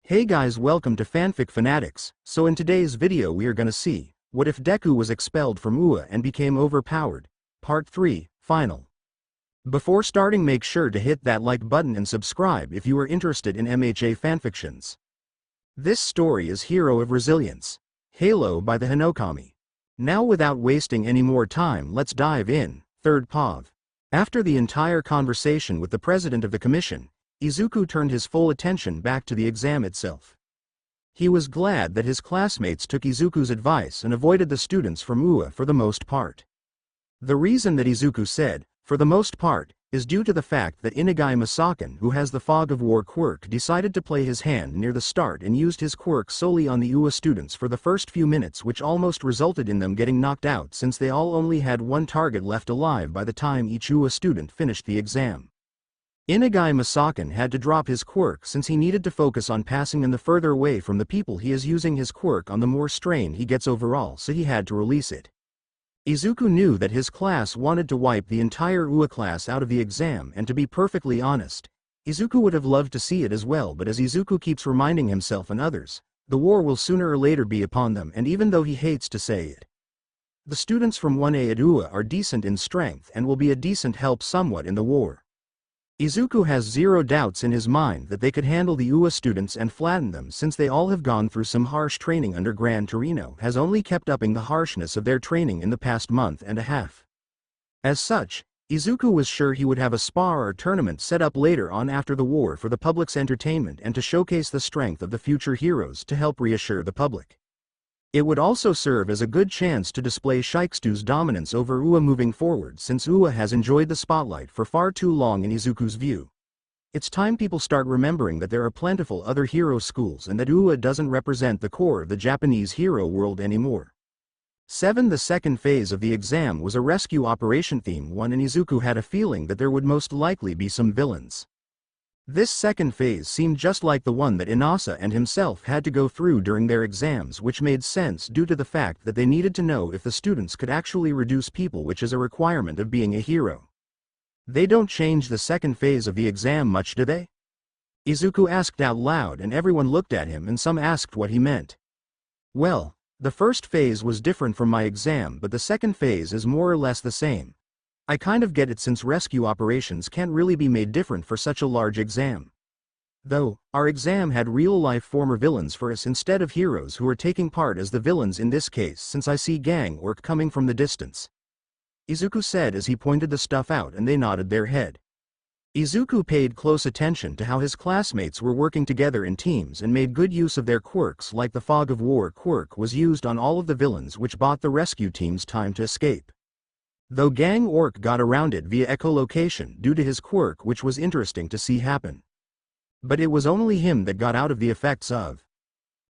Hey guys, welcome to Fanfic Fanatics. So in today's video we are gonna see, what if Deku was expelled from UA and became overpowered? Part 3, Final. Before starting, make sure to hit that like button and subscribe if you are interested in MHA fanfictions. This story is Hero of Resilience, Halo by TheHinokami. Now without wasting any more time, let's dive in. Third POV. After the entire conversation with the president of the commission, Izuku turned his full attention back to the exam itself. He was glad that his classmates took Izuku's advice and avoided the students from UA for the most part. The reason that Izuku said, for the most part, is due to the fact that Inugai Masakan, who has the Fog of War quirk, decided to play his hand near the start and used his quirk solely on the UA students for the first few minutes, which almost resulted in them getting knocked out since they all only had one target left alive by the time each UA student finished the exam. Inugai Masakan had to drop his quirk since he needed to focus on passing and the further away from the people he is using his quirk on the more strain he gets overall, so he had to release it. Izuku knew that his class wanted to wipe the entire UA class out of the exam, and to be perfectly honest, Izuku would have loved to see it as well, but as Izuku keeps reminding himself and others, the war will sooner or later be upon them, and even though he hates to say it, the students from 1A at UA are decent in strength and will be a decent help somewhat in the war. Izuku has zero doubts in his mind that they could handle the UA students and flatten them, since they all have gone through some harsh training under Gran Torino has only kept upping the harshness of their training in the past month and a half. As such, Izuku was sure he would have a spar or tournament set up later on after the war for the public's entertainment and to showcase the strength of the future heroes to help reassure the public. It would also serve as a good chance to display Shiketsu's dominance over UA moving forward, since UA has enjoyed the spotlight for far too long in Izuku's view. It's time people start remembering that there are plentiful other hero schools and that UA doesn't represent the core of the Japanese hero world anymore. 7. The second phase of the exam was a rescue operation theme one, and Izuku had a feeling that there would most likely be some villains. This second phase seemed just like the one that Inasa and himself had to go through during their exams, which made sense due to the fact that they needed to know if the students could actually reduce people, which is a requirement of being a hero. They don't change the second phase of the exam much, do they? Izuku asked out loud, and everyone looked at him and some asked what he meant. Well, the first phase was different from my exam, but the second phase is more or less the same. I kind of get it, since rescue operations can't really be made different for such a large exam. Though, our exam had real-life former villains for us instead of heroes who are taking part as the villains in this case, since I see gang work coming from the distance. Izuku said as he pointed the stuff out, and they nodded their head. Izuku paid close attention to how his classmates were working together in teams and made good use of their quirks, like the Fog of War quirk was used on all of the villains, which bought the rescue teams time to escape. Though Gang Orc got around it via echolocation due to his quirk, which was interesting to see happen. But it was only him that got out of the effects of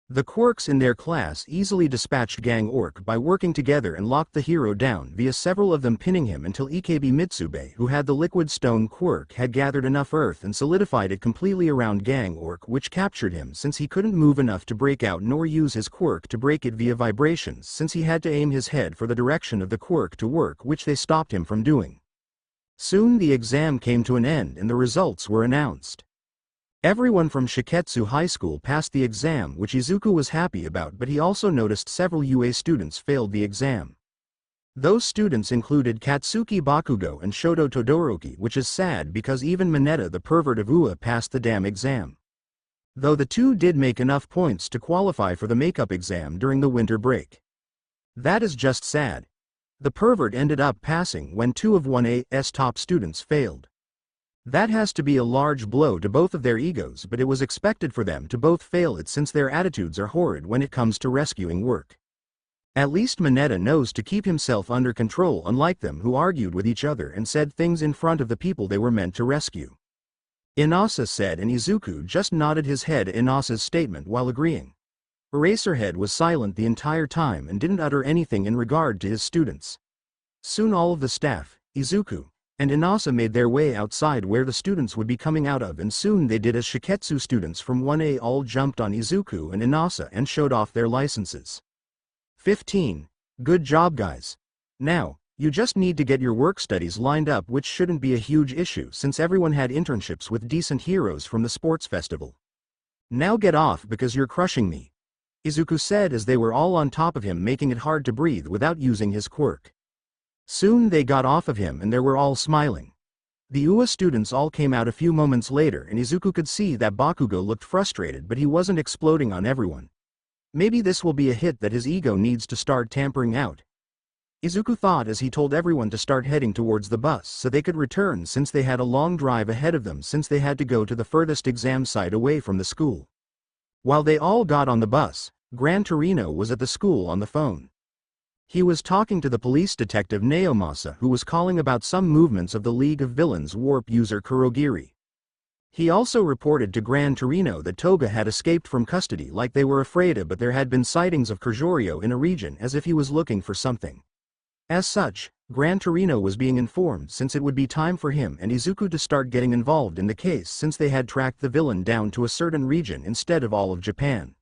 the quirks in their class. Easily dispatched Gang Orc by working together and locked the hero down via several of them pinning him until Ikebi Mitsube, who had the Liquid Stone quirk, had gathered enough earth and solidified it completely around Gang Orc, which captured him since he couldn't move enough to break out nor use his quirk to break it via vibrations, since he had to aim his head for the direction of the quirk to work, which they stopped him from doing. Soon the exam came to an end and the results were announced. Everyone from Shiketsu High School passed the exam, which Izuku was happy about, but he also noticed several UA students failed the exam. Those students included Katsuki Bakugo and Shoto Todoroki, which is sad because even Mineta, the pervert of UA, passed the damn exam. Though the two did make enough points to qualify for the makeup exam during the winter break. That is just sad. The pervert ended up passing when 2 of 1A's top students failed. That has to be a large blow to both of their egos, but it was expected for them to both fail it since their attitudes are horrid when it comes to rescuing work. At least Mineta knows to keep himself under control, unlike them who argued with each other and said things in front of the people they were meant to rescue. Inasa said, and Izuku just nodded his head at Inasa's statement while agreeing. Eraserhead was silent the entire time and didn't utter anything in regard to his students. Soon all of the staff, Izuku, and Inasa made their way outside where the students would be coming out of, and soon they did as Shiketsu students from 1A all jumped on Izuku and Inasa and showed off their licenses. 15. Good job guys. Now, you just need to get your work studies lined up, which shouldn't be a huge issue since everyone had internships with decent heroes from the sports festival. Now get off because you're crushing me, Izuku said as they were all on top of him, making it hard to breathe without using his quirk. Soon they got off of him and they were all smiling. The UA students all came out a few moments later and Izuku could see that Bakugo looked frustrated, but he wasn't exploding on everyone. Maybe this will be a hit that his ego needs to start tampering out, Izuku thought as he told everyone to start heading towards the bus so they could return, since they had a long drive ahead of them since they had to go to the furthest exam site away from the school. While they all got on the bus, Gran Torino was at the school on the phone. He was talking to the police detective Naomasa, who was calling about some movements of the League of Villains warp user Kurogiri. He also reported to Gran Torino that Toga had escaped from custody like they were afraid of, but there had been sightings of Kujorio in a region as if he was looking for something. As such, Gran Torino was being informed since it would be time for him and Izuku to start getting involved in the case, since they had tracked the villain down to a certain region instead of all of Japan.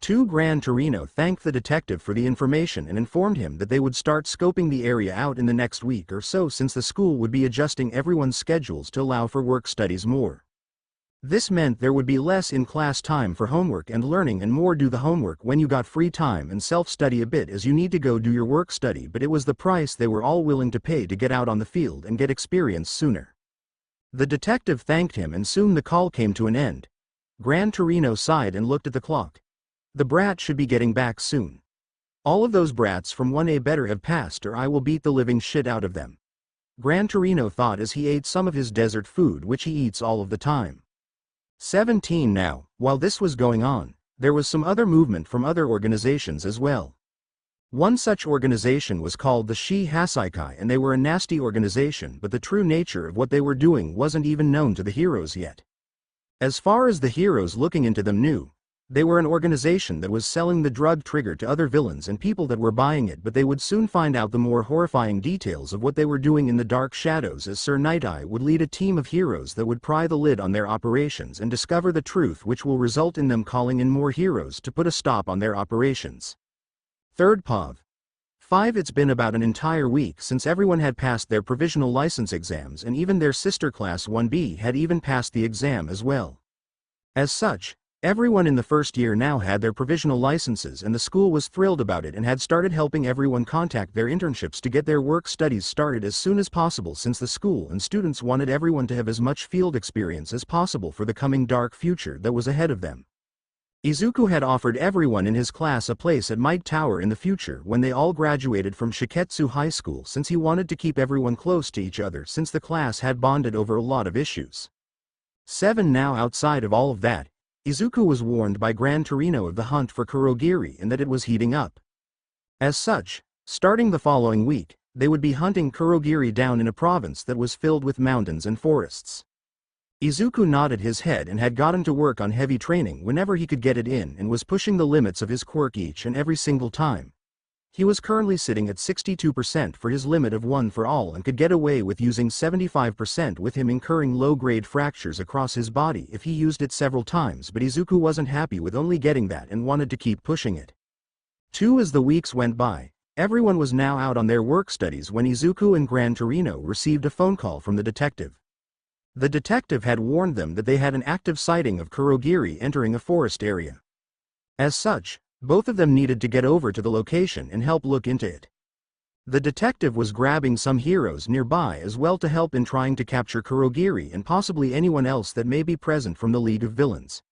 Gran Torino thanked the detective for the information and informed him that they would start scoping the area out in the next week or so, since the school would be adjusting everyone's schedules to allow for work studies more. This meant there would be less in-class time for homework and learning and more do the homework when you got free time and self-study a bit as you need to go do your work study, but it was the price they were all willing to pay to get out on the field and get experience sooner. The detective thanked him and soon the call came to an end. Gran Torino sighed and looked at the clock. The brat should be getting back soon. All of those brats from 1A better have passed or I will beat the living shit out of them, Gran Torino thought as he ate some of his desert food, which he eats all of the time. 17 Now, while this was going on, there was some other movement from other organizations as well. One such organization was called the Shi Hasaikai, and they were a nasty organization, but the true nature of what they were doing wasn't even known to the heroes yet. As far as the heroes looking into them knew, they were an organization that was selling the drug Trigger to other villains and people that were buying it, but they would soon find out the more horrifying details of what they were doing in the dark shadows, as Sir Night Eye would lead a team of heroes that would pry the lid on their operations and discover the truth, which will result in them calling in more heroes to put a stop on their operations. 3rd Pov. 5 It's been about an entire week since everyone had passed their provisional license exams, and even their sister class 1B had even passed the exam as well. As such, everyone in the first year now had their provisional licenses, and the school was thrilled about it and had started helping everyone contact their internships to get their work studies started as soon as possible, since the school and students wanted everyone to have as much field experience as possible for the coming dark future that was ahead of them. Izuku had offered everyone in his class a place at Might Tower in the future when they all graduated from Shiketsu High School, since he wanted to keep everyone close to each other since the class had bonded over a lot of issues. 7 Now outside of all of that, Izuku was warned by Gran Torino of the hunt for Kurogiri and that it was heating up. As such, starting the following week, they would be hunting Kurogiri down in a province that was filled with mountains and forests. Izuku nodded his head and had gotten to work on heavy training whenever he could get it in and was pushing the limits of his quirk each and every single time. He was currently sitting at 62% for his limit of 1 for all and could get away with using 75% with him incurring low-grade fractures across his body if he used it several times, but Izuku wasn't happy with only getting that and wanted to keep pushing it. 2 As the weeks went by, everyone was now out on their work studies when Izuku and Gran Torino received a phone call from the detective. The detective had warned them that they had an active sighting of Kurogiri entering a forest area. As such, both of them needed to get over to the location and help look into it. The detective was grabbing some heroes nearby as well to help in trying to capture Kurogiri and possibly anyone else that may be present from the League of Villains.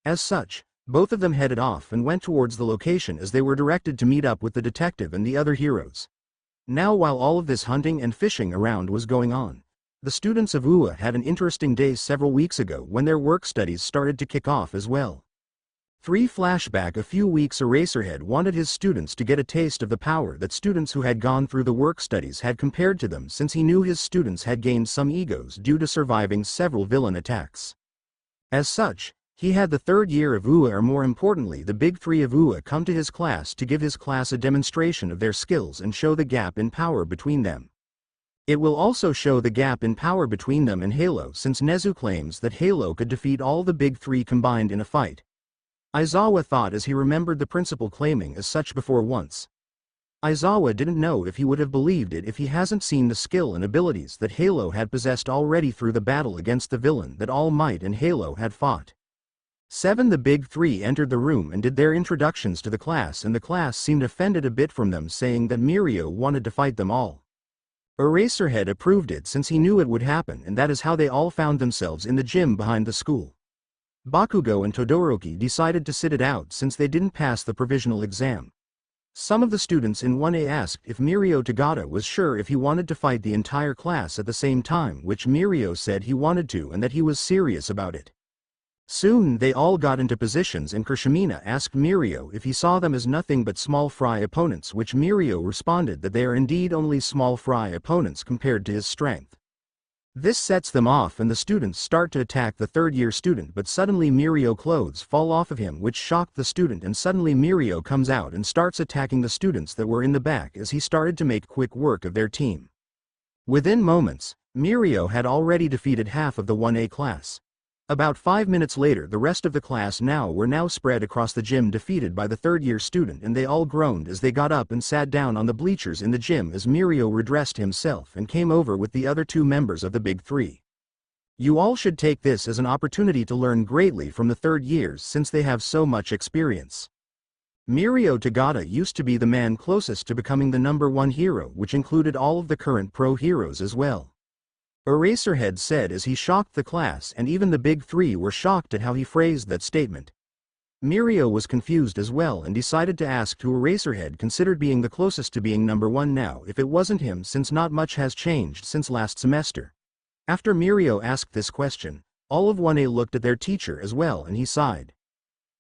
As such, both of them headed off and went towards the location as they were directed to meet up with the detective and the other heroes. Now, while all of this hunting and fishing around was going on, the students of UA had an interesting day several weeks ago when their work studies started to kick off as well. 3 Flashback. A few weeks Eraserhead wanted his students to get a taste of the power that students who had gone through the work studies had compared to them, since he knew his students had gained some egos due to surviving several villain attacks. As such, he had the 3rd year of UA, or more importantly the Big 3 of UA, come to his class to give his class a demonstration of their skills and show the gap in power between them. It will also show the gap in power between them and Halo, since Nezu claims that Halo could defeat all the Big 3 combined in a fight. Aizawa thought as he remembered the principal claiming as such before once. Aizawa didn't know if he would have believed it if he hasn't seen the skill and abilities that Halo had possessed already through the battle against the villain that All Might and Halo had fought. 7. The big three entered the room and did their introductions to the class, and the class seemed offended a bit from them, saying that Mirio wanted to fight them all. Eraserhead approved it since he knew it would happen, and that is how they all found themselves in the gym behind the school. Bakugo and Todoroki decided to sit it out since they didn't pass the provisional exam. Some of the students in 1A asked if Mirio Tagata was sure if he wanted to fight the entire class at the same time, which Mirio said he wanted to and that he was serious about it. Soon they all got into positions, and Kirishimina asked Mirio if he saw them as nothing but small fry opponents, which Mirio responded that they are indeed only small fry opponents compared to his strength. This sets them off and the students start to attack the third-year student, but suddenly Mirio clothes fall off of him, which shocked the student, and suddenly Mirio comes out and starts attacking the students that were in the back as he started to make quick work of their team. Within moments, Mirio had already defeated half of the 1A class. About 5 minutes later, the rest of the class were spread across the gym, defeated by the third-year student, and they all groaned as they got up and sat down on the bleachers in the gym as Mirio redressed himself and came over with the other 2 members of the Big Three. You all should take this as an opportunity to learn greatly from the third years since they have so much experience. Mirio Tagata used to be the man closest to becoming the #1 hero, which included all of the current pro heroes as well. Eraserhead said as he shocked the class, and even the Big Three were shocked at how he phrased that statement. Mirio was confused as well and decided to ask who Eraserhead considered being the closest to being #1 now if it wasn't him, since not much has changed since last semester. After Mirio asked this question, all of 1A looked at their teacher as well and he sighed.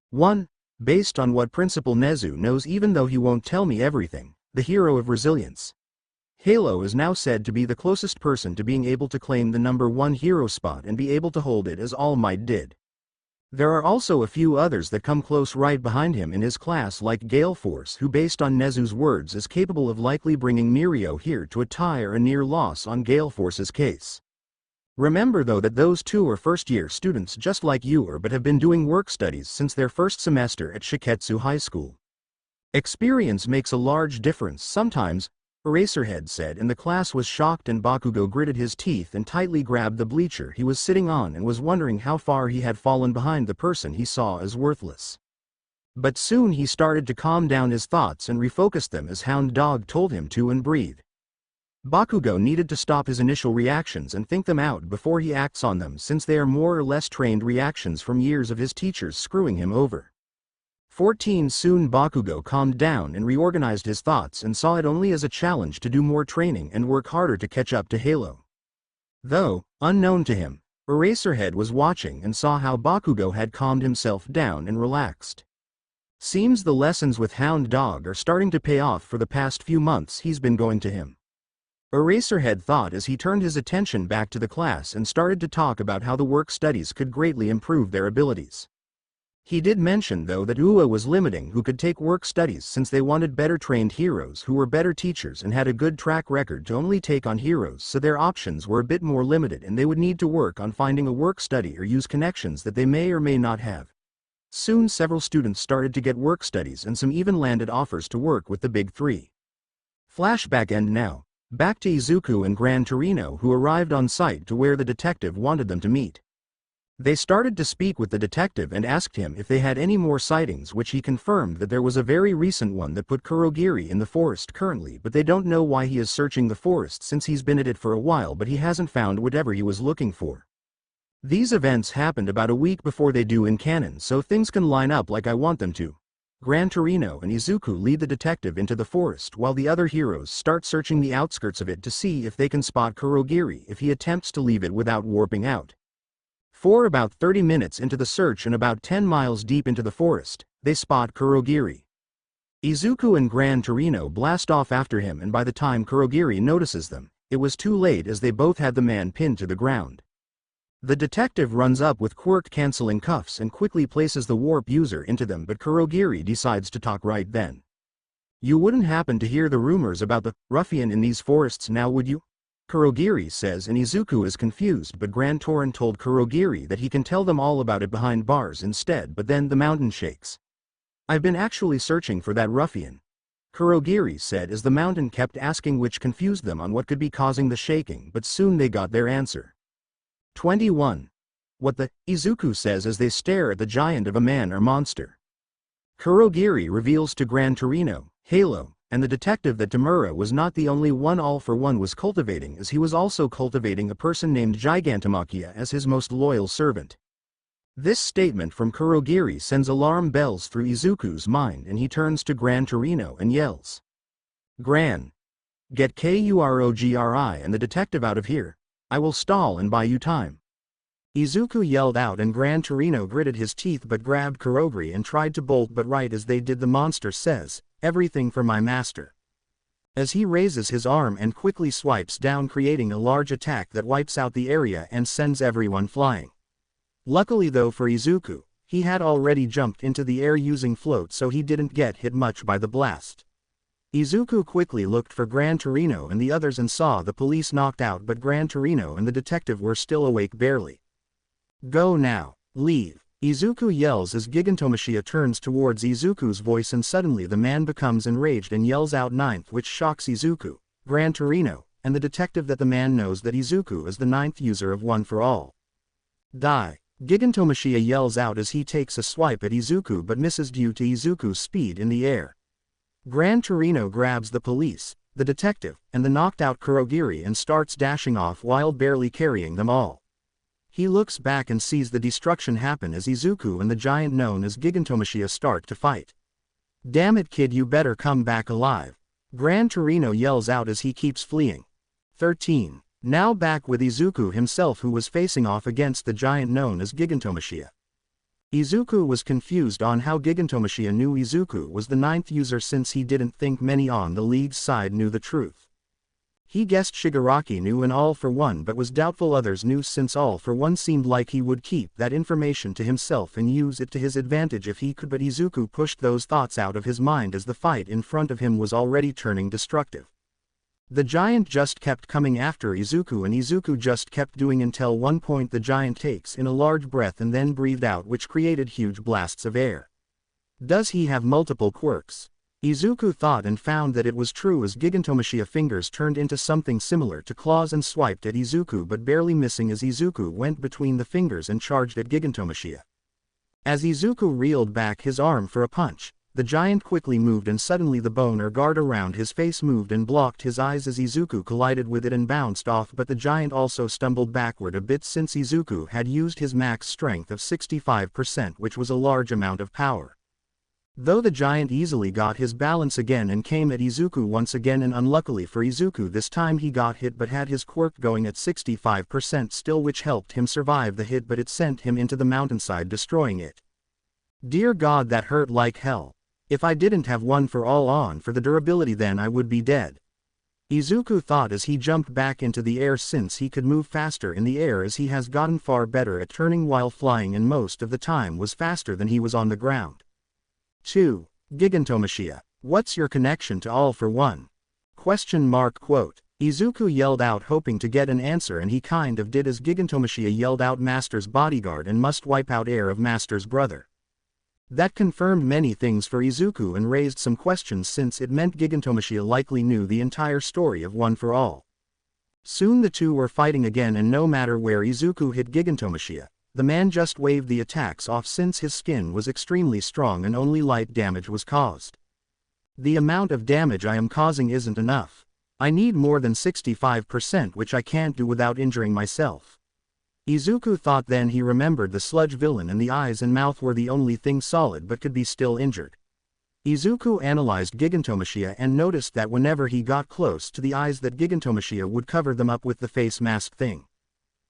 1. Based on what Principal Nezu knows, even though he won't tell me everything, the hero of resilience. Halo is now said to be the closest person to being able to claim the #1 hero spot and be able to hold it as All Might did. There are also a few others that come close right behind him in his class, like Gale Force, who based on Nezu's words is capable of likely bringing Mirio here to a tie or a near loss on Gale Force's case. Remember though that those 2 are first-year students just like you are, but have been doing work studies since their first semester at Shiketsu High School. Experience makes a large difference sometimes, Eraserhead said, and the class was shocked, and Bakugo gritted his teeth and tightly grabbed the bleacher he was sitting on and was wondering how far he had fallen behind the person he saw as worthless. But soon he started to calm down his thoughts and refocus them as Hound Dog told him to, and breathe. Bakugo needed to stop his initial reactions and think them out before he acts on them, since they are more or less trained reactions from years of his teachers screwing him over. 14. Soon Bakugo calmed down and reorganized his thoughts and saw it only as a challenge to do more training and work harder to catch up to Halo. Though, unknown to him, Eraserhead was watching and saw how Bakugo had calmed himself down and relaxed. Seems the lessons with Hound Dog are starting to pay off for the past few months he's been going to him. Eraserhead thought as he turned his attention back to the class and started to talk about how the work studies could greatly improve their abilities. He did mention though that UA was limiting who could take work studies, since they wanted better trained heroes who were better teachers and had a good track record to only take on heroes, so their options were a bit more limited and they would need to work on finding a work study or use connections that they may or may not have. Soon several students started to get work studies and some even landed offers to work with the Big Three. Flashback end now. Back to Izuku and Gran Torino, who arrived on site to where the detective wanted them to meet. They started to speak with the detective and asked him if they had any more sightings, which he confirmed that there was a very recent one that put Kurogiri in the forest currently, but they don't know why he is searching the forest since he's been at it for a while, but he hasn't found whatever he was looking for. These events happened about a week before they do in canon, so things can line up like I want them to. Gran Torino and Izuku lead the detective into the forest while the other heroes start searching the outskirts of it to see if they can spot Kurogiri if he attempts to leave it without warping out. For about 30 minutes into the search and about 10 miles deep into the forest, they spot Kurogiri. Izuku and Gran Torino blast off after him, and by the time Kurogiri notices them, it was too late as they both had the man pinned to the ground. The detective runs up with quirk-canceling cuffs and quickly places the warp user into them, but Kurogiri decides to talk right then. "You wouldn't happen to hear the rumors about the ruffian in these forests now, would you?" Kurogiri says, and Izuku is confused, but Gran Torin told Kurogiri that he can tell them all about it behind bars instead, but then the mountain shakes. "I've been actually searching for that ruffian," Kurogiri said as the mountain kept asking, which confused them on what could be causing the shaking, but soon they got their answer. 21. What the Izuku says as they stare at the giant of a man or monster. Kurogiri reveals to Gran Torino, Halo, and the detective that Tamura was not the only one All for One was cultivating, as he was also cultivating a person named Gigantomachia as his most loyal servant. This statement from Kurogiri sends alarm bells through Izuku's mind, and he turns to Gran Torino and yells, "Gran! Get Kurogiri and the detective out of here. I will stall and buy you time." Izuku yelled out, and Gran Torino gritted his teeth but grabbed Kurogiri and tried to bolt, but right as they did the monster says, "Everything for my master." As he raises his arm and quickly swipes down, creating a large attack that wipes out the area and sends everyone flying. Luckily though for Izuku, he had already jumped into the air using float, so he didn't get hit much by the blast. Izuku quickly looked for Gran Torino and the others and saw the police knocked out, but Gran Torino and the detective were still awake barely. "Go now, leave," Izuku yells as Gigantomachia turns towards Izuku's voice, and suddenly the man becomes enraged and yells out ninth, which shocks Izuku, Gran Torino, and the detective that the man knows that Izuku is the ninth user of One for All. "Die," Gigantomachia yells out as he takes a swipe at Izuku but misses due to Izuku's speed in the air. Gran Torino grabs the police, the detective, and the knocked out Kurogiri and starts dashing off while barely carrying them all. He looks back and sees the destruction happen as Izuku and the giant known as Gigantomachia start to fight. "Damn it kid, you better come back alive," Gran Torino yells out as he keeps fleeing. 13. Now back with Izuku himself, who was facing off against the giant known as Gigantomachia. Izuku was confused on how Gigantomachia knew Izuku was the ninth user, since he didn't think many on the league's side knew the truth. He guessed Shigaraki knew and All for One, but was doubtful others knew, since All for One seemed like he would keep that information to himself and use it to his advantage if he could, but Izuku pushed those thoughts out of his mind as the fight in front of him was already turning destructive. The giant just kept coming after Izuku, and Izuku just kept doing until one point the giant takes in a large breath and then breathed out, which created huge blasts of air. Does he have multiple quirks? Izuku thought and found that it was true, as Gigantomachia fingers turned into something similar to claws and swiped at Izuku, but barely missing as Izuku went between the fingers and charged at Gigantomachia. As Izuku reeled back his arm for a punch, the giant quickly moved, and suddenly the bone or guard around his face moved and blocked his eyes as Izuku collided with it and bounced off, but the giant also stumbled backward a bit since Izuku had used his max strength of 65%, which was a large amount of power. Though the giant easily got his balance again and came at Izuku once again, and unluckily for Izuku this time he got hit but had his quirk going at 65% still, which helped him survive the hit, but it sent him into the mountainside, destroying it. Dear God, that hurt like hell. If I didn't have One for All on for the durability, then I would be dead. Izuku thought as he jumped back into the air, since he could move faster in the air as he has gotten far better at turning while flying, and most of the time was faster than he was on the ground. 2. Gigantomachia, what's your connection to All for One? Quote. Izuku yelled out, hoping to get an answer, and he kind of did, as Gigantomachia yelled out, Master's bodyguard and must wipe out air of Master's brother. That confirmed many things for Izuku and raised some questions, since it meant Gigantomachia likely knew the entire story of One for All. Soon the two were fighting again, and no matter where Izuku hit Gigantomachia, the man just waved the attacks off, since his skin was extremely strong and only light damage was caused. The amount of damage I am causing isn't enough. I need more than 65%, which I can't do without injuring myself. Izuku thought. Then he remembered the sludge villain, and the eyes and mouth were the only thing solid but could be still injured. Izuku analyzed Gigantomachia and noticed that whenever he got close to the eyes, that Gigantomachia would cover them up with the face mask thing.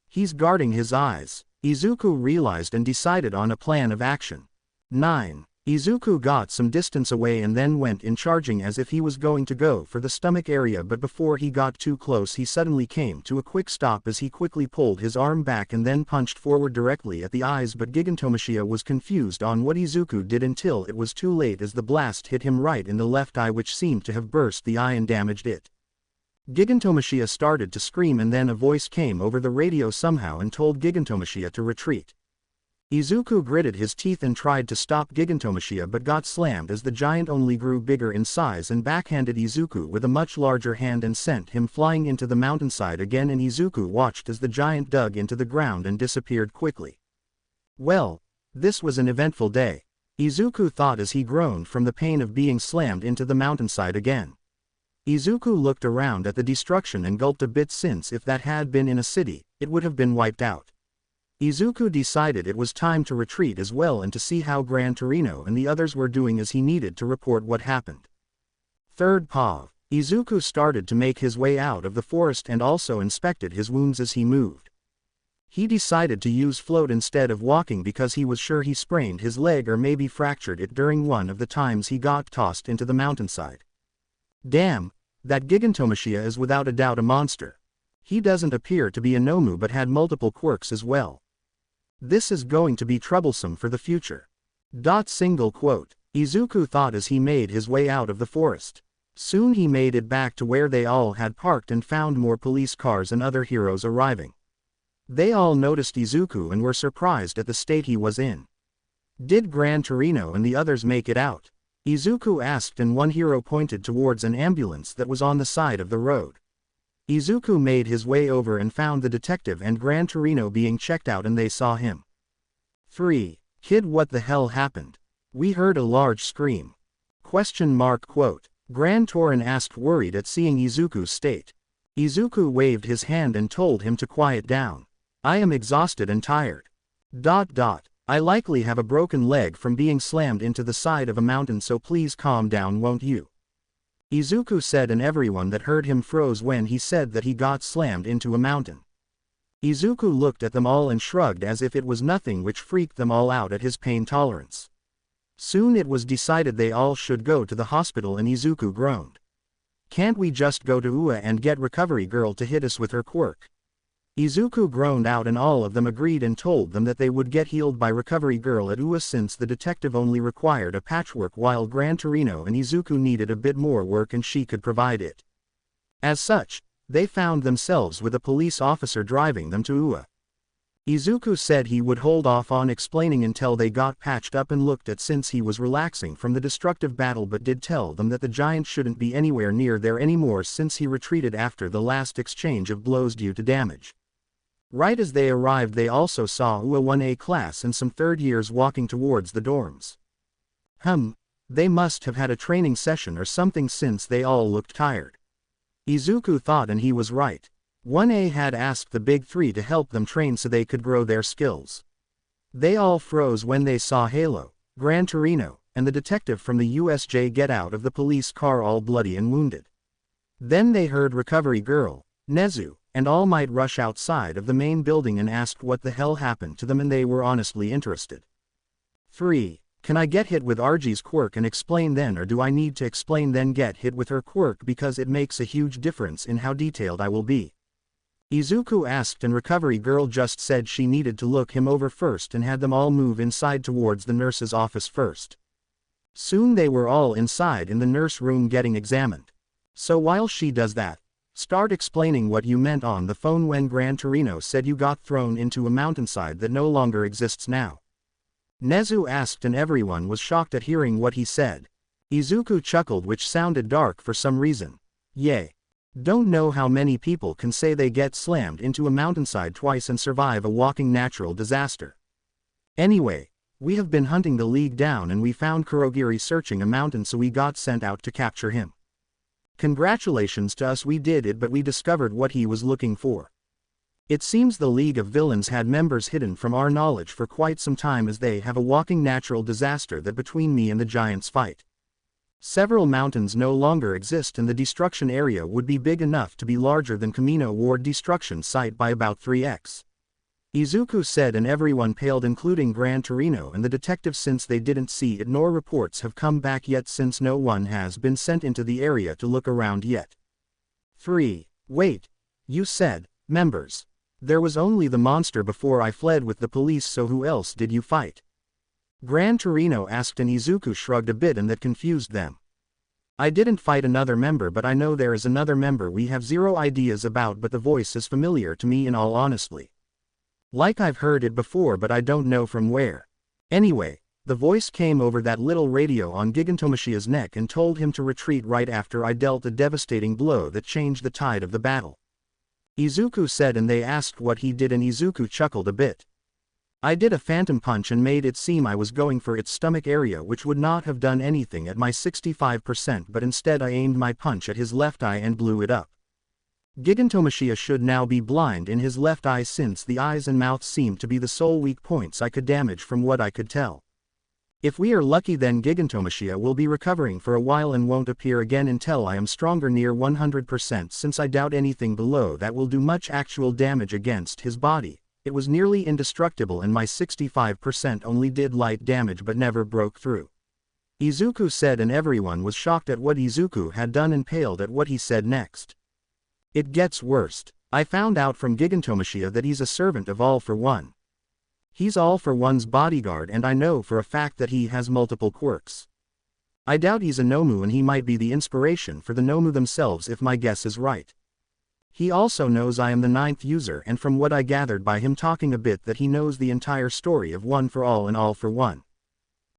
He's guarding his eyes, Izuku realized, and decided on a plan of action. 9. Izuku got some distance away and then went in charging as if he was going to go for the stomach area, but before he got too close he suddenly came to a quick stop as he quickly pulled his arm back and then punched forward directly at the eyes, but Gigantomachia was confused on what Izuku did until it was too late, as the blast hit him right in the left eye, which seemed to have burst the eye and damaged it. Gigantomachia started to scream, and then a voice came over the radio somehow and told Gigantomachia to retreat. Izuku gritted his teeth and tried to stop Gigantomachia but got slammed as the giant only grew bigger in size and backhanded Izuku with a much larger hand and sent him flying into the mountainside again, and Izuku watched as the giant dug into the ground and disappeared quickly. Well, this was an eventful day, Izuku thought as he groaned from the pain of being slammed into the mountainside again. Izuku looked around at the destruction and gulped a bit, since if that had been in a city, it would have been wiped out. Izuku decided it was time to retreat as well and to see how Gran Torino and the others were doing, as he needed to report what happened. Third POV. Izuku started to make his way out of the forest and also inspected his wounds as he moved. He decided to use float instead of walking because he was sure he sprained his leg or maybe fractured it during one of the times he got tossed into the mountainside. Damn, that Gigantomachia is without a doubt a monster. He doesn't appear to be a Nomu but had multiple quirks as well. This is going to be troublesome for the future. Single quote. Izuku thought as he made his way out of the forest. Soon he made it back to where they all had parked and found more police cars and other heroes arriving. They all noticed Izuku and were surprised at the state he was in. Did Gran Torino and the others make it out? Izuku asked, and one hero pointed towards an ambulance that was on the side of the road. Izuku made his way over and found the detective and Gran Torino being checked out, and they saw him. 3. Kid, what the hell happened? We heard a large scream. Quote. Gran Torin asked, worried at seeing Izuku's state. Izuku waved his hand and told him to quiet down. I am exhausted and tired. I likely have a broken leg from being slammed into the side of a mountain, so please calm down, won't you? Izuku said, and everyone that heard him froze when he said that he got slammed into a mountain. Izuku looked at them all and shrugged as if it was nothing, which freaked them all out at his pain tolerance. Soon it was decided they all should go to the hospital, and Izuku groaned. Can't we just go to Ua and get Recovery Girl to hit us with her quirk? Izuku groaned out, and all of them agreed and told them that they would get healed by Recovery Girl at Ua, since the detective only required a patchwork while Gran Torino and Izuku needed a bit more work and she could provide it. As such, they found themselves with a police officer driving them to Ua. Izuku said he would hold off on explaining until they got patched up and looked at, since he was relaxing from the destructive battle, but did tell them that the giant shouldn't be anywhere near there anymore since he retreated after the last exchange of blows due to damage. Right as they arrived, they also saw UA 1A class and some third years walking towards the dorms. They must have had a training session or something since they all looked tired. Izuku thought, and he was right. 1A had asked the big three to help them train so they could grow their skills. They all froze when they saw Halo, Gran Torino, and the detective from the USJ get out of the police car all bloody and wounded. Then they heard Recovery Girl, Nezu, and All Might rush outside of the main building and asked what the hell happened to them, and they were honestly interested. 3. Can I get hit with Argie's quirk and explain then, or do I need to explain then get hit with her quirk, because it makes a huge difference in how detailed I will be? Izuku asked, and Recovery Girl just said she needed to look him over first and had them all move inside towards the nurse's office first. Soon they were all inside in the nurse room getting examined. So while she does that, start explaining what you meant on the phone when Gran Torino said you got thrown into a mountainside that no longer exists now. Nezu asked, and everyone was shocked at hearing what he said. Izuku chuckled, which sounded dark for some reason. Yay. Don't know how many people can say they get slammed into a mountainside twice and survive a walking natural disaster. Anyway, we have been hunting the League down and we found Kurogiri searching a mountain, so we got sent out to capture him. Congratulations to us, we did it, but we discovered what he was looking for. It seems the League of Villains had members hidden from our knowledge for quite some time, as they have a walking natural disaster that between me and the giants fight. Several mountains no longer exist, and the destruction area would be big enough to be larger than Kamino Ward destruction site by about 3x. Izuku said, and everyone paled, including Gran Torino and the detective, since they didn't see it, nor reports have come back yet since no one has been sent into the area to look around yet. 3. Wait. You said, members. There was only the monster before I fled with the police, so who else did you fight? Gran Torino asked, and Izuku shrugged a bit, and that confused them. I didn't fight another member, but I know there is another member we have zero ideas about, but the voice is familiar to me in all honesty. Like I've heard it before but I don't know from where. Anyway, the voice came over that little radio on Gigantomashia's neck and told him to retreat right after I dealt a devastating blow that changed the tide of the battle. Izuku said, and they asked what he did, and Izuku chuckled a bit. I did a phantom punch and made it seem I was going for its stomach area, which would not have done anything at my 65%, but instead I aimed my punch at his left eye and blew it up. Gigantomashia should now be blind in his left eye since the eyes and mouth seemed to be the sole weak points I could damage from what I could tell. If we are lucky then Gigantomashia will be recovering for a while and won't appear again until I am stronger near 100%, since I doubt anything below that will do much actual damage against his body. It was nearly indestructible and my 65% only did light damage but never broke through. Izuku said, and everyone was shocked at what Izuku had done and paled at what he said next. It gets worse. I found out from Gigantomashia that he's a servant of All for One. He's All for One's bodyguard, and I know for a fact that he has multiple quirks. I doubt he's a Nomu, and he might be the inspiration for the Nomu themselves if my guess is right. He also knows I am the 9th user, and from what I gathered by him talking a bit that he knows the entire story of One for All and All for One.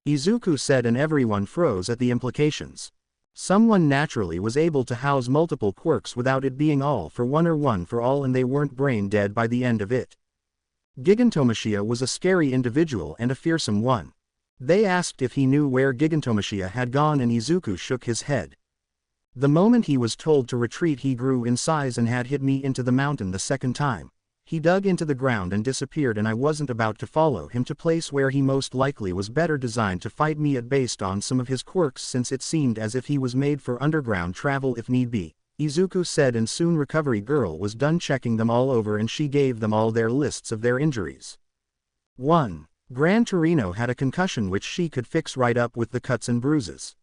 Izuku said, and everyone froze at the implications. Someone naturally was able to house multiple quirks without it being All for One or One for All, and they weren't brain dead by the end of it. Gigantomashia was a scary individual and a fearsome one. They asked if he knew where Gigantomashia had gone, and Izuku shook his head. The moment he was told to retreat he grew in size and had hit me into the mountain the second time. He dug into the ground and disappeared, and I wasn't about to follow him to place where he most likely was better designed to fight me at based on some of his quirks, since it seemed as if he was made for underground travel if need be. Izuku said, and soon Recovery Girl was done checking them all over and she gave them all their lists of their injuries. 1. Gran Torino had a concussion which she could fix right up with the cuts and bruises.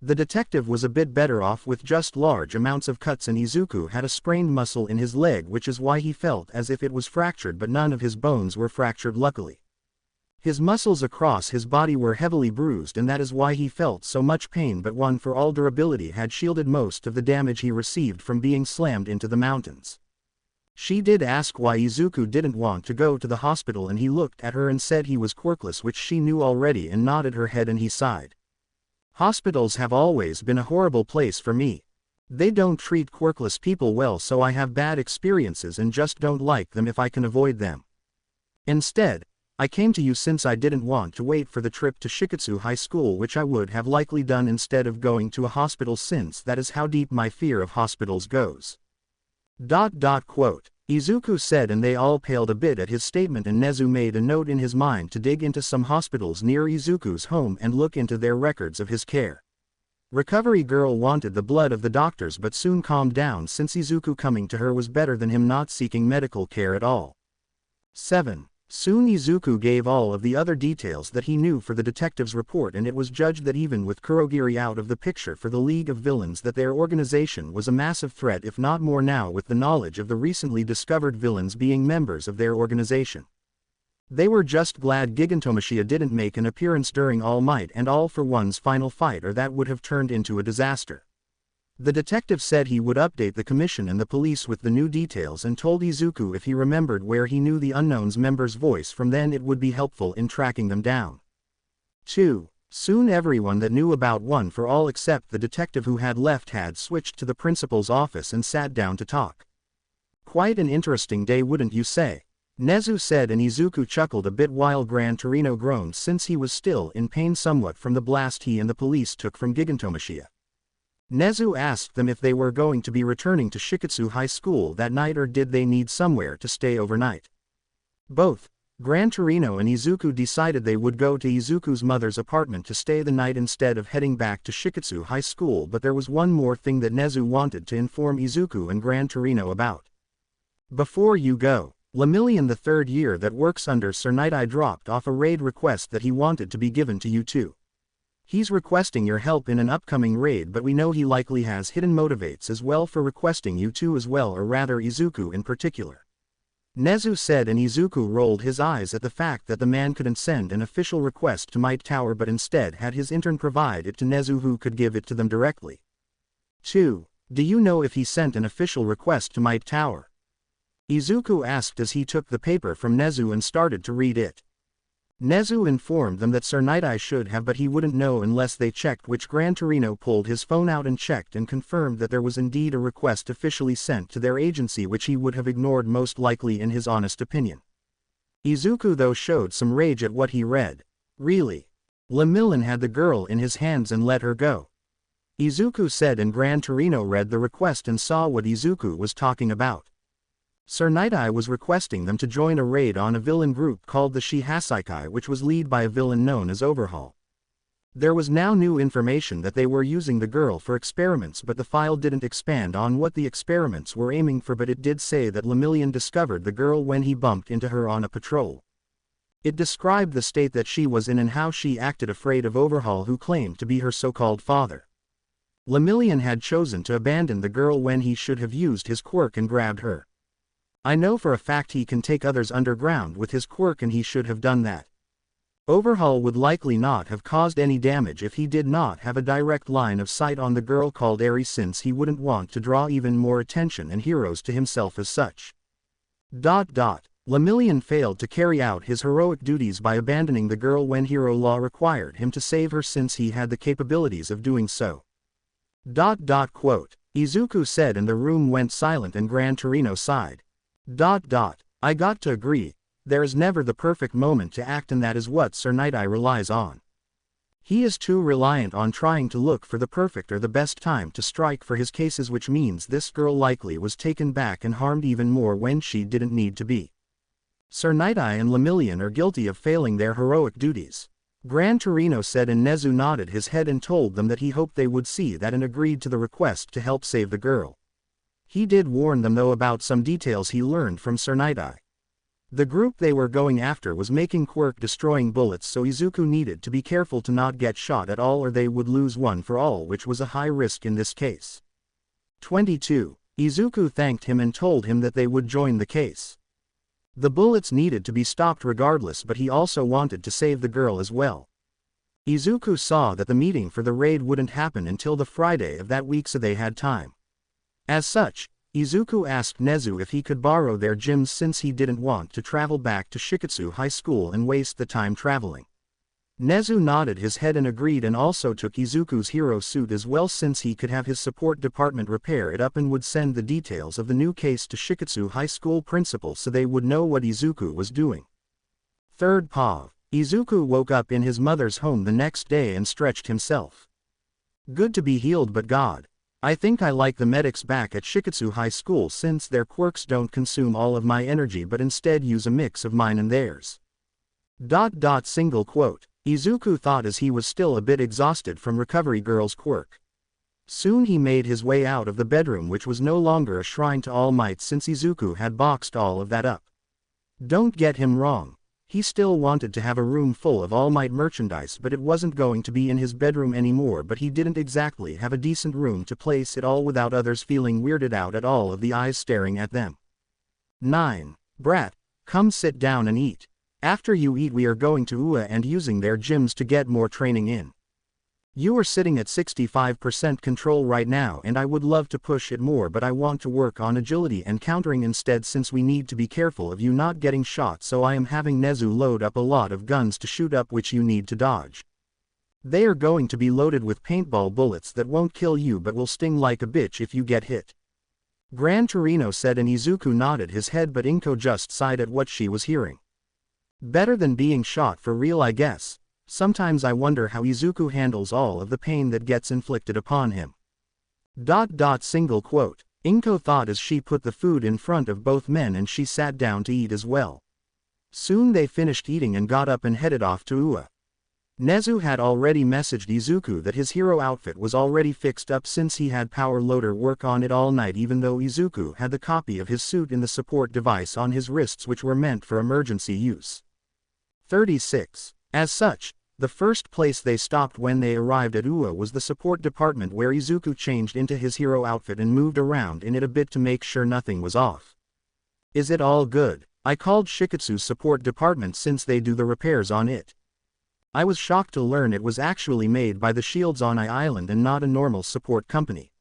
The detective was a bit better off with just large amounts of cuts, and Izuku had a sprained muscle in his leg, which is why he felt as if it was fractured, but none of his bones were fractured luckily. His muscles across his body were heavily bruised, and that is why he felt so much pain, but One for All durability had shielded most of the damage he received from being slammed into the mountains. She did ask why Izuku didn't want to go to the hospital, and he looked at her and said he was quirkless, which she knew already, and nodded her head and he sighed. Hospitals have always been a horrible place for me. They don't treat quirkless people well, so I have bad experiences and just don't like them if I can avoid them. Instead, I came to you since I didn't want to wait for the trip to Shiketsu High School, which I would have likely done instead of going to a hospital, since that is how deep my fear of hospitals goes. Quote. Izuku said, and they all paled a bit at his statement, and Nezu made a note in his mind to dig into some hospitals near Izuku's home and look into their records of his care. Recovery Girl wanted the blood of the doctors but soon calmed down, since Izuku coming to her was better than him not seeking medical care at all. 7. Soon Izuku gave all of the other details that he knew for the detective's report, and it was judged that even with Kurogiri out of the picture for the League of Villains, that their organization was a massive threat, if not more now with the knowledge of the recently discovered villains being members of their organization. They were just glad Gigantomashia didn't make an appearance during All Might and All for One's final fight, or that would have turned into a disaster. The detective said he would update the commission and the police with the new details, and told Izuku if he remembered where he knew the Unknown's member's voice from, then it would be helpful in tracking them down. 2. Soon everyone that knew about One for All except the detective who had left had switched to the principal's office and sat down to talk. Quite an interesting day, wouldn't you say? Nezu said, and Izuku chuckled a bit while Gran Torino groaned, since he was still in pain somewhat from the blast he and the police took from Gigantomashia. Nezu asked them if they were going to be returning to Shiketsu High School that night, or did they need somewhere to stay overnight. Both Gran Torino and Izuku decided they would go to Izuku's mother's apartment to stay the night instead of heading back to Shiketsu High School, but there was one more thing that Nezu wanted to inform Izuku and Gran Torino about. Before you go, Lemillion, the 3rd year that works under Sir Night Eye, dropped off a raid request that he wanted to be given to you too. He's requesting your help in an upcoming raid, but we know he likely has hidden motivates as well for requesting you two as well, or rather Izuku in particular. Nezu said, and Izuku rolled his eyes at the fact that the man couldn't send an official request to Might Tower but instead had his intern provide it to Nezu, who could give it to them directly. 2. Do you know if he sent an official request to Might Tower? Izuku asked as he took the paper from Nezu and started to read it. Nezu informed them that Sir Night-Eye should have, but he wouldn't know unless they checked, which Gran Torino pulled his phone out and checked and confirmed that there was indeed a request officially sent to their agency, which he would have ignored most likely in his honest opinion. Izuku though showed some rage at what he read. Really? Lemillion had the girl in his hands and let her go. Izuku said, and Gran Torino read the request and saw what Izuku was talking about. Sir Night-Eye was requesting them to join a raid on a villain group called the Shihasaikai, which was led by a villain known as Overhaul. There was now new information that they were using the girl for experiments, but the file didn't expand on what the experiments were aiming for, but it did say that Lemillion discovered the girl when he bumped into her on a patrol. It described the state that she was in and how she acted, afraid of Overhaul, who claimed to be her so-called father. Lemillion had chosen to abandon the girl when he should have used his quirk and grabbed her. I know for a fact he can take others underground with his quirk, and he should have done that. Overhaul would likely not have caused any damage if he did not have a direct line of sight on the girl called Eri, since he wouldn't want to draw even more attention and heroes to himself as such. Lemillion failed to carry out his heroic duties by abandoning the girl when hero law required him to save her, since he had the capabilities of doing so. Izuku said, and the room went silent, and Gran Torino sighed. I got to agree, there is never the perfect moment to act, and that is what Sir Night-Eye relies on. He is too reliant on trying to look for the perfect or the best time to strike for his cases, which means this girl likely was taken back and harmed even more when she didn't need to be. Sir Night-Eye and Lemillion are guilty of failing their heroic duties. Gran Torino said, and Nezu nodded his head and told them that he hoped they would see that and agreed to the request to help save the girl. He did warn them though about some details he learned from Sir Night-Eye. The group they were going after was making quirk-destroying bullets, so Izuku needed to be careful to not get shot at all, or they would lose one for all, which was a high risk in this case. 22. Izuku thanked him and told him that they would join the case. The bullets needed to be stopped regardless, but he also wanted to save the girl as well. Izuku saw that the meeting for the raid wouldn't happen until the Friday of that week, so they had time. As such, Izuku asked Nezu if he could borrow their gyms, since he didn't want to travel back to Shiketsu High School and waste the time traveling. Nezu nodded his head and agreed, and also took Izuku's hero suit as well, since he could have his support department repair it up and would send the details of the new case to Shiketsu High School principal so they would know what Izuku was doing. 3rd POV. Izuku woke up in his mother's home the next day and stretched himself. Good to be healed, but God, I think I like the medics back at Shiketsu High School, since their quirks don't consume all of my energy but instead use a mix of mine and theirs. Single quote. Izuku thought as he was still a bit exhausted from Recovery Girl's quirk. Soon he made his way out of the bedroom, which was no longer a shrine to All Might since Izuku had boxed all of that up. Don't get him wrong. He still wanted to have a room full of All Might merchandise, but it wasn't going to be in his bedroom anymore, but he didn't exactly have a decent room to place it all without others feeling weirded out at all of the eyes staring at them. 9. Brat, come sit down and eat. After you eat we are going to UA and using their gyms to get more training in. You are sitting at 65% control right now, and I would love to push it more, but I want to work on agility and countering instead, since we need to be careful of you not getting shot, so I am having Nezu load up a lot of guns to shoot up which you need to dodge. They are going to be loaded with paintball bullets that won't kill you but will sting like a bitch if you get hit. Gran Torino said, and Izuku nodded his head, but Inko just sighed at what she was hearing. Better than being shot for real, I guess. Sometimes I wonder how Izuku handles all of the pain that gets inflicted upon him. Single quote. Inko thought as she put the food in front of both men, and she sat down to eat as well. Soon they finished eating and got up and headed off to UA. Nezu had already messaged Izuku that his hero outfit was already fixed up, since he had Power Loader work on it all night, even though Izuku had the copy of his suit in the support device on his wrists, which were meant for emergency use. 36. As such, the first place they stopped when they arrived at UA was the support department, where Izuku changed into his hero outfit and moved around in it a bit to make sure nothing was off. Is it all good? I called Shiketsu's support department since they do the repairs on it. I was shocked to learn it was actually made by the Shields on Island and not a normal support company.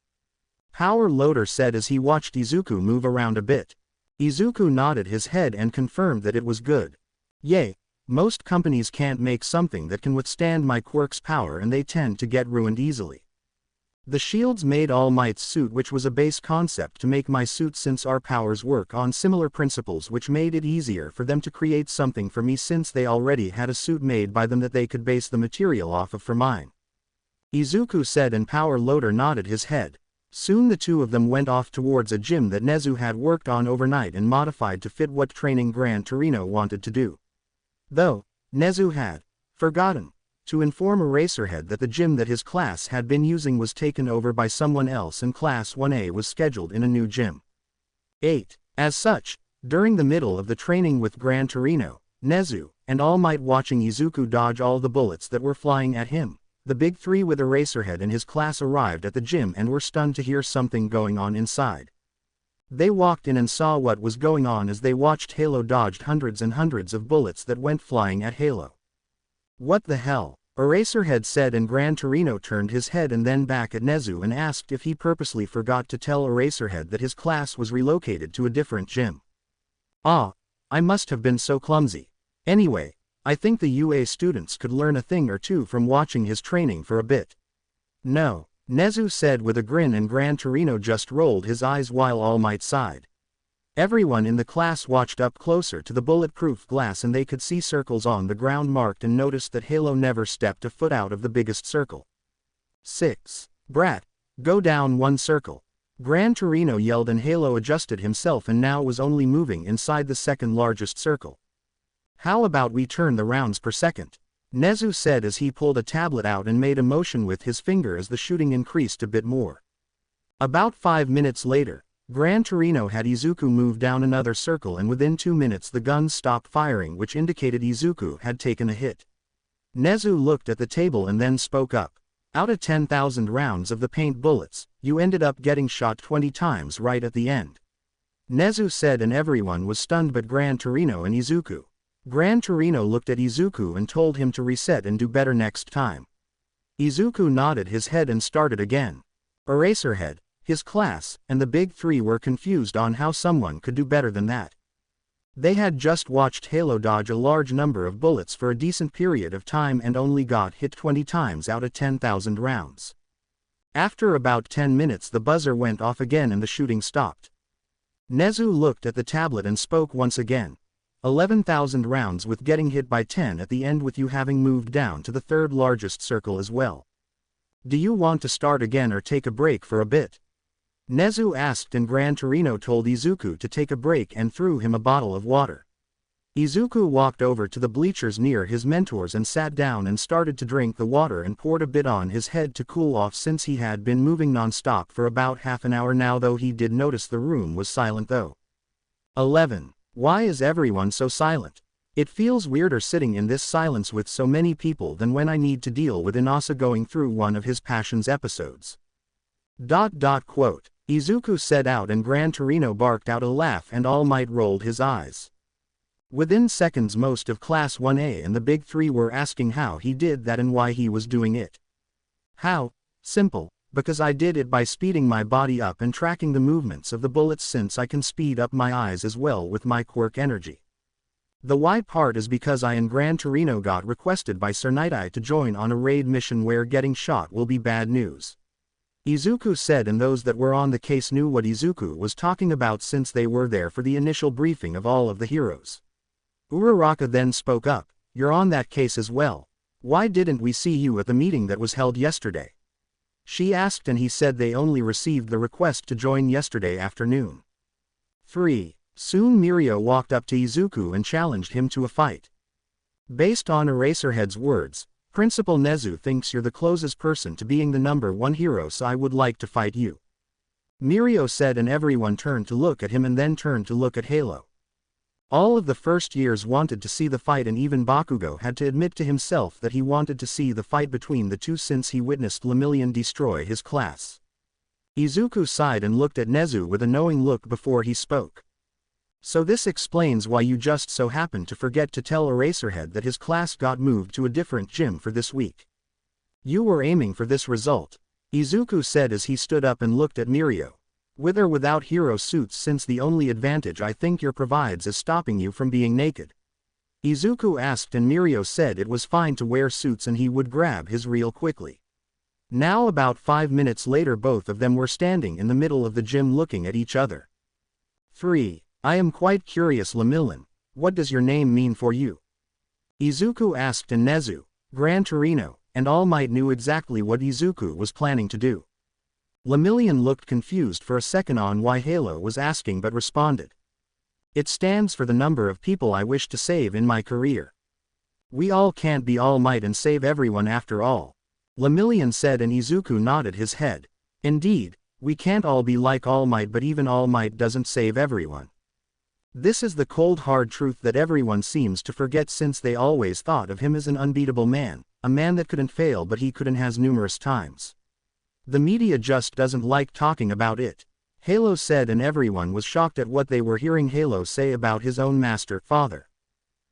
Power Loader said as he watched Izuku move around a bit. Izuku nodded his head and confirmed that it was good. Yay, most companies can't make something that can withstand my quirk's power and they tend to get ruined easily. The shields made All Might's suit, which was a base concept to make my suit since our powers work on similar principles, which made it easier for them to create something for me since they already had a suit made by them that they could base the material off of for mine. Izuku said, and Power Loader nodded his head. Soon the two of them went off towards a gym that Nezu had worked on overnight and modified to fit what training Gran Torino wanted to do. Though, Nezu had forgotten to inform Eraserhead that the gym that his class had been using was taken over by someone else and Class 1A was scheduled in a new gym. 8. As such, during the middle of the training with Gran Torino, Nezu, and All Might watching Izuku dodge all the bullets that were flying at him, the big three with Eraserhead and his class arrived at the gym and were stunned to hear something going on inside. They walked in and saw what was going on as they watched Halo dodged hundreds and hundreds of bullets that went flying at Halo. What the hell? Eraserhead said, and Gran Torino turned his head and then back at Nezu and asked if he purposely forgot to tell Eraserhead that his class was relocated to a different gym. Ah, I must have been so clumsy. Anyway, I think the UA students could learn a thing or two from watching his training for a bit. No, Nezu said with a grin, and Gran Torino just rolled his eyes while All Might sighed. Everyone in the class watched up closer to the bulletproof glass and they could see circles on the ground marked and noticed that Halo never stepped a foot out of the biggest circle. 6. Brat, go down one circle. Gran Torino yelled, and Halo adjusted himself and now was only moving inside the second largest circle. How about we turn the rounds per second? Nezu said as he pulled a tablet out and made a motion with his finger as the shooting increased a bit more. About 5 minutes later, Gran Torino had Izuku move down another circle, and within 2 minutes the guns stopped firing, which indicated Izuku had taken a hit. Nezu looked at the table and then spoke up. Out of 10,000 rounds of the paint bullets, you ended up getting shot 20 times right at the end. Nezu said, and everyone was stunned but Gran Torino and Izuku. Gran Torino looked at Izuku and told him to reset and do better next time. Izuku nodded his head and started again. Eraserhead, his class, and the big three were confused on how someone could do better than that. They had just watched Halo dodge a large number of bullets for a decent period of time and only got hit 20 times out of 10,000 rounds. After about 10 minutes the buzzer went off again and the shooting stopped. Nezu looked at the tablet and spoke once again. 11,000 rounds with getting hit by 10 at the end with you having moved down to the third largest circle as well. Do you want to start again or take a break for a bit? Nezu asked, and Gran Torino told Izuku to take a break and threw him a bottle of water. Izuku walked over to the bleachers near his mentors and sat down and started to drink the water and poured a bit on his head to cool off since he had been moving non-stop for about half an hour now, though he did notice the room was silent though. 11. Why is everyone so silent? It feels weirder sitting in this silence with so many people than when I need to deal with Inasa going through one of his Passions episodes. Quote. Izuku said out, and Gran Torino barked out a laugh and All Might rolled his eyes. Within seconds most of Class 1A and the big three were asking how he did that and why he was doing it. How? Simple, because I did it by speeding my body up and tracking the movements of the bullets, since I can speed up my eyes as well with my quirk energy. The why part is because I and Gran Torino got requested by Sir Night-Eye to join on a raid mission where getting shot will be bad news. Izuku said, and those that were on the case knew what Izuku was talking about since they were there for the initial briefing of all of the heroes. Uraraka then spoke up. You're on that case as well. Why didn't we see you at the meeting that was held yesterday? She asked, and he said they only received the request to join yesterday afternoon. 3. Soon Mirio walked up to Izuku and challenged him to a fight. Based on Eraserhead's words, Principal Nezu thinks you're the closest person to being the #1 hero, so I would like to fight you. Mirio said, and everyone turned to look at him and then turned to look at Halo. All of the first years wanted to see the fight, and even Bakugo had to admit to himself that he wanted to see the fight between the two since he witnessed Lemillion destroy his class. Izuku sighed and looked at Nezu with a knowing look before he spoke. So this explains why you just so happened to forget to tell Eraserhead that his class got moved to a different gym for this week. You were aiming for this result, Izuku said as he stood up and looked at Mirio. With or without hero suits, since the only advantage I think your provides is stopping you from being naked. Izuku asked and Mirio said it was fine to wear suits and he would grab his reel quickly. Now about 5 minutes later both of them were standing in the middle of the gym looking at each other. 3. I am quite curious Lemillion, what does your name mean for you? Izuku asked and Nezu, Gran Torino, and All Might knew exactly what Izuku was planning to do. Lemillion looked confused for a second on why Halo was asking but responded. It stands for the number of people I wish to save in my career. We all can't be All Might and save everyone after all. Lemillion said and Izuku nodded his head. Indeed, we can't all be like All Might, but even All Might doesn't save everyone. This is the cold hard truth that everyone seems to forget since they always thought of him as an unbeatable man, a man that couldn't fail but he couldn't has numerous times. The media just doesn't like talking about it. Halo said and everyone was shocked at what they were hearing Halo say about his own master, father.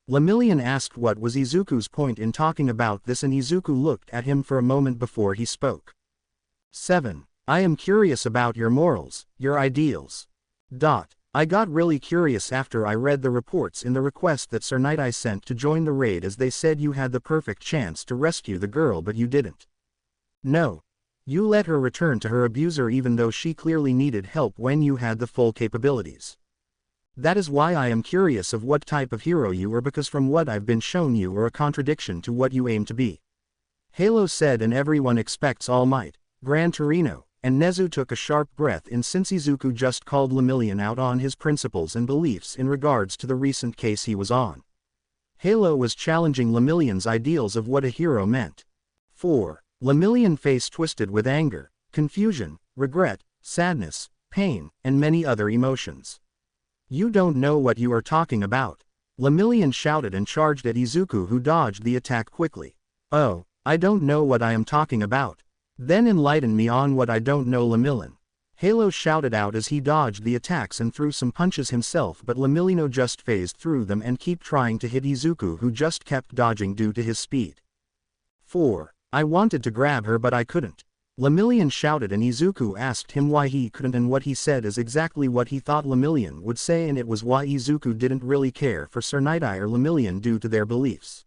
Lemillion asked what was Izuku's point in talking about this and Izuku looked at him for a moment before he spoke. 7. I am curious about your morals, your ideals. I got really curious after I read the reports in the request that Sir Night I sent to join the raid, as they said you had the perfect chance to rescue the girl but you didn't. No. You let her return to her abuser even though she clearly needed help when you had the full capabilities. That is why I am curious of what type of hero you are, because from what I've been shown you are a contradiction to what you aim to be. Halo said and everyone expects All Might, Gran Torino, and Nezu took a sharp breath in since Izuku just called Lemillion out on his principles and beliefs in regards to the recent case he was on. Halo was challenging Lemillion's ideals of what a hero meant. 4. Lemillion face twisted with anger, confusion, regret, sadness, pain, and many other emotions. You don't know what you are talking about. Lemillion shouted and charged at Izuku, who dodged the attack quickly. Oh, I don't know what I am talking about. Then enlighten me on what I don't know, Lemillion. Halo shouted out as he dodged the attacks and threw some punches himself, but Lemillion just phased through them and kept trying to hit Izuku, who just kept dodging due to his speed. 4. I wanted to grab her but I couldn't. Lemillion shouted and Izuku asked him why he couldn't, and what he said is exactly what he thought Lemillion would say, and it was why Izuku didn't really care for Sir Night or Lemillion due to their beliefs.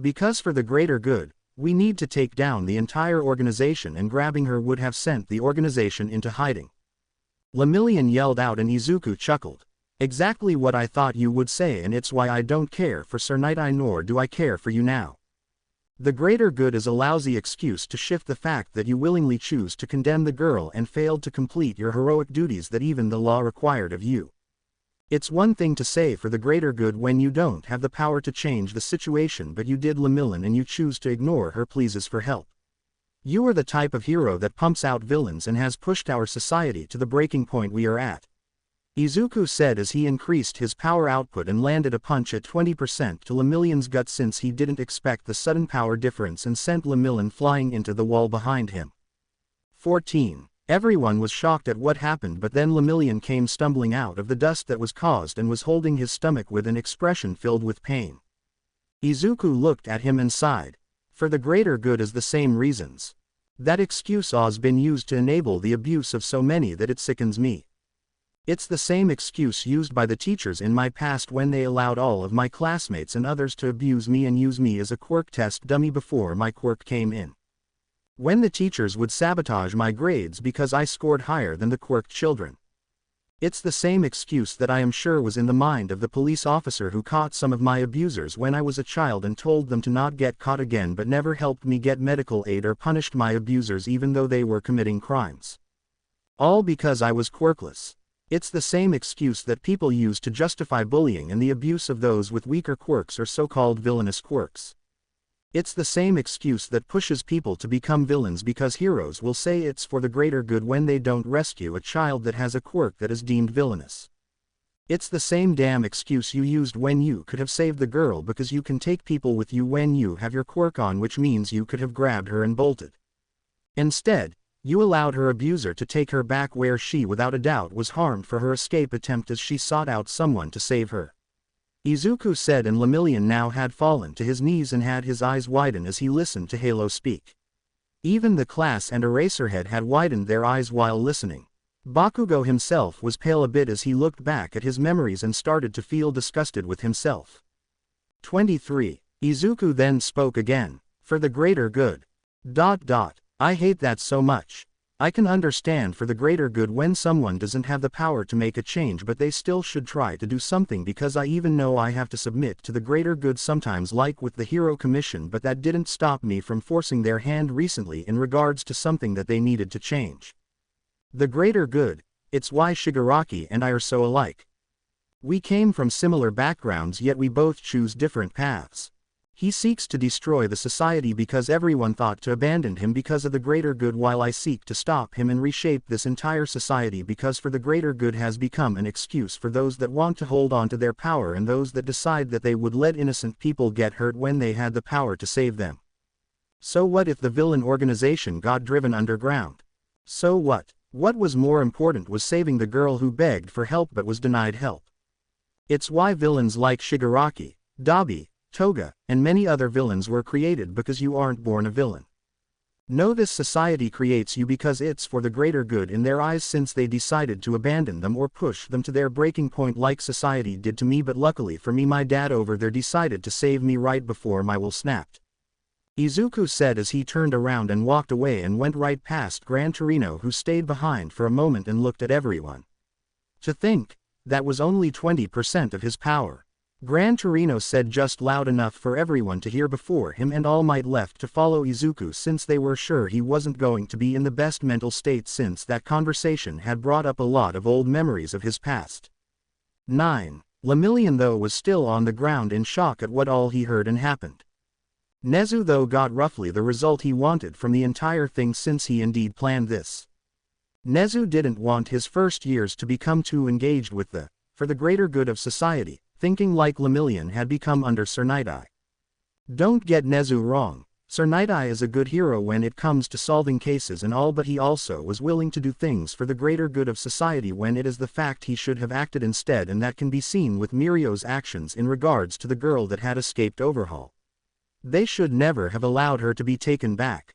Because for the greater good, we need to take down the entire organization, and grabbing her would have sent the organization into hiding. Lemillion yelled out and Izuku chuckled. Exactly what I thought you would say, and it's why I don't care for Sir Night nor do I care for you now. The greater good is a lousy excuse to shift the fact that you willingly choose to condemn the girl and failed to complete your heroic duties that even the law required of you. It's one thing to say for the greater good when you don't have the power to change the situation, but you did, Lemillion, and you choose to ignore her pleas for help. You are the type of hero that pumps out villains and has pushed our society to the breaking point we are at. Izuku said as he increased his power output and landed a punch at 20% to Lemillion's gut, since he didn't expect the sudden power difference, and sent Lemillion flying into the wall behind him. 14. Everyone was shocked at what happened, but then Lemillion came stumbling out of the dust that was caused and was holding his stomach with an expression filled with pain. Izuku looked at him and sighed. For the greater good is the same reasons. That excuse has been used to enable the abuse of so many that it sickens me. It's the same excuse used by the teachers in my past when they allowed all of my classmates and others to abuse me and use me as a quirk test dummy before my quirk came in. When the teachers would sabotage my grades because I scored higher than the quirked children. It's the same excuse that I am sure was in the mind of the police officer who caught some of my abusers when I was a child and told them to not get caught again, but never helped me get medical aid or punished my abusers even though they were committing crimes. All because I was quirkless. It's the same excuse that people use to justify bullying and the abuse of those with weaker quirks or so-called villainous quirks. It's the same excuse that pushes people to become villains because heroes will say it's for the greater good when they don't rescue a child that has a quirk that is deemed villainous. It's the same damn excuse you used when you could have saved the girl because you can take people with you when you have your quirk on, which means you could have grabbed her and bolted. Instead, you allowed her abuser to take her back where she without a doubt was harmed for her escape attempt as she sought out someone to save her. Izuku said, and Lemillion now had fallen to his knees and had his eyes widen as he listened to Halo speak. Even the class and Eraserhead had widened their eyes while listening. Bakugo himself was pale a bit as he looked back at his memories and started to feel disgusted with himself. 23. Izuku then spoke again. For the greater good. I hate that so much. I can understand for the greater good when someone doesn't have the power to make a change, but they still should try to do something, because I even know I have to submit to the greater good sometimes, like with the Hero Commission, but that didn't stop me from forcing their hand recently in regards to something that they needed to change. The greater good, it's why Shigaraki and I are so alike. We came from similar backgrounds, yet we both choose different paths. He seeks to destroy the society because everyone thought to abandon him because of the greater good, while I seek to stop him and reshape this entire society because for the greater good has become an excuse for those that want to hold on to their power and those that decide that they would let innocent people get hurt when they had the power to save them. So what if the villain organization got driven underground? So what? What was more important was saving the girl who begged for help but was denied help. It's why villains like Shigaraki, Dabi, Toga, and many other villains were created, because you aren't born a villain. No, this society creates you because it's for the greater good in their eyes, since they decided to abandon them or push them to their breaking point like society did to me, but luckily for me my dad over there decided to save me right before my will snapped. Izuku said as he turned around and walked away and went right past Gran Torino, who stayed behind for a moment and looked at everyone. To think, that was only 20% of his power. Gran Torino said just loud enough for everyone to hear before him and All Might left to follow Izuku, since they were sure he wasn't going to be in the best mental state, since that conversation had brought up a lot of old memories of his past. 9. Lemillion though was still on the ground in shock at what all he heard and happened. Nezu though got roughly the result he wanted from the entire thing, since he indeed planned this. Nezu didn't want his first years to become too engaged with the, for the greater good of society, thinking like Lemillion had become under Sir Night-Eye. Don't get Nezu wrong, Sir Night-Eye is a good hero when it comes to solving cases and all, but he also was willing to do things for the greater good of society when it is the fact he should have acted instead, and that can be seen with Mirio's actions in regards to the girl that had escaped overhaul. They should never have allowed her to be taken back.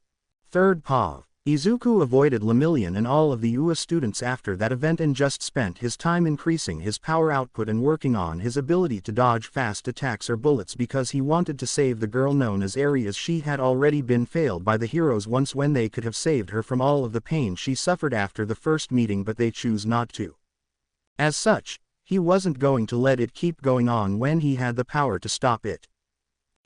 3rd Pav. Izuku avoided Lemillion and all of the UA students after that event and just spent his time increasing his power output and working on his ability to dodge fast attacks or bullets, because he wanted to save the girl known as Eri, as she had already been failed by the heroes once when they could have saved her from all of the pain she suffered after the first meeting, but they choose not to. As such, he wasn't going to let it keep going on when he had the power to stop it.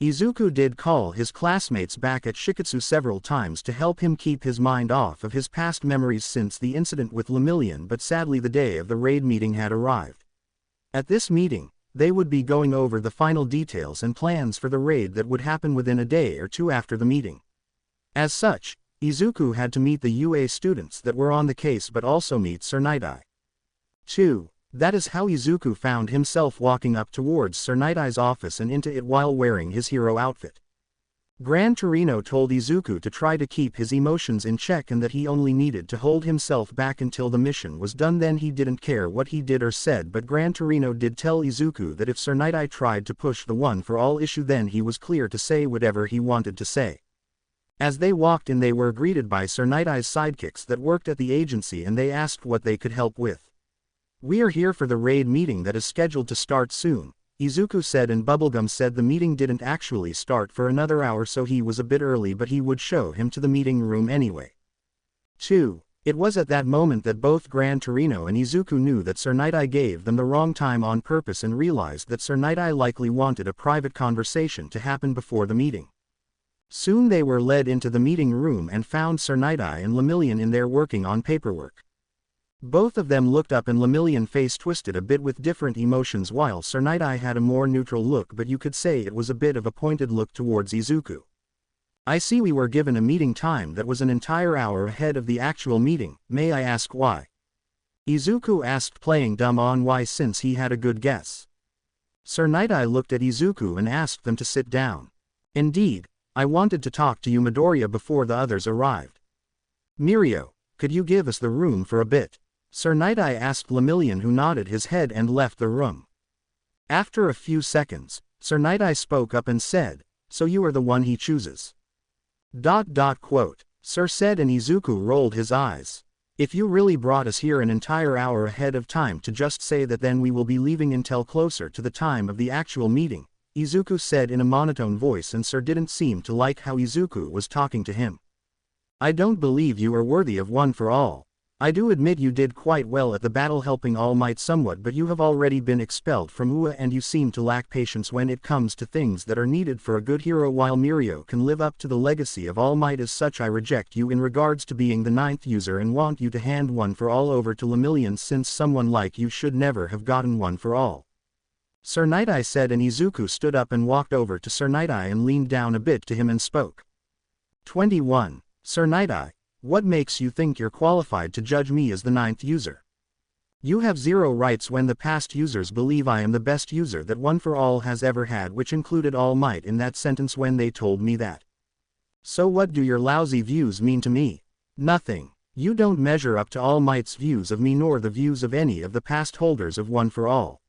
Izuku did call his classmates back at Shiketsu several times to help him keep his mind off of his past memories since the incident with Lemillion, but sadly the day of the raid meeting had arrived. At this meeting, they would be going over the final details and plans for the raid that would happen within a day or two after the meeting. As such, Izuku had to meet the UA students that were on the case but also meet Sir Night-Eye. 2. That is how Izuku found himself walking up towards Sir Night-Eye's office and into it while wearing his hero outfit. Gran Torino told Izuku to try to keep his emotions in check and that he only needed to hold himself back until the mission was done, then he didn't care what he did or said, but Gran Torino did tell Izuku that if Sir Night-Eye tried to push the one for all issue, then he was clear to say whatever he wanted to say. As they walked in, they were greeted by Sir Night-Eye's sidekicks that worked at the agency, and they asked what they could help with. "We are here for the raid meeting that is scheduled to start soon," Izuku said, and Bubblegum said the meeting didn't actually start for another hour, so he was a bit early, but he would show him to the meeting room anyway. 2. It was at that moment that both Gran Torino and Izuku knew that Sir Night-Eye gave them the wrong time on purpose and realized that Sir Night-Eye likely wanted a private conversation to happen before the meeting. Soon they were led into the meeting room and found Sir Night-Eye and Lemillion in there working on paperwork. Both of them looked up and Lemillion face twisted a bit with different emotions, while Sir Night-Eye had a more neutral look, but you could say it was a bit of a pointed look towards Izuku. "I see we were given a meeting time that was an entire hour ahead of the actual meeting, may I ask why?" Izuku asked, playing dumb on why since he had a good guess. Sir Night-Eye looked at Izuku and asked them to sit down. "Indeed, I wanted to talk to you Midoriya before the others arrived." "Mirio, could you give us the room for a bit?" Sir Night-Eye asked Lemillion, who nodded his head and left the room. After a few seconds, Sir Night-Eye spoke up and said, "So you are the one he chooses." Sir said, and Izuku rolled his eyes. If you really brought us here an entire hour ahead of time to just say that, then we will be leaving until closer to the time of the actual meeting, Izuku said in a monotone voice, and Sir didn't seem to like how Izuku was talking to him. I don't believe you are worthy of one for all. I do admit you did quite well at the battle, helping All Might somewhat, but you have already been expelled from UA and you seem to lack patience when it comes to things that are needed for a good hero. While Mirio can live up to the legacy of All Might, as such I reject you in regards to being the 9th user and want you to hand one for all over to Lemillion, since someone like you should never have gotten one for all. Sir Night-Eye said, and Izuku stood up and walked over to Sir Night-Eye and leaned down a bit to him and spoke. 21. Sir Night-Eye, what makes you think you're qualified to judge me as the 9th user? You have zero rights when the past users believe I am the best user that One for All has ever had, which included All Might in that sentence when they told me that. So what do your lousy views mean to me? Nothing. You don't measure up to All Might's views of me nor the views of any of the past holders of One for All.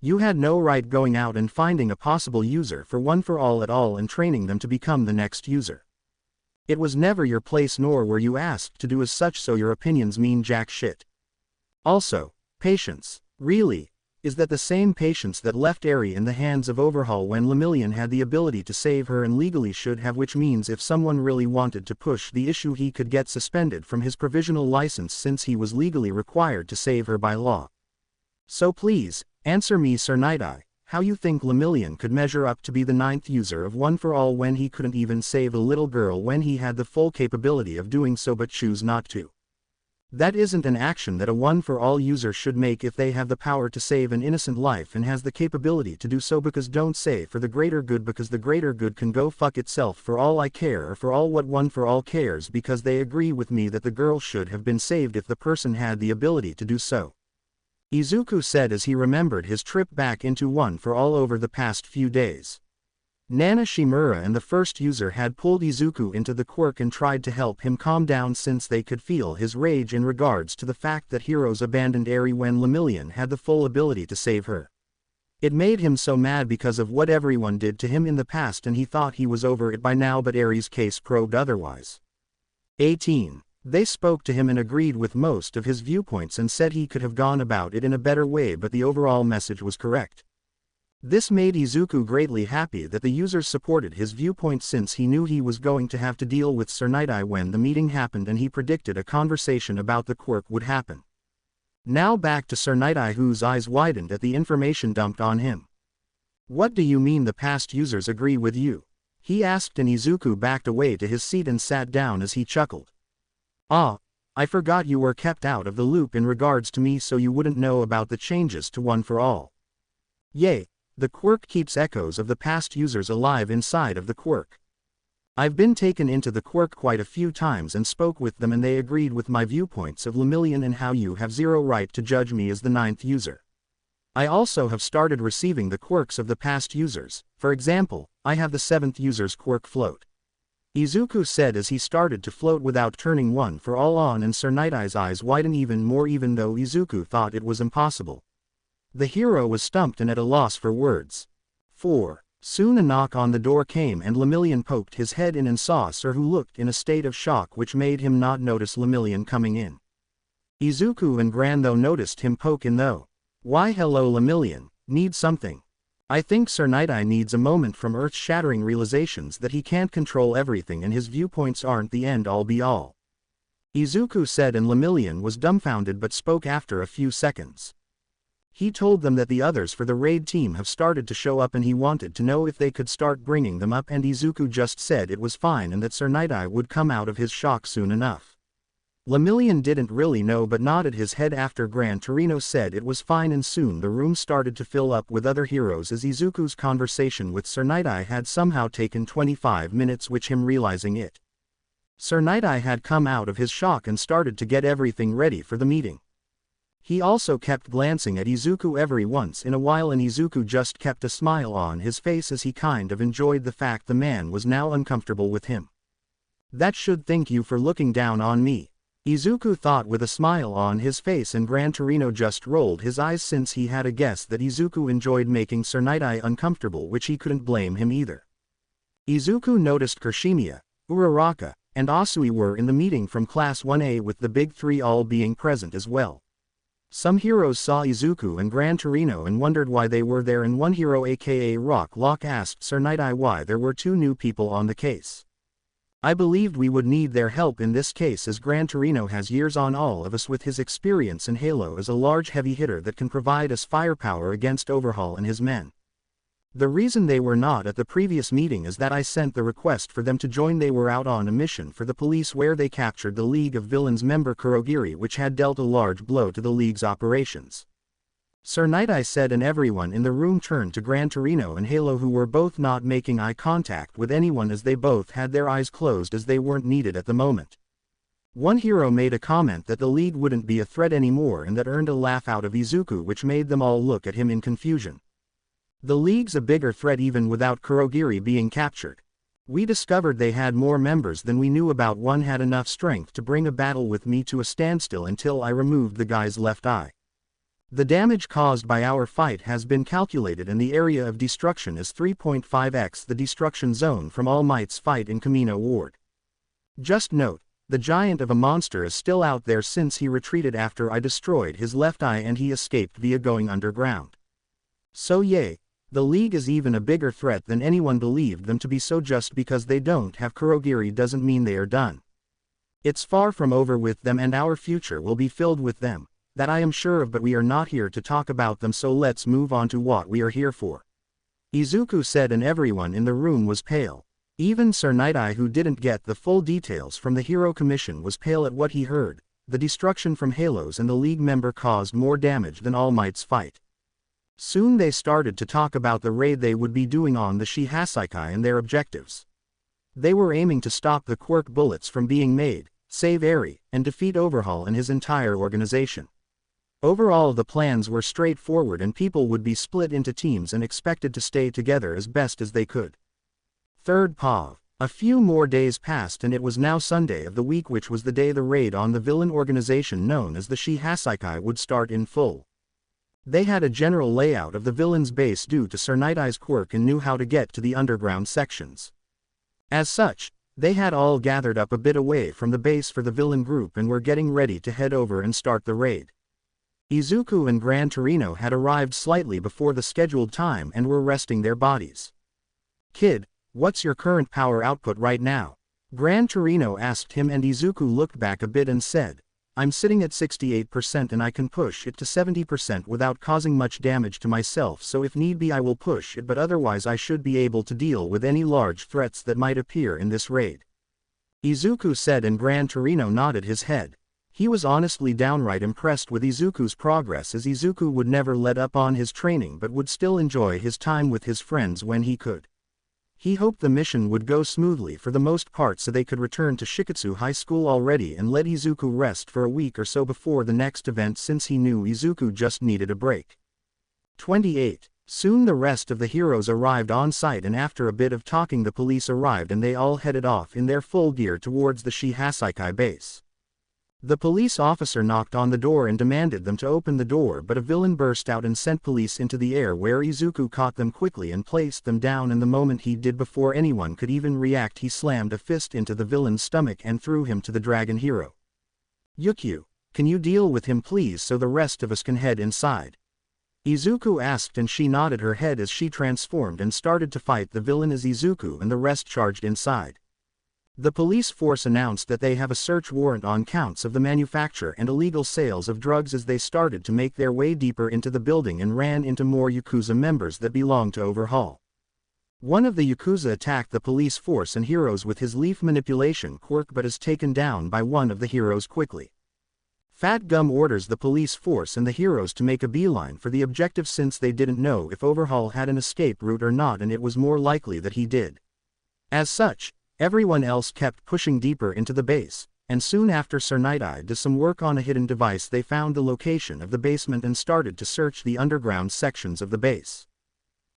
You had no right going out and finding a possible user for One for All at all and training them to become the next user. It was never your place, nor were you asked to do as such, so your opinions mean jack shit. Also, patience. Really? Is that the same patience that left Eri in the hands of Overhaul when Lemillion had the ability to save her and legally should have, which means if someone really wanted to push the issue he could get suspended from his provisional license since he was legally required to save her by law. So please, answer me, Sir Night-Eye, how you think Lemillion could measure up to be the 9th user of One for All when he couldn't even save a little girl when he had the full capability of doing so but choose not to. That isn't an action that a One for All user should make if they have the power to save an innocent life and has the capability to do so, because don't say for the greater good, because the greater good can go fuck itself for all I care, or for all what One for All cares, because they agree with me that the girl should have been saved if the person had the ability to do so. Izuku said as he remembered his trip back into One for All over the past few days. Nana Shimura and the first user had pulled Izuku into the quirk and tried to help him calm down, since they could feel his rage in regards to the fact that heroes abandoned Eri when Lemillion had the full ability to save her. It made him so mad because of what everyone did to him in the past, and he thought he was over it by now, but Eri's case proved otherwise. 18. They spoke to him and agreed with most of his viewpoints and said he could have gone about it in a better way, but the overall message was correct. This made Izuku greatly happy that the users supported his viewpoint, since he knew he was going to have to deal with Sir Night-Eye when the meeting happened, and he predicted a conversation about the quirk would happen. Now back to Sir Night-Eye, whose eyes widened at the information dumped on him. What do you mean the past users agree with you? He asked, and Izuku backed away to his seat and sat down as he chuckled. Ah, I forgot you were kept out of the loop in regards to me, so you wouldn't know about the changes to One for All. Yay, the quirk keeps echoes of the past users alive inside of the quirk. I've been taken into the quirk quite a few times and spoke with them, and they agreed with my viewpoints of Lemillion and how you have zero right to judge me as the 9th user. I also have started receiving the quirks of the past users. For example, I have the 7th user's quirk float. Izuku said as he started to float without turning One for All on, and Sir Night-Eye's eyes widened even more, even though Izuku thought it was impossible. The hero was stumped and at a loss for words. 4. Soon a knock on the door came, and Lemillion poked his head in and saw Sir, who looked in a state of shock, which made him not notice Lemillion coming in. Izuku and Gran though noticed him poke in though. Why hello Lemillion, need something? I think Sir Night-Eye needs a moment from earth-shattering realizations that he can't control everything and his viewpoints aren't the end-all be-all. Izuku said, and Lemillion was dumbfounded but spoke after a few seconds. He told them that the others for the raid team have started to show up and he wanted to know if they could start bringing them up, and Izuku just said it was fine and that Sir Night-Eye would come out of his shock soon enough. Lemillion didn't really know but nodded his head after Gran Torino said it was fine, and soon the room started to fill up with other heroes as Izuku's conversation with Sir Night-Eye had somehow taken 25 minutes, which him realizing it. Sir Night-Eye had come out of his shock and started to get everything ready for the meeting. He also kept glancing at Izuku every once in a while, and Izuku just kept a smile on his face as he kind of enjoyed the fact the man was now uncomfortable with him. That should thank you for looking down on me, Izuku thought with a smile on his face, and Gran Torino just rolled his eyes since he had a guess that Izuku enjoyed making Sir Night-Eye uncomfortable, which he couldn't blame him either. Izuku noticed Kirishimiya, Uraraka, and Asui were in the meeting from Class 1A with the Big Three all being present as well. Some heroes saw Izuku and Gran Torino and wondered why they were there, and one hero aka Rock Lock asked Sir Night-Eye why there were two new people on the case. I believed we would need their help in this case, as Gran Torino has years on all of us with his experience in Halo as a large heavy hitter that can provide us firepower against Overhaul and his men. The reason they were not at the previous meeting is that I sent the request for them to join. They were out on a mission for the police where they captured the League of Villains member Kurogiri, which had dealt a large blow to the League's operations. Sir Night-Eye said, and everyone in the room turned to Gran Torino and Halo, who were both not making eye contact with anyone as they both had their eyes closed as they weren't needed at the moment. One hero made a comment that the League wouldn't be a threat anymore, and that earned a laugh out of Izuku, which made them all look at him in confusion. The League's a bigger threat even without Kurogiri being captured. We discovered they had more members than we knew about. One had enough strength to bring a battle with me to a standstill until I removed the guy's left eye. The damage caused by our fight has been calculated, and the area of destruction is 3.5x the destruction zone from All Might's fight in Kamino Ward. Just note, the giant of a monster is still out there since he retreated after I destroyed his left eye and he escaped via going underground. So yay. The League is even a bigger threat than anyone believed them to be, so just because they don't have Kurogiri doesn't mean they are done. It's far from over with them, and our future will be filled with them, that I am sure of, but we are not here to talk about them, so let's move on to what we are here for. Izuku said, and everyone in the room was pale. Even Sir Night-Eye, who didn't get the full details from the Hero Commission, was pale at what he heard. The destruction from Halos and the League member caused more damage than All Might's fight. Soon they started to talk about the raid they would be doing on the Shihasaikai and their objectives. They were aiming to stop the quirk bullets from being made, save Eri, and defeat Overhaul and his entire organization. Overall, the plans were straightforward, and people would be split into teams and expected to stay together as best as they could. Third POV. A few more days passed and it was now Sunday of the week, which was the day the raid on the villain organization known as the Shihasaikai would start in full. They had a general layout of the villain's base due to Sir Night-Eye's quirk and knew how to get to the underground sections. As such, they had all gathered up a bit away from the base for the villain group and were getting ready to head over and start the raid. Izuku and Gran Torino had arrived slightly before the scheduled time and were resting their bodies. "Kid, what's your current power output right now?" Gran Torino asked him, and Izuku looked back a bit and said, "I'm sitting at 68% and I can push it to 70% without causing much damage to myself, so if need be I will push it, but otherwise I should be able to deal with any large threats that might appear in this raid," Izuku said, and Gran Torino nodded his head. He was honestly downright impressed with Izuku's progress, as Izuku would never let up on his training but would still enjoy his time with his friends when he could. He hoped the mission would go smoothly for the most part so they could return to Shiketsu High School already and let Izuku rest for a week or so before the next event, since he knew Izuku just needed a break. 28. Soon the rest of the heroes arrived on site, and after a bit of talking the police arrived and they all headed off in their full gear towards the Shihasaikai base. The police officer knocked on the door and demanded them to open the door, but a villain burst out and sent police into the air, where Izuku caught them quickly and placed them down, and the moment he did, before anyone could even react, he slammed a fist into the villain's stomach and threw him to the dragon hero. "Yukio, can you deal with him please so the rest of us can head inside?" Izuku asked, and she nodded her head as she transformed and started to fight the villain as Izuku and the rest charged inside. The police force announced that they have a search warrant on counts of the manufacture and illegal sales of drugs as they started to make their way deeper into the building and ran into more Yakuza members that belonged to Overhaul. One of the Yakuza attacked the police force and heroes with his leaf manipulation quirk but is taken down by one of the heroes quickly. Fat Gum orders the police force and the heroes to make a beeline for the objective, since they didn't know if Overhaul had an escape route or not, and it was more likely that he did. As such, everyone else kept pushing deeper into the base, and soon after Sir Night-Eye did some work on a hidden device, they found the location of the basement and started to search the underground sections of the base.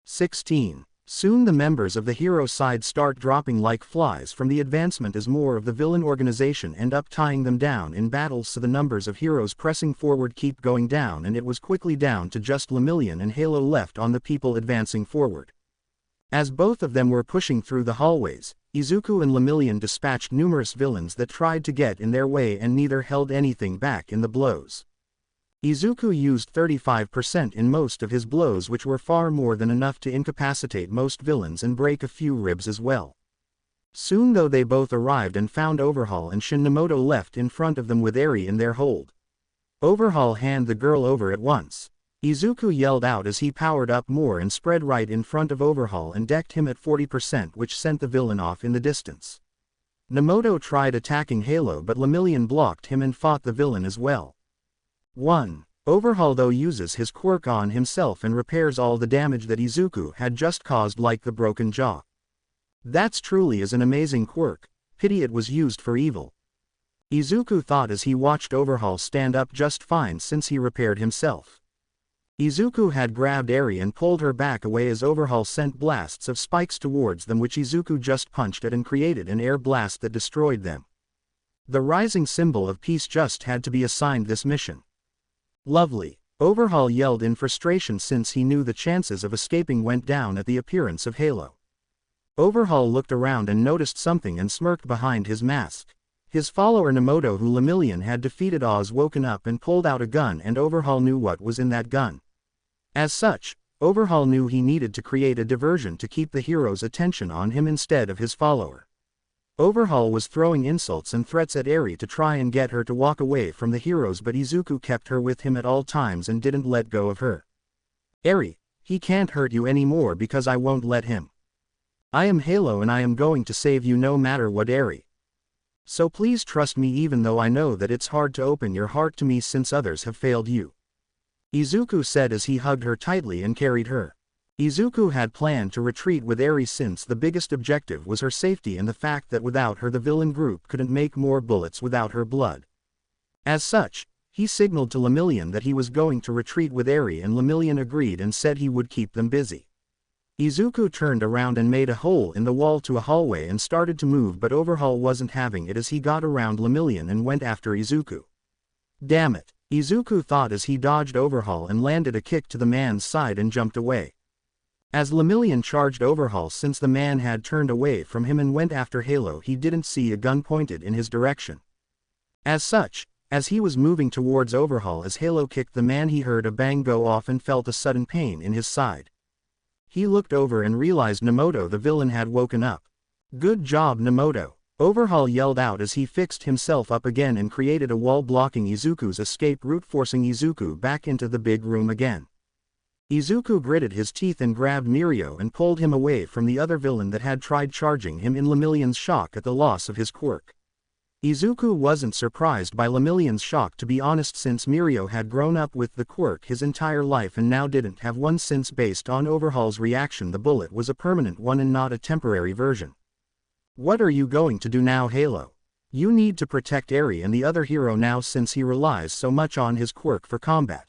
16. Soon the members of the hero side start dropping like flies from the advancement as more of the villain organization end up tying them down in battles, so the numbers of heroes pressing forward keep going down, and it was quickly down to just Lemillion and Halo left on the people advancing forward. As both of them were pushing through the hallways, Izuku and Lemillion dispatched numerous villains that tried to get in their way and neither held anything back in the blows. Izuku used 35% in most of his blows, which were far more than enough to incapacitate most villains and break a few ribs as well. Soon though they both arrived and found Overhaul and Shin Nemoto left in front of them with Eri in their hold. Overhaul hand the girl over at once. Izuku yelled out as he powered up more and spread right in front of Overhaul and decked him at 40%, which sent the villain off in the distance. Nemoto tried attacking Halo but Lemillion blocked him and fought the villain as well. 1. Overhaul though uses his quirk on himself and repairs all the damage that Izuku had just caused, like the broken jaw. That's truly is an amazing quirk, pity it was used for evil. Izuku thought as he watched Overhaul stand up just fine since he repaired himself. Izuku had grabbed Eri and pulled her back away as Overhaul sent blasts of spikes towards them, which Izuku just punched at and created an air blast that destroyed them. The rising symbol of peace just had to be assigned this mission. Lovely. Overhaul yelled in frustration since he knew the chances of escaping went down at the appearance of Halo. Overhaul looked around and noticed something and smirked behind his mask. His follower Nemoto, who Lemillion had defeated, was woken up and pulled out a gun, and Overhaul knew what was in that gun. As such, Overhaul knew he needed to create a diversion to keep the hero's attention on him instead of his follower. Overhaul was throwing insults and threats at Eri to try and get her to walk away from the heroes, but Izuku kept her with him at all times and didn't let go of her. Eri, he can't hurt you anymore because I won't let him. I am Halo and I am going to save you no matter what, Eri. So please trust me, even though I know that it's hard to open your heart to me since others have failed you. Izuku said as he hugged her tightly and carried her. Izuku had planned to retreat with Eri since the biggest objective was her safety and the fact that without her the villain group couldn't make more bullets without her blood. As such, he signaled to Lemillion that he was going to retreat with Eri, and Lemillion agreed and said he would keep them busy. Izuku turned around and made a hole in the wall to a hallway and started to move, but Overhaul wasn't having it as he got around Lemillion and went after Izuku. Damn it, Izuku thought as he dodged Overhaul and landed a kick to the man's side and jumped away. As Lemillion charged Overhaul, since the man had turned away from him and went after Halo, he didn't see a gun pointed in his direction. As such, as he was moving towards Overhaul as Halo kicked the man, he heard a bang go off and felt a sudden pain in his side. He looked over and realized Nemoto the villain had woken up. Good job, Nemoto, Overhaul yelled out as he fixed himself up again and created a wall blocking Izuku's escape route, forcing Izuku back into the big room again. Izuku gritted his teeth and grabbed Mirio and pulled him away from the other villain that had tried charging him in Lemillion's shock at the loss of his quirk. Izuku wasn't surprised by Lemillion's shock, to be honest, since Mirio had grown up with the quirk his entire life and now didn't have one, since based on Overhaul's reaction the bullet was a permanent one and not a temporary version. What are you going to do now, Halo? You need to protect Eri and the other hero now since he relies so much on his quirk for combat.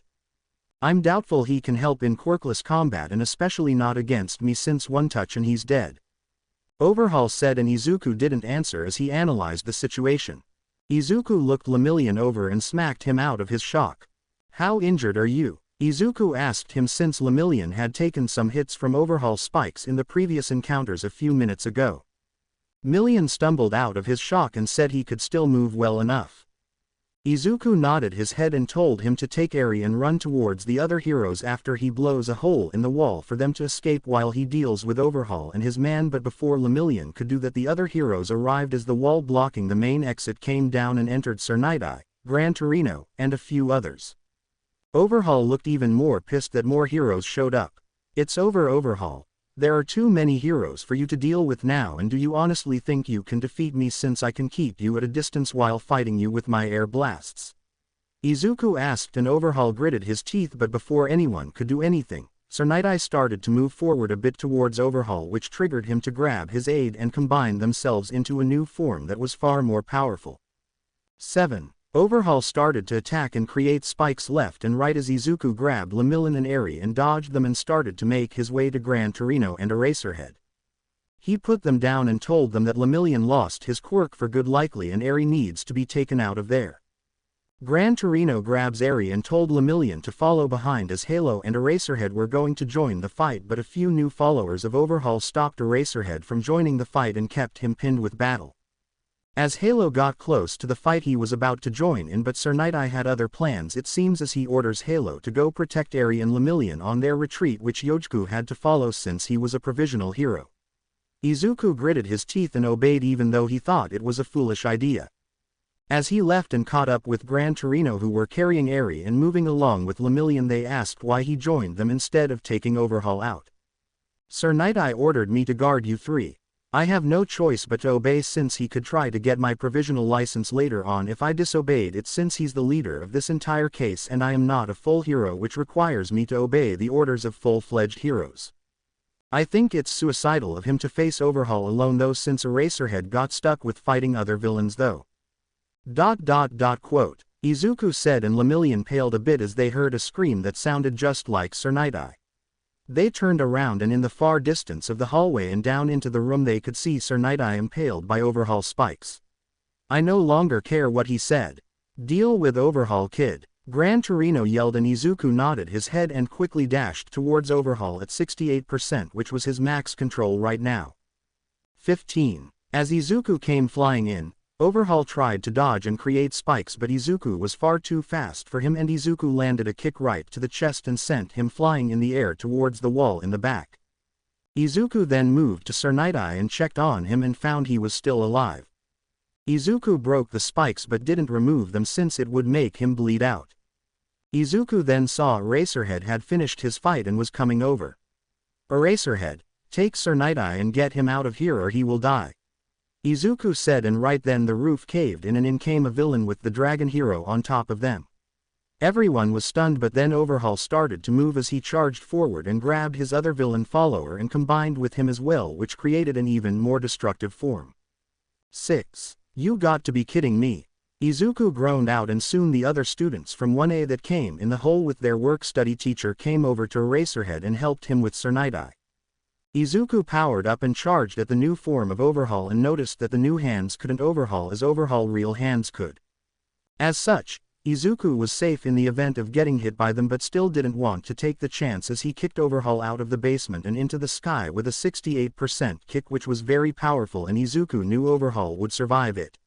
I'm doubtful he can help in quirkless combat, and especially not against me, since one touch and he's dead. Overhaul said, and Izuku didn't answer as he analyzed the situation. Izuku looked Lemillion over and smacked him out of his shock. How injured are you? Izuku asked him, since Lemillion had taken some hits from Overhaul's spikes in the previous encounters a few minutes ago. Million stumbled out of his shock and said he could still move well enough. Izuku nodded his head and told him to take Eri and run towards the other heroes after he blows a hole in the wall for them to escape while he deals with Overhaul and his man. But before Lemillion could do that, the other heroes arrived as the wall blocking the main exit came down and entered Sir Night-Eye, Gran Torino, and a few others. Overhaul looked even more pissed that more heroes showed up. It's over, Overhaul. There are too many heroes for you to deal with now, and do you honestly think you can defeat me since I can keep you at a distance while fighting you with my air blasts? Izuku asked, and Overhaul gritted his teeth, but before anyone could do anything, Sir Night-Eye started to move forward a bit towards Overhaul, which triggered him to grab his aid and combine themselves into a new form that was far more powerful. 7. Overhaul started to attack and create spikes left and right as Izuku grabbed Lemillion and Eri and dodged them and started to make his way to Gran Torino and Eraserhead. He put them down and told them that Lemillion lost his quirk for good likely and Eri needs to be taken out of there. Gran Torino grabs Eri and told Lemillion to follow behind as Halo and Eraserhead were going to join the fight, but a few new followers of Overhaul stopped Eraserhead from joining the fight and kept him pinned with battle. As Halo got close to the fight he was about to join in, but Sir Night-Eye had other plans. It seems as he orders Halo to go protect Eri and Lemillion on their retreat, which Yojiku had to follow since he was a provisional hero. Izuku gritted his teeth and obeyed even though he thought it was a foolish idea. As he left and caught up with Gran Torino, who were carrying Eri and moving along with Lemillion, they asked why he joined them instead of taking Overhaul out. Sir Night-Eye ordered me to guard you three. I have no choice but to obey, since he could try to get my provisional license later on if I disobeyed it, since he's the leader of this entire case and I am not a full hero, which requires me to obey the orders of full-fledged heroes. I think it's suicidal of him to face Overhaul alone though, since Eraserhead got stuck with fighting other villains though. Quote. Izuku said, and Lemillion paled a bit as they heard a scream that sounded just like Sir Night-Eye. They turned around, and in the far distance of the hallway and down into the room they could see Sir Night-Eye impaled by Overhaul spikes. I no longer care what he said. Deal with Overhaul, kid. Gran Torino yelled, and Izuku nodded his head and quickly dashed towards Overhaul at 68%, which was his max control right now. 15. As Izuku came flying in, Overhaul tried to dodge and create spikes, but Izuku was far too fast for him, and Izuku landed a kick right to the chest and sent him flying in the air towards the wall in the back. Izuku then moved to Sir Night-Eye and checked on him and found he was still alive. Izuku broke the spikes but didn't remove them since it would make him bleed out. Izuku then saw Eraserhead had finished his fight and was coming over. Eraserhead, take Sir Night-Eye and get him out of here or he will die. Izuku said, and right then the roof caved in and in came a villain with the dragon hero on top of them. Everyone was stunned, but then Overhaul started to move as he charged forward and grabbed his other villain follower and combined with him as well, which created an even more destructive form. 6. You got to be kidding me. Izuku groaned out, and soon the other students from 1A that came in the hole with their work-study teacher came over to Eraserhead and helped him with Sir Night-Eye. Izuku powered up and charged at the new form of Overhaul and noticed that the new hands couldn't overhaul as Overhaul real hands could. As such, Izuku was safe in the event of getting hit by them, but still didn't want to take the chance as he kicked Overhaul out of the basement and into the sky with a 68% kick, which was very powerful, and Izuku knew Overhaul would survive it.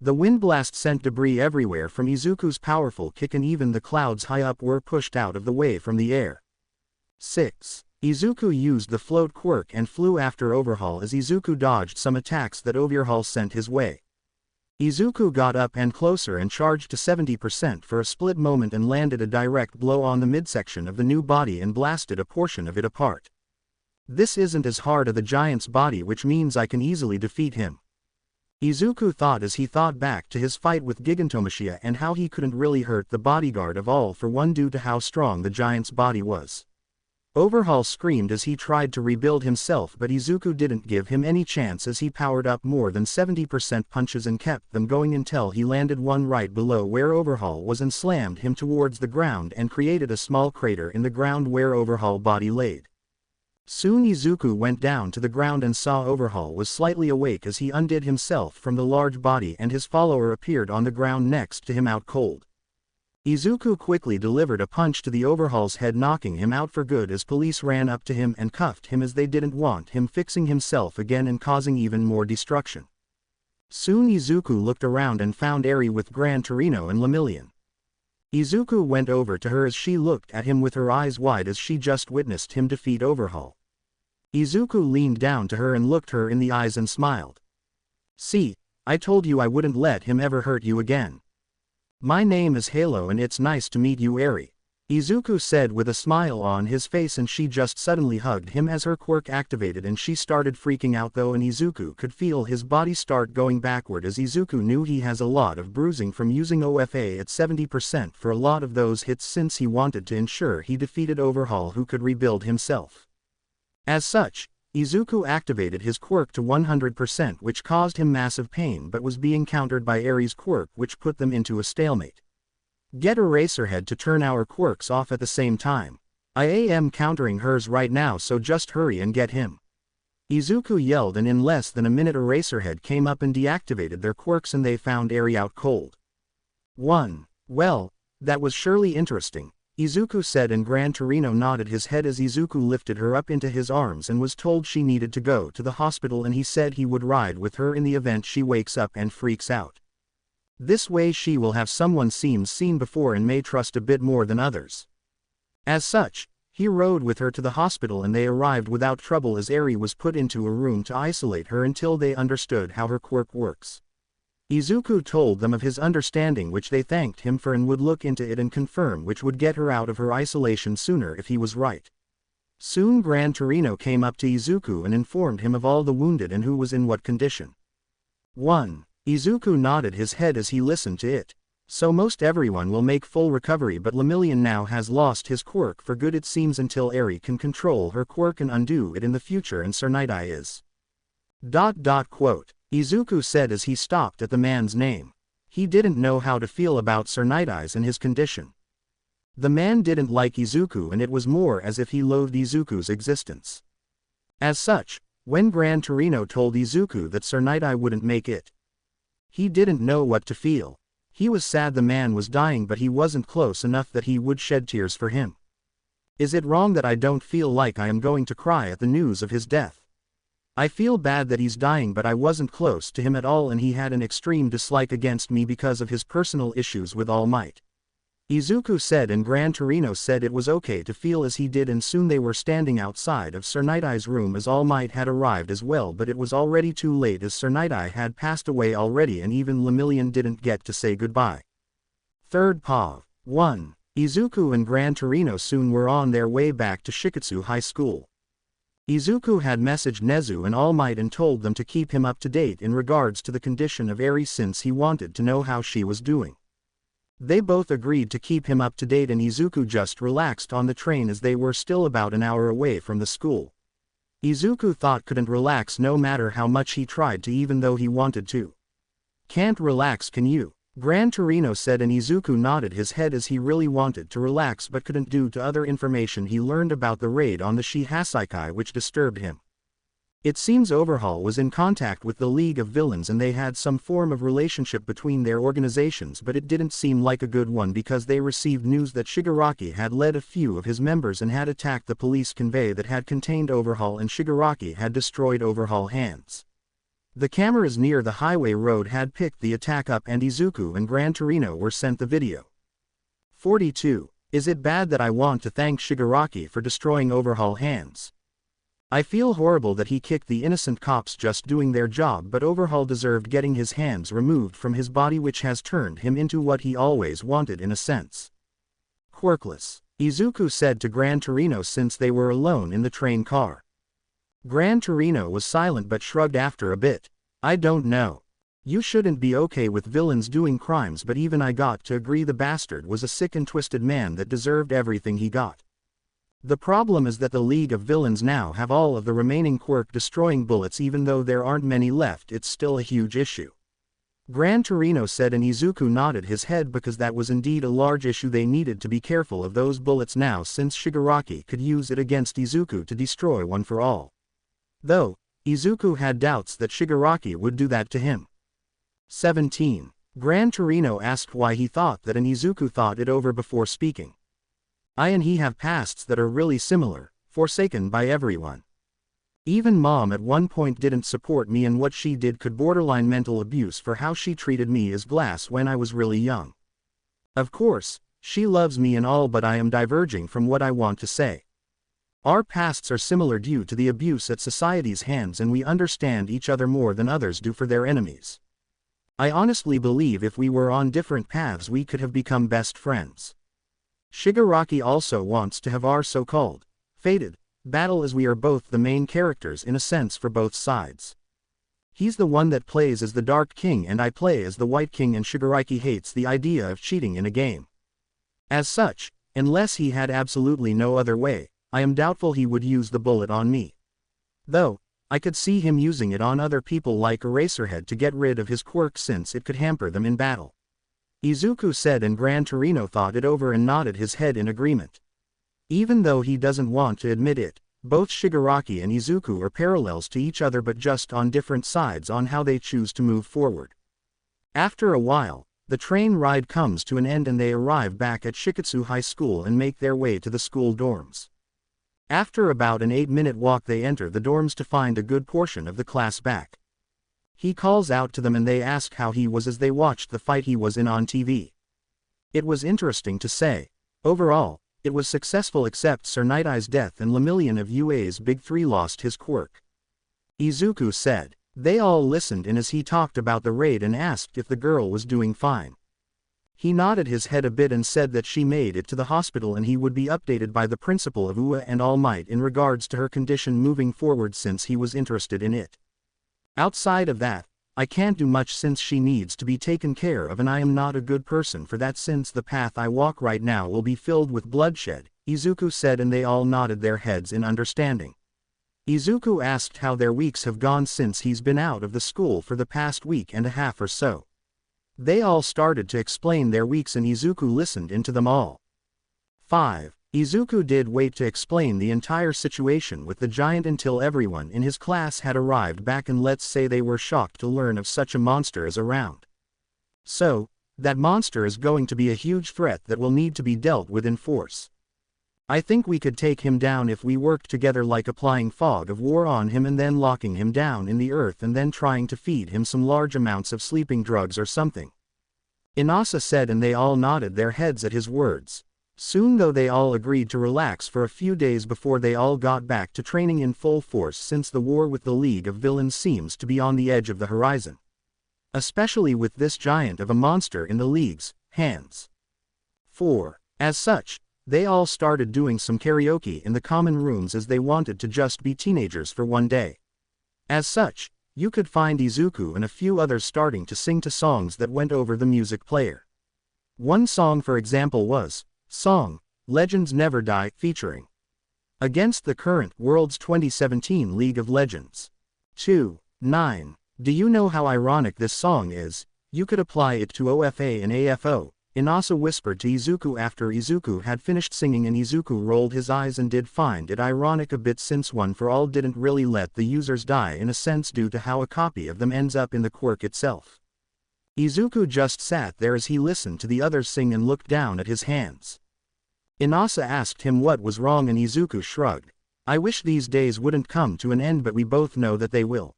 The wind blast sent debris everywhere from Izuku's powerful kick, and even the clouds high up were pushed out of the way from the air. 6. Izuku used the float quirk and flew after Overhaul as Izuku dodged some attacks that Overhaul sent his way. Izuku got up and closer and charged to 70% for a split moment and landed a direct blow on the midsection of the new body and blasted a portion of it apart. This isn't as hard as the giant's body, which means I can easily defeat him. Izuku thought as he thought back to his fight with Gigantomachia and how he couldn't really hurt the bodyguard of all for one due to how strong the giant's body was. Overhaul screamed as he tried to rebuild himself, but Izuku didn't give him any chance as he powered up more than 70% punches and kept them going until he landed one right below where Overhaul was and slammed him towards the ground and created a small crater in the ground where Overhaul body laid. Soon Izuku went down to the ground and saw Overhaul was slightly awake as he undid himself from the large body, and his follower appeared on the ground next to him out cold. Izuku quickly delivered a punch to the Overhaul's head, knocking him out for good as police ran up to him and cuffed him as they didn't want him fixing himself again and causing even more destruction. Soon Izuku looked around and found Eri with Gran Torino and Lemillion. Izuku went over to her as she looked at him with her eyes wide as she just witnessed him defeat Overhaul. Izuku leaned down to her and looked her in the eyes and smiled. "See, I told you I wouldn't let him ever hurt you again. My name is Halo and it's nice to meet you, Eri," Izuku said with a smile on his face, and she just suddenly hugged him as her quirk activated and she started freaking out though, and Izuku could feel his body start going backward as Izuku knew he has a lot of bruising from using OFA at 70% for a lot of those hits since he wanted to ensure he defeated Overhaul, who could rebuild himself. As such, Izuku activated his quirk to 100%, which caused him massive pain but was being countered by Eri's quirk, which put them into a stalemate. "Get Eraserhead to turn our quirks off at the same time. I am countering hers right now, so just hurry and get him," Izuku yelled, and in less than a minute Eraserhead came up and deactivated their quirks and they found Eri out cold. 1. Well, that was surely interesting, Izuku said, and Gran Torino nodded his head as Izuku lifted her up into his arms and was told she needed to go to the hospital, and he said he would ride with her in the event she wakes up and freaks out. This way she will have someone seen before and may trust a bit more than others. As such, he rode with her to the hospital and they arrived without trouble as Eri was put into a room to isolate her until they understood how her quirk works. Izuku told them of his understanding, which they thanked him for, and would look into it and confirm which would get her out of her isolation sooner if he was right. Soon Gran Torino came up to Izuku and informed him of all the wounded and who was in what condition. 1. Izuku nodded his head as he listened to it. So most everyone will make full recovery, but Lemillion now has lost his quirk for good, it seems, until Eri can control her quirk and undo it in the future, and Sir Night-Eye is. Izuku said as he stopped at the man's name. He didn't know how to feel about Sir Night-Eye's and his condition. The man didn't like Izuku, and it was more as if he loathed Izuku's existence. As such, when Gran Torino told Izuku that Sir Night-Eye wouldn't make it, he didn't know what to feel. He was sad the man was dying, but he wasn't close enough that he would shed tears for him. Is it wrong that I don't feel like I am going to cry at the news of his death? I feel bad that he's dying, but I wasn't close to him at all, and he had an extreme dislike against me because of his personal issues with All Might. Izuku said, and Gran Torino said it was okay to feel as he did, and soon they were standing outside of Sir Night-Eye's room as All Might had arrived as well, but it was already too late as Sir Night-Eye had passed away already, and even Lemillion didn't get to say goodbye. 3rd Pav. 1. Izuku and Gran Torino soon were on their way back to Shiketsu High School. Izuku had messaged Nezu and All Might and told them to keep him up to date in regards to the condition of Eri, since he wanted to know how she was doing. They both agreed to keep him up to date, and Izuku just relaxed on the train as they were still about an hour away from the school. Izuku thought couldn't relax no matter how much he tried to, even though he wanted to. Can't relax, can you? Gran Torino said, and Izuku nodded his head as he really wanted to relax but couldn't due to other information he learned about the raid on the Shihasaikai which disturbed him. It seems Overhaul was in contact with the League of Villains and they had some form of relationship between their organizations, but it didn't seem like a good one because they received news that Shigaraki had led a few of his members and had attacked the police convoy that had contained Overhaul, and Shigaraki had destroyed Overhaul hands. The cameras near the highway road had picked the attack up, and Izuku and Gran Torino were sent the video. 42. Is it bad that I want to thank Shigaraki for destroying Overhaul hands? I feel horrible that he kicked the innocent cops just doing their job, but Overhaul deserved getting his hands removed from his body, which has turned him into what he always wanted in a sense. Quirkless, Izuku said to Gran Torino since they were alone in the train car. Gran Torino was silent but shrugged after a bit. I don't know. You shouldn't be okay with villains doing crimes, but even I got to agree the bastard was a sick and twisted man that deserved everything he got. The problem is that the League of Villains now have all of the remaining quirk-destroying bullets. Even though there aren't many left, it's still a huge issue. Gran Torino said, and Izuku nodded his head because that was indeed a large issue. They needed to be careful of those bullets now, since Shigaraki could use it against Izuku to destroy one for all. Though, Izuku had doubts that Shigaraki would do that to him. 17. Gran Torino asked why he thought that, and Izuku thought it over before speaking. I and he have pasts that are really similar, forsaken by everyone. Even Mom at one point didn't support me, and what she did could borderline mental abuse for how she treated me as glass when I was really young. Of course, she loves me and all, but I am diverging from what I want to say. Our pasts are similar due to the abuse at society's hands, and we understand each other more than others do for their enemies. I honestly believe if we were on different paths we could have become best friends. Shigaraki also wants to have our so-called fated battle, as we are both the main characters in a sense for both sides. He's the one that plays as the Dark King and I play as the White King, and Shigaraki hates the idea of cheating in a game. As such, unless he had absolutely no other way, I am doubtful he would use the bullet on me. Though, I could see him using it on other people like Eraserhead to get rid of his quirk since it could hamper them in battle. Izuku said, and Gran Torino thought it over and nodded his head in agreement. Even though he doesn't want to admit it, both Shigaraki and Izuku are parallels to each other, but just on different sides on how they choose to move forward. After a while, The train ride comes to an end and they arrive back at Shikatsu High School and make their way to the school dorms. After about an 8-minute walk they enter the dorms to find a good portion of the class back. He calls out to them and they ask how he was as they watched the fight he was in on TV. It was interesting to say. Overall, it was successful except Sir Night Eye's death and Lemillion of UA's Big Three lost his quirk. Izuku said. They all listened in as he talked about the raid and asked if the girl was doing fine. He nodded his head a bit and said that she made it to the hospital and he would be updated by the principal of UA and All Might in regards to her condition moving forward since he was interested in it. Outside of that, I can't do much since she needs to be taken care of and I am not a good person for that since the path I walk right now will be filled with bloodshed, Izuku said and they all nodded their heads in understanding. Izuku asked how their weeks have gone since he's been out of the school for the past week and a half or so. They all started to explain their weeks and Izuku listened into them all. 5. Izuku did wait to explain the entire situation with the giant until everyone in his class had arrived back and let's say they were shocked to learn of such a monster as around. So, that monster is going to be a huge threat that will need to be dealt with in force. I think we could take him down if we worked together like applying fog of war on him and then locking him down in the earth and then trying to feed him some large amounts of sleeping drugs or something. Inasa said and they all nodded their heads at his words. Soon though they all agreed to relax for a few days before they all got back to training in full force since the war with the League of Villains seems to be on the edge of the horizon. Especially with this giant of a monster in the League's hands. 4. As such, they all started doing some karaoke in the common rooms as they wanted to just be teenagers for one day. As such, you could find Izuku and a few others starting to sing to songs that went over the music player. One song for example was, Song, Legends Never Die, featuring Against the Current World's 2017 League of Legends. 2. 9. Do you know how ironic this song is? You could apply it to OFA and AFO. Inasa whispered to Izuku after Izuku had finished singing and Izuku rolled his eyes and did find it ironic a bit since One for All didn't really let the users die in a sense due to how a copy of them ends up in the quirk itself. Izuku just sat there as he listened to the others sing and looked down at his hands. Inasa asked him what was wrong and Izuku shrugged. I wish these days wouldn't come to an end but we both know that they will.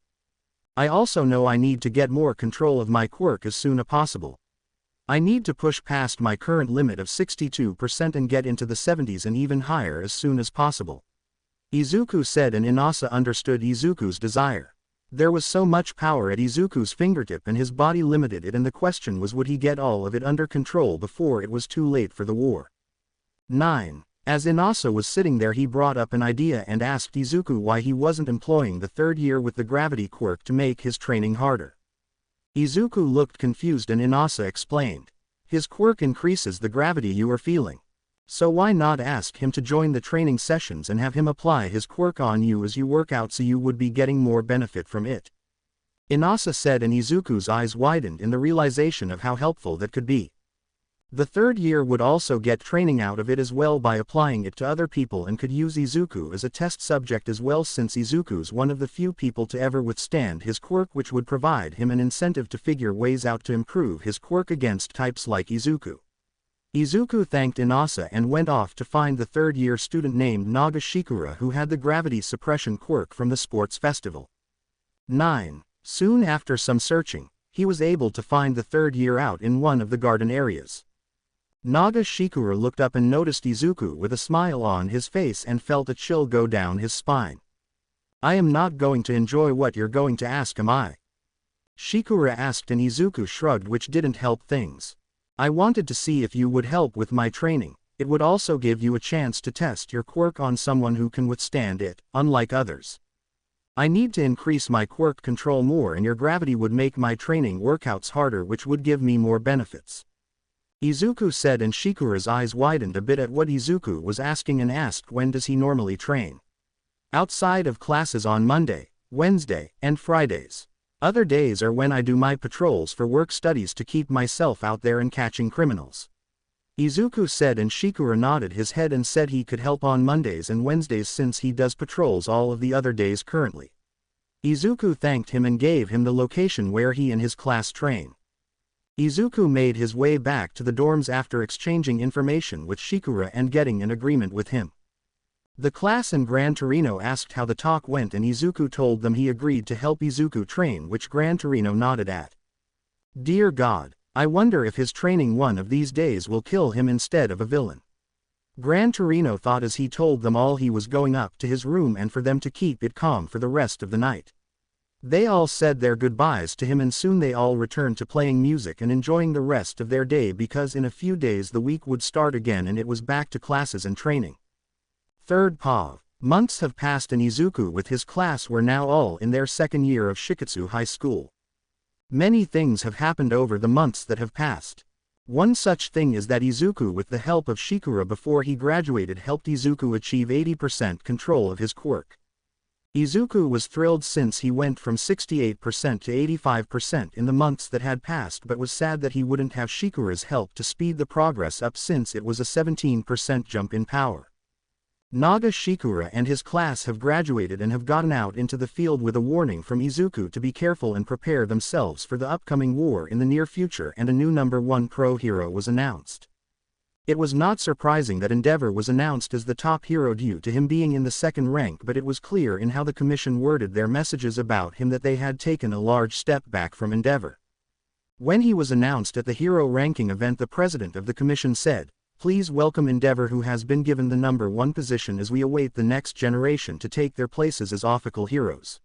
I also know I need to get more control of my quirk as soon as possible. I need to push past my current limit of 62% and get into the 70s and even higher as soon as possible. Izuku said and Inasa understood Izuku's desire. There was so much power at Izuku's fingertip and his body limited it and the question was would he get all of it under control before it was too late for the war. 9. As Inasa was sitting there he brought up an idea and asked Izuku why he wasn't employing the third year with the gravity quirk to make his training harder. Izuku looked confused and Inasa explained. His quirk increases the gravity you are feeling. So why not ask him to join the training sessions and have him apply his quirk on you as you work out so you would be getting more benefit from it. Inasa said and Izuku's eyes widened in the realization of how helpful that could be. The third year would also get training out of it as well by applying it to other people and could use Izuku as a test subject as well since Izuku's one of the few people to ever withstand his quirk which would provide him an incentive to figure ways out to improve his quirk against types like Izuku. Izuku thanked Inasa and went off to find the third-year student named Naga Shikura who had the gravity suppression quirk from the sports festival. 9. Soon after some searching, he was able to find the third year out in one of the garden areas. Naga Shikura looked up and noticed Izuku with a smile on his face and felt a chill go down his spine. I am not going to enjoy what you're going to ask, am I? Shikura asked and Izuku shrugged, which didn't help things. I wanted to see if you would help with my training. It would also give you a chance to test your quirk on someone who can withstand it, unlike others. I need to increase my quirk control more and your gravity would make my training workouts harder which would give me more benefits. Izuku said and Shikura's eyes widened a bit at what Izuku was asking and asked when does he normally train. Outside of classes on Monday, Wednesday, and Fridays. Other days are when I do my patrols for work studies to keep myself out there and catching criminals. Izuku said and Shikura nodded his head and said he could help on Mondays and Wednesdays since he does patrols all of the other days currently. Izuku thanked him and gave him the location where he and his class train. Izuku made his way back to the dorms after exchanging information with Shikura and getting an agreement with him. The class and Gran Torino asked how the talk went and Izuku told them he agreed to help Izuku train, which Gran Torino nodded at. Dear God, I wonder if his training one of these days will kill him instead of a villain. Gran Torino thought as he told them all he was going up to his room and for them to keep it calm for the rest of the night. They all said their goodbyes to him and soon they all returned to playing music and enjoying the rest of their day because in a few days the week would start again and it was back to classes and training. Third POV. Months have passed and Izuku with his class were now all in their second year of Shiketsu High School. Many things have happened over the months that have passed. One such thing is that Izuku with the help of Shikura before he graduated helped Izuku achieve 80% control of his quirk. Izuku was thrilled since he went from 68% to 85% in the months that had passed but was sad that he wouldn't have Shikura's help to speed the progress up since it was a 17% jump in power. Naga Shikura and his class have graduated and have gotten out into the field with a warning from Izuku to be careful and prepare themselves for the upcoming war in the near future and a new number 1 pro hero was announced. It was not surprising that Endeavor was announced as the top hero due to him being in the second rank, but it was clear in how the commission worded their messages about him that they had taken a large step back from Endeavor. When he was announced at the hero ranking event, the president of the commission said, "Please welcome Endeavor who has been given the number 1 position as we await the next generation to take their places as official heroes,"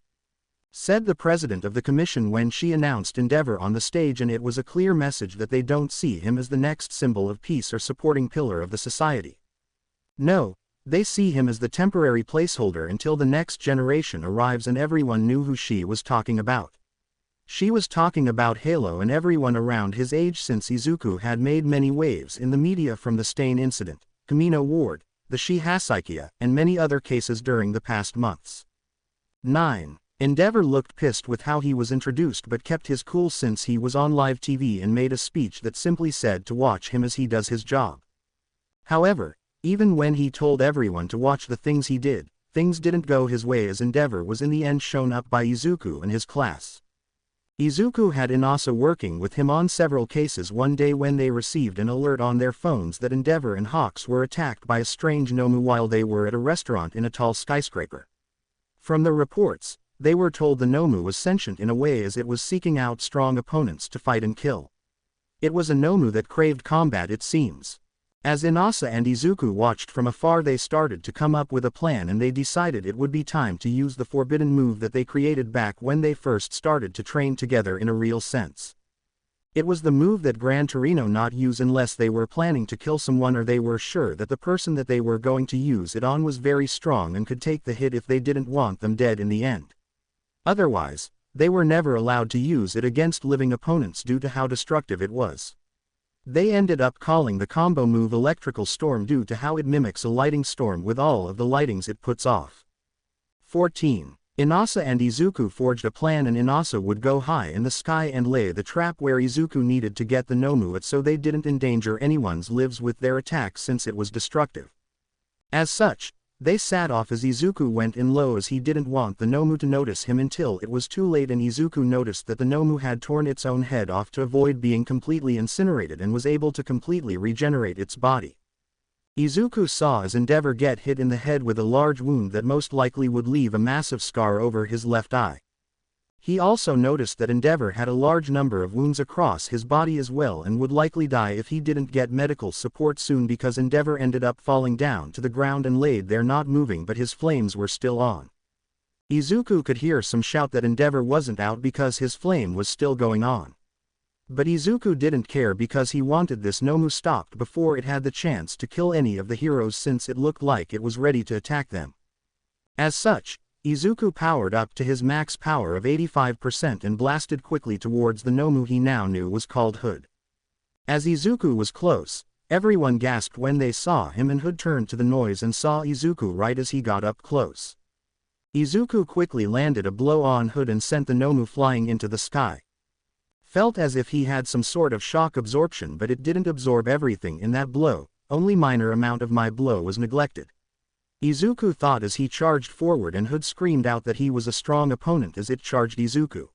said the president of the commission when she announced Endeavor on the stage, and it was a clear message that they don't see him as the next symbol of peace or supporting pillar of the society. No, they see him as the temporary placeholder until the next generation arrives, and everyone knew who she was talking about. She was talking about Halo and everyone around his age since Izuku had made many waves in the media from the Stain incident, Kamino Ward, the Shihasaikia, and many other cases during the past months. 9. Endeavor looked pissed with how he was introduced but kept his cool since he was on live TV and made a speech that simply said to watch him as he does his job. However, even when he told everyone to watch the things he did, things didn't go his way as Endeavor was in the end shown up by Izuku and his class. Izuku had Inasa working with him on several cases one day when they received an alert on their phones that Endeavor and Hawks were attacked by a strange Nomu while they were at a restaurant in a tall skyscraper. From the reports, they were told the Nomu was sentient in a way as it was seeking out strong opponents to fight and kill. It was a Nomu that craved combat, it seems. As Inasa and Izuku watched from afar, they started to come up with a plan and they decided it would be time to use the forbidden move that they created back when they first started to train together in a real sense. It was the move that Gran Torino not use unless they were planning to kill someone or they were sure that the person that they were going to use it on was very strong and could take the hit if they didn't want them dead in the end. Otherwise, they were never allowed to use it against living opponents due to how destructive it was. They ended up calling the combo move Electrical Storm due to how it mimics a lighting storm with all of the lightings it puts off. 14. Inasa and Izuku forged a plan and Inasa would go high in the sky and lay the trap where Izuku needed to get the Nomu at so they didn't endanger anyone's lives with their attack since it was destructive. As such, they sat off as Izuku went in low as he didn't want the Nomu to notice him until it was too late and Izuku noticed that the Nomu had torn its own head off to avoid being completely incinerated and was able to completely regenerate its body. Izuku saw as Endeavor get hit in the head with a large wound that most likely would leave a massive scar over his left eye. He also noticed that Endeavor had a large number of wounds across his body as well and would likely die if he didn't get medical support soon because Endeavor ended up falling down to the ground and laid there not moving but his flames were still on. Izuku could hear some shout that Endeavor wasn't out because his flame was still going on. But Izuku didn't care because he wanted this Nomu stopped before it had the chance to kill any of the heroes since it looked like it was ready to attack them. As such, Izuku powered up to his max power of 85% and blasted quickly towards the Nomu he now knew was called Hood. As Izuku was close, everyone gasped when they saw him and Hood turned to the noise and saw Izuku right as he got up close. Izuku quickly landed a blow on Hood and sent the Nomu flying into the sky. Felt as if he had some sort of shock absorption but it didn't absorb everything in that blow, only minor amount of my blow was neglected. Izuku thought as he charged forward and Hood screamed out that he was a strong opponent as it charged Izuku.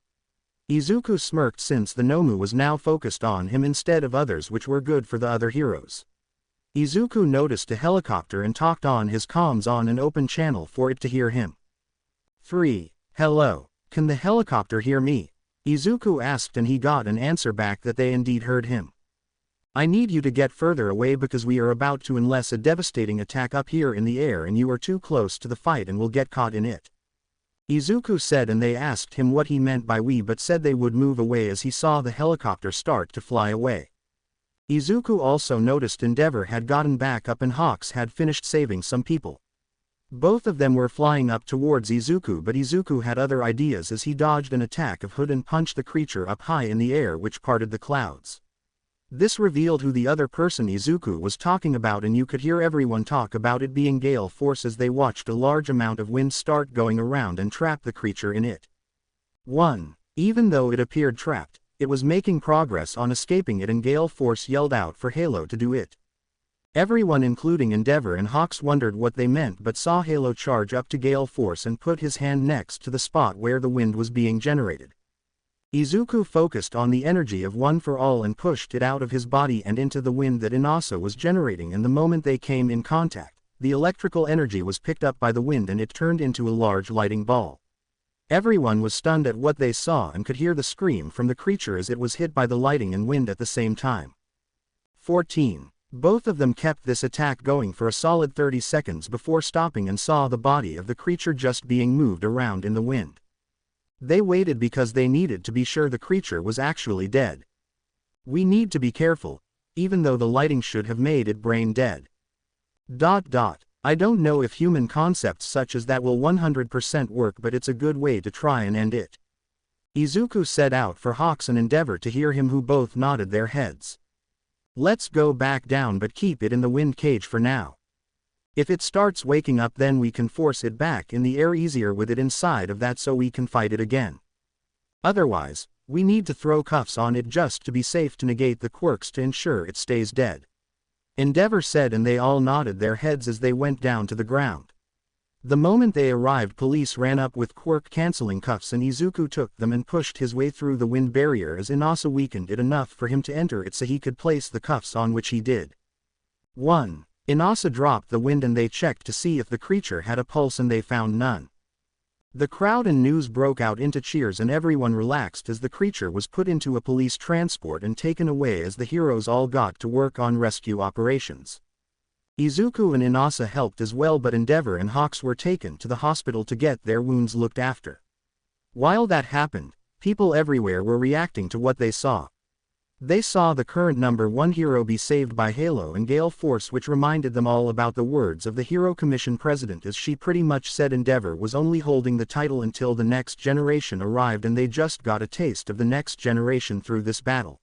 Izuku smirked since the Nomu was now focused on him instead of others, which were good for the other heroes. Izuku noticed a helicopter and talked on his comms on an open channel for it to hear him. 3. Hello. Can the helicopter hear me? Izuku asked, and he got an answer back that they indeed heard him. I need you to get further away because we are about to unleash a devastating attack up here in the air and you are too close to the fight and will get caught in it. Izuku said, and they asked him what he meant by we, but said they would move away as he saw the helicopter start to fly away. Izuku also noticed Endeavor had gotten back up and Hawks had finished saving some people. Both of them were flying up towards Izuku, but Izuku had other ideas as he dodged an attack of Hood and punched the creature up high in the air, which parted the clouds. This revealed who the other person Izuku was talking about, and you could hear everyone talk about it being gale force as they watched a large amount of wind start going around and trap the creature in it. 1. Even though it appeared trapped, it was making progress on escaping it, and gale force yelled out for Halo to do it. Everyone including Endeavor and Hawks wondered what they meant, but saw Halo charge up to gale force and put his hand next to the spot where the wind was being generated. Izuku focused on the energy of One for All and pushed it out of his body and into the wind that Inasa was generating, and the moment they came in contact, the electrical energy was picked up by the wind and it turned into a large lighting ball. Everyone was stunned at what they saw and could hear the scream from the creature as it was hit by the lighting and wind at the same time. 14. Both of them kept this attack going for a solid 30 seconds before stopping and saw the body of the creature just being moved around in the wind. They waited because they needed to be sure the creature was actually dead. We need to be careful, even though the lighting should have made it brain dead. I don't know if human concepts such as that will 100% work, but it's a good way to try and end it. Izuku set out for Hawks and Endeavor to hear him, who both nodded their heads. Let's go back down, but keep it in the wind cage for now. If it starts waking up, then we can force it back in the air easier with it inside of that so we can fight it again. Otherwise, we need to throw cuffs on it just to be safe to negate the quirks to ensure it stays dead. Endeavor said, and they all nodded their heads as they went down to the ground. The moment they arrived, police ran up with quirk cancelling cuffs, and Izuku took them and pushed his way through the wind barrier as Inasa weakened it enough for him to enter it so he could place the cuffs on, which he did. 1. Inasa dropped the wind and they checked to see if the creature had a pulse, and they found none. The crowd and news broke out into cheers and everyone relaxed as the creature was put into a police transport and taken away as the heroes all got to work on rescue operations. Izuku and Inasa helped as well, but Endeavor and Hawks were taken to the hospital to get their wounds looked after. While that happened, people everywhere were reacting to what they saw. They saw the current number 1 hero be saved by Halo and Gale Force, which reminded them all about the words of the Hero Commission president, as she pretty much said Endeavor was only holding the title until the next generation arrived, and they just got a taste of the next generation through this battle.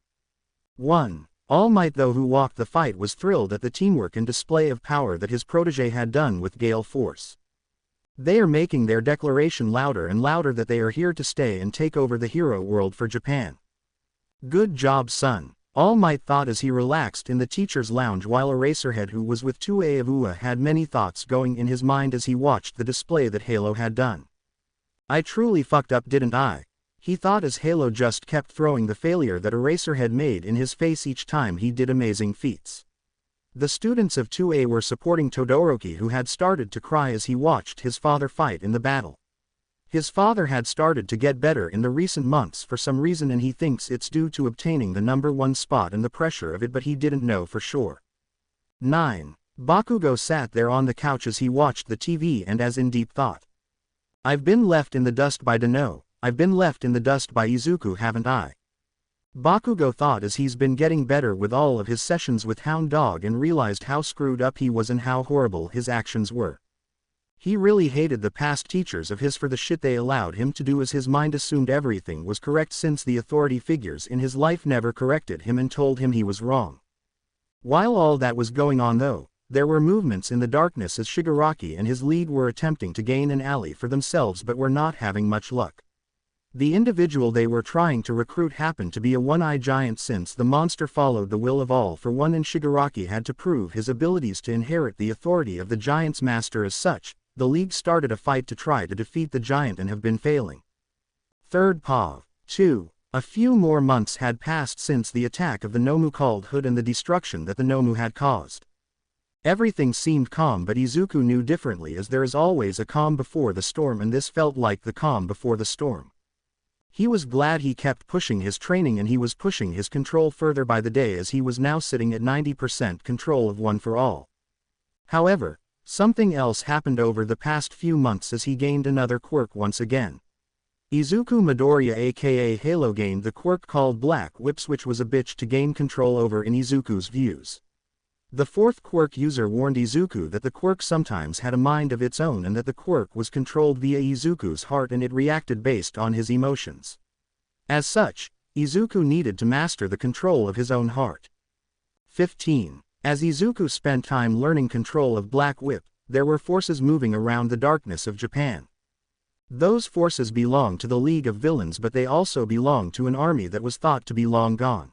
1. All Might, though, who walked the fight, was thrilled at the teamwork and display of power that his protege had done with Gale Force. They are making their declaration louder and louder that they are here to stay and take over the hero world for Japan. Good job, son, All Might thought as he relaxed in the teacher's lounge, while Eraserhead, who was with 2A of UA, had many thoughts going in his mind as he watched the display that Halo had done. I truly fucked up, didn't I? He thought as Halo just kept throwing the failure that Eraserhead made in his face each time he did amazing feats. The students of 2A were supporting Todoroki, who had started to cry as he watched his father fight in the battle. His father had started to get better in the recent months for some reason, and he thinks it's due to obtaining the number 1 spot and the pressure of it, but he didn't know for sure. 9. Bakugo sat there on the couch as he watched the TV and as in deep thought. I've been left in the dust by Dano, I've been left in the dust by Izuku, haven't I? Bakugo thought as he's been getting better with all of his sessions with Hound Dog and realized how screwed up he was and how horrible his actions were. He really hated the past teachers of his for the shit they allowed him to do, as his mind assumed everything was correct since the authority figures in his life never corrected him and told him he was wrong. While all that was going on, though, there were movements in the darkness as Shigaraki and his lead were attempting to gain an ally for themselves but were not having much luck. The individual they were trying to recruit happened to be a one-eyed giant, since the monster followed the will of all for one, and Shigaraki had to prove his abilities to inherit the authority of the giant's master. As such, the League started a fight to try to defeat the giant and have been failing. 3rd Pav. 2. A few more months had passed since the attack of the Nomu called Hood and the destruction that the Nomu had caused. Everything seemed calm, but Izuku knew differently, as there is always a calm before the storm, and this felt like the calm before the storm. He was glad he kept pushing his training, and he was pushing his control further by the day, as he was now sitting at 90% control of One for All. However, something else happened over the past few months as he gained another quirk once again. Izuku Midoriya aka Halo gained the quirk called Black Whips, which was a bitch to gain control over in Izuku's views. The fourth quirk user warned Izuku that the quirk sometimes had a mind of its own, and that the quirk was controlled via Izuku's heart and it reacted based on his emotions. As such, Izuku needed to master the control of his own heart. 15. As Izuku spent time learning control of Black Whip, there were forces moving around the darkness of Japan. Those forces belonged to the League of Villains, but they also belonged to an army that was thought to be long gone.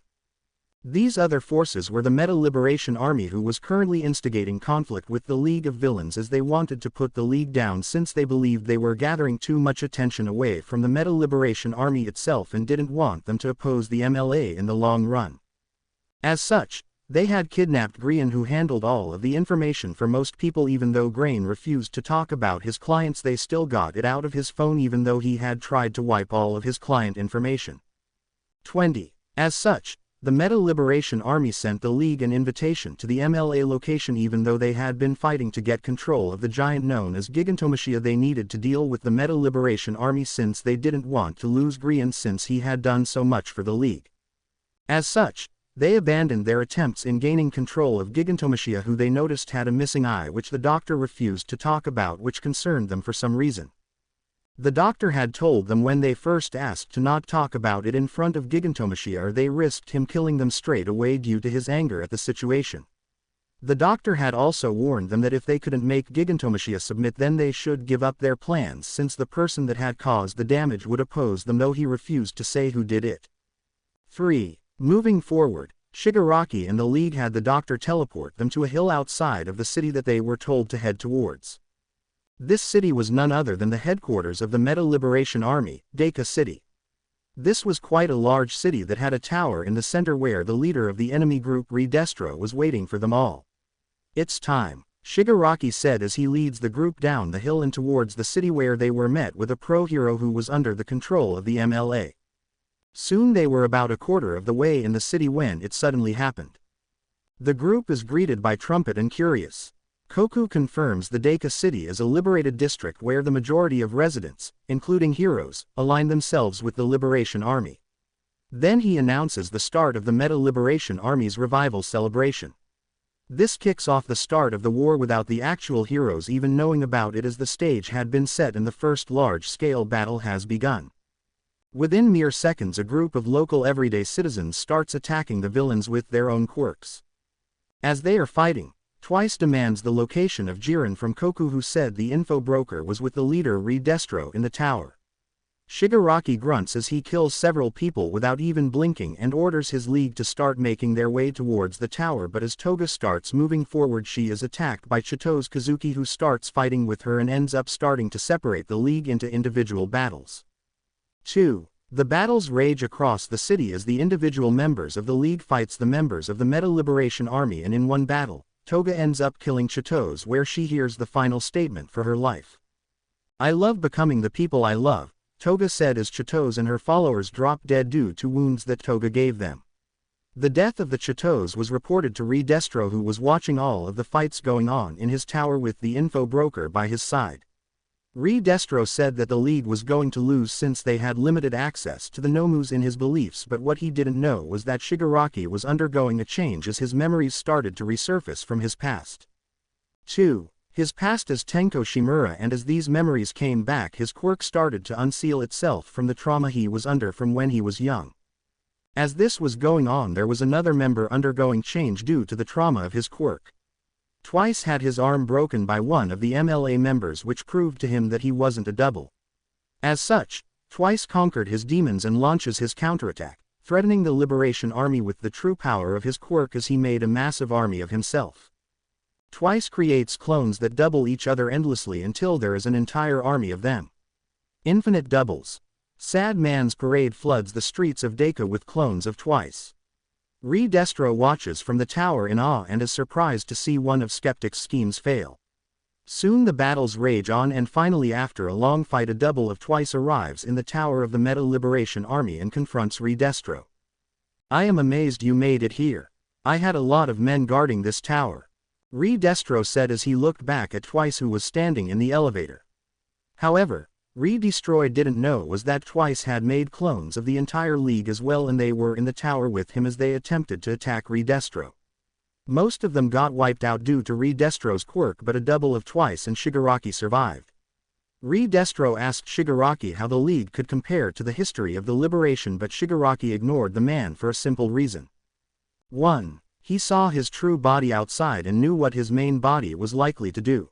These other forces were the Meta Liberation Army, who was currently instigating conflict with the League of Villains, as they wanted to put the League down since they believed they were gathering too much attention away from the Meta Liberation Army itself and didn't want them to oppose the MLA in the long run. As such, they had kidnapped Grian, who handled all of the information for most people. Even though Grain refused to talk about his clients, they still got it out of his phone even though he had tried to wipe all of his client information. 20. As such, the Meta Liberation Army sent the League an invitation to the MLA location even though they had been fighting to get control of the giant known as Gigantomachia. They needed to deal with the Meta Liberation Army since they didn't want to lose Grian since he had done so much for the League. As such, they abandoned their attempts in gaining control of Gigantomachia, who they noticed had a missing eye which the doctor refused to talk about, which concerned them for some reason. The doctor had told them when they first asked to not talk about it in front of Gigantomachia, or they risked him killing them straight away due to his anger at the situation. The doctor had also warned them that if they couldn't make Gigantomachia submit, then they should give up their plans since the person that had caused the damage would oppose them, though he refused to say who did it. 3. Moving forward, Shigaraki and the League had the doctor teleport them to a hill outside of the city that they were told to head towards. This city was none other than the headquarters of the Meta Liberation Army, Deku City. This was quite a large city that had a tower in the center where the leader of the enemy group, Redestro, was waiting for them all. "It's time," Shigaraki said as he leads the group down the hill and towards the city, where they were met with a pro-hero who was under the control of the MLA. Soon they were about a quarter of the way in the city when it suddenly happened. The group is greeted by Trumpet and Curious. Koku confirms the Deku City is a liberated district where the majority of residents, including heroes, align themselves with the Liberation Army. Then he announces the start of the Meta Liberation Army's revival celebration. This kicks off the start of the war without the actual heroes even knowing about it, as the stage had been set and the first large-scale battle has begun. Within mere seconds, a group of local everyday citizens starts attacking the villains with their own quirks. As they are fighting, Twice demands the location of Jiren from Koku, who said the info broker was with the leader Redestro in the tower. Shigaraki grunts as he kills several people without even blinking and orders his League to start making their way towards the tower, but as Toga starts moving forward, she is attacked by Chito's Kazuki, who starts fighting with her and ends up starting to separate the League into individual battles. 2. The battles rage across the city as the individual members of the League fights the members of the Meta Liberation Army, and in one battle, Toga ends up killing Chito's, where she hears the final statement for her life. "I love becoming the people I love," Toga said as Chito's and her followers dropped dead due to wounds that Toga gave them. The death of the Chito's was reported to Redestro, who was watching all of the fights going on in his tower with the info broker by his side. Redestro said that the League was going to lose since they had limited access to the Nomus in his beliefs, but what he didn't know was that Shigaraki was undergoing a change as his memories started to resurface from his past. 2. His past as Tenko Shimura, and as these memories came back, his quirk started to unseal itself from the trauma he was under from when he was young. As this was going on, there was another member undergoing change due to the trauma of his quirk. Twice had his arm broken by one of the MLA members, which proved to him that he wasn't a double. As such, Twice conquered his demons and launches his counterattack, threatening the Liberation Army with the true power of his quirk as he made a massive army of himself. Twice creates clones that double each other endlessly until there is an entire army of them. Infinite doubles. Sad Man's Parade floods the streets of Deku with clones of Twice. Destro watches from the tower in awe and is surprised to see one of Skeptic's schemes fail. Soon the battles rage on and finally after a long fight a double of Twice arrives in the tower of the Meta Liberation Army and confronts Destro. "I am amazed you made it here. I had a lot of men guarding this tower," Destro said as he looked back at Twice who was standing in the elevator. However, Destroy didn't know was that Twice had made clones of the entire league as well and they were in the tower with him as they attempted to attack Destro. Most of them got wiped out due to Destro's quirk but a double of Twice and Shigaraki survived. Destro asked Shigaraki how the league could compare to the history of the liberation but Shigaraki ignored the man for a simple reason. 1. He saw his true body outside and knew what his main body was likely to do.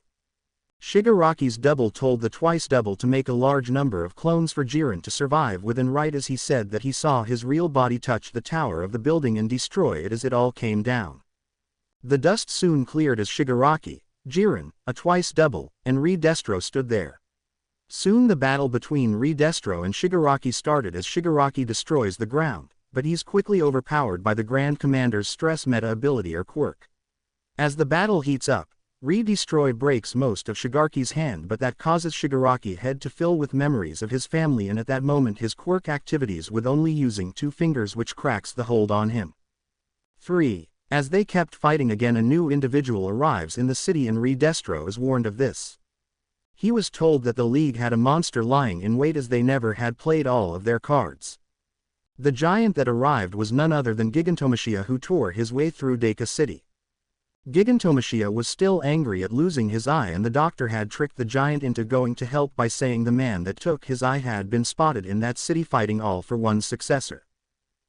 Shigaraki's double told the Twice double to make a large number of clones for Jiren to survive within right as he said that he saw his real body touch the tower of the building and destroy it as it all came down. The dust soon cleared as Shigaraki, Jiren, a Twice double, and Destro stood there. Soon the battle between Destro and Shigaraki started as Shigaraki destroys the ground, but he's quickly overpowered by the Grand Commander's stress meta ability or quirk. As the battle heats up, Destroy breaks most of Shigaraki's hand but that causes Shigaraki head to fill with memories of his family and at that moment his quirk activities with only using 2 fingers which cracks the hold on him. 3. As they kept fighting again a new individual arrives in the city and Destro is warned of this. He was told that the league had a monster lying in wait as they never had played all of their cards. The giant that arrived was none other than Gigantomachia who tore his way through Deku City. Gigantomachia was still angry at losing his eye and the doctor had tricked the giant into going to help by saying the man that took his eye had been spotted in that city fighting all for one's successor.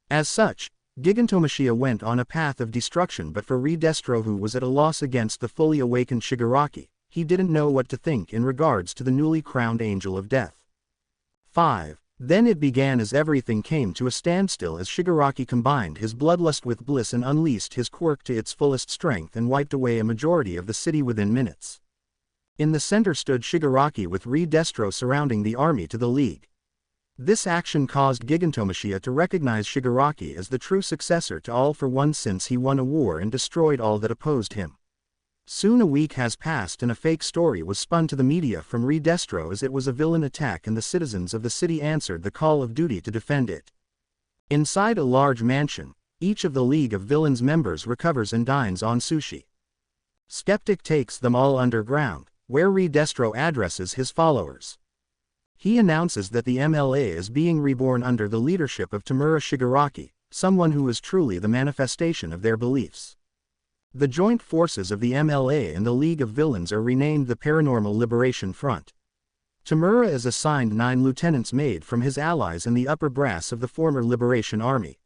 As such, Gigantomachia went on a path of destruction but for Destro who was at a loss against the fully awakened Shigaraki, he didn't know what to think in regards to the newly crowned Angel of Death. 5. Then it began as everything came to a standstill as Shigaraki combined his bloodlust with bliss and unleashed his quirk to its fullest strength and wiped away a majority of the city within minutes. In the center stood Shigaraki with Destro surrounding the army to the league. This action caused Gigantomachia to recognize Shigaraki as the true successor to All for One since he won a war and destroyed all that opposed him. Soon a week has passed and a fake story was spun to the media from Destro as it was a villain attack and the citizens of the city answered the call of duty to defend it. Inside a large mansion, each of the League of Villains members recovers and dines on sushi. Skeptic takes them all underground, where Destro addresses his followers. He announces that the MLA is being reborn under the leadership of Tamura Shigaraki, someone who is truly the manifestation of their beliefs. The joint forces of the MLA and the League of Villains are renamed the Paranormal Liberation Front. Tamura is assigned 9 lieutenants made from his allies in the upper brass of the former Liberation Army.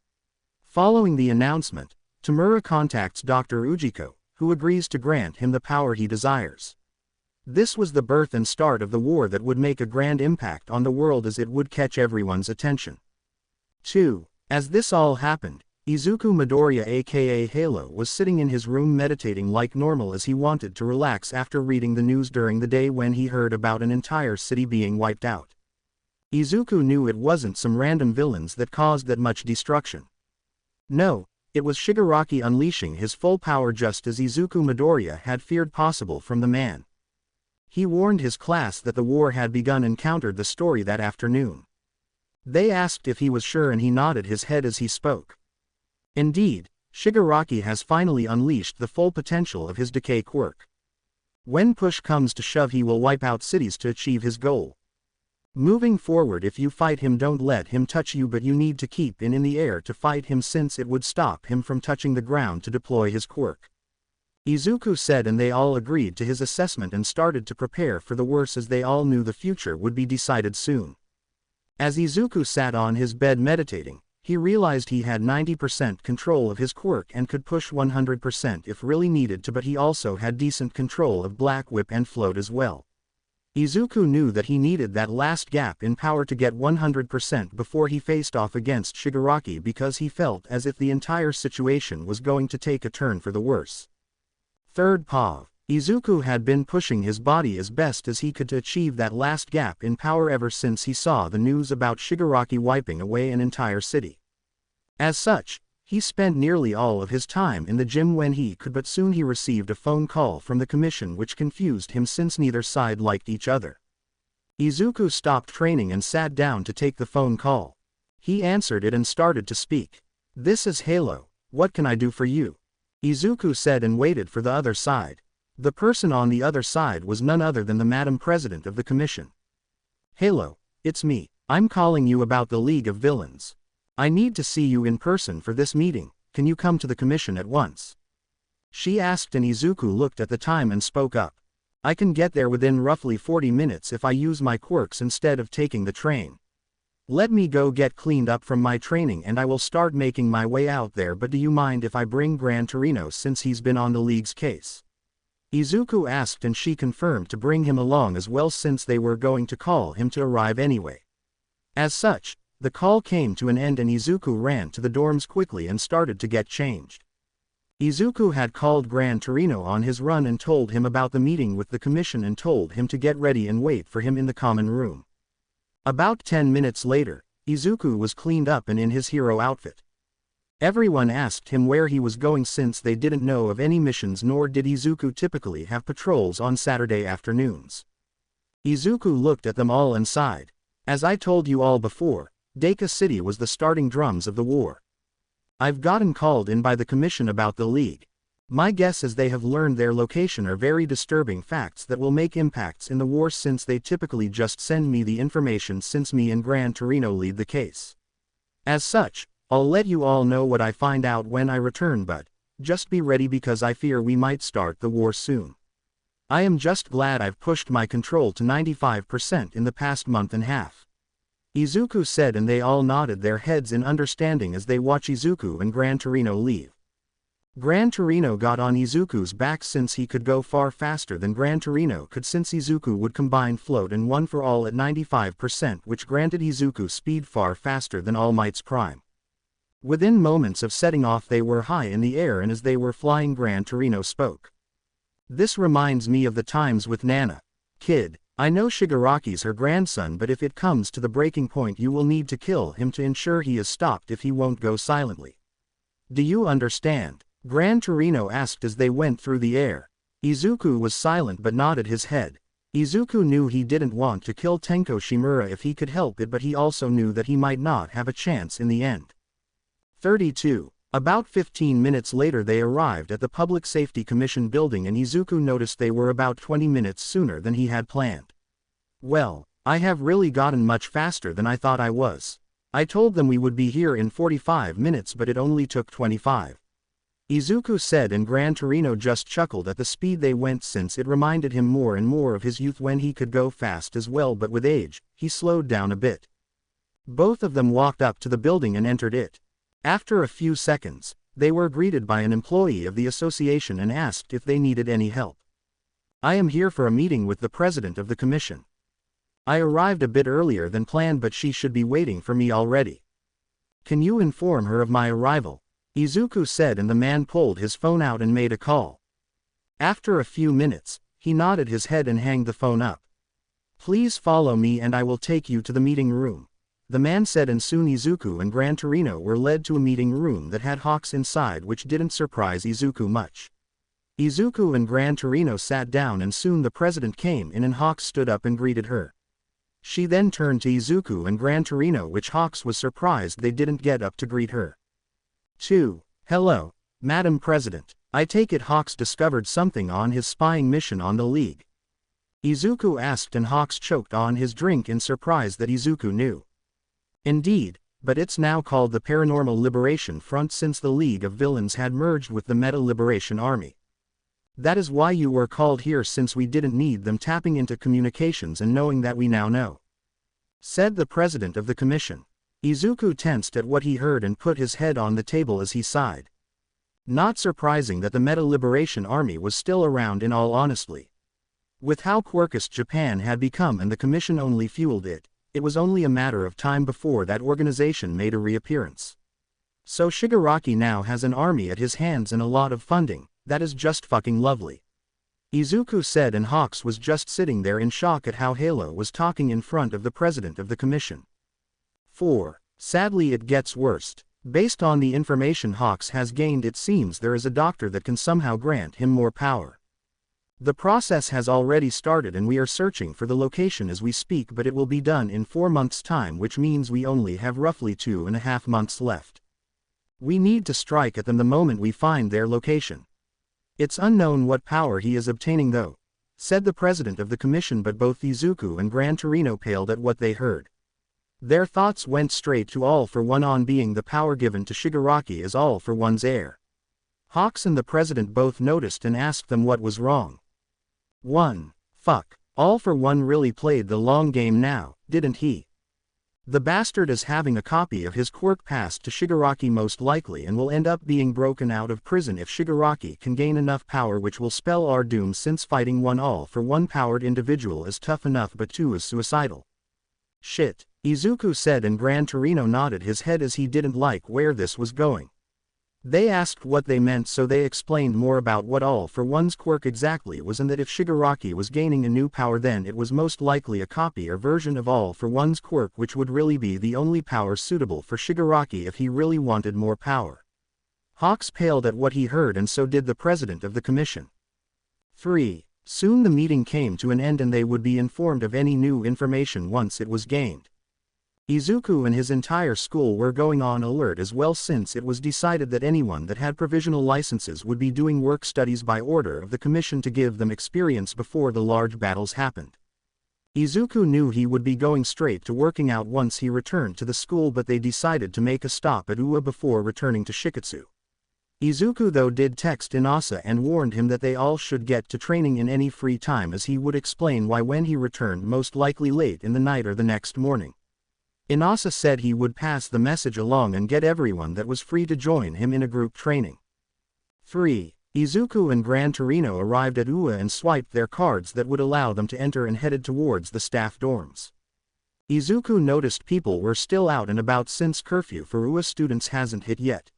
Following the announcement, Tamura contacts Dr. Ujiko, who agrees to grant him the power he desires. This was the birth and start of the war that would make a grand impact on the world as it would catch everyone's attention. 2. As this all happened, Izuku Midoriya aka Halo was sitting in his room meditating like normal as he wanted to relax after reading the news during the day when he heard about an entire city being wiped out. Izuku knew it wasn't some random villains that caused that much destruction. No, it was Shigaraki unleashing his full power just as Izuku Midoriya had feared possible from the man. He warned his class that the war had begun and countered the story that afternoon. They asked if he was sure and he nodded his head as he spoke. Indeed, Shigaraki has finally unleashed the full potential of his decay quirk. When push comes to shove he will wipe out cities to achieve his goal. Moving forward if you fight him don't let him touch you but you need to keep in the air to fight him since it would stop him from touching the ground to deploy his quirk. Izuku said and they all agreed to his assessment and started to prepare for the worst as they all knew the future would be decided soon. As Izuku sat on his bed meditating, he realized he had 90% control of his quirk and could push 100% if really needed to but he also had decent control of Black Whip and Float as well. Izuku knew that he needed that last gap in power to get 100% before he faced off against Shigaraki because he felt as if the entire situation was going to take a turn for the worse. 3rd Pav. Izuku had been pushing his body as best as he could to achieve that last gap in power ever since he saw the news about Shigaraki wiping away an entire city. As such, he spent nearly all of his time in the gym when he could, but soon he received a phone call from the commission which confused him since neither side liked each other. Izuku stopped training and sat down to take the phone call. He answered it and started to speak. "This is Halo, what can I do for you?" Izuku said and waited for the other side. The person on the other side was none other than the Madam President of the Commission. "Halo, it's me. I'm calling you about the League of Villains. I need to see you in person for this meeting, can you come to the Commission at once?" She asked, and Izuku looked at the time and spoke up. "I can get there within roughly 40 minutes if I use my quirks instead of taking the train. Let me go get cleaned up from my training and I will start making my way out there, but do you mind if I bring Gran Torino since he's been on the League's case?" Izuku asked, and she confirmed to bring him along as well since they were going to call him to arrive anyway. As such, the call came to an end and Izuku ran to the dorms quickly and started to get changed. Izuku had called Gran Torino on his run and told him about the meeting with the commission and told him to get ready and wait for him in the common room. About 10 minutes later, Izuku was cleaned up and in his hero outfit. Everyone asked him where he was going since they didn't know of any missions, nor did Izuku typically have patrols on Saturday afternoons. Izuku looked at them all and sighed. "As I told you all before, Deku City was the starting drums of the war. I've gotten called in by the commission about the League. My guess is they have learned their location are very disturbing facts that will make impacts in the war since they typically just send me the information since me and Gran Torino lead the case. As such, I'll let you all know what I find out when I return, but just be ready because I fear we might start the war soon. I am just glad I've pushed my control to 95% in the past month and a half." Izuku said, and they all nodded their heads in understanding as they watch Izuku and Gran Torino leave. Gran Torino got on Izuku's back since he could go far faster than Gran Torino could since Izuku would combine float and one for all at 95%, which granted Izuku speed far faster than All Might's prime. Within moments of setting off they were high in the air, and as they were flying Gran Torino spoke. "This reminds me of the times with Nana. Kid, I know Shigaraki's her grandson, but if it comes to the breaking point you will need to kill him to ensure he is stopped if he won't go silently. Do you understand?" Gran Torino asked as they went through the air. Izuku was silent but nodded his head. Izuku knew he didn't want to kill Tenko Shimura if he could help it, but he also knew that he might not have a chance in the end. 32. About 15 minutes later they arrived at the Public Safety Commission building, and Izuku noticed they were about 20 minutes sooner than he had planned. "Well, I have really gotten much faster than I thought I was. I told them we would be here in 45 minutes but it only took 25. Izuku said, and Gran Torino just chuckled at the speed they went since it reminded him more and more of his youth when he could go fast as well, but with age, he slowed down a bit. Both of them walked up to the building and entered it. After a few seconds, they were greeted by an employee of the association and asked if they needed any help. "I am here for a meeting with the president of the commission. I arrived a bit earlier than planned, but she should be waiting for me already. Can you inform her of my arrival?" Izuku said, and the man pulled his phone out and made a call. After a few minutes, he nodded his head and hung the phone up. "Please follow me and I will take you to the meeting room," the man said, and soon Izuku and Gran Torino were led to a meeting room that had hawks inside, which didn't surprise Izuku much. Izuku and Gran Torino sat down and soon the president came in and Hawks stood up and greeted her. She then turned to Izuku and Gran Torino, which Hawks was surprised they didn't get up to greet her. 2. "Hello, Madam President. I take it Hawks discovered something on his spying mission on the League?" Izuku asked, and Hawks choked on his drink in surprise that Izuku knew. "Indeed, but it's now called the Paranormal Liberation Front since the League of Villains had merged with the Meta Liberation Army. That is why you were called here, since we didn't need them tapping into communications and knowing that we now know," said the president of the commission. Izuku tensed at what he heard and put his head on the table as he sighed. Not surprising that the Meta Liberation Army was still around, in all honesty. With how quirkish Japan had become and the commission only fueled it, it was only a matter of time before that organization made a reappearance. So Shigaraki now has an army at his hands and a lot of funding. That is just fucking lovely. Izuku said, and Hawks was just sitting there in shock at how Halo was talking in front of the president of the commission. 4. Sadly it gets worse. Based on the information Hawks has gained, it seems there is a doctor that can somehow grant him more power. The process has already started and we are searching for the location as we speak, but it will be done in 4 months' time, which means we only have roughly 2.5 months left. We need to strike at them the moment we find their location. It's unknown what power he is obtaining though, said the president of the commission, but both Izuku and Gran Torino paled at what they heard. Their thoughts went straight to All for One on being the power given to Shigaraki as All for One's heir. Hawks and the president both noticed and asked them what was wrong. 1. Fuck. All for One really played the long game now, didn't he? The bastard is having a copy of his quirk passed to Shigaraki most likely, and will end up being broken out of prison if Shigaraki can gain enough power, which will spell our doom, since fighting one All for One powered individual is tough enough but two is suicidal. Shit, Izuku said, and Gran Torino nodded his head as he didn't like where this was going. They asked what they meant, so they explained more about what All for One's quirk exactly was, and that if Shigaraki was gaining a new power then it was most likely a copy or version of All for One's quirk, which would really be the only power suitable for Shigaraki if he really wanted more power. Hawks paled at what he heard, and so did the president of the commission. 3. Soon the meeting came to an end and they would be informed of any new information once it was gained. Izuku and his entire school were going on alert as well, since it was decided that anyone that had provisional licenses would be doing work studies by order of the commission to give them experience before the large battles happened. Izuku knew he would be going straight to working out once he returned to the school, but they decided to make a stop at Ua before returning to Shiketsu. Izuku though did text Inasa and warned him that they all should get to training in any free time, as he would explain why when he returned, most likely late in the night or the next morning. Inasa said he would pass the message along and get everyone that was free to join him in a group training. 3. Izuku and Gran Torino arrived at Ua and swiped their cards that would allow them to enter and headed towards the staff dorms. Izuku noticed people were still out and about since curfew for Ua students hasn't hit yet.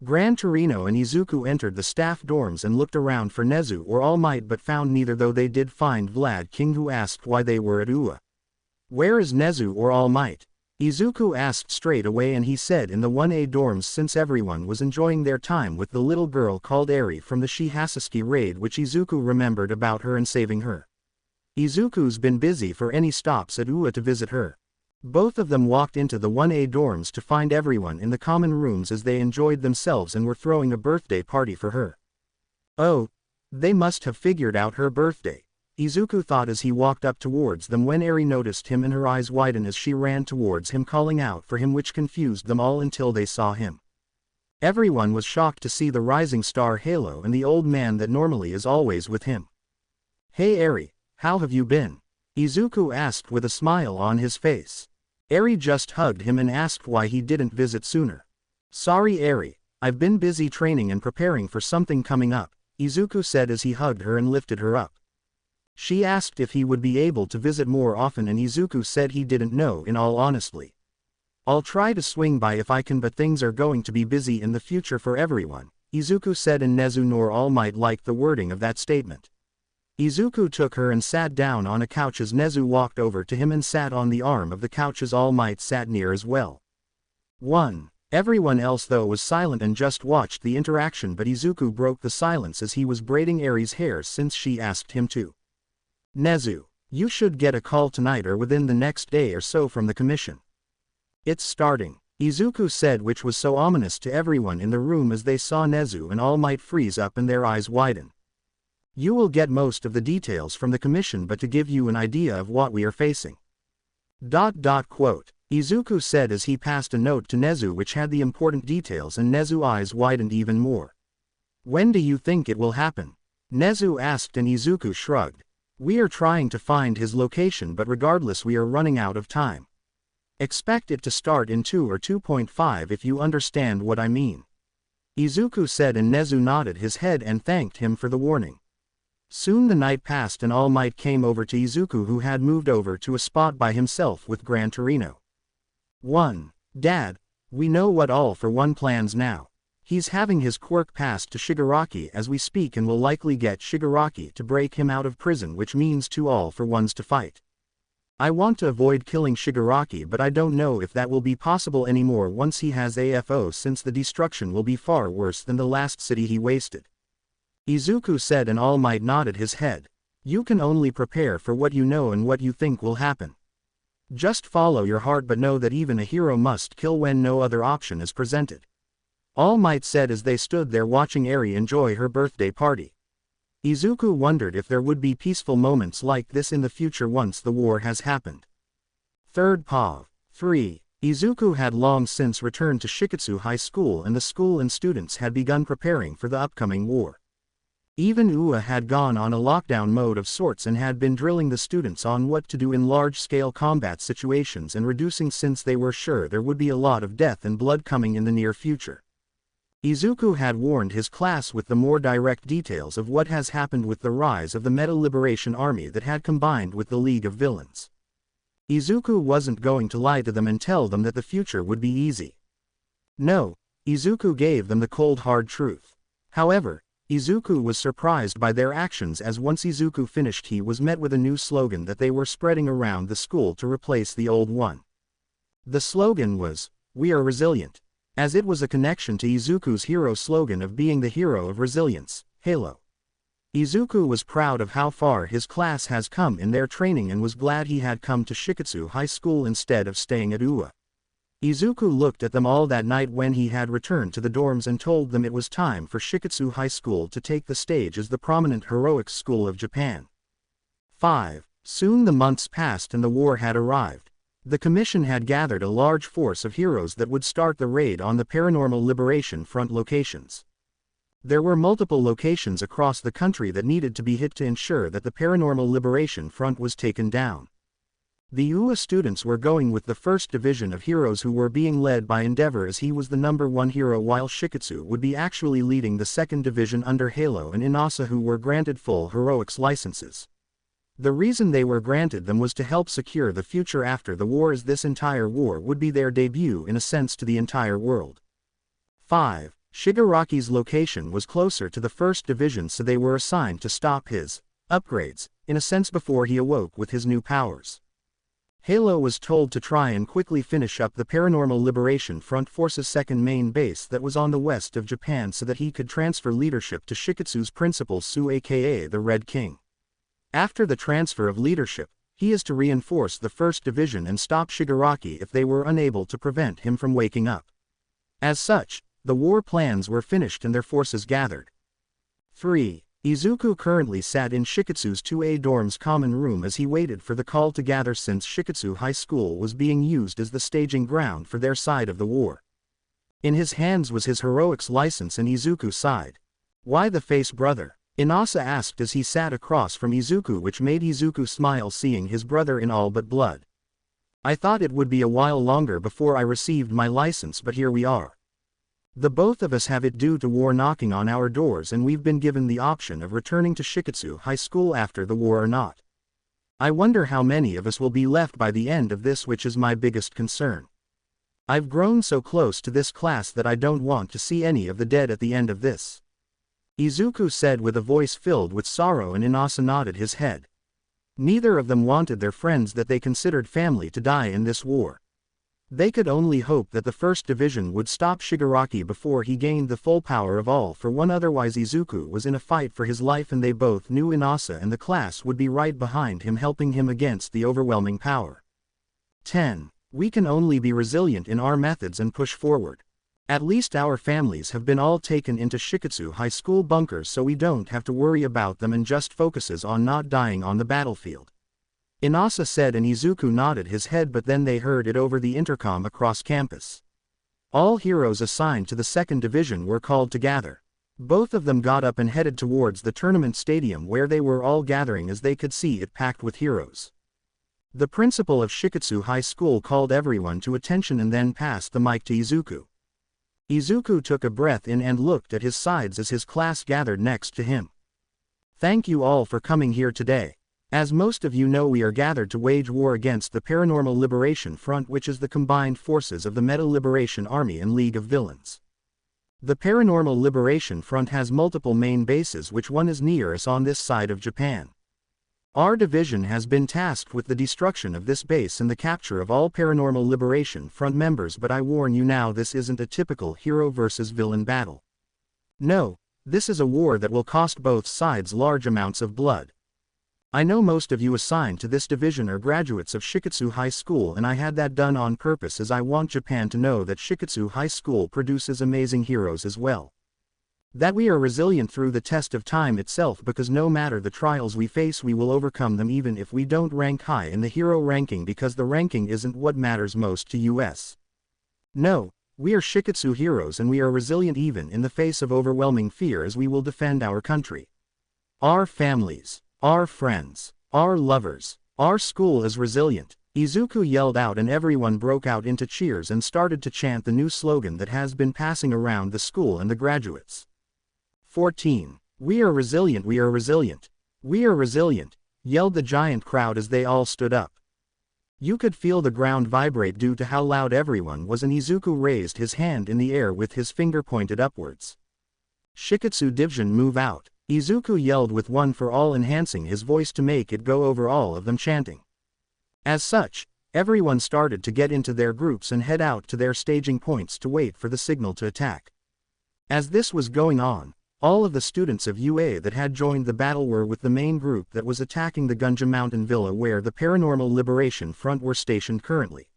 Gran Torino and Izuku entered the staff dorms and looked around for Nezu or All Might, but found neither, though they did find Vlad King, who asked why they were at Ua. Where is Nezu or All Might? Izuku asked straight away, and he said in the 1A dorms, since everyone was enjoying their time with the little girl called Eri from the Shihasuke raid, which Izuku remembered about her and saving her. Izuku's been busy for any stops at Ua to visit her. Both of them walked into the 1A dorms to find everyone in the common rooms as they enjoyed themselves and were throwing a birthday party for her. Oh, they must have figured out her birthday, Izuku thought as he walked up towards them, when Eri noticed him and her eyes widened as she ran towards him, calling out for him, which confused them all until they saw him. Everyone was shocked to see the rising star Halo and the old man that normally is always with him. Hey Eri, how have you been? Izuku asked with a smile on his face. Eri just hugged him and asked why he didn't visit sooner. Sorry Eri, I've been busy training and preparing for something coming up, Izuku said as he hugged her and lifted her up. She asked if he would be able to visit more often, and Izuku said he didn't know in all honesty. I'll try to swing by if I can, but things are going to be busy in the future for everyone, Izuku said, and Nezu nor All Might liked the wording of that statement. Izuku took her and sat down on a couch as Nezu walked over to him and sat on the arm of the couch as All Might sat near as well. 1. Everyone else though was silent and just watched the interaction, but Izuku broke the silence as he was braiding Eri's hair since she asked him to. Nezu, you should get a call tonight or within the next day or so from the commission. It's starting, Izuku said, which was so ominous to everyone in the room as they saw Nezu and All Might freeze up and their eyes widen. You will get most of the details from the commission, but to give you an idea of what we are facing. Quote, Izuku said as he passed a note to Nezu which had the important details, and Nezu's eyes widened even more. When do you think it will happen? Nezu asked, and Izuku shrugged. We are trying to find his location, but regardless we are running out of time. Expect it to start in 2 or 2.5 if you understand what I mean. Izuku said, and Nezu nodded his head and thanked him for the warning. Soon the night passed and All Might came over to Izuku, who had moved over to a spot by himself with Gran Torino. 1. Dad, we know what All for One plans now. He's having his quirk passed to Shigaraki as we speak and will likely get Shigaraki to break him out of prison, which means 2 all-for-ones to fight. I want to avoid killing Shigaraki, but I don't know if that will be possible anymore once he has AFO, since the destruction will be far worse than the last city he wasted. Izuku said, and All Might nodded his head. You can only prepare for what you know and what you think will happen. Just follow your heart, but know that even a hero must kill when no other option is presented. All Might said as they stood there watching Eri enjoy her birthday party. Izuku wondered if there would be peaceful moments like this in the future once the war has happened. 3rd POV 3. Izuku had long since returned to Shiketsu High School, and the school and students had begun preparing for the upcoming war. Even Ua had gone on a lockdown mode of sorts and had been drilling the students on what to do in large-scale combat situations and reducing, since they were sure there would be a lot of death and blood coming in the near future. Izuku had warned his class with the more direct details of what has happened with the rise of the Meta Liberation Army that had combined with the League of Villains. Izuku wasn't going to lie to them and tell them that the future would be easy. No, Izuku gave them the cold hard truth. However, Izuku was surprised by their actions, as once Izuku finished he was met with a new slogan that they were spreading around the school to replace the old one. The slogan was, "We are resilient," as it was a connection to Izuku's hero slogan of being the hero of resilience, Halo. Izuku was proud of how far his class has come in their training and was glad he had come to Shiketsu High School instead of staying at Ua. Izuku looked at them all that night when he had returned to the dorms and told them it was time for Shiketsu High School to take the stage as the prominent heroics school of Japan. 5. Soon the months passed and the war had arrived. The Commission had gathered a large force of heroes that would start the raid on the Paranormal Liberation Front locations. There were multiple locations across the country that needed to be hit to ensure that the Paranormal Liberation Front was taken down. The UA students were going with the 1st Division of heroes, who were being led by Endeavor as he was the #1 hero, while Shiketsu would be actually leading the 2nd Division under Halo and Inasa, who were granted full heroics licenses. The reason they were granted them was to help secure the future after the war, as this entire war would be their debut in a sense to the entire world. 5. Shigaraki's location was closer to the 1st Division, so they were assigned to stop his upgrades, in a sense, before he awoke with his new powers. Halo was told to try and quickly finish up the Paranormal Liberation Front Force's 2nd main base that was on the west of Japan, so that he could transfer leadership to Shiketsu's Principal Su, aka the Red King. After the transfer of leadership, he is to reinforce the 1st Division and stop Shigaraki if they were unable to prevent him from waking up. As such, the war plans were finished and their forces gathered. 3. Izuku currently sat in Shiketsu's 2A dorm's common room as he waited for the call to gather, since Shiketsu High School was being used as the staging ground for their side of the war. In his hands was his heroics license, and Izuku sighed. "Why the face, brother?" Inasa asked as he sat across from Izuku, which made Izuku smile seeing his brother in all but blood. "I thought it would be a while longer before I received my license, but here we are. The both of us have it due to war knocking on our doors, and we've been given the option of returning to Shiketsu High School after the war or not. I wonder how many of us will be left by the end of this, which is my biggest concern. I've grown so close to this class that I don't want to see any of the dead at the end of this," Izuku said with a voice filled with sorrow, and Inasa nodded his head. Neither of them wanted their friends that they considered family to die in this war. They could only hope that the 1st Division would stop Shigaraki before he gained the full power of all for one, otherwise Izuku was in a fight for his life, and they both knew Inasa and the class would be right behind him, helping him against the overwhelming power. 10. We can only be resilient in our methods and push forward. At least our families have been all taken into Shiketsu High School bunkers, so we don't have to worry about them and just focuses on not dying on the battlefield," Inasa said, and Izuku nodded his head, but then they heard it over the intercom across campus. All heroes assigned to the 2nd Division were called to gather. Both of them got up and headed towards the tournament stadium, where they were all gathering as they could see it packed with heroes. The principal of Shiketsu High School called everyone to attention and then passed the mic to Izuku. Izuku took a breath in and looked at his sides as his class gathered next to him. "Thank you all for coming here today. As most of you know, we are gathered to wage war against the Paranormal Liberation Front, which is the combined forces of the Meta Liberation Army and League of Villains. The Paranormal Liberation Front has multiple main bases, which one is nearest on this side of Japan. Our division has been tasked with the destruction of this base and the capture of all Paranormal Liberation Front members, but I warn you now, this isn't a typical hero versus villain battle. No, this is a war that will cost both sides large amounts of blood. I know most of you assigned to this division are graduates of Shiketsu High School, and I had that done on purpose as I want Japan to know that Shiketsu High School produces amazing heroes as well. That we are resilient through the test of time itself, because no matter the trials we face we will overcome them even if we don't rank high in the hero ranking, because the ranking isn't what matters most to us. No, we are Shiketsu heroes and we are resilient even in the face of overwhelming fear, as we will defend our country, our families, our friends, our lovers. Our school is resilient, Izuku yelled out, and everyone broke out into cheers and started to chant the new slogan that has been passing around the school and the graduates. 14. We are resilient, we are resilient. We are resilient, yelled the giant crowd as they all stood up. You could feel the ground vibrate due to how loud everyone was, and Izuku raised his hand in the air with his finger pointed upwards. Shiketsu Division, move out, Izuku yelled with one for all, enhancing his voice to make it go over all of them chanting. As such, everyone started to get into their groups and head out to their staging points to wait for the signal to attack. As this was going on, all of the students of UA that had joined the battle were with the main group that was attacking the Gunja Mountain Villa where the Paranormal Liberation Front were stationed currently.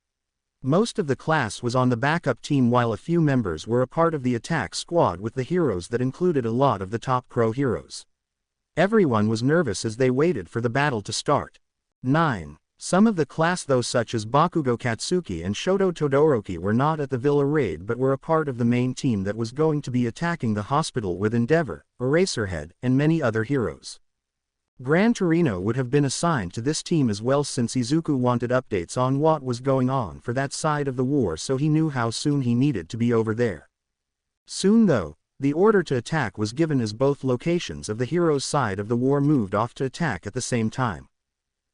Most of the class was on the backup team, while a few members were a part of the attack squad with the heroes that included a lot of the top pro heroes. Everyone was nervous as they waited for the battle to start. 9. Some of the class, though, such as Bakugo Katsuki and Shoto Todoroki, were not at the villa raid but were a part of the main team that was going to be attacking the hospital with Endeavor, Eraserhead, and many other heroes. Gran Torino would have been assigned to this team as well, since Izuku wanted updates on what was going on for that side of the war, so he knew how soon he needed to be over there. Soon though, the order to attack was given as both locations of the heroes' side of the war moved off to attack at the same time.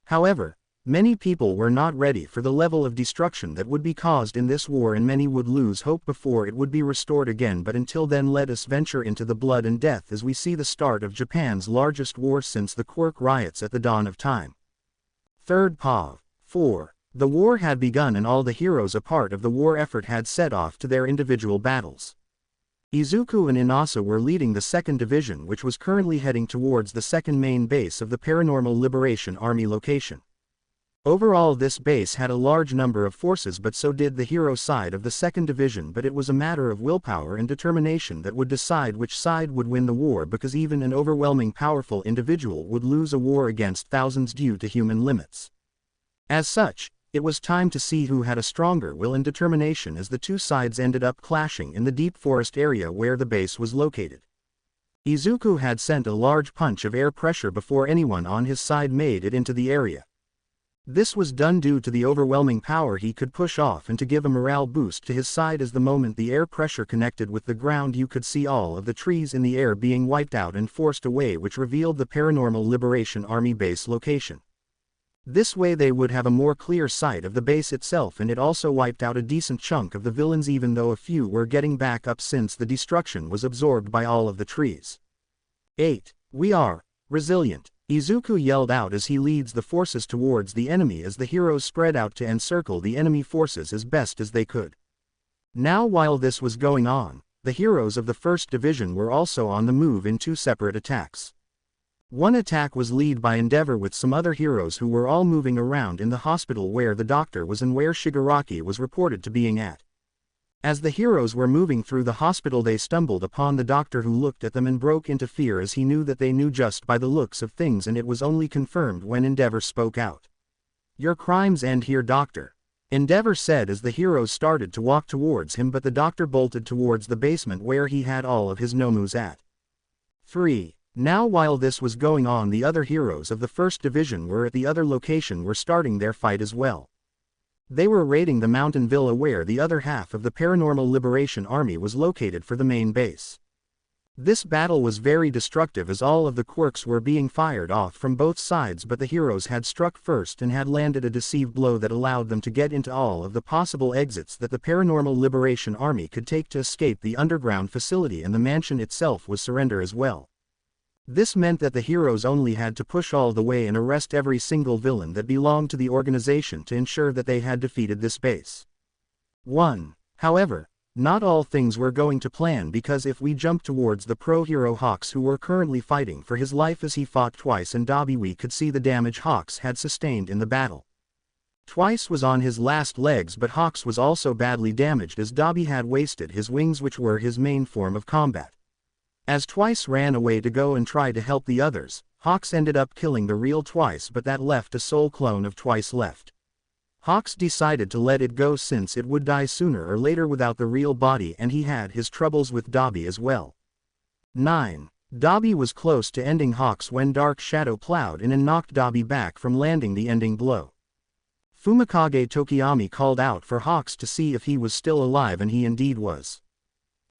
However, many people were not ready for the level of destruction that would be caused in this war, and many would lose hope before it would be restored again. But until then, let us venture into the blood and death as we see the start of Japan's largest war since the Quirk riots at the dawn of time. 3rd Pav. 4. The war had begun and all the heroes a part of the war effort had set off to their individual battles. Izuku and Inasa were leading the 2nd Division, which was currently heading towards the 2nd main base of the Paranormal Liberation Army location. Overall, this base had a large number of forces, but so did the hero side of the 2nd Division, but it was a matter of willpower and determination that would decide which side would win the war, because even an overwhelming powerful individual would lose a war against thousands due to human limits. As such, it was time to see who had a stronger will and determination, as the two sides ended up clashing in the deep forest area where the base was located. Izuku had sent a large punch of air pressure before anyone on his side made it into the area. This was done due to the overwhelming power he could push off and to give a morale boost to his side, as the moment the air pressure connected with the ground you could see all of the trees in the air being wiped out and forced away, which revealed the Paranormal Liberation Army base location. This way they would have a more clear sight of the base itself, and it also wiped out a decent chunk of the villains, even though a few were getting back up since the destruction was absorbed by all of the trees. 8. We are resilient, Izuku yelled out as he leads the forces towards the enemy as the heroes spread out to encircle the enemy forces as best as they could. Now while this was going on, the heroes of the 1st Division were also on the move in 2 separate attacks. One attack was led by Endeavor with some other heroes who were all moving around in the hospital where the doctor was and where Shigaraki was reported to being at. As the heroes were moving through the hospital, they stumbled upon the doctor, who looked at them and broke into fear, as he knew that they knew just by the looks of things, and it was only confirmed when Endeavor spoke out. "Your crimes end here, doctor," Endeavor said as the heroes started to walk towards him, but the doctor bolted towards the basement where he had all of his nomus at. 3. Now while this was going on, the other heroes of the 1st Division were at the other location were starting their fight as well. They were raiding the mountain villa where the other half of the Paranormal Liberation Army was located for the main base. This battle was very destructive as all of the quirks were being fired off from both sides, but the heroes had struck first and had landed a deceive blow that allowed them to get into all of the possible exits that the Paranormal Liberation Army could take to escape the underground facility, and the mansion itself was surrender as well. This meant that the heroes only had to push all the way and arrest every single villain that belonged to the organization to ensure that they had defeated this base. 1. However, not all things were going to plan, because if we jump towards the pro-hero Hawks, who were currently fighting for his life as he fought Twice and Dobby, we could see the damage Hawks had sustained in the battle. Twice was on his last legs, but Hawks was also badly damaged as Dobby had wasted his wings, which were his main form of combat. As Twice ran away to go and try to help the others, Hawks ended up killing the real Twice, but that left a soul clone of Twice left. Hawks decided to let it go since it would die sooner or later without the real body, and he had his troubles with Dobby as well. 9. Dobby was close to ending Hawks when Dark Shadow plowed in and knocked Dobby back from landing the ending blow. Fumikage Tokiyami called out for Hawks to see if he was still alive, and he indeed was.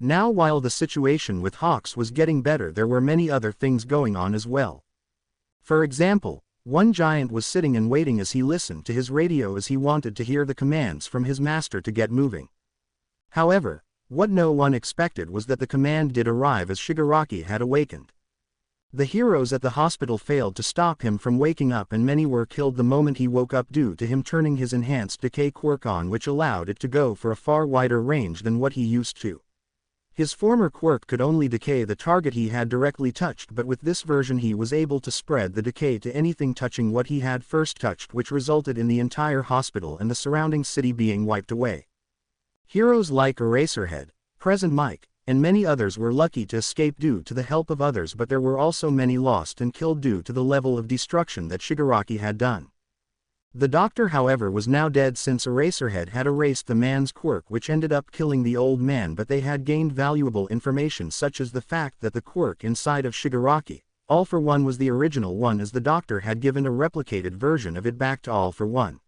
Now, while the situation with Hawks was getting better, there were many other things going on as well. For example, one giant was sitting and waiting as he listened to his radio as he wanted to hear the commands from his master to get moving. However, what no one expected was that the command did arrive as Shigaraki had awakened. The heroes at the hospital failed to stop him from waking up, and many were killed the moment he woke up due to him turning his enhanced decay quirk on, which allowed it to go for a far wider range than what he used to. His former quirk could only decay the target he had directly touched, but with this version he was able to spread the decay to anything touching what he had first touched, which resulted in the entire hospital and the surrounding city being wiped away. Heroes like Eraserhead, Present Mike, and many others were lucky to escape due to the help of others, but there were also many lost and killed due to the level of destruction that Shigaraki had done. The doctor, however, was now dead since Eraserhead had erased the man's quirk, which ended up killing the old man, but they had gained valuable information such as the fact that the quirk inside of Shigaraki, All for One, was the original one, as the doctor had given a replicated version of it back to All for One.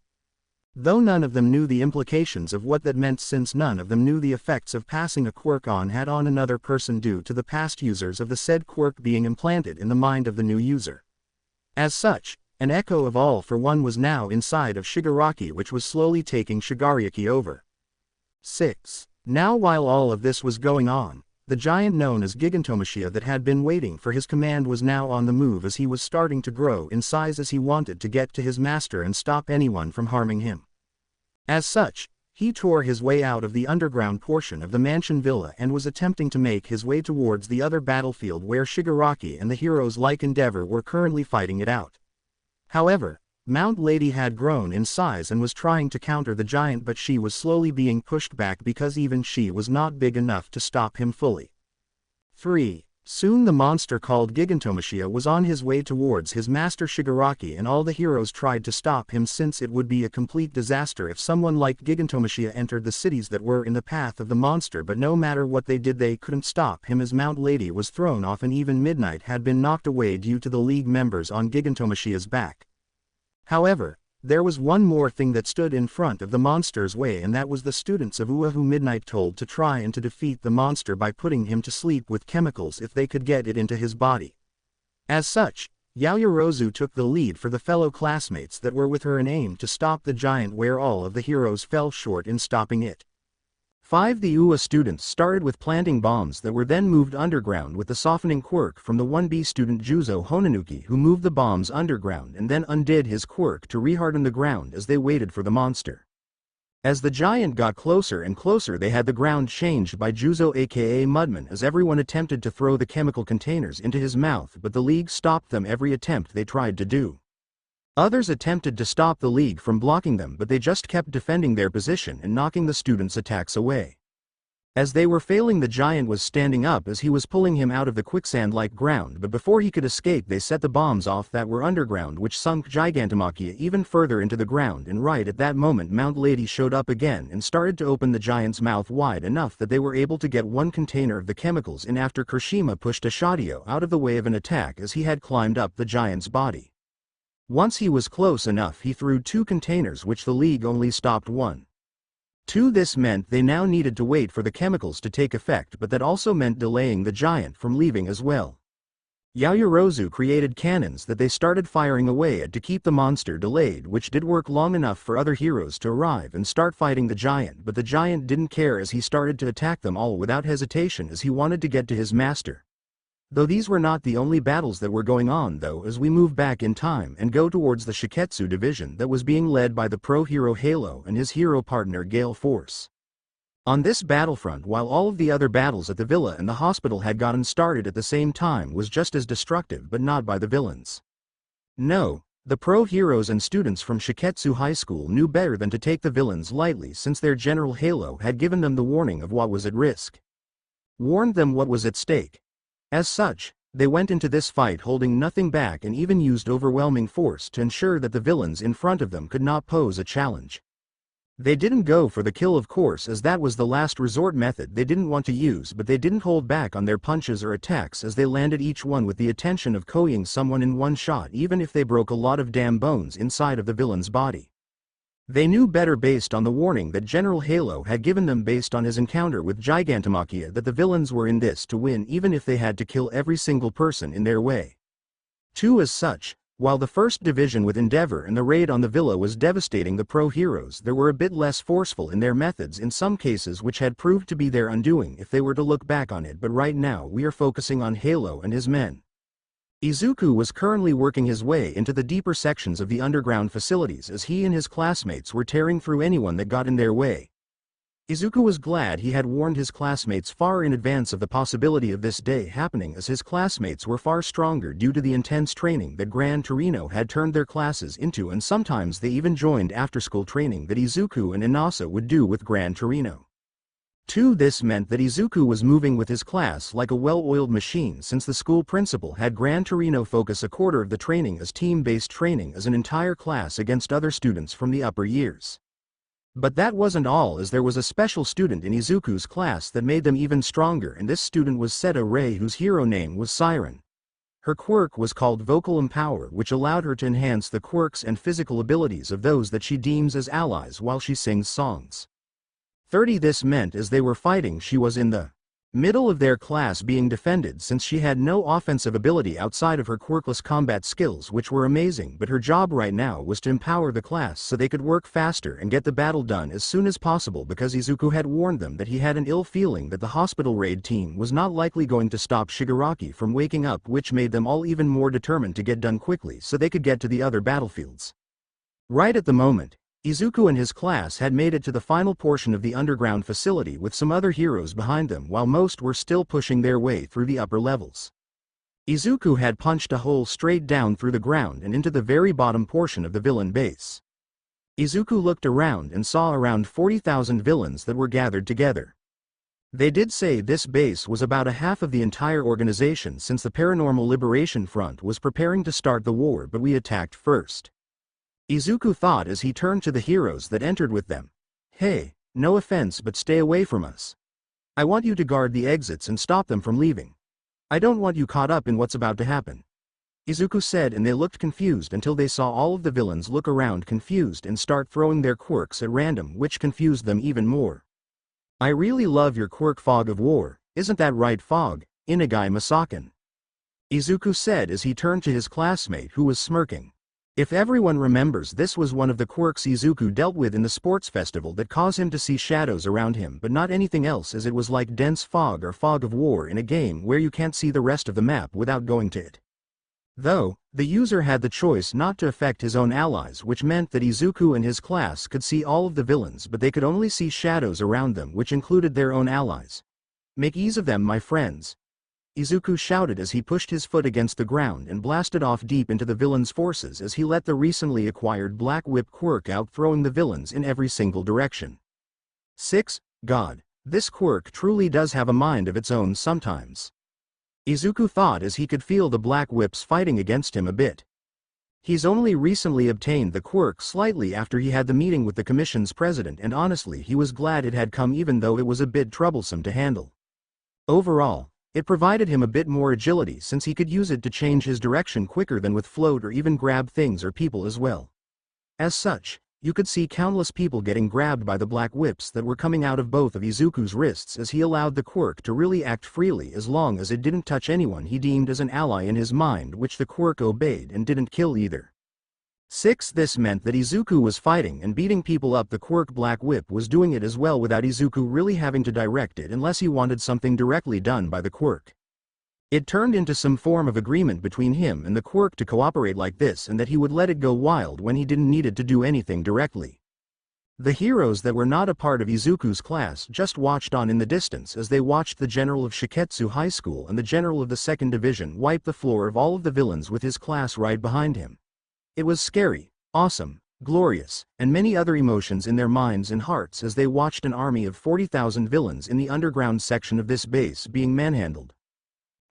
Though none of them knew the implications of what that meant, since none of them knew the effects of passing a quirk on another person due to the past users of the said quirk being implanted in the mind of the new user. As such, an echo of All for One was now inside of Shigaraki, which was slowly taking Shigaraki over. 6. Now, while all of this was going on, the giant known as Gigantomachia that had been waiting for his command was now on the move, as he was starting to grow in size as he wanted to get to his master and stop anyone from harming him. As such, he tore his way out of the underground portion of the mansion villa and was attempting to make his way towards the other battlefield where Shigaraki and the heroes like Endeavor were currently fighting it out. However, Mount Lady had grown in size and was trying to counter the giant, but she was slowly being pushed back because even she was not big enough to stop him fully. 3. Soon the monster called Gigantomachia was on his way towards his master Shigaraki, and all the heroes tried to stop him, since it would be a complete disaster if someone like Gigantomachia entered the cities that were in the path of the monster, but no matter what they did they couldn't stop him, as Mount Lady was thrown off and even Midnight had been knocked away due to the League members on Gigantomachia's back. However, there was one more thing that stood in front of the monster's way, and that was the students of Ua, who Midnight told to try and to defeat the monster by putting him to sleep with chemicals if they could get it into his body. As such, Yaoyorozu took the lead for the fellow classmates that were with her and aimed to stop the giant, where all of the heroes fell short in stopping it. 5. The Ua students started with planting bombs that were then moved underground with the softening quirk from the 1B student Juzo Honanuki, who moved the bombs underground and then undid his quirk to reharden the ground as they waited for the monster. As the giant got closer and closer, they had the ground changed by Juzo aka Mudman, as everyone attempted to throw the chemical containers into his mouth, but the League stopped them every attempt they tried to do. Others attempted to stop the League from blocking them, but they just kept defending their position and knocking the students' attacks away. As they were failing, the giant was standing up as he was pulling him out of the quicksand-like ground, but before he could escape they set the bombs off that were underground, which sunk Gigantomachia even further into the ground, and right at that moment Mount Lady showed up again and started to open the giant's mouth wide enough that they were able to get one container of the chemicals in after Kirishima pushed Ashadio out of the way of an attack as he had climbed up the giant's body. Once he was close enough, he threw 2 containers, which the League only stopped 1. 2. This meant they now needed to wait for the chemicals to take effect, but that also meant delaying the giant from leaving as well. Yaoyorozu created cannons that they started firing away at to keep the monster delayed, which did work long enough for other heroes to arrive and start fighting the giant, but the giant didn't care as he started to attack them all without hesitation as he wanted to get to his master. Though these were not the only battles that were going on though, as we move back in time and go towards the Shiketsu division that was being led by the pro-hero Halo and his hero partner Gale Force. On this battlefront, while all of the other battles at the villa and the hospital had gotten started at the same time, was just as destructive, but not by the villains. No, the pro-heroes and students from Shiketsu High School knew better than to take the villains lightly, since their general Halo had given them the warning of what was at risk. Warned them what was at stake. As such, they went into this fight holding nothing back and even used overwhelming force to ensure that the villains in front of them could not pose a challenge. They didn't go for the kill, of course, as that was the last resort method they didn't want to use, but they didn't hold back on their punches or attacks as they landed each one with the intention of KOing someone in one shot, even if they broke a lot of damn bones inside of the villain's body. They knew better based on the warning that General Halo had given them based on his encounter with Gigantomachia that the villains were in this to win, even if they had to kill every single person in their way. 2. As such, while the first division with Endeavor and the raid on the villa was devastating the pro-heroes, they were a bit less forceful in their methods in some cases, which had proved to be their undoing if they were to look back on it, but right now we are focusing on Halo and his men. Izuku was currently working his way into the deeper sections of the underground facilities as he and his classmates were tearing through anyone that got in their way. Izuku was glad he had warned his classmates far in advance of the possibility of this day happening, as his classmates were far stronger due to the intense training that Gran Torino had turned their classes into, and sometimes they even joined after-school training that Izuku and Inasa would do with Gran Torino. 2. This meant that Izuku was moving with his class like a well-oiled machine, since the school principal had Gran Torino focus a quarter of the training as team-based training as an entire class against other students from the upper years. But that wasn't all, as there was a special student in Izuku's class that made them even stronger, and this student was Seda Ray, whose hero name was Siren. Her quirk was called Vocal Empower, which allowed her to enhance the quirks and physical abilities of those that she deems as allies while she sings songs. 30. This meant as they were fighting, she was in the middle of their class being defended, since she had no offensive ability outside of her quirkless combat skills, which were amazing, but her job right now was to empower the class so they could work faster and get the battle done as soon as possible, because Izuku had warned them that he had an ill feeling that the hospital raid team was not likely going to stop Shigaraki from waking up, which made them all even more determined to get done quickly so they could get to the other battlefields. Right at the moment, Izuku and his class had made it to the final portion of the underground facility with some other heroes behind them, while most were still pushing their way through the upper levels. Izuku had punched a hole straight down through the ground and into the very bottom portion of the villain base. Izuku looked around and saw around 40,000 villains that were gathered together. They did say this base was about a half of the entire organization, since the Paranormal Liberation Front was preparing to start the war, but we attacked first. Izuku thought as he turned to the heroes that entered with them. Hey, no offense, but stay away from us. I want you to guard the exits and stop them from leaving. I don't want you caught up in what's about to happen. Izuku said, and they looked confused until they saw all of the villains look around confused and start throwing their quirks at random, which confused them even more. I really love your quirk, Fog of War, isn't that right, Fog? Inagai Masakan. Izuku said as he turned to his classmate who was smirking. If everyone remembers, this was one of the quirks Izuku dealt with in the sports festival that caused him to see shadows around him, but not anything else, as it was like dense fog or fog of war in a game where you can't see the rest of the map without going to it. Though, the user had the choice not to affect his own allies, which meant that Izuku and his class could see all of the villains, but they could only see shadows around them, which included their own allies. Make ease of them, my friends. Izuku shouted as he pushed his foot against the ground and blasted off deep into the villains' forces as he let the recently acquired Black Whip quirk out, throwing the villains in every single direction. 6. God, this quirk truly does have a mind of its own sometimes. Izuku thought as he could feel the Black Whips fighting against him a bit. He's only recently obtained the quirk slightly after he had the meeting with the commission's president, and honestly he was glad it had come, even though it was a bit troublesome to handle. Overall, it provided him a bit more agility, since he could use it to change his direction quicker than with float or even grab things or people as well. As such, You could see countless people getting grabbed by the black whips that were coming out of both of Izuku's wrists as he allowed the quirk to really act freely as long as it didn't touch anyone he deemed as an ally in his mind, which the quirk obeyed and didn't kill either. 6. This meant that Izuku was fighting and beating people up. The quirk black whip was doing it as well without Izuku really having to direct it unless he wanted something directly done by the quirk. It turned into some form of agreement between him and the quirk to cooperate like this, and that he would let it go wild when he didn't need it to do anything directly. The heroes that were not a part of Izuku's class just watched on in the distance as they watched the general of Shiketsu High School and the general of the 2nd Division wipe the floor of all of the villains with his class right behind him. It was scary, awesome, glorious, and many other emotions in their minds and hearts as they watched an army of 40,000 villains in the underground section of this base being manhandled.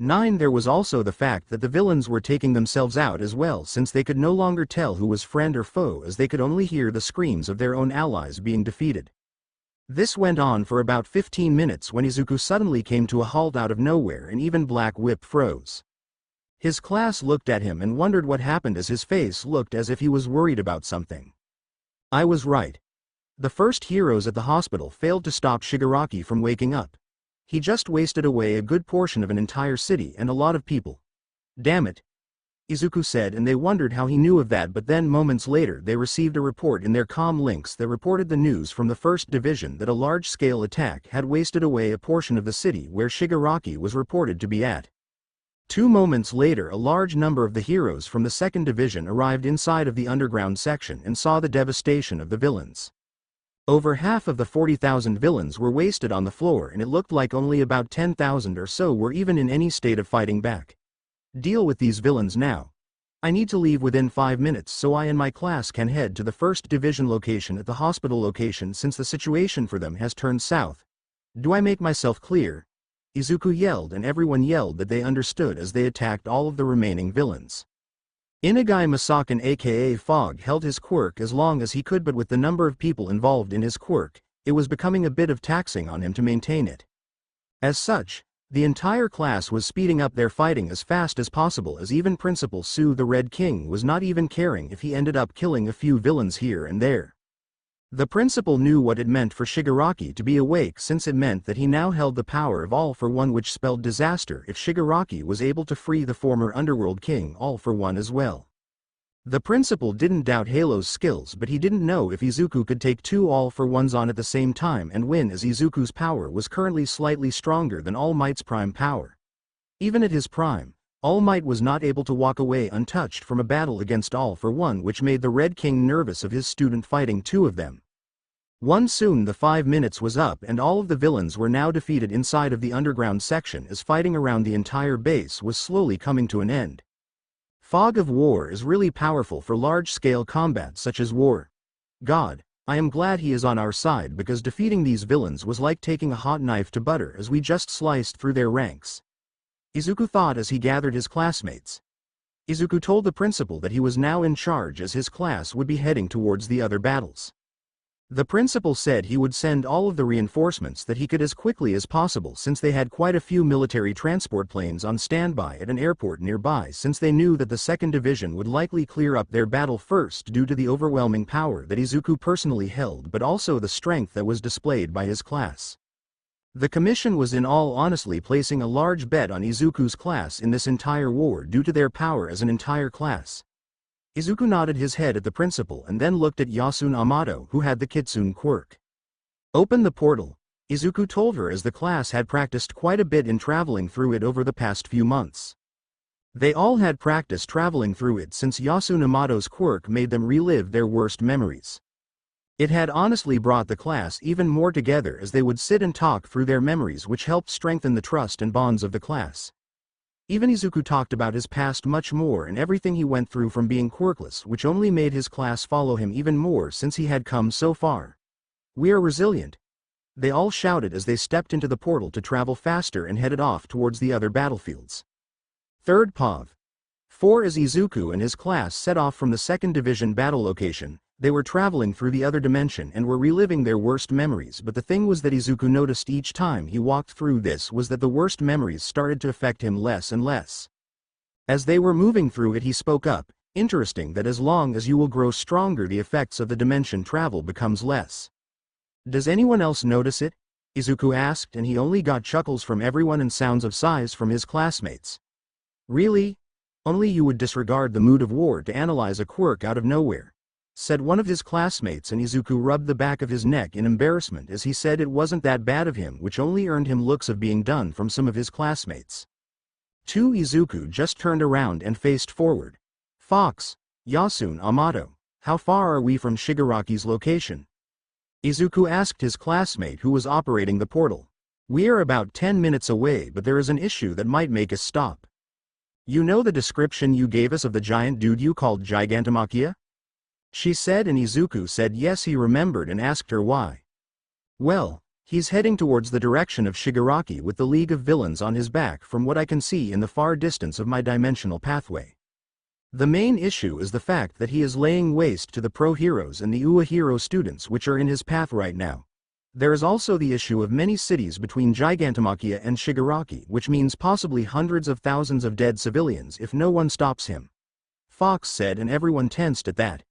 9. There was also the fact that the villains were taking themselves out as well, since they could no longer tell who was friend or foe as they could only hear the screams of their own allies being defeated. This went on for about 15 minutes when Izuku suddenly came to a halt out of nowhere and even Black Whip froze. His class looked at him and wondered what happened as his face looked as if he was worried about something. I was right. The first heroes at the hospital failed to stop Shigaraki from waking up. He just wasted away a good portion of an entire city and a lot of people. Damn it, Izuku said, and they wondered how he knew of that, but then moments later they received a report in their comm links that reported the news from the 1st Division that a large-scale attack had wasted away a portion of the city where Shigaraki was reported to be at. 2 moments later, a large number of the heroes from the 2nd Division arrived inside of the underground section and saw the devastation of the villains. Over half of the 40,000 villains were wasted on the floor, and it looked like only about 10,000 or so were even in any state of fighting back. Deal with these villains now. I need to leave within 5 minutes so I and my class can head to the 1st Division location at the hospital location since the situation for them has turned south. Do I make myself clear? Izuku yelled, and everyone yelled that they understood as they attacked all of the remaining villains. Inagai Masakan aka Fog held his quirk as long as he could, but with the number of people involved in his quirk, it was becoming a bit of taxing on him to maintain it. As such, the entire class was speeding up their fighting as fast as possible, as even Principal Su the Red King was not even caring if he ended up killing a few villains here and there. The principal knew what it meant for Shigaraki to be awake, since it meant that he now held the power of All for One, which spelled disaster if Shigaraki was able to free the former Underworld King All for One as well. The principal didn't doubt Halo's skills, but he didn't know if Izuku could take 2 All for Ones on at the same time and win, as Izuku's power was currently slightly stronger than All Might's prime power. Even at his prime, All Might was not able to walk away untouched from a battle against All for One, which made the Red King nervous of his student fighting 2 of them. Soon the 5 minutes was up and all of the villains were now defeated inside of the underground section, as fighting around the entire base was slowly coming to an end. Fog of War is really powerful for large-scale combat such as war. God, I am glad he is on our side, because defeating these villains was like taking a hot knife to butter, as we just sliced through their ranks. Izuku thought as he gathered his classmates. Izuku told the principal that he was now in charge, as his class would be heading towards the other battles. The principal said he would send all of the reinforcements that he could as quickly as possible, since they had quite a few military transport planes on standby at an airport nearby, since they knew that the 2nd Division would likely clear up their battle first due to the overwhelming power that Izuku personally held, but also the strength that was displayed by his class. The commission was in all honesty placing a large bet on Izuku's class in this entire war due to their power as an entire class. Izuku nodded his head at the principal and then looked at Yasun Amato, who had the Kitsune quirk. Open the portal, Izuku told her, as the class had practiced quite a bit in traveling through it over the past few months. They all had practice traveling through it since Yasun Amato's quirk made them relive their worst memories. It had honestly brought the class even more together, as they would sit and talk through their memories, which helped strengthen the trust and bonds of the class. Even Izuku talked about his past much more and everything he went through from being quirkless, which only made his class follow him even more since he had come so far. We are resilient, they all shouted as they stepped into the portal to travel faster and headed off towards the other battlefields. 3rd Pav. 4. As Izuku and his class set off from the 2nd Division battle location, they were traveling through the other dimension and were reliving their worst memories, but the thing was that Izuku noticed each time he walked through this was that the worst memories started to affect him less and less. As they were moving through it, he spoke up, Interesting that as long as you will grow stronger the effects of the dimension travel becomes less. Does anyone else notice it? Izuku asked, and he only got chuckles from everyone and sounds of sighs from his classmates. Really? Only you would disregard the mood of war to analyze a quirk out of nowhere, said one of his classmates, and Izuku rubbed the back of his neck in embarrassment as he said it wasn't that bad of him, which only earned him looks of being done from some of his classmates. Izuku just turned around and faced forward. Fox, Yasun Amato, how far are we from Shigaraki's location? Izuku asked his classmate who was operating the portal. We are about 10 minutes away, but there is an issue that might make us stop. You know the description you gave us of the giant dude you called Gigantomachia? She said, and Izuku said yes he remembered and asked her why. Well, he's heading towards the direction of Shigaraki with the League of Villains on his back from what I can see in the far distance of my dimensional pathway. The main issue is the fact that he is laying waste to the pro heroes and the UA hero students which are in his path right now. There is also the issue of many cities between Gigantomachia and Shigaraki, which means possibly hundreds of thousands of dead civilians if no one stops him. Fox said, and everyone tensed at that.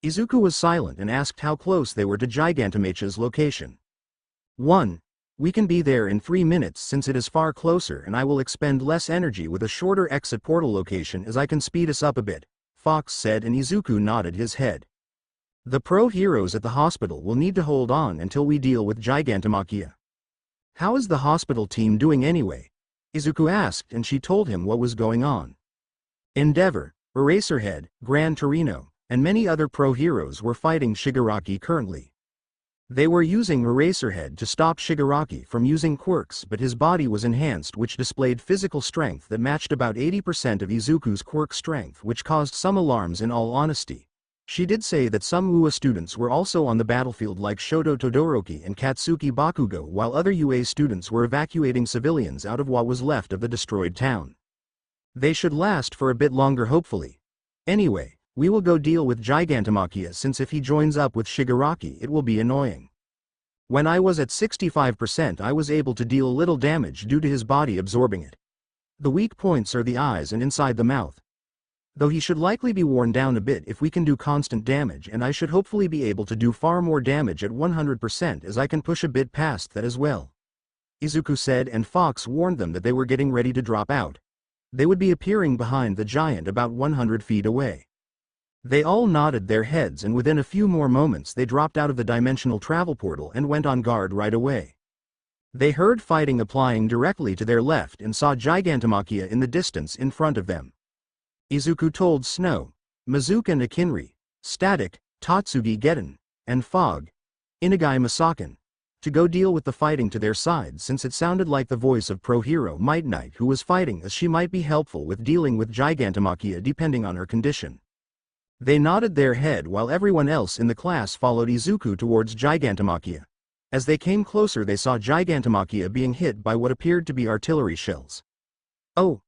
Izuku was silent and asked how close they were to Gigantomachia's location. 1. We can be there in 3 minutes since it is far closer, and I will expend less energy with a shorter exit portal location as I can speed us up a bit, Fox said, and Izuku nodded his head. The pro heroes at the hospital will need to hold on until we deal with Gigantomachia. How is the hospital team doing anyway? Izuku asked, and she told him what was going on. Endeavor, Eraserhead, Gran Torino, and many other pro heroes were fighting Shigaraki currently. They were using Eraserhead to stop Shigaraki from using quirks, but his body was enhanced, which displayed physical strength that matched about 80% of Izuku's quirk strength, which caused some alarms in all honesty. She did say that some UA students were also on the battlefield like Shoto Todoroki and Katsuki Bakugo, while other UA students were evacuating civilians out of what was left of the destroyed town. They should last for a bit longer hopefully. Anyway, we will go deal with Gigantomachia, since if he joins up with Shigaraki it will be annoying. When I was at 65% I was able to deal little damage due to his body absorbing it. The weak points are the eyes and inside the mouth. Though he should likely be worn down a bit if we can do constant damage, and I should hopefully be able to do far more damage at 100% as I can push a bit past that as well. Izuku said, and Fox warned them that they were getting ready to drop out. They would be appearing behind the giant about 100 feet away. They all nodded their heads, and within a few more moments they dropped out of the dimensional travel portal and went on guard right away. They heard fighting applying directly to their left and saw Gigantomachia in the distance in front of them. Izuku told Snow, Mizuki and Akinri, Static, Tatsugi Getten, and Fog, Inagai Masakin, to go deal with the fighting to their side, since it sounded like the voice of pro hero Might Knight who was fighting, as she might be helpful with dealing with Gigantomachia depending on her condition. They nodded their head while everyone else in the class followed Izuku towards Gigantomachia. As they came closer they saw Gigantomachia being hit by what appeared to be artillery shells. Oh.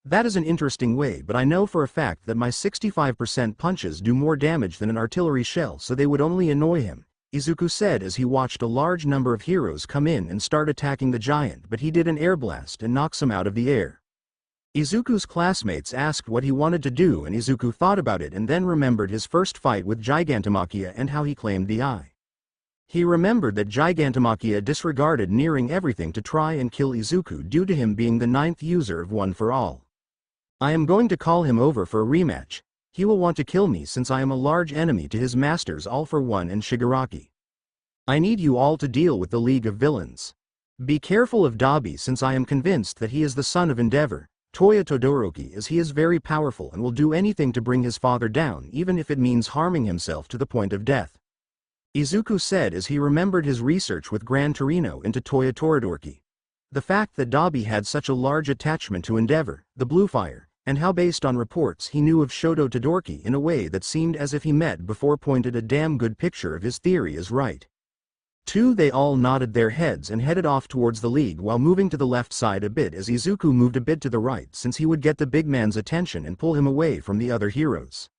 That is an interesting way, but I know for a fact that my 65% punches do more damage than an artillery shell, so they would only annoy him, Izuku said as he watched a large number of heroes come in and start attacking the giant, but he did an air blast and knocks him out of the air. Izuku's classmates asked what he wanted to do, and Izuku thought about it and then remembered his first fight with Gigantomachia and how he claimed the eye. He remembered that Gigantomachia disregarded nearing everything to try and kill Izuku due to him being the 9th user of One for All. I am going to call him over for a rematch. He will want to kill me since I am a large enemy to his masters All for One and Shigaraki. I need you all to deal with the League of Villains. Be careful of Dabi, since I am convinced that he is the son of Endeavor, Toya Todoroki, as he is very powerful and will do anything to bring his father down, even if it means harming himself to the point of death. Izuku said as he remembered his research with Gran Torino into Toya Todoroki. The fact that Dabi had such a large attachment to Endeavor, the Bluefire, and how based on reports he knew of Shoto Todoroki in a way that seemed as if he met before pointed a damn good picture of his theory is right. 2. They all nodded their heads and headed off towards the league while moving to the left side a bit as Izuku moved a bit to the right, since he would get the big man's attention and pull him away from the other heroes.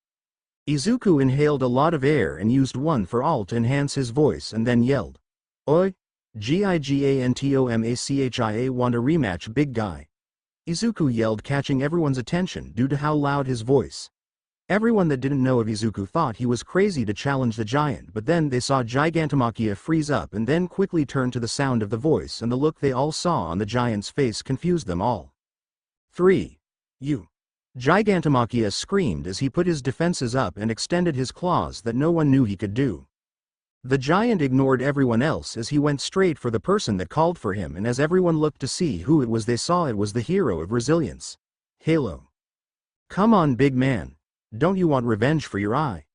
Izuku inhaled a lot of air and used One for All to enhance his voice and then yelled, Oi! Gigantomachia want a rematch, big guy. Izuku yelled, catching everyone's attention due to how loud his voice. Everyone that didn't know of Izuku thought he was crazy to challenge the giant, but then they saw Gigantomachia freeze up and then quickly turn to the sound of the voice, and the look they all saw on the giant's face confused them all. 3. You. Gigantomachia screamed as he put his defenses up and extended his claws that no one knew he could do. The giant ignored everyone else as he went straight for the person that called for him, and as everyone looked to see who it was, they saw it was the hero of resilience. Halo. Come on, big man. Don't you want revenge for your eye?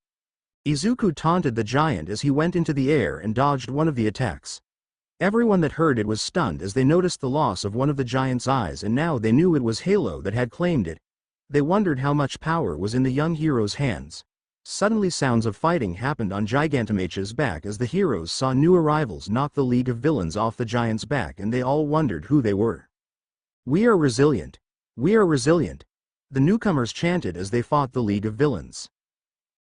Izuku taunted the giant as he went into the air and dodged one of the attacks. Everyone that heard it was stunned as they noticed the loss of one of the giant's eyes, and now they knew it was Halo that had claimed it. They wondered how much power was in the young hero's hands. Suddenly sounds of fighting happened on Gigantomachia's back as the heroes saw new arrivals knock the League of Villains off the giant's back, and they all wondered who they were. We are resilient. We are resilient. The newcomers chanted as they fought the League of Villains.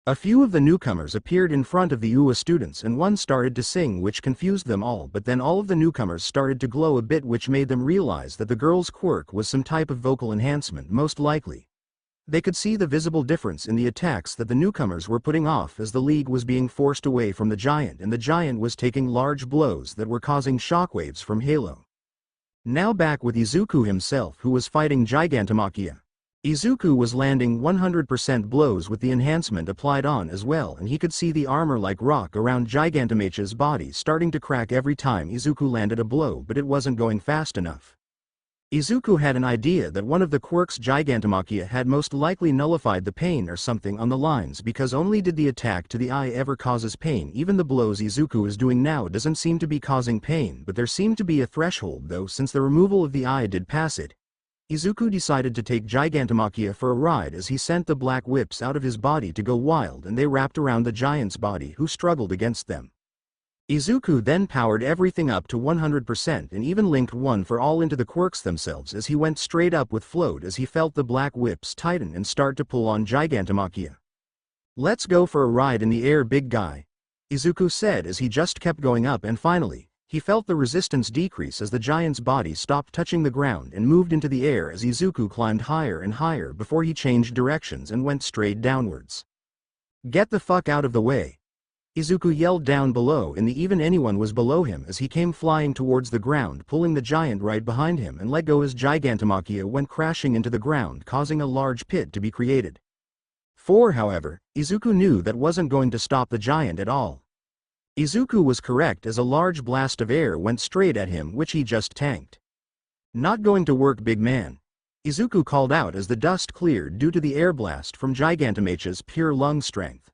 A few of the newcomers appeared in front of the UA students, and one started to sing, which confused them all, but then all of the newcomers started to glow a bit, which made them realize that the girl's quirk was some type of vocal enhancement, most likely. They could see the visible difference in the attacks that the newcomers were putting off as the League was being forced away from the giant, and the giant was taking large blows that were causing shockwaves from Halo. Now back with Izuku himself, who was fighting Gigantomachia. Izuku was landing 100% blows with the enhancement applied on as well, and he could see the armor like rock around Gigantomachia's body starting to crack every time Izuku landed a blow, but it wasn't going fast enough. Izuku had an idea that one of the quirks Gigantomachia had most likely nullified the pain or something on the lines, because only did the attack to the eye ever causes pain. Even the blows Izuku is doing now doesn't seem to be causing pain, but there seemed to be a threshold though, since the removal of the eye did pass it. Izuku decided to take Gigantomachia for a ride as he sent the black whips out of his body to go wild, and they wrapped around the giant's body, who struggled against them. Izuku then powered everything up to 100% and even linked one for all into the quirks themselves as he went straight up with float as he felt the black whips tighten and start to pull on Gigantomachia. Let's go for a ride in the air, big guy, Izuku said as he just kept going up, and finally, he felt the resistance decrease as the giant's body stopped touching the ground and moved into the air as Izuku climbed higher and higher before he changed directions and went straight downwards. Get the fuck out of the way, Izuku yelled down below, and even anyone was below him as he came flying towards the ground, pulling the giant right behind him, and let go as Gigantomachia went crashing into the ground, causing a large pit to be created. However, Izuku knew that wasn't going to stop the giant at all. Izuku was correct as a large blast of air went straight at him, which he just tanked. Not going to work, big man, Izuku called out as the dust cleared due to the air blast from Gigantomachia's pure lung strength.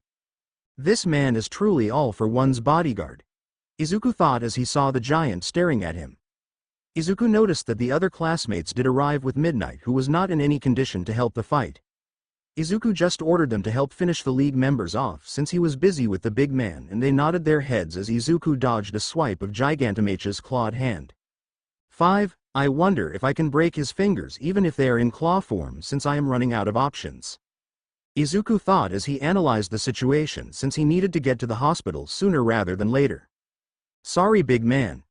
This man is truly all for one's bodyguard, Izuku thought as he saw the giant staring at him. Izuku noticed that the other classmates did arrive with Midnight, who was not in any condition to help the fight. Izuku just ordered them to help finish the League members off since he was busy with the big man, and they nodded their heads as Izuku dodged a swipe of Gigantomachia's clawed hand. 5. I wonder if I can break his fingers even if they are in claw form, since I am running out of options, Izuku thought as he analyzed the situation, since he needed to get to the hospital sooner rather than later. Sorry, big man,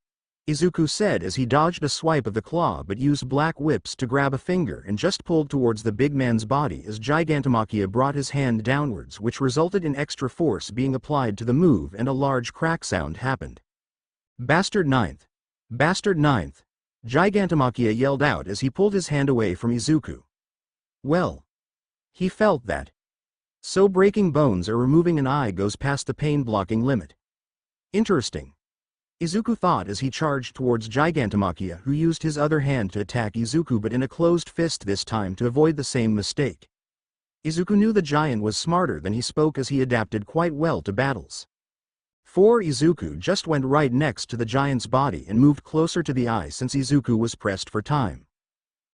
Izuku said as he dodged a swipe of the claw but used black whips to grab a finger and just pulled towards the big man's body as Gigantomachia brought his hand downwards, which resulted in extra force being applied to the move, and a large crack sound happened. Bastard ninth! Bastard ninth! Gigantomachia yelled out as he pulled his hand away from Izuku. Well, he felt that. So breaking bones or removing an eye goes past the pain-blocking limit. Interesting, Izuku thought as he charged towards Gigantomachia, who used his other hand to attack Izuku, but in a closed fist this time to avoid the same mistake. Izuku knew the giant was smarter than he spoke as he adapted quite well to battles. 4. Izuku just went right next to the giant's body and moved closer to the eye since Izuku was pressed for time.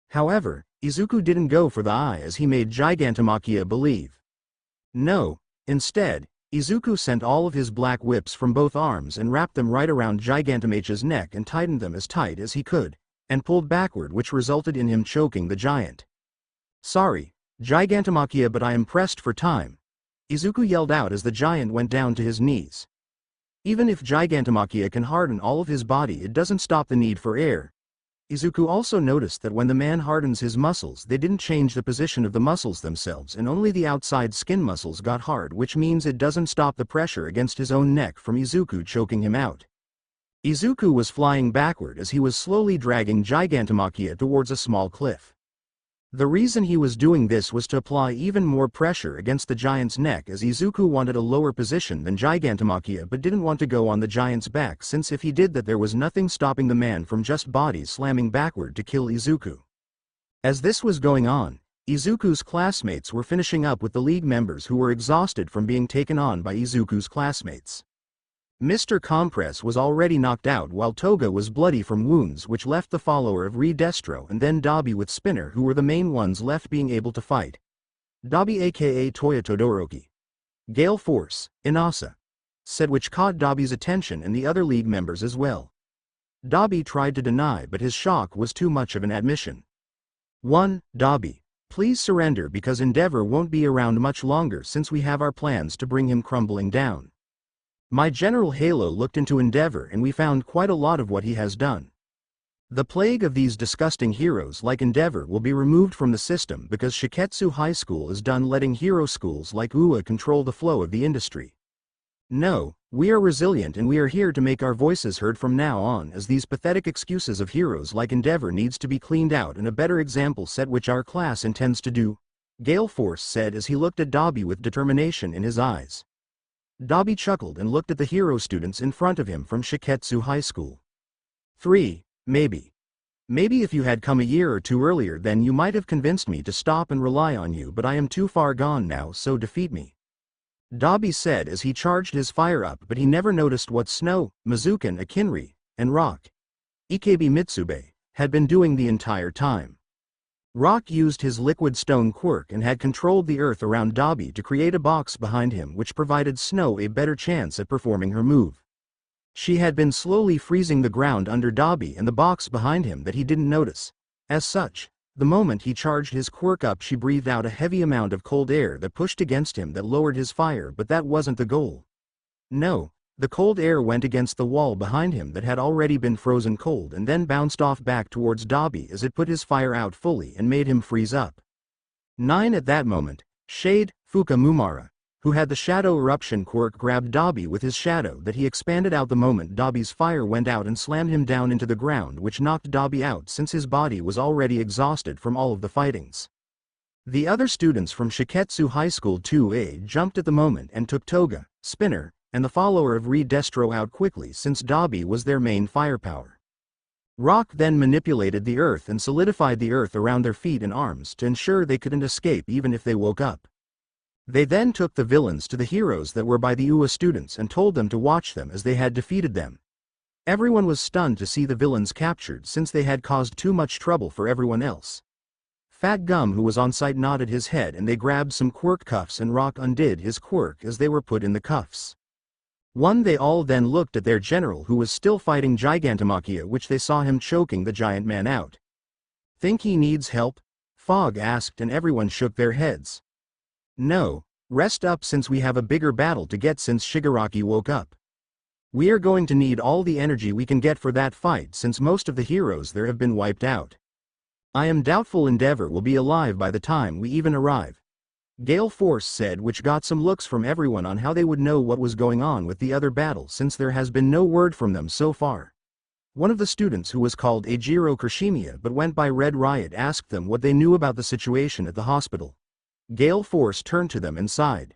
However, Izuku didn't go for the eye as he made Gigantomachia believe. No, instead, Izuku sent all of his black whips from both arms and wrapped them right around Gigantomachia's neck and tightened them as tight as he could, and pulled backward, which resulted in him choking the giant. Sorry, Gigantomachia, but I am pressed for time, Izuku yelled out as the giant went down to his knees. Even if Gigantomachia can harden all of his body, it doesn't stop the need for air. Izuku also noticed that when the man hardens his muscles, they didn't change the position of the muscles themselves and only the outside skin muscles got hard, which means it doesn't stop the pressure against his own neck from Izuku choking him out. Izuku was flying backward as he was slowly dragging Gigantomachia towards a small cliff. The reason he was doing this was to apply even more pressure against the giant's neck, as Izuku wanted a lower position than Gigantomachia but didn't want to go on the giant's back, since if he did that there was nothing stopping the man from just body slamming backward to kill Izuku. As this was going on, Izuku's classmates were finishing up with the league members who were exhausted from being taken on by Izuku's classmates. Mr. Compress was already knocked out while Toga was bloody from wounds, which left the follower of Re-Destro and then Dabi with Spinner, who were the main ones left being able to fight. Dabi aka Toya Todoroki. Gale Force, Inasa. Said, which caught Dabi's attention and the other league members as well. Dabi tried to deny, but his shock was too much of an admission. 1. Dabi, please surrender because Endeavor won't be around much longer since we have our plans to bring him crumbling down. My General Halo looked into Endeavor and we found quite a lot of what he has done. The plague of these disgusting heroes like Endeavor will be removed from the system because Shiketsu High School is done letting hero schools like UA control the flow of the industry. No, we are resilient and we are here to make our voices heard from now on, as these pathetic excuses of heroes like Endeavor needs to be cleaned out and a better example set, which our class intends to do, Gale Force said as he looked at Dabi with determination in his eyes. Dabi chuckled and looked at the hero students in front of him from Shiketsu High School. 3. Maybe. Maybe if you had come a year or two earlier, then you might have convinced me to stop and rely on you, but I am too far gone now, so defeat me. Dabi said as he charged his fire up, but he never noticed what Snow, Mizukan Akinri, and Rock, Ikebi Mitsube, had been doing the entire time. Rock used his liquid stone quirk and had controlled the earth around Dabi to create a box behind him, which provided Snow a better chance at performing her move. She had been slowly freezing the ground under Dabi and the box behind him that he didn't notice. As such, the moment he charged his quirk up, she breathed out a heavy amount of cold air that pushed against him that lowered his fire, but that wasn't the goal. No. The cold air went against the wall behind him that had already been frozen cold and then bounced off back towards Dabi as it put his fire out fully and made him freeze up. 9. At that moment, Shade, Fuka Mumara, who had the Shadow Eruption quirk, grabbed Dabi with his shadow that he expanded out the moment Dabi's fire went out and slammed him down into the ground, which knocked Dabi out since his body was already exhausted from all of the fightings. The other students from Shiketsu High School 2A jumped at the moment and took Toga, Spinner, and the follower of Re-Destro out quickly since Dabi was their main firepower. Rock then manipulated the earth and solidified the earth around their feet and arms to ensure they couldn't escape even if they woke up. They then took the villains to the heroes that were by the UA students and told them to watch them as they had defeated them. Everyone was stunned to see the villains captured since they had caused too much trouble for everyone else. Fat Gum, who was on site, nodded his head and they grabbed some quirk cuffs and Rock undid his quirk as they were put in the cuffs. They all then looked at their general, who was still fighting Gigantomachia, which they saw him choking the giant man out. Think he needs help? Fog asked and everyone shook their heads. No, rest up since we have a bigger battle to get since Shigaraki woke up. We are going to need all the energy we can get for that fight since most of the heroes there have been wiped out. I am doubtful Endeavor will be alive by the time we even arrive, Gale Force said, which got some looks from everyone on how they would know what was going on with the other battle since there has been no word from them so far. One of the students, who was called Eijiro Kirishimiya but went by Red Riot, asked them what they knew about the situation at the hospital. Gale Force turned to them and sighed.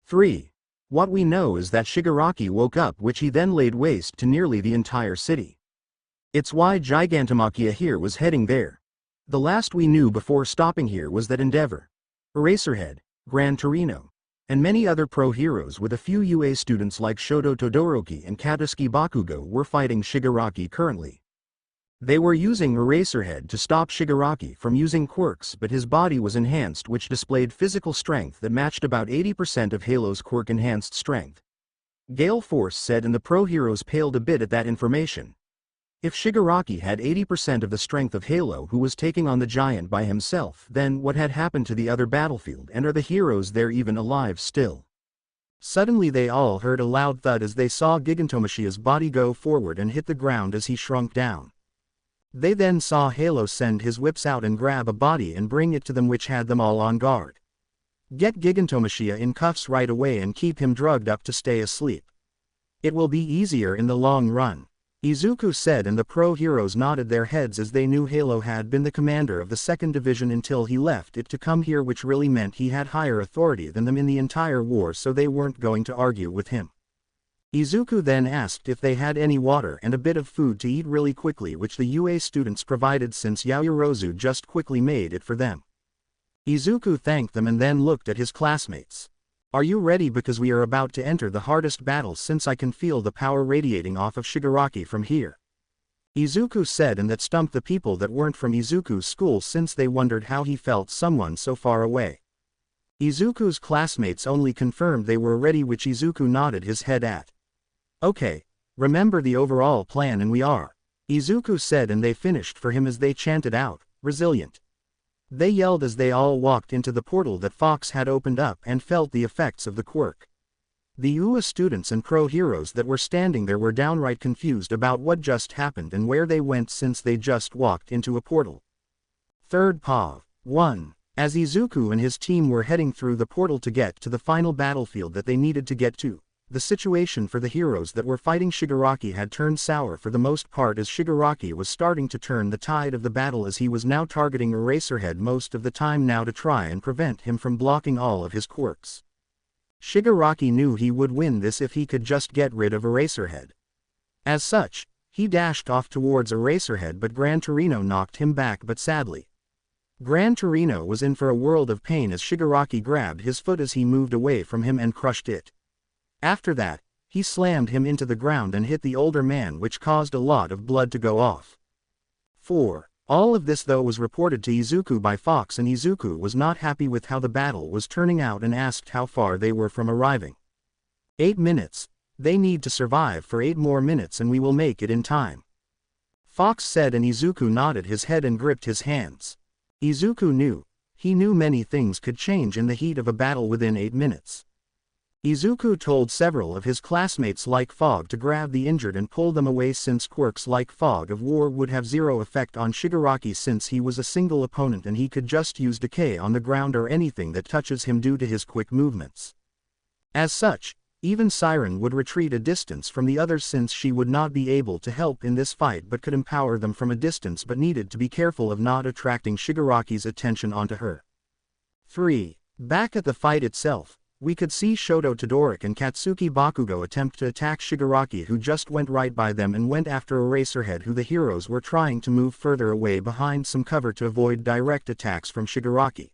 3. What we know is that Shigaraki woke up, which he then laid waste to nearly the entire city. It's why Gigantomachia here was heading there. The last we knew before stopping here was that Endeavor, Eraserhead, Gran Torino, and many other pro-heroes with a few UA students like Shoto Todoroki and Katsuki Bakugo were fighting Shigaraki currently. They were using Eraserhead to stop Shigaraki from using quirks, but his body was enhanced, which displayed physical strength that matched about 80% of Halo's quirk-enhanced strength. Gale Force said, and the pro-heroes paled a bit at that information. If Shigaraki had 80% of the strength of Halo, who was taking on the giant by himself, then what had happened to the other battlefield, and are the heroes there even alive still? Suddenly they all heard a loud thud as they saw Gigantomachia's body go forward and hit the ground as he shrunk down. They then saw Halo send his whips out and grab a body and bring it to them, which had them all on guard. Get Gigantomachia in cuffs right away and keep him drugged up to stay asleep. It will be easier in the long run, Izuku said, and the pro-heroes nodded their heads as they knew Halo had been the commander of the 2nd Division until he left it to come here, which really meant he had higher authority than them in the entire war, so they weren't going to argue with him. Izuku then asked if they had any water and a bit of food to eat really quickly, which the UA students provided since Yaoyorozu just quickly made it for them. Izuku thanked them and then looked at his classmates. Are you ready, because we are about to enter the hardest battle since I can feel the power radiating off of Shigaraki from here? Izuku said, and that stumped the people that weren't from Izuku's school since they wondered how he felt someone so far away. Izuku's classmates only confirmed they were ready, which Izuku nodded his head at. Okay, remember the overall plan and we are, Izuku said, and they finished for him as they chanted out, resilient. They yelled as they all walked into the portal that Fox had opened up and felt the effects of the quirk. The UA students and pro-heroes that were standing there were downright confused about what just happened and where they went since they just walked into a portal. 3rd POV 1. As Izuku and his team were heading through the portal to get to the final battlefield that they needed to get to, the situation for the heroes that were fighting Shigaraki had turned sour for the most part, as Shigaraki was starting to turn the tide of the battle, as he was now targeting Eraserhead most of the time now to try and prevent him from blocking all of his quirks. Shigaraki knew he would win this if he could just get rid of Eraserhead. As such, he dashed off towards Eraserhead, but Gran Torino knocked him back, but sadly, Gran Torino was in for a world of pain as Shigaraki grabbed his foot as he moved away from him and crushed it. After that, he slammed him into the ground and hit the older man, which caused a lot of blood to go off. 4. All of this though was reported to Izuku by Fox, and Izuku was not happy with how the battle was turning out and asked how far they were from arriving. 8 minutes, they need to survive for 8 more minutes and we will make it in time, Fox said, and Izuku nodded his head and gripped his hands. Izuku knew, he knew many things could change in the heat of a battle within 8 minutes. Izuku told several of his classmates like Fog to grab the injured and pull them away, since quirks like Fog of War would have zero effect on Shigaraki since he was a single opponent and he could just use decay on the ground or anything that touches him due to his quick movements. As such, even Siren would retreat a distance from the others since she would not be able to help in this fight but could empower them from a distance, but needed to be careful of not attracting Shigaraki's attention onto her. 3. Back at the fight itself, we could see Shoto Todoric and Katsuki Bakugo attempt to attack Shigaraki, who just went right by them and went after Eraserhead, who the heroes were trying to move further away behind some cover to avoid direct attacks from Shigaraki.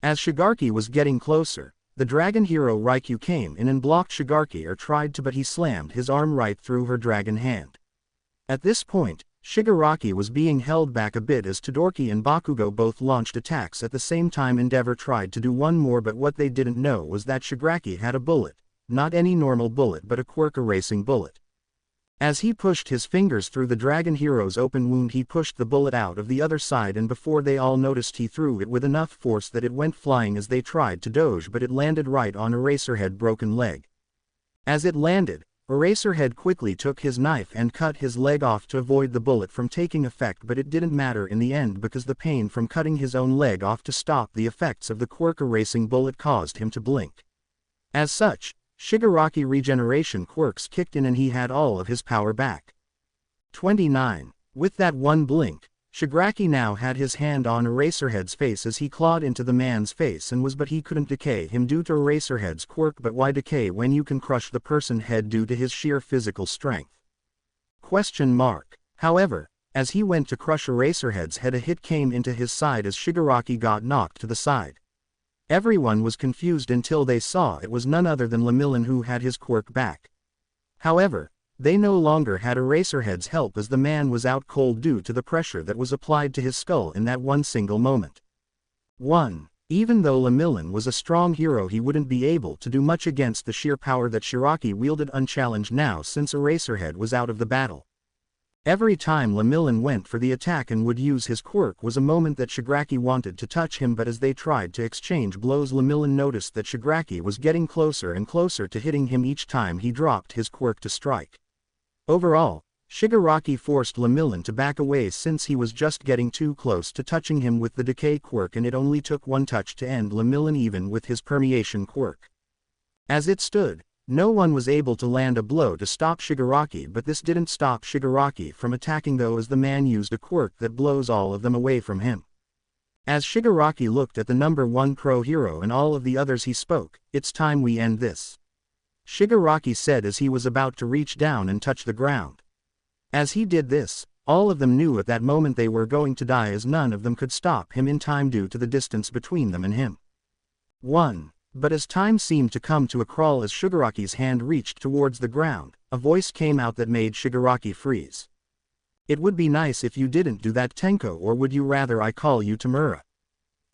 As Shigaraki was getting closer, the dragon hero Raikou came in and blocked Shigaraki, or tried to, but he slammed his arm right through her dragon hand. At this point, Shigaraki was being held back a bit as Todoroki and Bakugo both launched attacks at the same time. Endeavor tried to do one more, but what they didn't know was that Shigaraki had a bullet, not any normal bullet but a quirk erasing bullet. As he pushed his fingers through the dragon hero's open wound, he pushed the bullet out of the other side, and before they all noticed he threw it with enough force that it went flying as they tried to dodge, but it landed right on Eraserhead's broken leg. As it landed, Eraserhead quickly took his knife and cut his leg off to avoid the bullet from taking effect, but it didn't matter in the end because the pain from cutting his own leg off to stop the effects of the quirk erasing bullet caused him to blink. As such, Shigaraki regeneration quirks kicked in and he had all of his power back. 29. With that one blink, Shigaraki now had his hand on Eraserhead's face as he clawed into the man's face and but he couldn't decay him due to Eraserhead's quirk. But why decay when you can crush the person's head due to his sheer physical strength? However, as he went to crush Eraserhead's head, a hit came into his side as Shigaraki got knocked to the side. Everyone was confused until they saw it was none other than Lemillion who had his quirk back. However, they no longer had Eraserhead's help as the man was out cold due to the pressure that was applied to his skull in that one single moment. 1. Even though Lemillion was a strong hero, he wouldn't be able to do much against the sheer power that Shigaraki wielded unchallenged now since Eraserhead was out of the battle. Every time Lemillion went for the attack and would use his quirk was a moment that Shigaraki wanted to touch him, but as they tried to exchange blows, Lemillion noticed that Shigaraki was getting closer and closer to hitting him each time he dropped his quirk to strike. Overall, Shigaraki forced Lemillion to back away since he was just getting too close to touching him with the decay quirk, and it only took one touch to end Lemillion even with his permeation quirk. As it stood, no one was able to land a blow to stop Shigaraki, but this didn't stop Shigaraki from attacking though, as the man used a quirk that blows all of them away from him. As Shigaraki looked at the number 1 pro hero and all of the others, he spoke, "It's time we end this," Shigaraki said as he was about to reach down and touch the ground. As he did this, all of them knew at that moment they were going to die, as none of them could stop him in time due to the distance between them and him. 1. But as time seemed to come to a crawl as Shigaraki's hand reached towards the ground, a voice came out that made Shigaraki freeze. "It would be nice if you didn't do that, Tenko, or would you rather I call you Tamura?"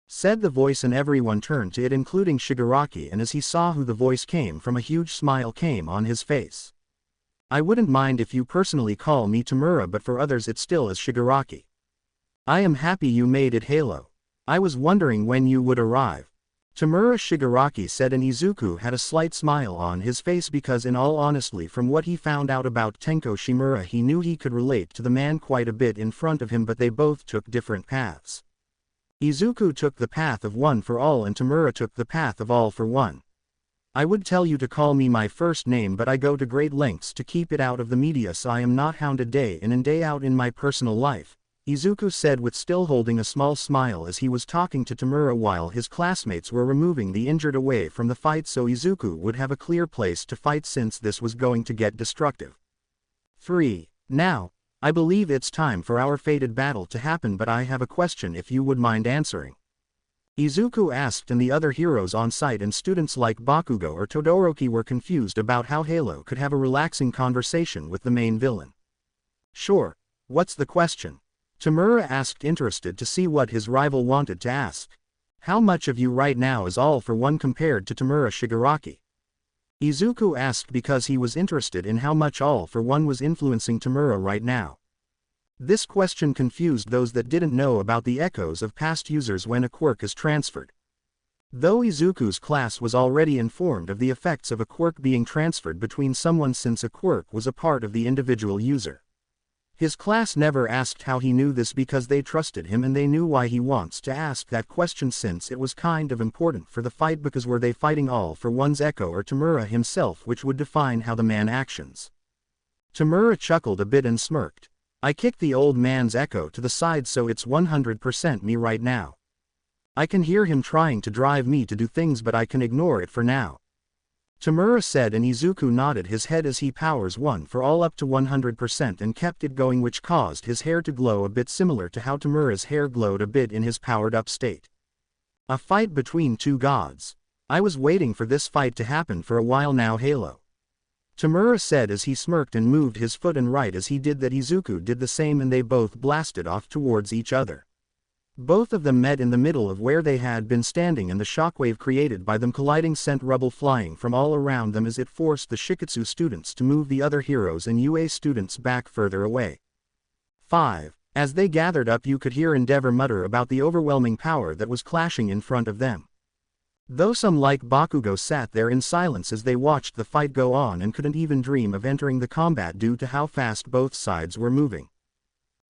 said the voice, and everyone turned to it including Shigaraki, and as he saw who the voice came from, a huge smile came on his face. "I wouldn't mind if you personally call me Tamura, but for others it still is Shigaraki. I am happy you made it, Halo. I was wondering when you would arrive," Tamura Shigaraki said, and Izuku had a slight smile on his face because in all honesty from what he found out about Tenko Shimura he knew he could relate to the man quite a bit in front of him, but they both took different paths. Izuku took the path of one for all and Tamura took the path of all for one. "I would tell you to call me my first name, but I go to great lengths to keep it out of the media so I am not hounded day in and day out in my personal life," Izuku said with still holding a small smile as he was talking to Tamura while his classmates were removing the injured away from the fight so Izuku would have a clear place to fight since this was going to get destructive. 3. Now, I believe it's time for our fated battle to happen, but I have a question if you would mind answering," Izuku asked, and the other heroes on site and students like Bakugo or Todoroki were confused about how Halo could have a relaxing conversation with the main villain. "Sure, what's the question?" Tamura asked, interested to see what his rival wanted to ask. "How much of you right now is all for one compared to Tamura Shigaraki?" Izuku asked because he was interested in how much all for one was influencing Tamura right now. This question confused those that didn't know about the echoes of past users when a quirk is transferred. Though Izuku's class was already informed of the effects of a quirk being transferred between someone since a quirk was a part of the individual user. His class never asked how he knew this because they trusted him and they knew why he wants to ask that question since it was kind of important for the fight, because were they fighting all for one's echo or Tamura himself, which would define how the man actions. Tamura chuckled a bit and smirked. "I kicked the old man's echo to the side so it's 100% me right now. I can hear him trying to drive me to do things but I can ignore it for now," Tamura said, and Izuku nodded his head as he powers one for all up to 100% and kept it going, which caused his hair to glow a bit similar to how Tamura's hair glowed a bit in his powered up state. "A fight between two gods. I was waiting for this fight to happen for a while now, Halo," Tamura said as he smirked and moved his foot, and right as he did that Izuku did the same and they both blasted off towards each other. Both of them met in the middle of where they had been standing, and the shockwave created by them colliding sent rubble flying from all around them as it forced the Shiketsu students to move the other heroes and UA students back further away. 5. As they gathered up, you could hear Endeavor mutter about the overwhelming power that was clashing in front of them. Though some like Bakugo sat there in silence as they watched the fight go on and couldn't even dream of entering the combat due to how fast both sides were moving.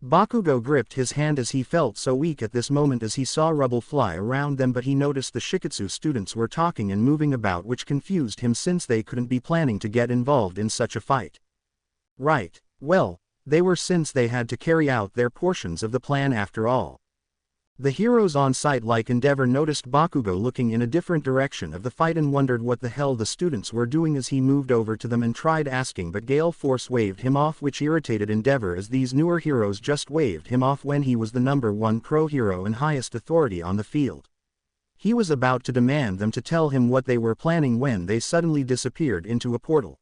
Bakugo gripped his hand as he felt so weak at this moment as he saw rubble fly around them, but he noticed the Shiketsu students were talking and moving about, which confused him since they couldn't be planning to get involved in such a fight. Right, well, they were, since they had to carry out their portions of the plan after all. The heroes on site like Endeavor noticed Bakugo looking in a different direction of the fight and wondered what the hell the students were doing as he moved over to them and tried asking, but Gale Force waved him off, which irritated Endeavor as these newer heroes just waved him off when he was the number 1 pro hero and highest authority on the field. He was about to demand them to tell him what they were planning when they suddenly disappeared into a portal.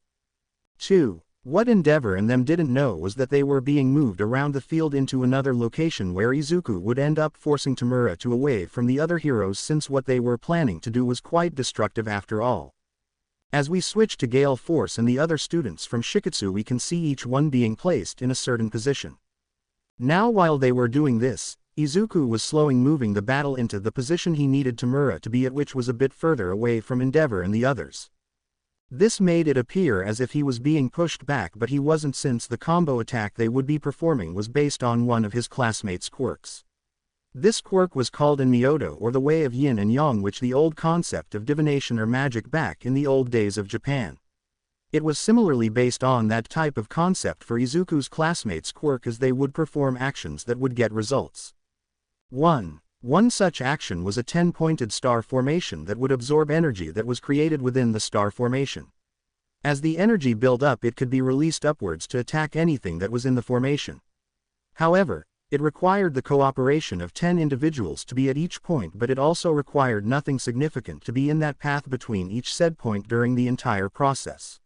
2. What Endeavor and them didn't know was that they were being moved around the field into another location where Izuku would end up forcing Tamura to away from the other heroes, since what they were planning to do was quite destructive after all. As we switch to Gale Force and the other students from Shiketsu, we can see each one being placed in a certain position. Now while they were doing this, Izuku was slowing moving the battle into the position he needed Tamura to be at, which was a bit further away from Endeavor and the others. This made it appear as if he was being pushed back, but he wasn't, since the combo attack they would be performing was based on one of his classmates' quirks. This quirk was called in Myoto, or the way of yin and yang, which the old concept of divination or magic back in the old days of Japan. It was similarly based on that type of concept for Izuku's classmates' quirk, as they would perform actions that would get results. 1. One such action was a 10-pointed star formation that would absorb energy that was created within the star formation. As the energy built up, it could be released upwards to attack anything that was in the formation. However, it required the cooperation of 10 individuals to be at each point, but it also required nothing significant to be in that path between each said point during the entire process.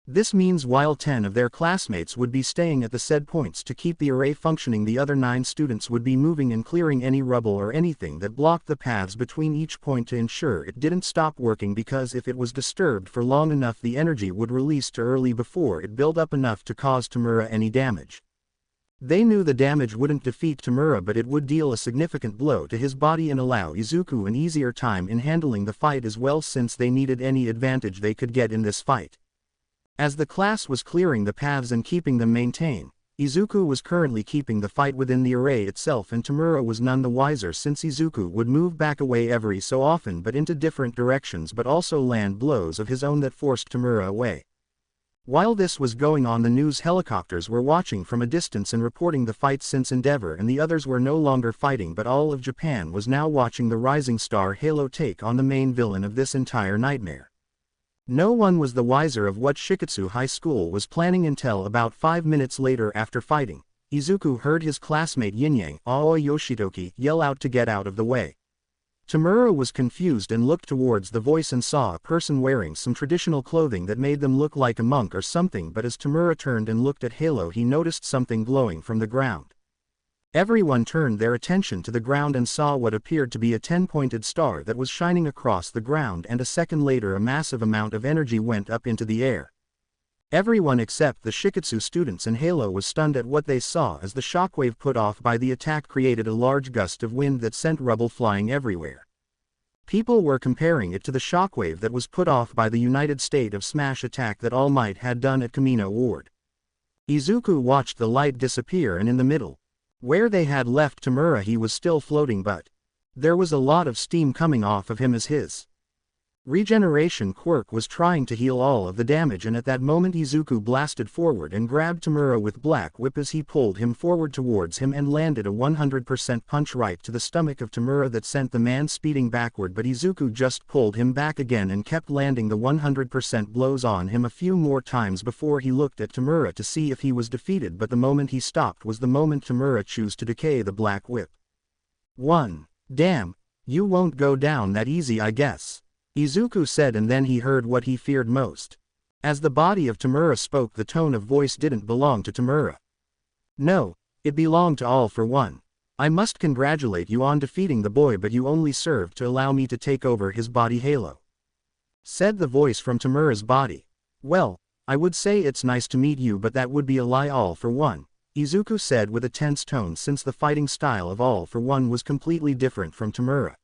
This means while 10 of their classmates would be staying at the said points to keep the array functioning, the other 9 students would be moving and clearing any rubble or anything that blocked the paths between each point to ensure it didn't stop working, because if it was disturbed for long enough, the energy would release too early before it built up enough to cause Tamura any damage. They knew the damage wouldn't defeat Tamura, but it would deal a significant blow to his body and allow Izuku an easier time in handling the fight as well, since they needed any advantage they could get in this fight. As the class was clearing the paths and keeping them maintained, Izuku was currently keeping the fight within the array itself, and Tamura was none the wiser, since Izuku would move back away every so often but into different directions, but also land blows of his own that forced Tamura away. While this was going on, the news helicopters were watching from a distance and reporting the fight, since Endeavor and the others were no longer fighting, but all of Japan was now watching the rising star Halo take on the main villain of this entire nightmare. No one was the wiser of what Shiketsu High School was planning until about 5 minutes later. After fighting, Izuku heard his classmate Yinyang, Aoi Yoshitoki, yell out to get out of the way. Tamura was confused and looked towards the voice and saw a person wearing some traditional clothing that made them look like a monk or something, but as Tamura turned and looked at Halo, he noticed something glowing from the ground. Everyone turned their attention to the ground and saw what appeared to be a 10-pointed star that was shining across the ground, and a second later a massive amount of energy went up into the air. Everyone except the Shiketsu students and Halo was stunned at what they saw, as the shockwave put off by the attack created a large gust of wind that sent rubble flying everywhere. People were comparing it to the shockwave that was put off by the United States of Smash attack that All Might had done at Kamino Ward. Izuku watched the light disappear, and in the middle, where they had left Tamura, he was still floating, but there was a lot of steam coming off of him as his regeneration quirk was trying to heal all of the damage, and at that moment Izuku blasted forward and grabbed Tamura with Black Whip as he pulled him forward towards him and landed a 100% punch right to the stomach of Tamura that sent the man speeding backward, but Izuku just pulled him back again and kept landing the 100% blows on him a few more times before he looked at Tamura to see if he was defeated, but the moment he stopped was the moment Tamura chose to decay the Black Whip. 1. Damn, you won't go down that easy, I guess, Izuku said, and then he heard what he feared most. As the body of Tamura spoke, the tone of voice didn't belong to Tamura. No, it belonged to All for One. I must congratulate you on defeating the boy, but you only served to allow me to take over his body, Halo, said the voice from Tamura's body. Well, I would say it's nice to meet you, but that would be a lie, All for One, Izuku said with a tense tone, since the fighting style of All for One was completely different from Tamura.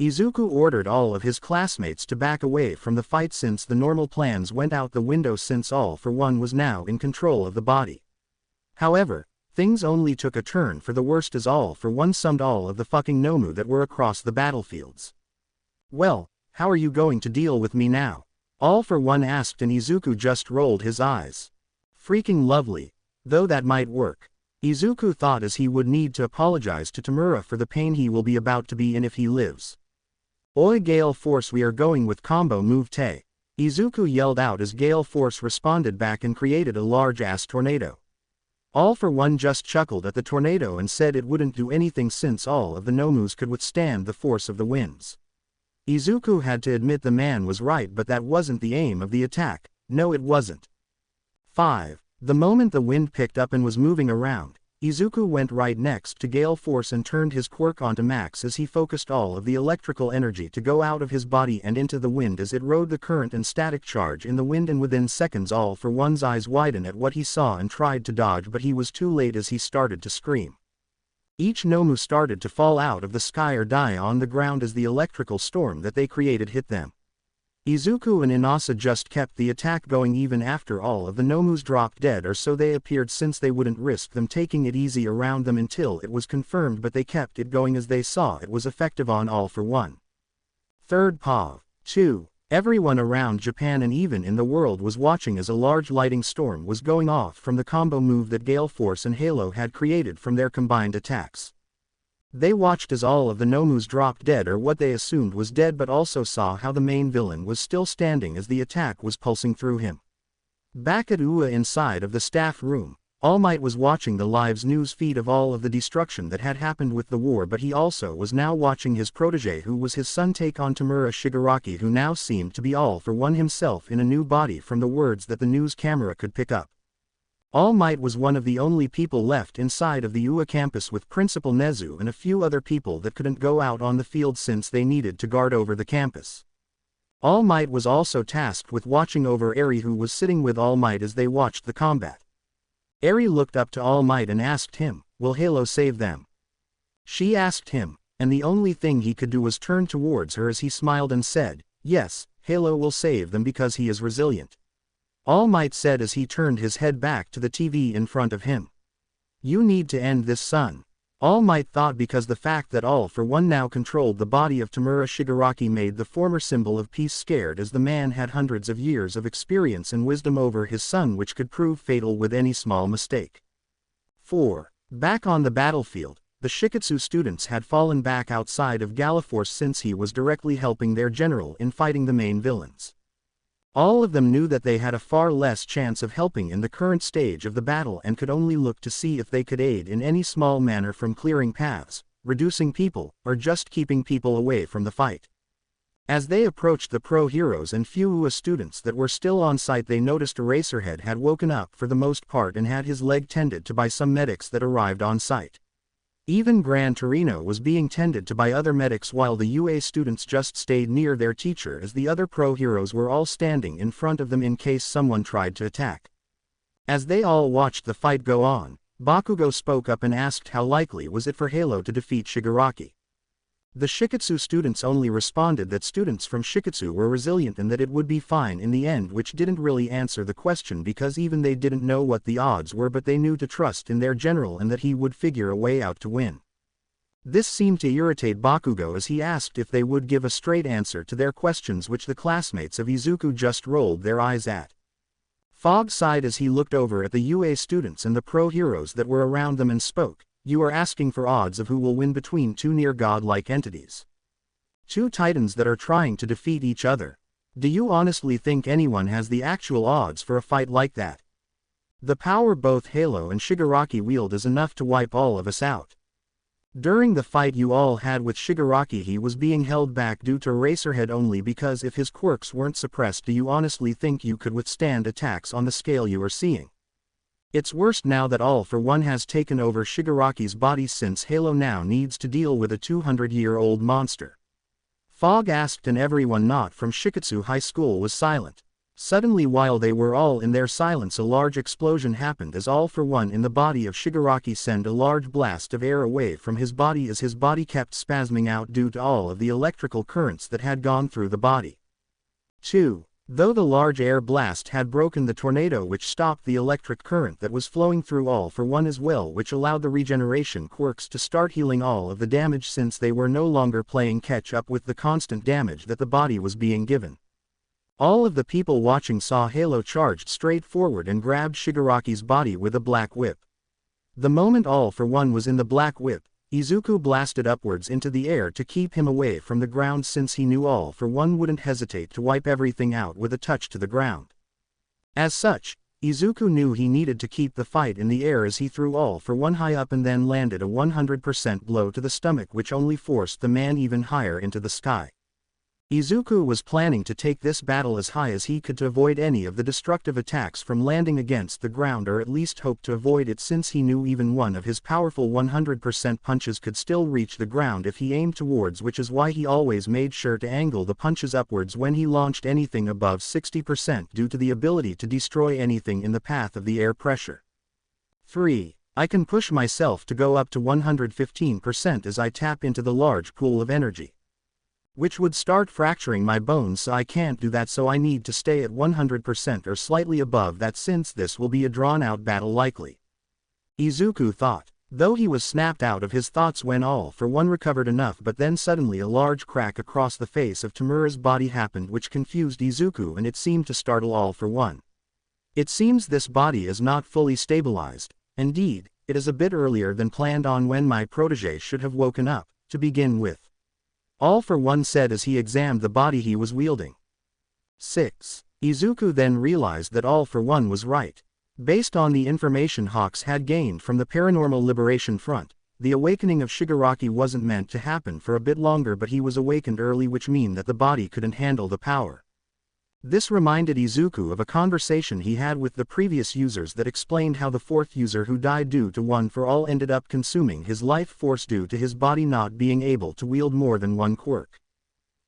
Izuku ordered all of his classmates to back away from the fight, since the normal plans went out the window, since All for One was now in control of the body. However, things only took a turn for the worst as All for One summoned all of the fucking Nomu that were across the battlefields. Well, how are you going to deal with me now? All for One asked, and Izuku just rolled his eyes. Freaking lovely. Though that might work, Izuku thought, as he would need to apologize to Tamura for the pain he will be about to be in if he lives. Oi Gale Force, we are going with combo move Te, Izuku yelled out as Gale Force responded back and created a large-ass tornado. All for One just chuckled at the tornado and said it wouldn't do anything since all of the Nomus could withstand the force of the winds. Izuku had to admit the man was right, but that wasn't the aim of the attack. No, it wasn't. 5. The moment the wind picked up and was moving around, Izuku went right next to Gale Force and turned his quirk onto max as he focused all of the electrical energy to go out of his body and into the wind as it rode the current and static charge in the wind, and within seconds All for One's eyes widened at what he saw and tried to dodge, but he was too late as he started to scream. Each Nomu started to fall out of the sky or die on the ground as the electrical storm that they created hit them. Izuku and Inasa just kept the attack going even after all of the Nomus dropped dead, or so they appeared, since they wouldn't risk them taking it easy around them until it was confirmed, but they kept it going as they saw it was effective on All for One. Third POV. 2. Everyone around Japan and even in the world was watching as a large lighting storm was going off from the combo move that Gale Force and Halo had created from their combined attacks. They watched as all of the Nomus dropped dead, or what they assumed was dead, but also saw how the main villain was still standing as the attack was pulsing through him. Back at Ua inside of the staff room, All Might was watching the live's news feed of all of the destruction that had happened with the war, but he also was now watching his protege, who was his son, take on Tamura Shigaraki, who now seemed to be All for One himself in a new body from the words that the news camera could pick up. All Might was one of the only people left inside of the UA campus, with Principal Nezu and a few other people that couldn't go out on the field since they needed to guard over the campus. All Might was also tasked with watching over Eri, who was sitting with All Might as they watched the combat. Eri looked up to All Might and asked him, "Will Halo save them?" She asked him, and the only thing he could do was turn towards her as he smiled and said, "Yes, Halo will save them because he is resilient." All Might said as he turned his head back to the TV in front of him. "You need to end this, son." All Might thought, because the fact that All for One now controlled the body of Tamura Shigaraki made the former symbol of peace scared, as the man had hundreds of years of experience and wisdom over his son, which could prove fatal with any small mistake. 4. Back on the battlefield, the Shiketsu students had fallen back outside of Galaforce since he was directly helping their general in fighting the main villains. All of them knew that they had a far less chance of helping in the current stage of the battle and could only look to see if they could aid in any small manner, from clearing paths, reducing people, or just keeping people away from the fight. As they approached the pro heroes and few UA students that were still on site, they noticed Eraserhead had woken up for the most part and had his leg tended to by some medics that arrived on site. Even Gran Torino was being tended to by other medics, while the UA students just stayed near their teacher, as the other pro heroes were all standing in front of them in case someone tried to attack. As they all watched the fight go on, Bakugo spoke up and asked how likely was it for Halo to defeat Shigaraki. The Shiketsu students only responded that students from Shiketsu were resilient and that it would be fine in the end, which didn't really answer the question because even they didn't know what the odds were, but they knew to trust in their general and that he would figure a way out to win. This seemed to irritate Bakugo, as he asked if they would give a straight answer to their questions, which the classmates of Izuku just rolled their eyes at. Fog sighed as he looked over at the UA students and the pro heroes that were around them and spoke. "You are asking for odds of who will win between two near god-like entities. Two titans that are trying to defeat each other. Do you honestly think anyone has the actual odds for a fight like that? The power both Halo and Shigaraki wield is enough to wipe all of us out. During the fight you all had with Shigaraki, he was being held back due to Eraserhead only because if his quirks weren't suppressed, do you honestly think you could withstand attacks on the scale you are seeing? It's worse now that All for One has taken over Shigaraki's body, since Halo now needs to deal with a 200-year-old monster." Fog asked, and everyone not from Shiketsu High School was silent. Suddenly, while they were all in their silence, a large explosion happened as All for One in the body of Shigaraki sent a large blast of air away from his body, as his body kept spasming out due to all of the electrical currents that had gone through the body. 2. Though the large air blast had broken the tornado, which stopped the electric current that was flowing through All for One as well, which allowed the regeneration quirks to start healing all of the damage, since they were no longer playing catch up with the constant damage that the body was being given. All of the people watching saw Halo charged straight forward and grabbed Shigaraki's body with a black whip. The moment All for One was in the black whip, Izuku blasted upwards into the air to keep him away from the ground, since he knew All for One wouldn't hesitate to wipe everything out with a touch to the ground. As such, Izuku knew he needed to keep the fight in the air, as he threw All for One high up and then landed a 100% blow to the stomach, which only forced the man even higher into the sky. Izuku was planning to take this battle as high as he could to avoid any of the destructive attacks from landing against the ground, or at least hope to avoid it, since he knew even one of his powerful 100% punches could still reach the ground if he aimed towards, which is why he always made sure to angle the punches upwards when he launched anything above 60%, due to the ability to destroy anything in the path of the air pressure. 3. I can push myself to go up to 115% as I tap into the large pool of energy. which would start fracturing my bones, so I can't do that, so I need to stay at 100% or slightly above that since this will be a drawn-out battle likely. Izuku thought. Though he was snapped out of his thoughts when All for One recovered enough, but then suddenly a large crack across the face of Tamura's body happened which confused Izuku and it seemed to startle All for One. It seems this body is not fully stabilized. Indeed, it is a bit earlier than planned on when my protege should have woken up, to begin with. All for One said as he examined the body he was wielding. 6. Izuku then realized that All for One was right. Based on the information Hawks had gained from the Paranormal Liberation Front, the awakening of Shigaraki wasn't meant to happen for a bit longer, but he was awakened early, which mean that the body couldn't handle the power. This reminded Izuku of a conversation he had with the previous users that explained how the fourth user who died due to One for All ended up consuming his life force due to his body not being able to wield more than one quirk.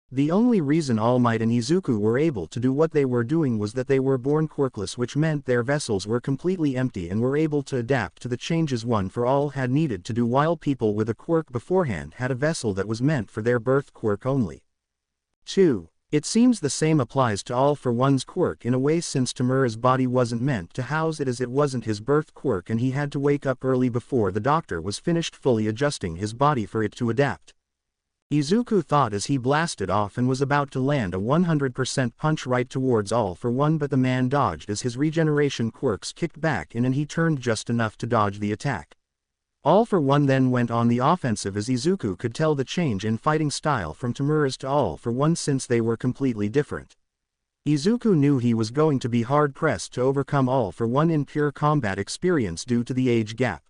The only reason All Might and Izuku were able to do what they were doing was that they were born quirkless, which meant their vessels were completely empty and were able to adapt to the changes One for All had needed to do, while people with a quirk beforehand had a vessel that was meant for their birth quirk only. 2. It seems the same applies to All for One's quirk in a way, since Tamura's body wasn't meant to house it as it wasn't his birth quirk and he had to wake up early before the doctor was finished fully adjusting his body for it to adapt. Izuku thought as he blasted off and was about to land a 100% punch right towards All for One, but the man dodged as his regeneration quirks kicked back in and he turned just enough to dodge the attack. All for One then went on the offensive as Izuku could tell the change in fighting style from Tamura's to All for One since they were completely different. Izuku knew he was going to be hard-pressed to overcome All for One in pure combat experience due to the age gap.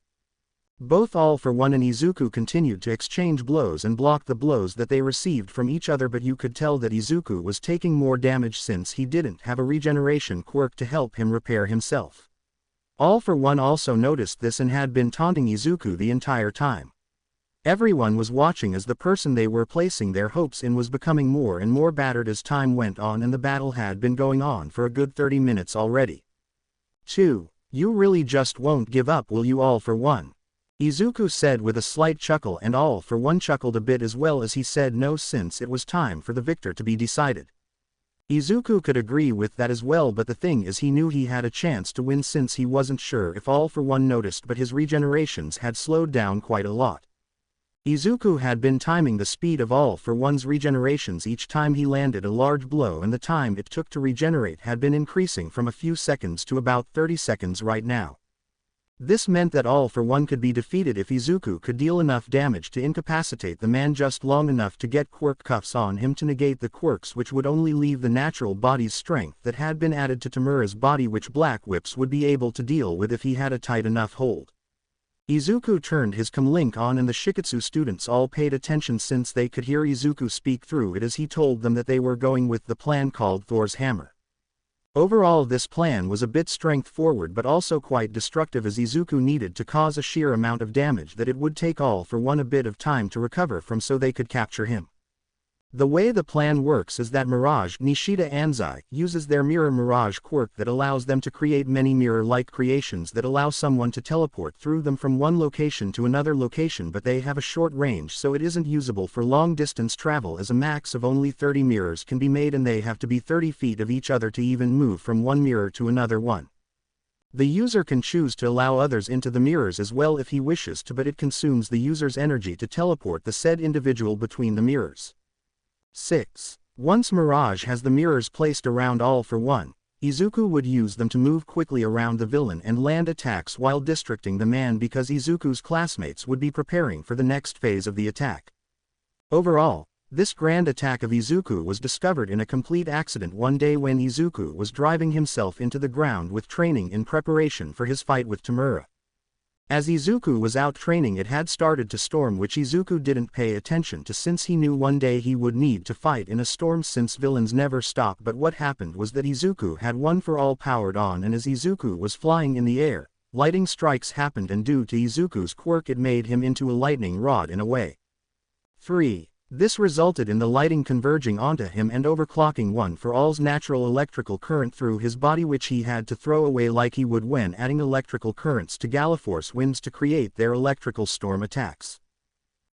Both All for One and Izuku continued to exchange blows and block the blows that they received from each other, but you could tell that Izuku was taking more damage since he didn't have a regeneration quirk to help him repair himself. All for One also noticed this and had been taunting Izuku the entire time. Everyone was watching as the person they were placing their hopes in was becoming more and more battered as time went on, and the battle had been going on for a good 30 minutes already. 2. You really just won't give up, will you, All for One? Izuku said with a slight chuckle, and All for One chuckled a bit as well as he said no, since it was time for the victor to be decided. Izuku could agree with that as well, but the thing is he knew he had a chance to win since he wasn't sure if All for One noticed, but his regenerations had slowed down quite a lot. Izuku had been timing the speed of All for One's regenerations each time he landed a large blow, and the time it took to regenerate had been increasing from a few seconds to about 30 seconds right now. This meant that All for One could be defeated if Izuku could deal enough damage to incapacitate the man just long enough to get quirk cuffs on him to negate the quirks, which would only leave the natural body's strength that had been added to Tamura's body, which Black Whips would be able to deal with if he had a tight enough hold. Izuku turned his comlink on and the Shiketsu students all paid attention since they could hear Izuku speak through it as he told them that they were going with the plan called Thor's Hammer. Overall, this plan was a bit strength forward but also quite destructive, as Izuku needed to cause a sheer amount of damage that it would take All for One a bit of time to recover from so they could capture him. The way the plan works is that Mirage Nishida Anzai uses their Mirror Mirage quirk that allows them to create many mirror-like creations that allow someone to teleport through them from one location to another location, but they have a short range so it isn't usable for long-distance travel, as a max of only 30 mirrors can be made and they have to be 30 feet of each other to even move from one mirror to another one. The user can choose to allow others into the mirrors as well if he wishes to, but it consumes the user's energy to teleport the said individual between the mirrors. 6. Once Mirage has the mirrors placed around All for One, Izuku would use them to move quickly around the villain and land attacks while distracting the man, because Izuku's classmates would be preparing for the next phase of the attack. Overall, this grand attack of Izuku was discovered in a complete accident one day when Izuku was driving himself into the ground with training in preparation for his fight with Tamura. As Izuku was out training, it had started to storm, which Izuku didn't pay attention to since he knew one day he would need to fight in a storm since villains never stop. But what happened was that Izuku had One for All powered on, and as Izuku was flying in the air, lightning strikes happened, and due to Izuku's quirk it made him into a lightning rod in a way. 3. This resulted in the lighting converging onto him and overclocking One for All's natural electrical current through his body, which he had to throw away like he would when adding electrical currents to Galaforce winds to create their electrical storm attacks.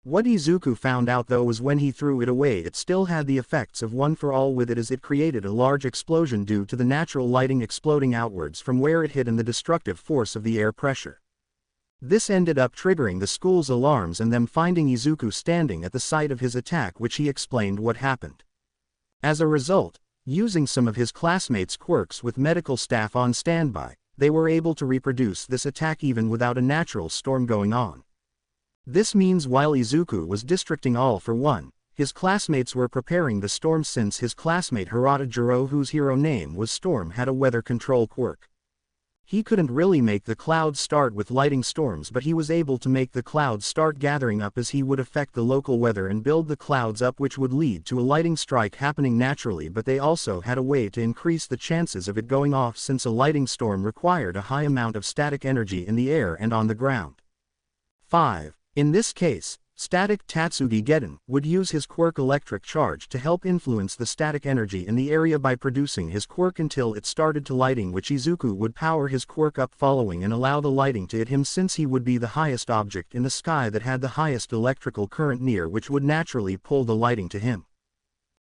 What Izuku found out though was when he threw it away it still had the effects of One for All with it, as it created a large explosion due to the natural lighting exploding outwards from where it hit and the destructive force of the air pressure. This ended up triggering the school's alarms and them finding Izuku standing at the site of his attack, which he explained what happened. As a result, using some of his classmates' quirks with medical staff on standby, they were able to reproduce this attack even without a natural storm going on. This means while Izuku was districting All for One, his classmates were preparing the storm, since his classmate Hirata Jiro, whose hero name was Storm, had a weather control quirk. He couldn't really make the clouds start with lighting storms, but he was able to make the clouds start gathering up, as he would affect the local weather and build the clouds up, which would lead to a lightning strike happening naturally, but they also had a way to increase the chances of it going off, since a lighting storm required a high amount of static energy in the air and on the ground. 5. In this case, Static Tatsugi Geddon would use his quirk Electric Charge to help influence the static energy in the area by producing his quirk until it started to lighting, which Izuku would power his quirk up following and allow the lighting to hit him, since he would be the highest object in the sky that had the highest electrical current near, which would naturally pull the lighting to him.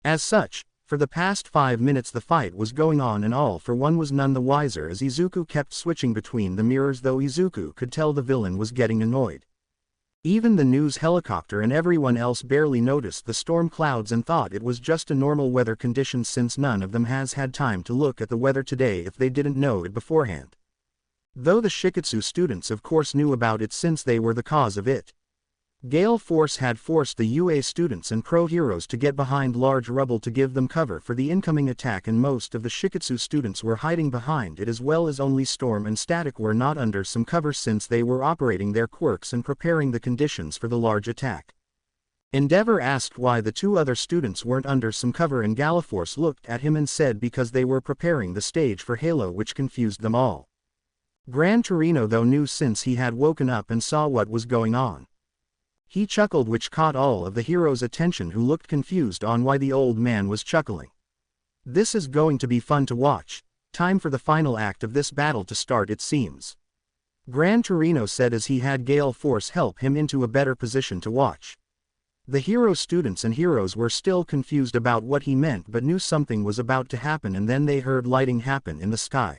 As such, for the past 5 minutes the fight was going on and All for One was none the wiser, as Izuku kept switching between the mirrors, though Izuku could tell the villain was getting annoyed. Even the news helicopter and everyone else barely noticed the storm clouds and thought it was just a normal weather condition, since none of them has had time to look at the weather today if they didn't know it beforehand. Though the Shiketsu students of course knew about it, since they were the cause of it. Gale Force had forced the UA students and pro heroes to get behind large rubble to give them cover for the incoming attack, and most of the Shiketsu students were hiding behind it, as well as only Storm and Static were not under some cover, since they were operating their quirks and preparing the conditions for the large attack. Endeavor asked why the 2 other students weren't under some cover, and Galaforce looked at him and said because they were preparing the stage for Halo, which confused them all. Gran Torino though knew, since he had woken up and saw what was going on. He chuckled, which caught all of the heroes' attention, who looked confused on why the old man was chuckling. This is going to be fun to watch. Time for the final act of this battle to start, it seems. Gran Torino said as he had Gale Force help him into a better position to watch. The hero students and heroes were still confused about what he meant, but knew something was about to happen, and then they heard lighting happen in the sky.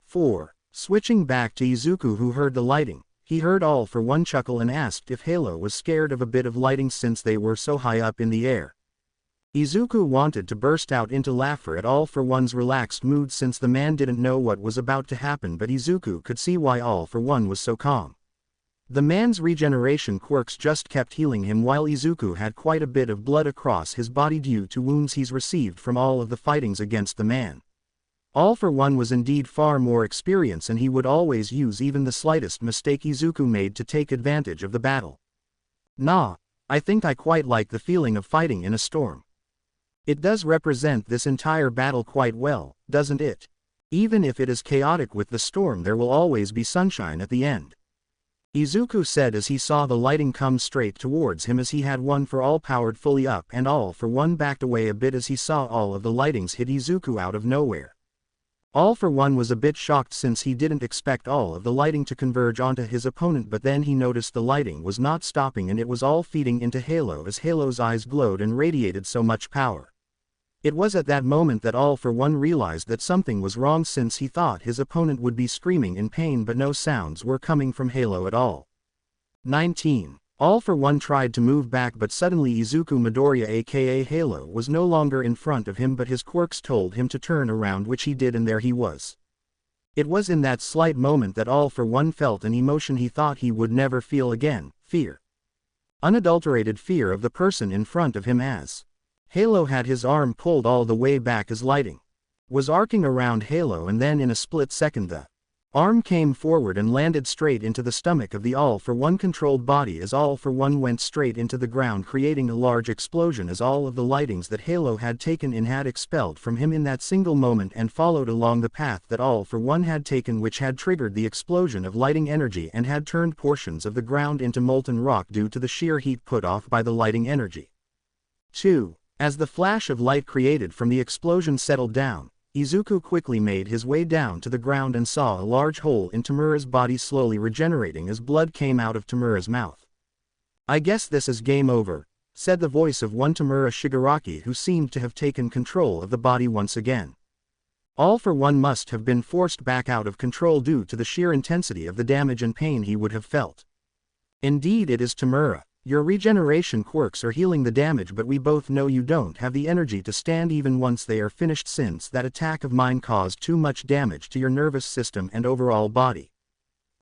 4. Switching back to Izuku, who heard the lighting. He heard All for One chuckle and asked if Halo was scared of a bit of lighting since they were so high up in the air. Izuku wanted to burst out into laughter at All for One's relaxed mood, since the man didn't know what was about to happen, but Izuku could see why All for One was so calm. The man's regeneration quirks just kept healing him, while Izuku had quite a bit of blood across his body due to wounds he's received from all of the fightings against the man. All for One was indeed far more experienced, and he would always use even the slightest mistake Izuku made to take advantage of the battle. Nah, I think I quite like the feeling of fighting in a storm. It does represent this entire battle quite well, doesn't it? Even if it is chaotic with the storm, there will always be sunshine at the end. Izuku said as he saw the lighting come straight towards him, as he had One for All powered fully up, and All for One backed away a bit as he saw all of the lightings hit Izuku out of nowhere. All for One was a bit shocked, since he didn't expect all of the lighting to converge onto his opponent, but then he noticed the lighting was not stopping and it was all feeding into Halo, as Halo's eyes glowed and radiated so much power. It was at that moment that All for One realized that something was wrong, since he thought his opponent would be screaming in pain, but no sounds were coming from Halo at all. 19. All for One tried to move back, but suddenly Izuku Midoriya aka Halo was no longer in front of him, but his quirks told him to turn around, which he did, and there he was. It was in that slight moment that All for One felt an emotion he thought he would never feel again: fear. Unadulterated fear of the person in front of him, as Halo had his arm pulled all the way back as lighting was arcing around Halo, and then in a split second the arm came forward and landed straight into the stomach of the All for One controlled body, as All for One went straight into the ground, creating a large explosion, as all of the lightings that Halo had taken in had expelled from him in that single moment and followed along the path that All for One had taken, which had triggered the explosion of lighting energy and had turned portions of the ground into molten rock due to the sheer heat put off by the lighting energy. 2. As the flash of light created from the explosion settled down, Izuku quickly made his way down to the ground and saw a large hole in Tamura's body slowly regenerating as blood came out of Tamura's mouth. "I guess this is game over," said the voice of one Tamura Shigaraki, who seemed to have taken control of the body once again. All for one must have been forced back out of control due to the sheer intensity of the damage and pain he would have felt. "Indeed it is Tamura. Your regeneration quirks are healing the damage, but we both know you don't have the energy to stand even once they are finished, since that attack of mine caused too much damage to your nervous system and overall body.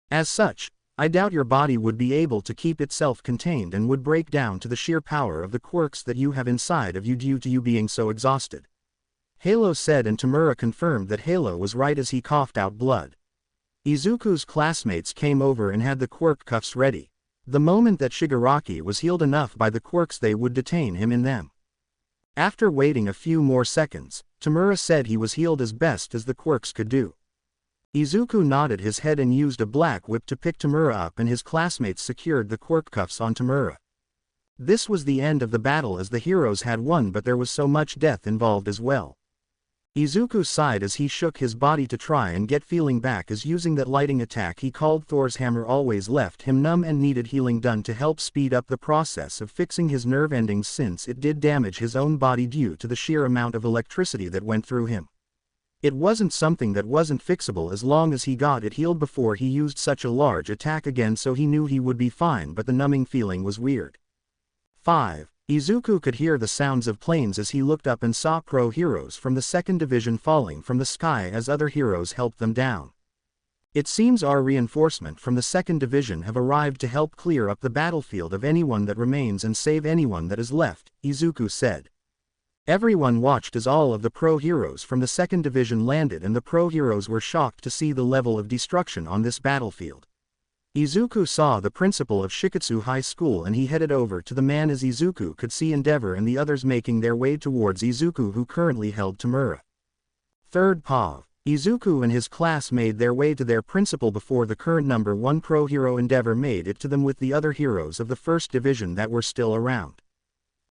As such, I doubt your body would be able to keep itself contained and would break down to the sheer power of the quirks that you have inside of you due to you being so exhausted," Halo said, and Tamura confirmed that Halo was right as he coughed out blood. Izuku's classmates came over and had the quirk cuffs ready. The moment that Shigaraki was healed enough by the quirks, they would detain him in them. After waiting a few more seconds, Tamura said he was healed as best as the quirks could do. Izuku nodded his head and used a black whip to pick Tamura up, and his classmates secured the quirk cuffs on Tamura. This was the end of the battle, as the heroes had won, but there was so much death involved as well. Izuku sighed as he shook his body to try and get feeling back, as using that lighting attack he called Thor's hammer always left him numb and needed healing done to help speed up the process of fixing his nerve endings, since it did damage his own body due to the sheer amount of electricity that went through him. It wasn't something that wasn't fixable as long as he got it healed before he used such a large attack again, so he knew he would be fine, but the numbing feeling was weird. 5. Izuku could hear the sounds of planes as he looked up and saw pro heroes from the 2nd Division falling from the sky as other heroes helped them down. "It seems our reinforcement from the 2nd Division have arrived to help clear up the battlefield of anyone that remains and save anyone that is left," Izuku said. Everyone watched as all of the pro heroes from the 2nd Division landed, and the pro heroes were shocked to see the level of destruction on this battlefield. Izuku saw the principal of Shiketsu High School, and he headed over to the man as Izuku could see Endeavor and the others making their way towards Izuku, who currently held Tamura. 3rd POV. Izuku and his class made their way to their principal before the current number 1 pro hero Endeavor made it to them with the other heroes of the 1st Division that were still around.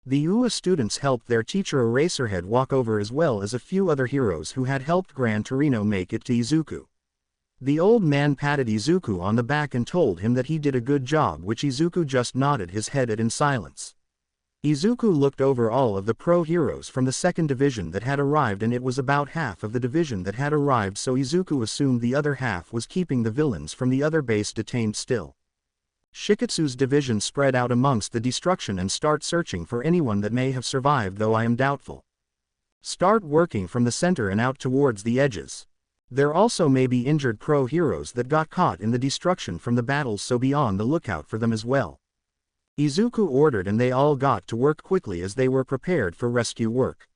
The UA students helped their teacher Eraserhead walk over, as well as a few other heroes who had helped Gran Torino make it to Izuku. The old man patted Izuku on the back and told him that he did a good job, which Izuku just nodded his head at in silence. Izuku looked over all of the pro heroes from the 2nd Division that had arrived, and it was about half of the division that had arrived, so Izuku assumed the other half was keeping the villains from the other base detained still. Shiketsu's division spread out amongst the destruction and start searching for anyone that may have survived, though I am doubtful. Start working from the center and out towards the edges. There also may be injured pro heroes that got caught in the destruction from the battles, so be on the lookout for them as well," Izuku ordered, and they all got to work quickly as they were prepared for rescue work.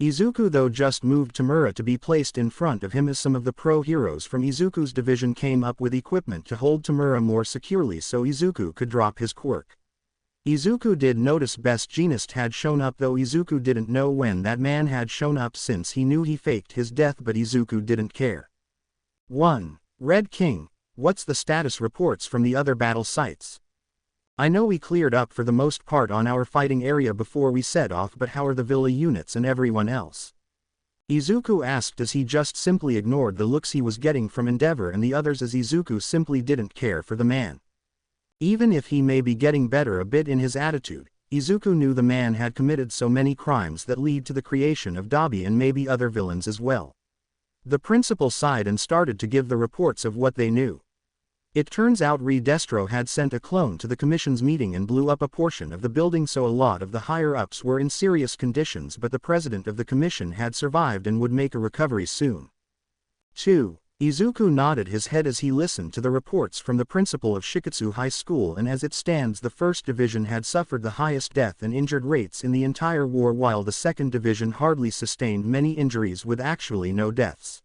Izuku though just moved Tamura to be placed in front of him, as some of the pro heroes from Izuku's division came up with equipment to hold Tamura more securely so Izuku could drop his quirk. Izuku did notice Best Jeanist had shown up, though Izuku didn't know when that man had shown up since he knew he faked his death, but Izuku didn't care. 1. Red King, what's the status reports from the other battle sites? I know we cleared up for the most part on our fighting area before we set off, but how are the Villa units and everyone else? Izuku asked as he just simply ignored the looks he was getting from Endeavor and the others, as Izuku simply didn't care for the man. Even if he may be getting better a bit in his attitude, Izuku knew the man had committed so many crimes that lead to the creation of Dabi and maybe other villains as well. The principal sighed and started to give the reports of what they knew. It turns out Redestro had sent a clone to the commission's meeting and blew up a portion of the building, so a lot of the higher-ups were in serious conditions, but the president of the commission had survived and would make a recovery soon. 2. Izuku nodded his head as he listened to the reports from the principal of Shiketsu High School, and as it stands the 1st Division had suffered the highest death and injured rates in the entire war, while the 2nd Division hardly sustained many injuries with actually no deaths.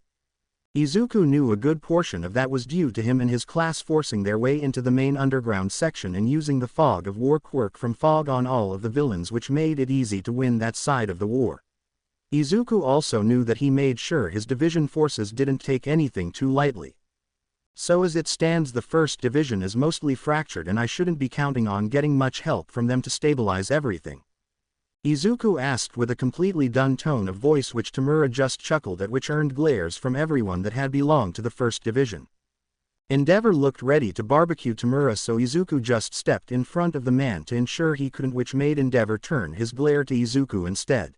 Izuku knew a good portion of that was due to him and his class forcing their way into the main underground section and using the fog of war quirk from fog on all of the villains, which made it easy to win that side of the war. Izuku also knew that he made sure his division forces didn't take anything too lightly. So as it stands the 1st Division is mostly fractured, and I shouldn't be counting on getting much help from them to stabilize everything. Izuku asked with a completely done tone of voice, which Tamura just chuckled at, which earned glares from everyone that had belonged to the 1st Division. Endeavor looked ready to barbecue Tamura, so Izuku just stepped in front of the man to ensure he couldn't, which made Endeavor turn his glare to Izuku instead.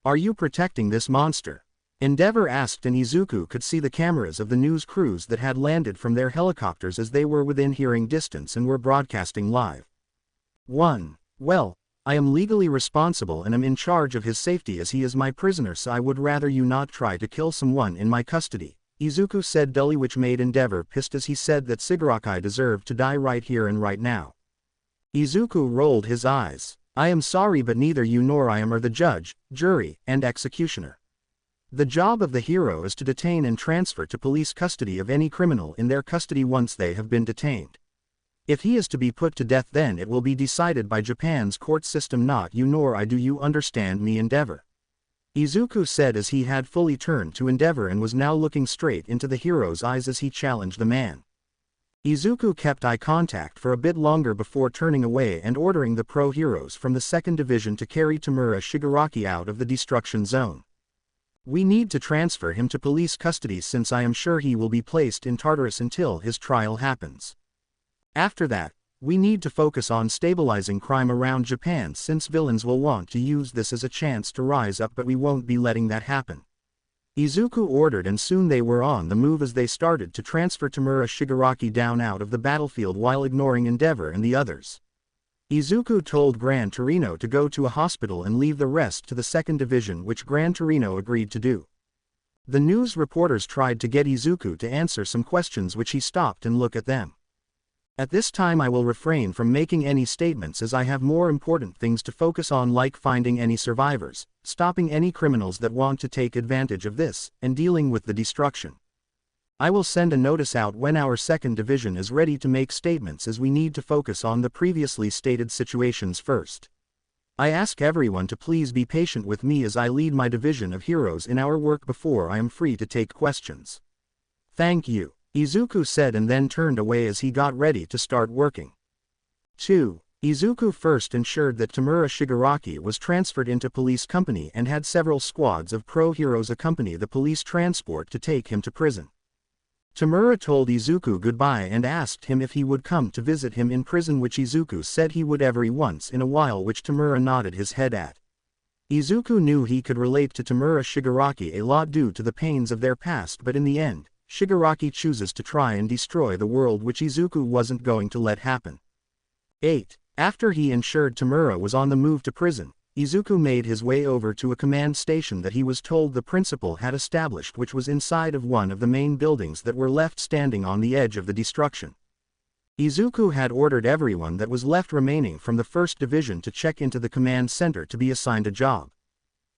"Are you protecting this monster?" Endeavor asked, and Izuku could see the cameras of the news crews that had landed from their helicopters as they were within hearing distance and were broadcasting live. 1. Well, I am legally responsible and am in charge of his safety as he is my prisoner, so I would rather you not try to kill someone in my custody, Izuku said dully, which made Endeavor pissed as he said that Shigaraki deserved to die right here and right now. Izuku rolled his eyes. "I am sorry, but neither you nor I are the judge, jury, and executioner. The job of the hero is to detain and transfer to police custody of any criminal in their custody once they have been detained. If he is to be put to death, then it will be decided by Japan's court system, not you nor I. Do you understand me, Endeavor?" Izuku said as he had fully turned to Endeavor and was now looking straight into the hero's eyes as he challenged the man. Izuku kept eye contact for a bit longer before turning away and ordering the pro heroes from the 2nd Division to carry Tamura Shigaraki out of the destruction zone. "We need to transfer him to police custody since I am sure he will be placed in Tartarus until his trial happens. After that, we need to focus on stabilizing crime around Japan since villains will want to use this as a chance to rise up, but we won't be letting that happen," Izuku ordered, and soon they were on the move as they started to transfer Tamura Shigaraki down out of the battlefield while ignoring Endeavor and the others. Izuku told Gran Torino to go to a hospital and leave the rest to the 2nd Division, which Gran Torino agreed to do. The news reporters tried to get Izuku to answer some questions, which he stopped and looked at them. "At this time I will refrain from making any statements as I have more important things to focus on, like finding any survivors, stopping any criminals that want to take advantage of this, and dealing with the destruction. I will send a notice out when our 2nd Division is ready to make statements, as we need to focus on the previously stated situations first. I ask everyone to please be patient with me as I lead my division of heroes in our work before I am free to take questions. Thank you," Izuku said, and then turned away as he got ready to start working. 2. Izuku first ensured that Tamura Shigaraki was transferred into police company and had several squads of pro heroes accompany the police transport to take him to prison. Tamura told Izuku goodbye and asked him if he would come to visit him in prison, which Izuku said he would every once in a while, which Tamura nodded his head at. Izuku knew he could relate to Tamura Shigaraki a lot due to the pains of their past, but in the end, Shigaraki chooses to try and destroy the world, which Izuku wasn't going to let happen. 8. After he ensured Tamura was on the move to prison, Izuku made his way over to a command station that he was told the principal had established, which was inside of one of the main buildings that were left standing on the edge of the destruction. Izuku had ordered everyone that was left remaining from the 1st Division to check into the command center to be assigned a job.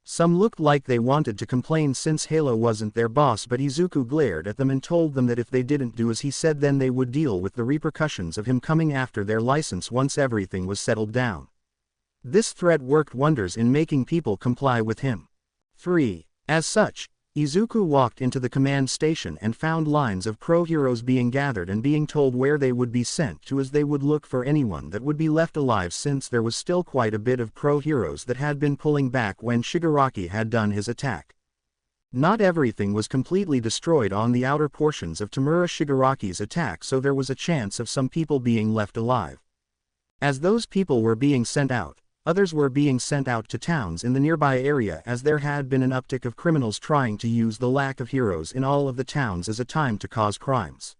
Some looked like they wanted to complain since Halo wasn't their boss, but Izuku glared at them and told them that if they didn't do as he said, then they would deal with the repercussions of him coming after their license once everything was settled down. This threat worked wonders in making people comply with him. 3. As such, Izuku walked into the command station and found lines of pro heroes being gathered and being told where they would be sent to, as they would look for anyone that would be left alive, since there was still quite a bit of pro heroes that had been pulling back when Shigaraki had done his attack. Not everything was completely destroyed on the outer portions of Tamura Shigaraki's attack, so there was a chance of some people being left alive. As those people were being sent out, others were being sent out to towns in the nearby area, as there had been an uptick of criminals trying to use the lack of heroes in all of the towns as a time to cause crimes.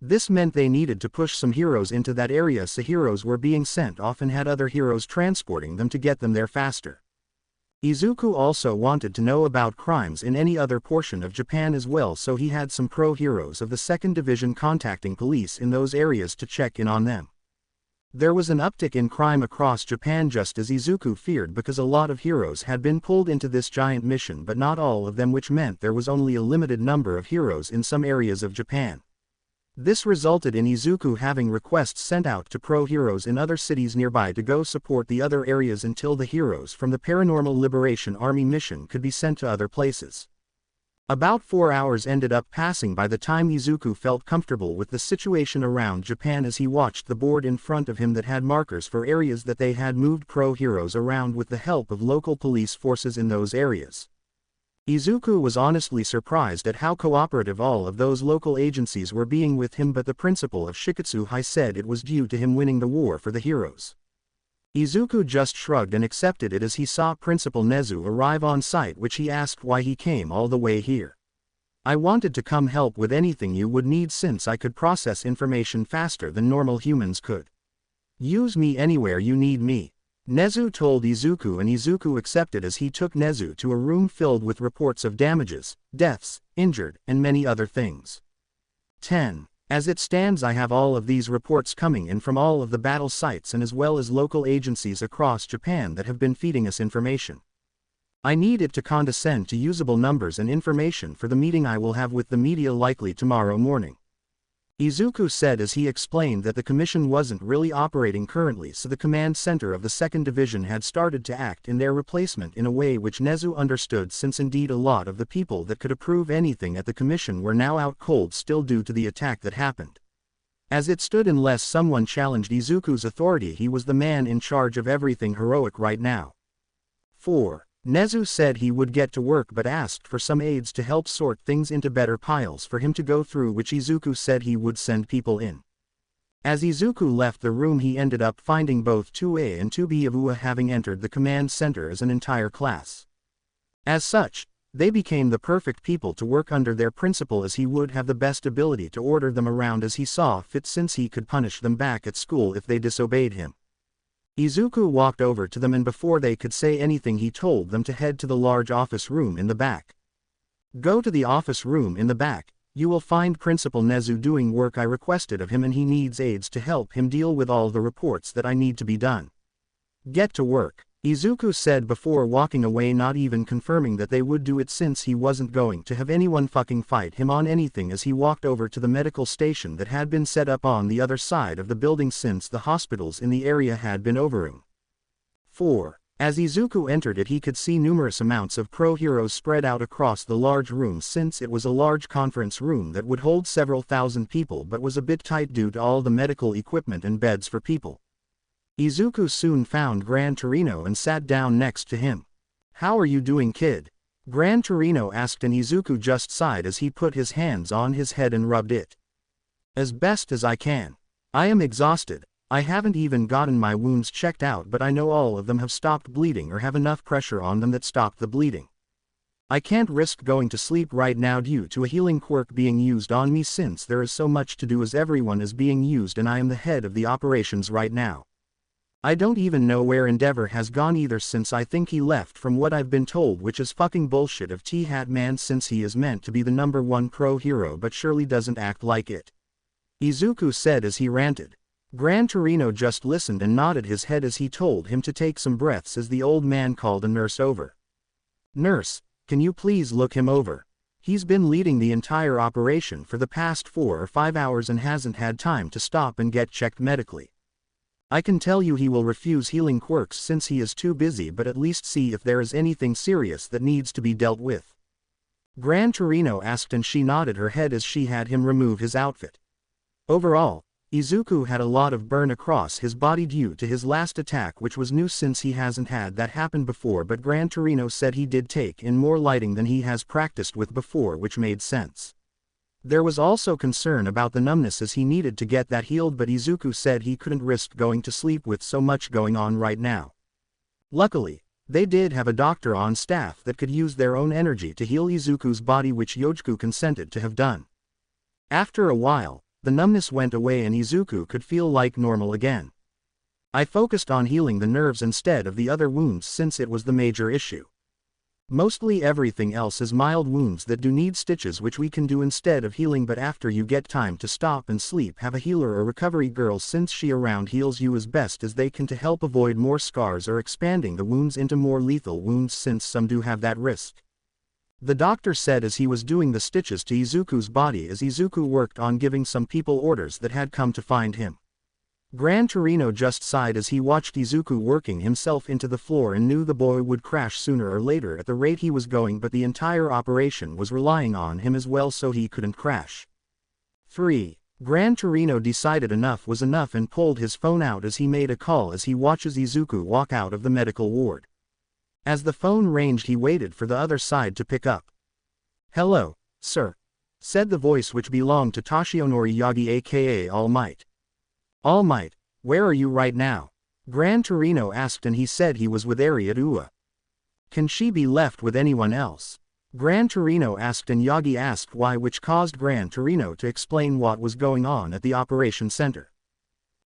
This meant they needed to push some heroes into that area, so heroes were being sent off and had other heroes transporting them to get them there faster. Izuku also wanted to know about crimes in any other portion of Japan as well, so he had some pro heroes of the 2nd Division contacting police in those areas to check in on them. There was an uptick in crime across Japan, just as Izuku feared, because a lot of heroes had been pulled into this giant mission, but not all of them, which meant there was only a limited number of heroes in some areas of Japan. This resulted in Izuku having requests sent out to pro heroes in other cities nearby to go support the other areas until the heroes from the Paranormal Liberation Army mission could be sent to other places. About 4 hours ended up passing by the time Izuku felt comfortable with the situation around Japan, as he watched the board in front of him that had markers for areas that they had moved pro heroes around with the help of local police forces in those areas. Izuku was honestly surprised at how cooperative all of those local agencies were being with him, but the principal of Shiketsu High said it was due to him winning the war for the heroes. Izuku just shrugged and accepted it as he saw Principal Nezu arrive on site, which he asked why he came all the way here. I wanted to come help with anything you would need since I could process information faster than normal humans could. Use me anywhere you need me, Nezu told Izuku, and Izuku accepted as he took Nezu to a room filled with reports of damages, deaths, injured, and many other things. 10. As it stands, I have all of these reports coming in from all of the battle sites and as well as local agencies across Japan that have been feeding us information. I need it to condescend to usable numbers and information for the meeting I will have with the media likely tomorrow morning, Izuku said as he explained that the commission wasn't really operating currently, so the command center of the 2nd Division had started to act in their replacement in a way which Nezu understood, since indeed a lot of the people that could approve anything at the commission were now out cold still due to the attack that happened. As it stood, unless someone challenged Izuku's authority, he was the man in charge of everything heroic right now. 4. Nezu said he would get to work but asked for some aides to help sort things into better piles for him to go through, which Izuku said he would send people in. As Izuku left the room, he ended up finding both 2A and 2B of UA having entered the command center as an entire class. As such, they became the perfect people to work under their principal, as he would have the best ability to order them around as he saw fit, since he could punish them back at school if they disobeyed him. Izuku walked over to them, and before they could say anything he told them to head to the large office room in the back. Go to the office room in the back, you will find Principal Nezu doing work I requested of him, and he needs aides to help him deal with all the reports that I need to be done. Get to work, Izuku said before walking away, not even confirming that they would do it since he wasn't going to have anyone fucking fight him on anything, as he walked over to the medical station that had been set up on the other side of the building since the hospitals in the area had been overrun. 4. As Izuku entered it, he could see numerous amounts of pro-heroes spread out across the large room, since it was a large conference room that would hold several thousand people but was a bit tight due to all the medical equipment and beds for people. Izuku soon found Gran Torino and sat down next to him. How are you doing, kid? Gran Torino asked, and Izuku just sighed as he put his hands on his head and rubbed it. As best as I can. I am exhausted. I haven't even gotten my wounds checked out, but I know all of them have stopped bleeding or have enough pressure on them that stopped the bleeding. I can't risk going to sleep right now due to a healing quirk being used on me, since there is so much to do as everyone is being used and I am the head of the operations right now. I don't even know where Endeavor has gone either, since I think he left from what I've been told, which is fucking bullshit of T-Hat Man, since he is meant to be the #1 pro hero but surely doesn't act like it, Izuku said as he ranted. Gran Torino just listened and nodded his head as he told him to take some breaths as the old man called a nurse over. Nurse, can you please look him over? He's been leading the entire operation for the past 4 or 5 hours and hasn't had time to stop and get checked medically. I can tell you he will refuse healing quirks since he is too busy, but at least see if there is anything serious that needs to be dealt with. Gran Torino asked, and she nodded her head as she had him remove his outfit. Overall, Izuku had a lot of burn across his body due to his last attack, which was new since he hasn't had that happen before, but Gran Torino said he did take in more lighting than he has practiced with before, which made sense. There was also concern about the numbness as he needed to get that healed, but Izuku said he couldn't risk going to sleep with so much going on right now. Luckily, they did have a doctor on staff that could use their own energy to heal Izuku's body, which Yojiku consented to have done. After a while, the numbness went away and Izuku could feel like normal again. I focused on healing the nerves instead of the other wounds since it was the major issue. Mostly everything else is mild wounds that do need stitches, which we can do instead of healing, but after you get time to stop and sleep, have a healer or recovery girl since she around heals you as best as they can to help avoid more scars or expanding the wounds into more lethal wounds, since some do have that risk. The doctor said as he was doing the stitches to Izuku's body as Izuku worked on giving some people orders that had come to find him. Gran Torino just sighed as he watched Izuku working himself into the floor and knew the boy would crash sooner or later at the rate he was going, but the entire operation was relying on him as well, so he couldn't crash. 3. Gran Torino decided enough was enough and pulled his phone out as he made a call as he watches Izuku walk out of the medical ward. As the phone ranged he waited for the other side to pick up. "Hello, sir," said the voice which belonged to Toshionori Yagi aka All Might. "All Might, where are you right now?" Gran Torino asked, and he said he was with Eri at Ua. "Can she be left with anyone else?" Gran Torino asked, and Yagi asked why, which caused Gran Torino to explain what was going on at the operation center.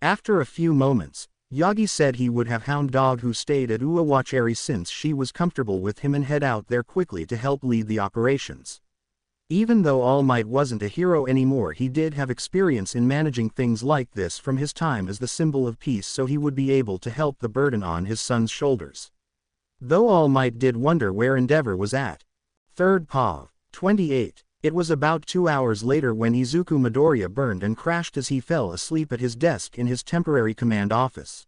After a few moments, Yagi said he would have Hound Dog who stayed at Ua watch Eri since she was comfortable with him and head out there quickly to help lead the operations. Even though All Might wasn't a hero anymore, he did have experience in managing things like this from his time as the symbol of peace, so he would be able to help the burden on his son's shoulders. Though All Might did wonder where Endeavor was at. 3rd Pav. 28. It was about 2 hours later when Izuku Midoriya burned and crashed as he fell asleep at his desk in his temporary command office.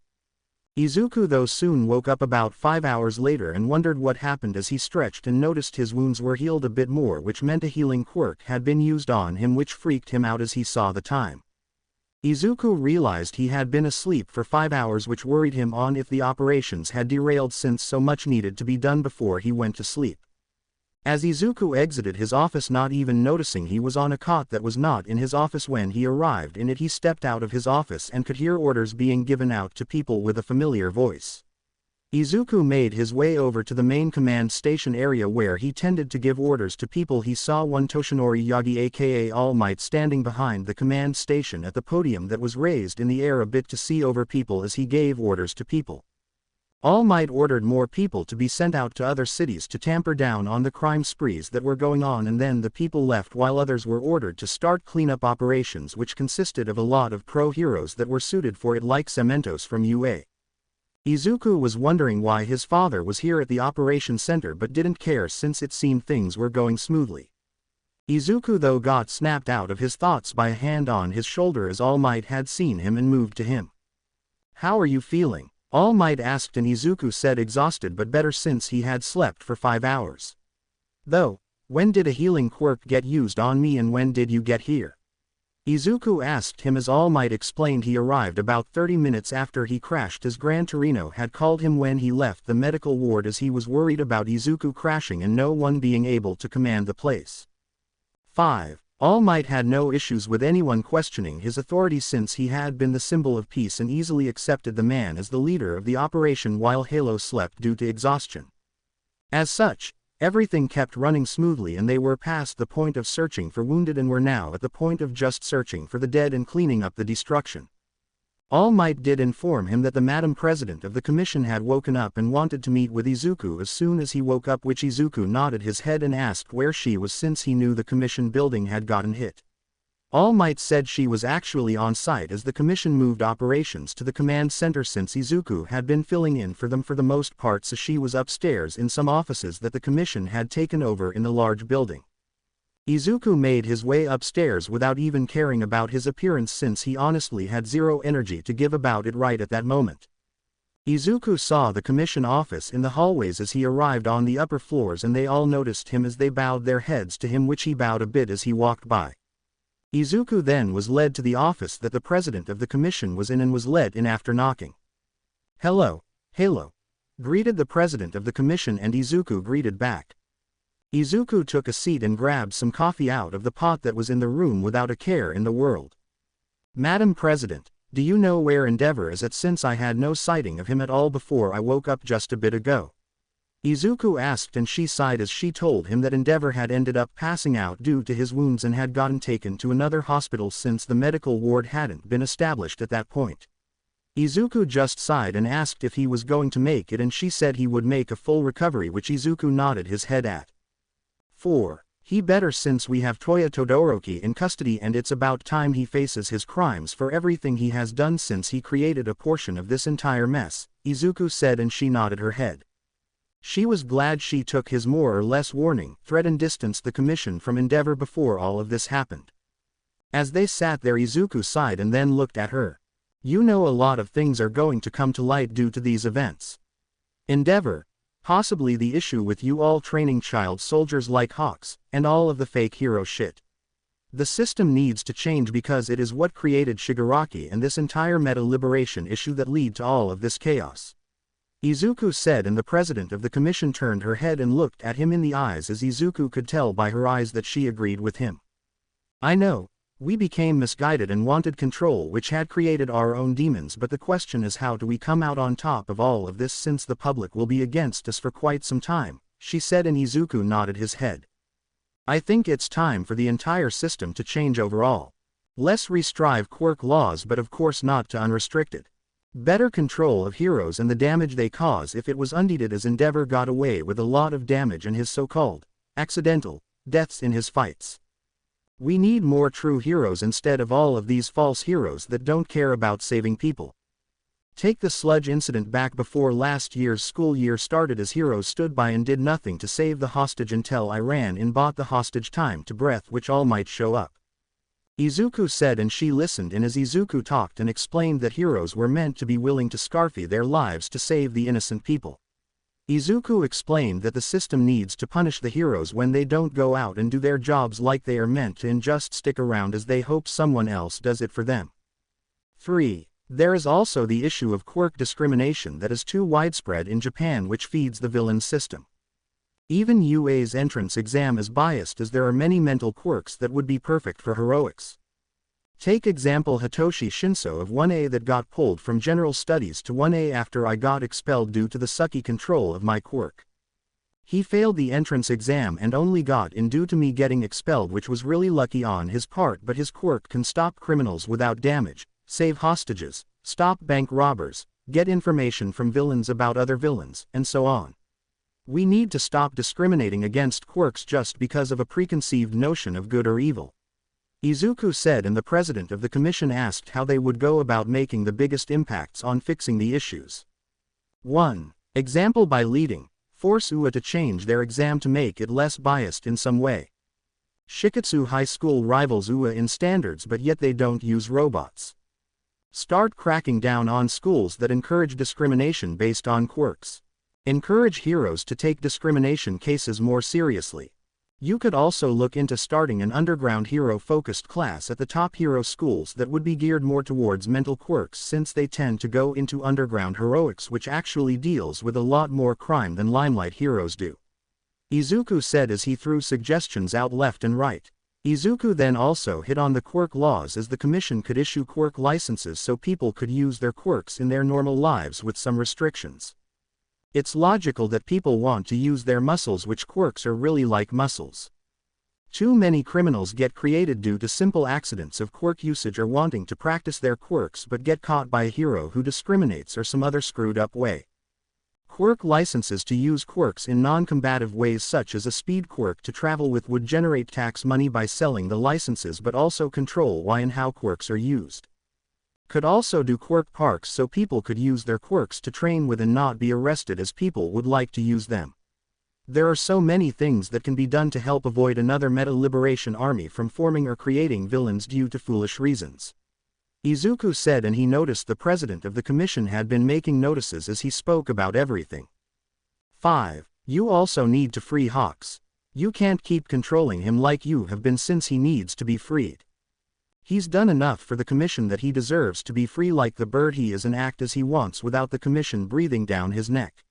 Izuku though soon woke up about 5 hours later and wondered what happened as he stretched and noticed his wounds were healed a bit more, which meant a healing quirk had been used on him, which freaked him out as he saw the time. Izuku realized he had been asleep for 5 hours, which worried him on if the operations had derailed since so much needed to be done before he went to sleep. As Izuku exited his office, not even noticing he was on a cot that was not in his office when he arrived in it, he stepped out of his office and could hear orders being given out to people with a familiar voice. Izuku made his way over to the main command station area where he tended to give orders to people. He saw one Toshinori Yagi aka All Might standing behind the command station at the podium that was raised in the air a bit to see over people as he gave orders to people. All Might ordered more people to be sent out to other cities to tamper down on the crime sprees that were going on, and then the people left while others were ordered to start cleanup operations, which consisted of a lot of pro heroes that were suited for it, like Cementos from UA. Izuku was wondering why his father was here at the operation center but didn't care since it seemed things were going smoothly. Izuku though got snapped out of his thoughts by a hand on his shoulder as All Might had seen him and moved to him. "How are you feeling?" All Might asked, and Izuku said exhausted but better since he had slept for 5 hours. "Though, when did a healing quirk get used on me and when did you get here?" Izuku asked him as All Might explained he arrived about 30 minutes after he crashed, as Gran Torino had called him when he left the medical ward as he was worried about Izuku crashing and no one being able to command the place. 5. All Might had no issues with anyone questioning his authority since he had been the symbol of peace and easily accepted the man as the leader of the operation while Halo slept due to exhaustion. As such, everything kept running smoothly and they were past the point of searching for wounded and were now at the point of just searching for the dead and cleaning up the destruction. All Might did inform him that the Madam President of the Commission had woken up and wanted to meet with Izuku as soon as he woke up, which Izuku nodded his head and asked where she was since he knew the Commission building had gotten hit. All Might said she was actually on site as the Commission moved operations to the command center since Izuku had been filling in for them for the most part, so she was upstairs in some offices that the Commission had taken over in the large building. Izuku made his way upstairs without even caring about his appearance since he honestly had zero energy to give about it right at that moment. Izuku saw the commission office in the hallways as he arrived on the upper floors, and they all noticed him as they bowed their heads to him, which he bowed a bit as he walked by. Izuku then was led to the office that the president of the commission was in and was let in after knocking. "Hello, Halo," greeted the president of the commission, and Izuku greeted back. Izuku took a seat and grabbed some coffee out of the pot that was in the room without a care in the world. "Madam President, do you know where Endeavor is at, since I had no sighting of him at all before I woke up just a bit ago?" Izuku asked, and she sighed as she told him that Endeavor had ended up passing out due to his wounds and had gotten taken to another hospital since the medical ward hadn't been established at that point. Izuku just sighed and asked if he was going to make it, and she said he would make a full recovery, which Izuku nodded his head at. 4. He better, since we have Toya Todoroki in custody and it's about time he faces his crimes for everything he has done since he created a portion of this entire mess, Izuku said, and she nodded her head. She was glad she took his more or less warning threat and distanced the commission from Endeavor before all of this happened. As they sat there, Izuku sighed and then looked at her. "You know, a lot of things are going to come to light due to these events. Endeavor, possibly the issue with you all training child soldiers like Hawks, and all of the fake hero shit. The system needs to change because it is what created Shigaraki and this entire meta liberation issue that lead to all of this chaos." Izuku said, and the president of the commission turned her head and looked at him in the eyes, as Izuku could tell by her eyes that she agreed with him. I know. We became misguided and wanted control, which had created our own demons, but the question is, how do we come out on top of all of this, since the public will be against us for quite some time, she said, and Izuku nodded his head. I think it's time for the entire system to change overall. Less restrive quirk laws, but of course not to unrestricted. Better control of heroes and the damage they cause. If it was unneeded, as Endeavor got away with a lot of damage and his so-called accidental deaths in his fights. We need more true heroes instead of all of these false heroes that don't care about saving people. Take the sludge incident back before last year's school year started, as heroes stood by and did nothing to save the hostage until I ran in, bought the hostage time to breath, which all might show up. Izuku said, and she listened in as Izuku talked and explained that heroes were meant to be willing to scarfy their lives to save the innocent people. Izuku explained that the system needs to punish the heroes when they don't go out and do their jobs like they are meant to, and just stick around as they hope someone else does it for them. 3. There is also the issue of quirk discrimination that is too widespread in Japan, which feeds the villain system. Even UA's entrance exam is biased, as there are many mental quirks that would be perfect for heroics. Take example Hitoshi Shinso of 1A that got pulled from general studies to 1A after I got expelled due to the sucky control of my quirk. He failed the entrance exam and only got in due to me getting expelled, which was really lucky on his part, but his quirk can stop criminals without damage, save hostages, stop bank robbers, get information from villains about other villains, and so on. We need to stop discriminating against quirks just because of a preconceived notion of good or evil. Izuku said, and the president of the commission asked how they would go about making the biggest impacts on fixing the issues. 1. Example by leading. Force UA to change their exam to make it less biased in some way. Shiketsu High School rivals UA in standards, but yet they don't use robots. Start cracking down on schools that encourage discrimination based on quirks. Encourage heroes to take discrimination cases more seriously. You could also look into starting an underground hero-focused class at the top hero schools that would be geared more towards mental quirks, since they tend to go into underground heroics, which actually deals with a lot more crime than limelight heroes do. Izuku said as he threw suggestions out left and right. Izuku then also hit on the quirk laws, as the commission could issue quirk licenses so people could use their quirks in their normal lives with some restrictions. It's logical that people want to use their muscles, which quirks are really like muscles. Too many criminals get created due to simple accidents of quirk usage or wanting to practice their quirks but get caught by a hero who discriminates or some other screwed up way. Quirk licenses to use quirks in non-combative ways, such as a speed quirk to travel with, would generate tax money by selling the licenses, but also control why and how quirks are used. Could also do quirk parks so people could use their quirks to train with and not be arrested as people would like to use them. There are so many things that can be done to help avoid another meta liberation army from forming or creating villains due to foolish reasons. Izuku said, and he noticed the president of the commission had been making notices as he spoke about everything. 5. You also need to free Hawks. You can't keep controlling him like you have been, since he needs to be freed. He's done enough for the commission that he deserves to be free like the bird he is, and act as he wants without the commission breathing down his neck.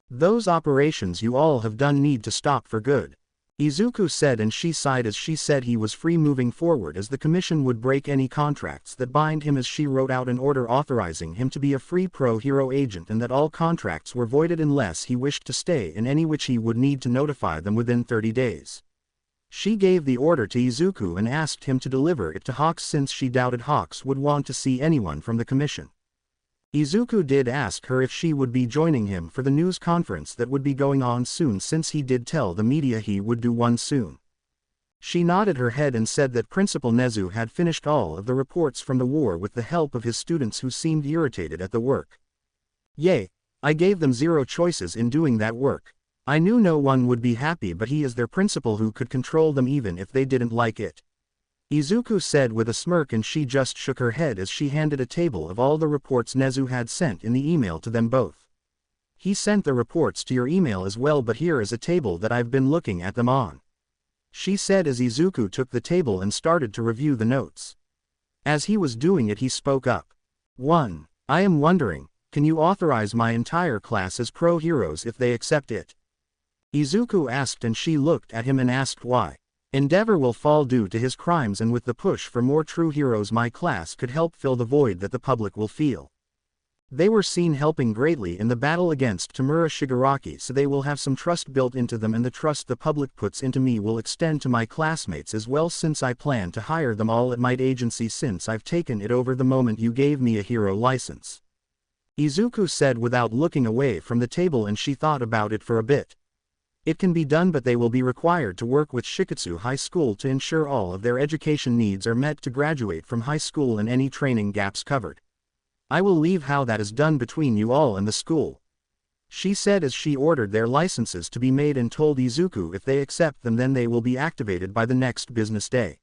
Those operations you all have done need to stop for good. Izuku said, and she sighed as she said he was free moving forward, as the commission would break any contracts that bind him, as she wrote out an order authorizing him to be a free pro-hero agent, and that all contracts were voided unless he wished to stay in any, which he would need to notify them within 30 days. She gave the order to Izuku and asked him to deliver it to Hawks, since she doubted Hawks would want to see anyone from the commission. Izuku did ask her if she would be joining him for the news conference that would be going on soon, since he did tell the media he would do one soon. She nodded her head and said that Principal Nezu had finished all of the reports from the war with the help of his students, who seemed irritated at the work. Yay, I gave them zero choices in doing that work. I knew no one would be happy, but he is their principal who could control them even if they didn't like it. Izuku said with a smirk, and she just shook her head as she handed a table of all the reports Nezu had sent in the email to them both. He sent the reports to your email as well, but here is a table that I've been looking at them on, she said as Izuku took the table and started to review the notes. As he was doing it, he spoke up. 1. I am wondering, Can you authorize my entire class as pro heroes if they accept it? Izuku asked, and she looked at him and asked why. Endeavor will fall due to his crimes, and with the push for more true heroes my class could help fill the void that the public will feel. They were seen helping greatly in the battle against Tamura Shigaraki, so they will have some trust built into them, and the trust the public puts into me will extend to my classmates as well, since I plan to hire them all at Might Agency since I've taken it over the moment you gave me a hero license. Izuku said without looking away from the table, and she thought about it for a bit. It can be done, but they will be required to work with Shikatsu High School to ensure all of their education needs are met to graduate from high school and any training gaps covered. I will leave how that is done between you all and the school, she said as she ordered their licenses to be made and told Izuku if they accept them then they will be activated by the next business day.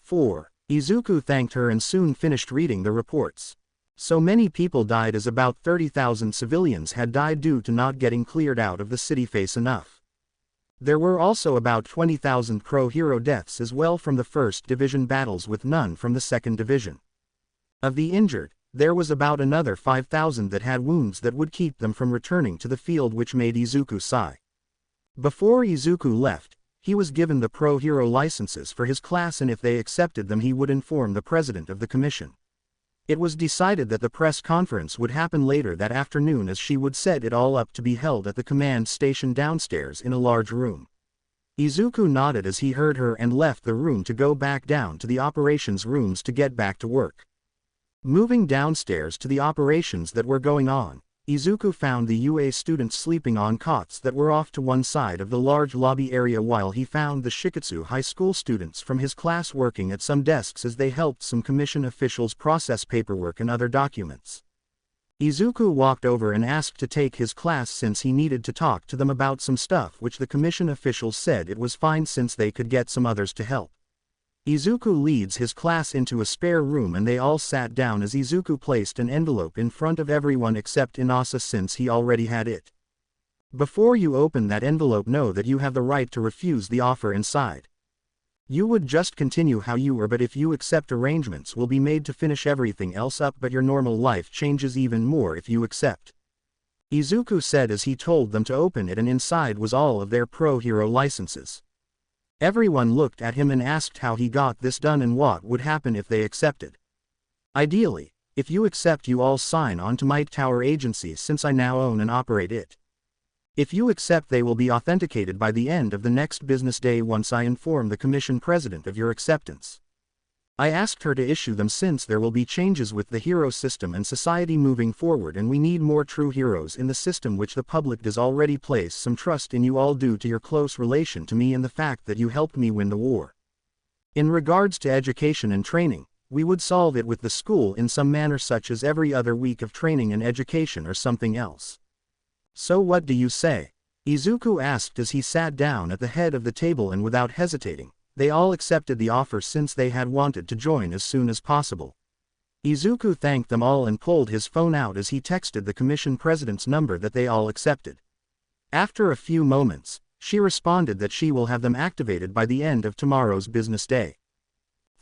4. Izuku thanked her and soon finished reading the reports. So many people died, as about 30,000 civilians had died due to not getting cleared out of the city face enough. There were also about 20,000 pro hero deaths as well from the first division battles, with none from the second division. Of the injured, there was about another 5,000 that had wounds that would keep them from returning to the field, which made Izuku sigh. Before Izuku left, he was given the pro hero licenses for his class, and if they accepted them he would inform the president of the commission. It was decided that the press conference would happen later that afternoon, as she would set it all up to be held at the command station downstairs in a large room. Izuku nodded as he heard her and left the room to go back down to the operations rooms to get back to work. Moving downstairs to the operations that were going on, Izuku found the UA students sleeping on cots that were off to one side of the large lobby area, while he found the Shikatsu High School students from his class working at some desks as they helped some commission officials process paperwork and other documents. Izuku walked over and asked to take his class since he needed to talk to them about some stuff, which the commission officials said it was fine since they could get some others to help. Izuku leads his class into a spare room and they all sat down as Izuku placed an envelope in front of everyone except Inasa since he already had it. Before you open that envelope, know that you have the right to refuse the offer inside. You would just continue how you were, but if you accept, arrangements will be made to finish everything else up, but your normal life changes even more if you accept. Izuku said as he told them to open it, and inside was all of their pro hero licenses. Everyone looked at him and asked how he got this done and what would happen if they accepted. Ideally, if you accept, you all sign on to Might Tower Agency since I now own and operate it. If you accept, they will be authenticated by the end of the next business day once I inform the commission president of your acceptance. I asked her to issue them since there will be changes with the hero system and society moving forward, and we need more true heroes in the system, which the public does already place some trust in you all due to your close relation to me and the fact that you helped me win the war. In regards to education and training, we would solve it with the school in some manner, such as every other week of training and education or something else. So what do you say? Izuku asked as he sat down at the head of the table, and without hesitating, they all accepted the offer since they had wanted to join as soon as possible. Izuku thanked them all and pulled his phone out as he texted the commission president's number that they all accepted. After a few moments, she responded that she will have them activated by the end of tomorrow's business day.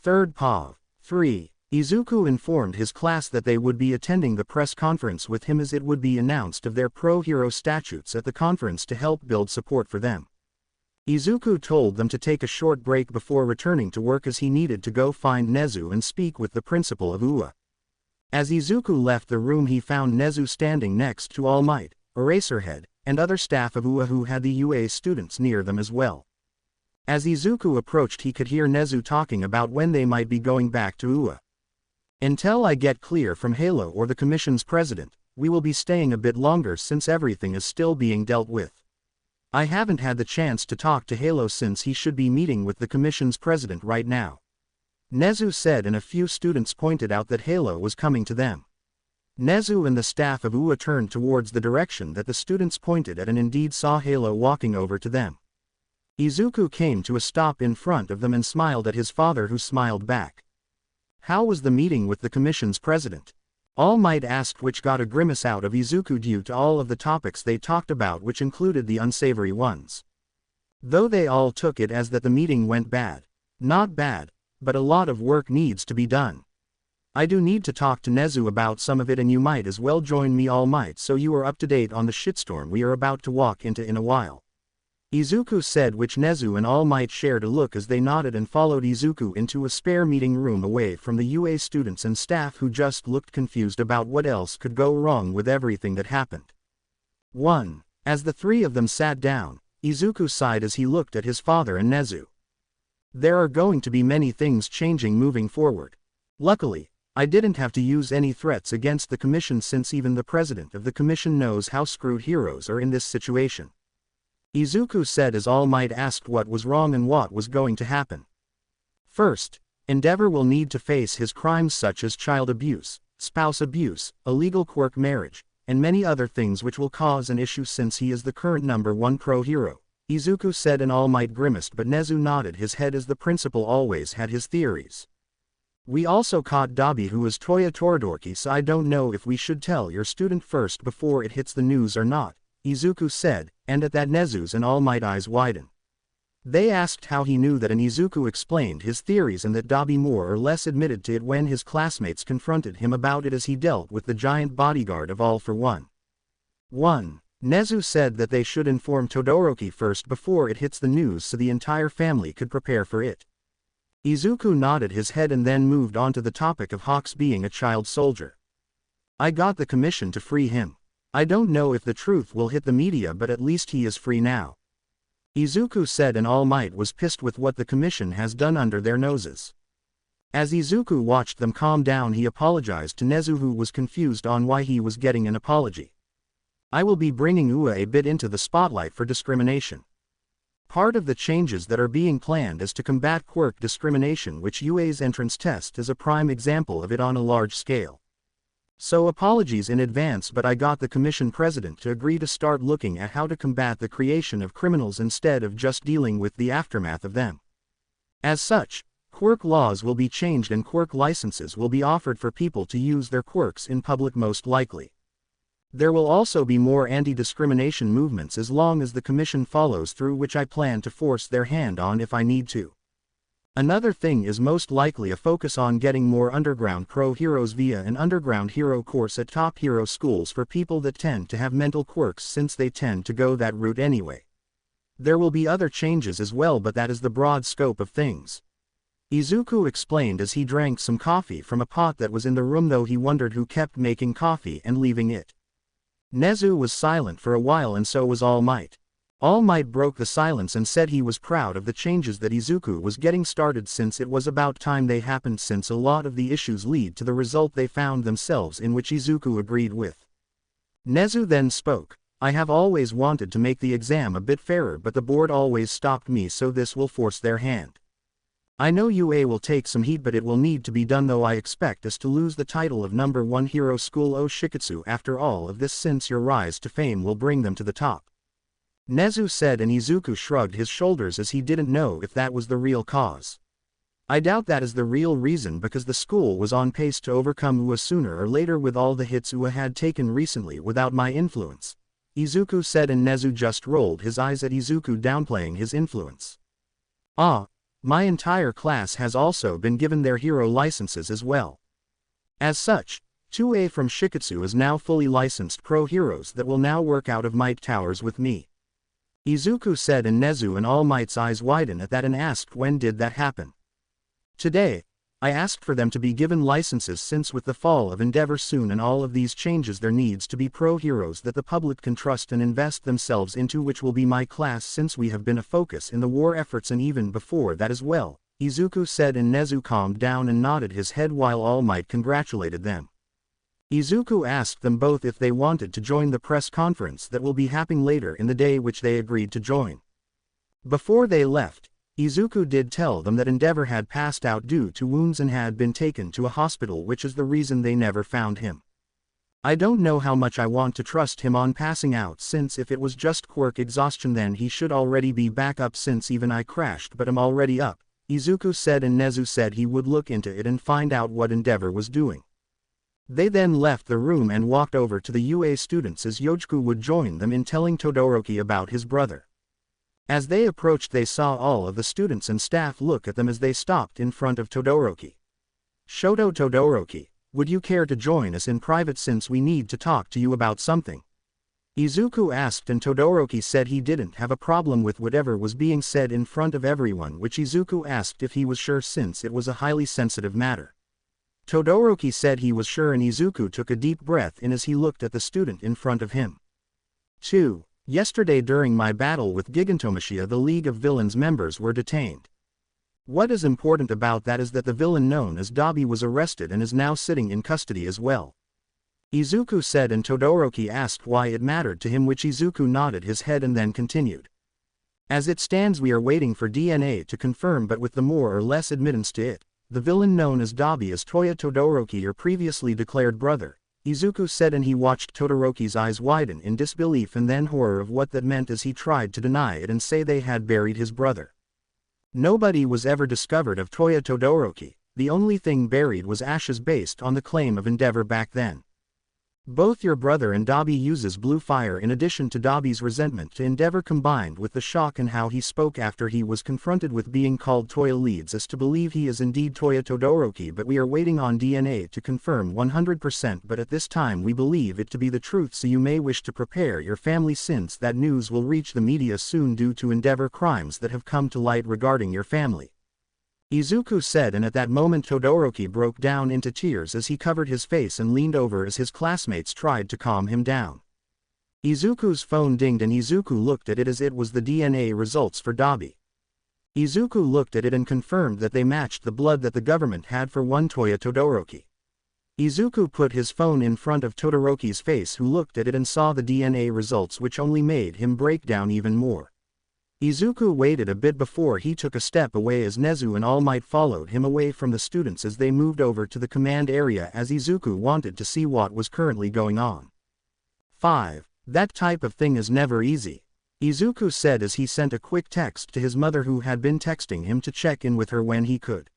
3rd POV. 3. Izuku informed his class that they would be attending the press conference with him, as it would be announced of their pro-hero statutes at the conference to help build support for them. Izuku told them to take a short break before returning to work as he needed to go find Nezu and speak with the principal of UA. As Izuku left the room, he found Nezu standing next to All Might, Eraserhead, and other staff of UA who had the UA students near them as well. As Izuku approached, he could hear Nezu talking about when they might be going back to UA. Until I get clear from Halo or the commission's president, we will be staying a bit longer since everything is still being dealt with. I haven't had the chance to talk to Halo since he should be meeting with the commission's president right now. Nezu said, and a few students pointed out that Halo was coming to them. Nezu and the staff of UA turned towards the direction that the students pointed at and indeed saw Halo walking over to them. Izuku came to a stop in front of them and smiled at his father, who smiled back. How was the meeting with the commission's president? All Might asked, which got a grimace out of Izuku due to all of the topics they talked about, which included the unsavory ones. Though they all took it as that the meeting went bad. Not bad, but a lot of work needs to be done. I do need to talk to Nezu about some of it and you might as well join me All Might so you are up to date on the shitstorm we are about to walk into in a while. Izuku said, which Nezu and All Might shared a look as they nodded and followed Izuku into a spare meeting room away from the UA students and staff who just looked confused about what else could go wrong with everything that happened. 1. As the three of them sat down, Izuku sighed as he looked at his father and Nezu. There are going to be many things changing moving forward. Luckily, I didn't have to use any threats against the commission since even the president of the commission knows how screwed heroes are in this situation. Izuku said as All Might asked what was wrong and what was going to happen. First, Endeavor will need to face his crimes such as child abuse, spouse abuse, illegal quirk marriage, and many other things which will cause an issue since he is the current #1 pro hero, Izuku said, and All Might grimaced, but Nezu nodded his head as the principal always had his theories. We also caught Dabi, who is Toya Toradorki, so I don't know if we should tell your student first before it hits the news or not, Izuku said, and at that Nezu's and All Might eyes widen. They asked how he knew that, and Izuku explained his theories and that Dabi more or less admitted to it when his classmates confronted him about it as he dealt with the giant bodyguard of All for One. 1. Nezu said that they should inform Todoroki first before it hits the news so the entire family could prepare for it. Izuku nodded his head and then moved on to the topic of Hawks being a child soldier. I got the commission to free him. I don't know if the truth will hit the media, but at least he is free now, Izuku said, and All Might was pissed with what the commission has done under their noses. As Izuku watched them calm down, he apologized to Nezu, who was confused on why he was getting an apology. I will be bringing Ua a bit into the spotlight for discrimination. Part of the changes that are being planned is to combat quirk discrimination, which UA's entrance test is a prime example of it on a large scale. So apologies in advance, but I got the commission president to agree to start looking at how to combat the creation of criminals instead of just dealing with the aftermath of them. As such, quirk laws will be changed and quirk licenses will be offered for people to use their quirks in public most likely. There will also be more anti-discrimination movements as long as the commission follows through, which I plan to force their hand on if I need to. Another thing is most likely a focus on getting more underground pro heroes via an underground hero course at top hero schools for people that tend to have mental quirks, since they tend to go that route anyway. There will be other changes as well, but that is the broad scope of things, Izuku explained as he drank some coffee from a pot that was in the room, though he wondered who kept making coffee and leaving it. Nezu was silent for a while, and so was All Might. All Might broke the silence and said he was proud of the changes that Izuku was getting started, since it was about time they happened, since a lot of the issues lead to the result they found themselves in, which Izuku agreed with. Nezu then spoke. I have always wanted to make the exam a bit fairer, but the board always stopped me, so this will force their hand. I know UA will take some heat, but it will need to be done, though I expect us to lose the title of #1 Hero School O Shiketsu after all of this, since your rise to fame will bring them to the top, Nezu said, and Izuku shrugged his shoulders as he didn't know if that was the real cause. I doubt that is the real reason, because the school was on pace to overcome UA sooner or later with all the hits UA had taken recently without my influence, Izuku said, and Nezu just rolled his eyes at Izuku downplaying his influence. My entire class has also been given their hero licenses as well. As such, 2A from Shiketsu is now fully licensed pro heroes that will now work out of Might Towers with me, Izuku said, and Nezu and All Might's eyes widened at that and asked when did that happen. Today, I asked for them to be given licenses, since with the fall of Endeavor soon and all of these changes there needs to be pro heroes that the public can trust and invest themselves into, which will be my class, since we have been a focus in the war efforts and even before that as well, Izuku said, and Nezu calmed down and nodded his head while All Might congratulated them. Izuku asked them both if they wanted to join the press conference that will be happening later in the day, which they agreed to join. Before they left, Izuku did tell them that Endeavor had passed out due to wounds and had been taken to a hospital, which is the reason they never found him. I don't know how much I want to trust him on passing out, since if it was just quirk exhaustion then he should already be back up, since even I crashed but I'm already up, Izuku said, and Nezu said he would look into it and find out what Endeavor was doing. They then left the room and walked over to the UA students as Yojiku would join them in telling Todoroki about his brother. As they approached, they saw all of the students and staff look at them as they stopped in front of Todoroki. Shoto Todoroki, would you care to join us in private since we need to talk to you about something? Izuku asked, and Todoroki said he didn't have a problem with whatever was being said in front of everyone, which Izuku asked if he was sure since it was a highly sensitive matter. Todoroki said he was sure, and Izuku took a deep breath in as he looked at the student in front of him. 2. Yesterday during my battle with Gigantomachia, the League of Villains members were detained. What is important about that is that the villain known as Dabi was arrested and is now sitting in custody as well. Izuku said, and Todoroki asked why it mattered to him, which Izuku nodded his head and then continued. As it stands, we are waiting for DNA to confirm, but with the more or less admittance to it, the villain known as Dabi is Toya Todoroki, your previously declared brother, Izuku said, and he watched Todoroki's eyes widen in disbelief and then horror of what that meant as he tried to deny it and say they had buried his brother. Nobody was ever discovered of Toya Todoroki, the only thing buried was ashes based on the claim of Endeavor back then. Both your brother and Dabi uses blue fire, in addition to Dabi's resentment to Endeavor combined with the shock and how he spoke after he was confronted with being called Toya leads us to believe he is indeed Toya Todoroki, but we are waiting on DNA to confirm 100%, but at this time we believe it to be the truth, so you may wish to prepare your family since that news will reach the media soon due to Endeavor crimes that have come to light regarding your family. Izuku said, and at that moment Todoroki broke down into tears as he covered his face and leaned over as his classmates tried to calm him down. Izuku's phone dinged and Izuku looked at it as it was the DNA results for Dabi. Izuku looked at it and confirmed that they matched the blood that the government had for one Toya Todoroki. Izuku put his phone in front of Todoroki's face, who looked at it and saw the DNA results, which only made him break down even more. Izuku waited a bit before he took a step away as Nezu and All Might followed him away from the students as they moved over to the command area, as Izuku wanted to see what was currently going on. 5. That type of thing is never easy, Izuku said as he sent a quick text to his mother, who had been texting him to check in with her when he could.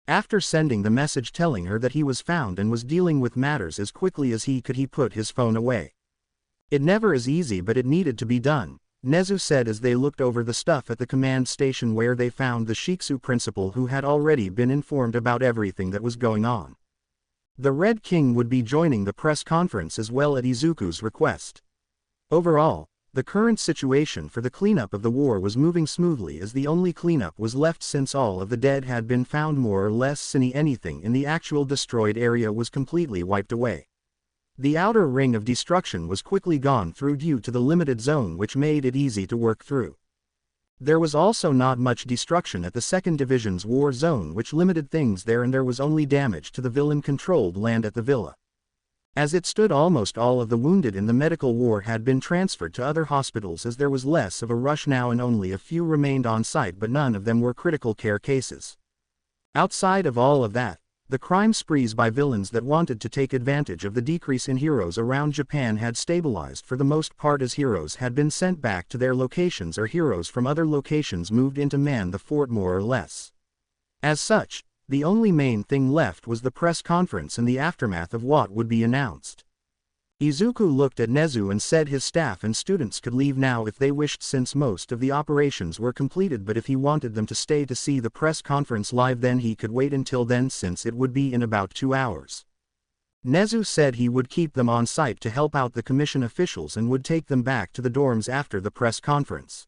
After sending the message telling her that he was found and was dealing with matters as quickly as he could, he put his phone away. It never is easy, but it needed to be done, Nezu said as they looked over the stuff at the command station where they found the Shiksu principal, who had already been informed about everything that was going on. The Red King would be joining the press conference as well at Izuku's request. Overall, the current situation for the cleanup of the war was moving smoothly, as the only cleanup was left since all of the dead had been found, more or less, since anything in the actual destroyed area was completely wiped away. The outer ring of destruction was quickly gone through due to the limited zone, which made it easy to work through. There was also not much destruction at the 2nd Division's war zone, which limited things there, and there was only damage to the villain-controlled land at the villa. As it stood, almost all of the wounded in the medical war had been transferred to other hospitals, as there was less of a rush now and only a few remained on site, but none of them were critical care cases. Outside of all of that, the crime sprees by villains that wanted to take advantage of the decrease in heroes around Japan had stabilized for the most part, as heroes had been sent back to their locations or heroes from other locations moved in to man the fort more or less. As such, the only main thing left was the press conference and the aftermath of what would be announced. Izuku looked at Nezu and said his staff and students could leave now if they wished, since most of the operations were completed, but if he wanted them to stay to see the press conference live, then he could wait until then, since it would be in about 2 hours. Nezu said he would keep them on site to help out the commission officials and would take them back to the dorms after the press conference.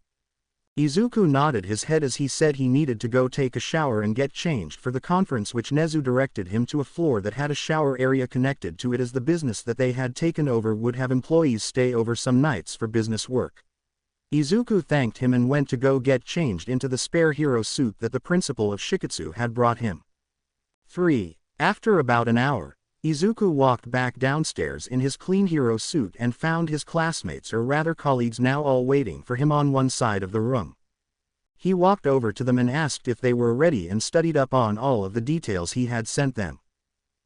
Izuku nodded his head as he said he needed to go take a shower and get changed for the conference, which Nezu directed him to a floor that had a shower area connected to it, as the business that they had taken over would have employees stay over some nights for business work. Izuku thanked him and went to go get changed into the spare hero suit that the principal of Shiketsu had brought him. 3. After about an hour, Izuku walked back downstairs in his clean hero suit and found his classmates, or rather colleagues, now all waiting for him on one side of the room. He walked over to them and asked if they were ready and studied up on all of the details he had sent them.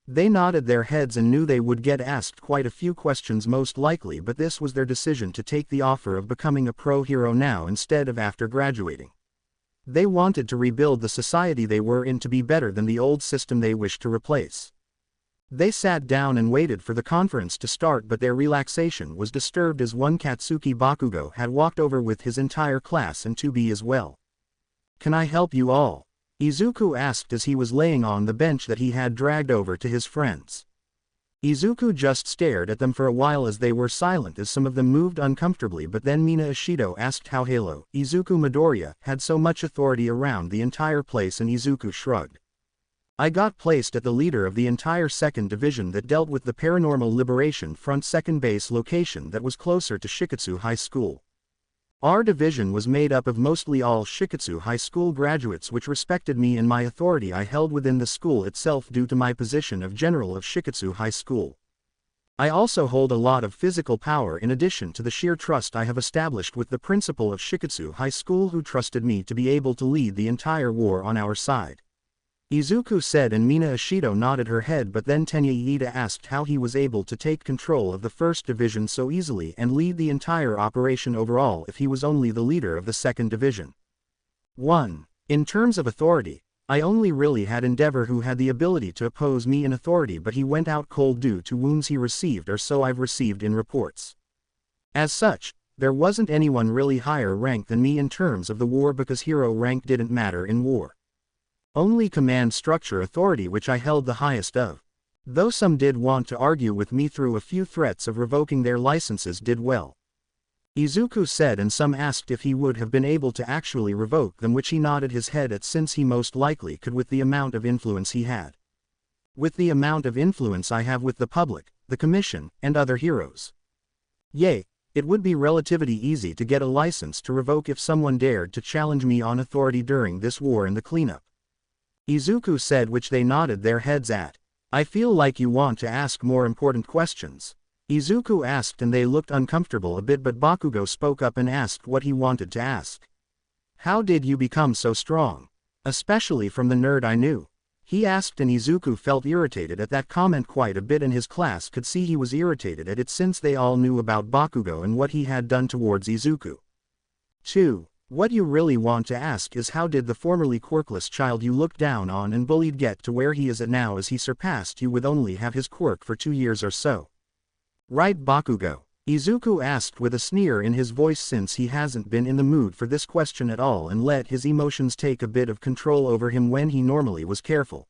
They nodded their heads and knew they would get asked quite a few questions most likely, but this was their decision to take the offer of becoming a pro hero now instead of after graduating. They wanted to rebuild the society they were in to be better than the old system they wished to replace. They sat down and waited for the conference to start, but their relaxation was disturbed as one Katsuki Bakugo had walked over with his entire class and 2B as well. "Can I help you all?" Izuku asked as he was laying on the bench that he had dragged over to his friends. Izuku just stared at them for a while as they were silent as some of them moved uncomfortably, but then Mina Ishido asked how Halo, Izuku Midoriya, had so much authority around the entire place, and Izuku shrugged. I got placed at the leader of the entire second division that dealt with the Paranormal Liberation Front second base location that was closer to Shiketsu High School. Our division was made up of mostly all Shiketsu High School graduates which respected me and my authority I held within the school itself due to my position of general of Shiketsu High School. I also hold a lot of physical power in addition to the sheer trust I have established with the principal of Shiketsu High School, who trusted me to be able to lead the entire war on our side. Izuku said, and Mina Ishido nodded her head, but then Tenya Iida asked how he was able to take control of the first division so easily and lead the entire operation overall if he was only the leader of the second division. 1. In terms of authority, I only really had Endeavor who had the ability to oppose me in authority, but he went out cold due to wounds he received, or so I've received in reports. As such, there wasn't anyone really higher rank than me in terms of the war because hero rank didn't matter in war. Only command structure authority which I held the highest of. Though some did want to argue with me through a few threats of revoking their licenses did well. Izuku said, and some asked if he would have been able to actually revoke them, which he nodded his head at, since he most likely could with the amount of influence he had. With the amount of influence I have with the public, the commission, and other heroes. Yay, it would be relatively easy to get a license to revoke if someone dared to challenge me on authority during this war in the cleanup. Izuku said, which they nodded their heads at. I feel like you want to ask more important questions. Izuku asked, and they looked uncomfortable a bit, but Bakugo spoke up and asked what he wanted to ask. How did you become so strong? Especially from the nerd I knew. He asked, and Izuku felt irritated at that comment quite a bit, and his class could see he was irritated at it since they all knew about Bakugo and what he had done towards Izuku. 2. What you really want to ask is how did the formerly quirkless child you looked down on and bullied get to where he is at now, as he surpassed you with only have his quirk for 2 years or so? Right, Bakugo? Izuku asked with a sneer in his voice, since he hasn't been in the mood for this question at all and let his emotions take a bit of control over him when he normally was careful.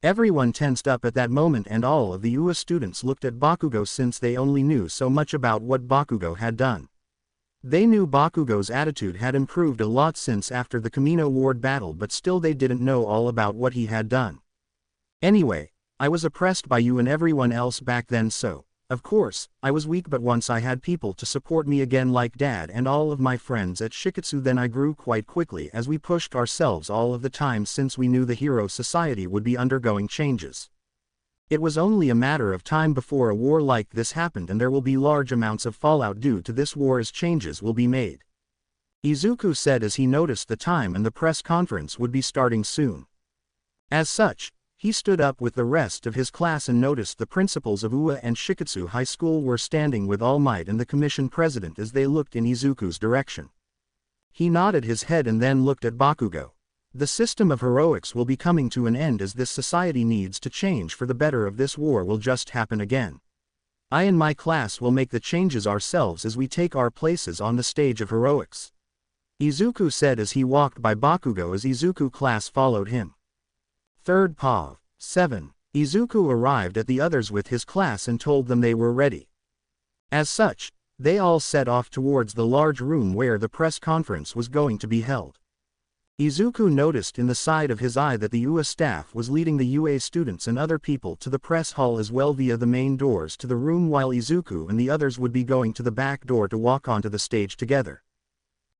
Everyone tensed up at that moment, and all of the UA students looked at Bakugo since they only knew so much about what Bakugo had done. They knew Bakugo's attitude had improved a lot since after the Kamino Ward battle, but still they didn't know all about what he had done. Anyway, I was oppressed by you and everyone else back then, so, of course, I was weak, but once I had people to support me again like Dad and all of my friends at Shiketsu, then I grew quite quickly as we pushed ourselves all of the time since we knew the Hero Society would be undergoing changes. It was only a matter of time before a war like this happened, and there will be large amounts of fallout due to this war as changes will be made. Izuku said as he noticed the time and the press conference would be starting soon. As such, he stood up with the rest of his class and noticed the principals of UA and Shiketsu High School were standing with All Might and the commission president as they looked in Izuku's direction. He nodded his head and then looked at Bakugo. The system of heroics will be coming to an end as this society needs to change for the better, of this war will just happen again. I and my class will make the changes ourselves as we take our places on the stage of heroics. Izuku said as he walked by Bakugo as Izuku class followed him. 3rd Pav. 7. Izuku arrived at the others with his class and told them they were ready. As such, they all set off towards the large room where the press conference was going to be held. Izuku noticed in the side of his eye that the UA staff was leading the UA students and other people to the press hall as well via the main doors to the room, while Izuku and the others would be going to the back door to walk onto the stage together.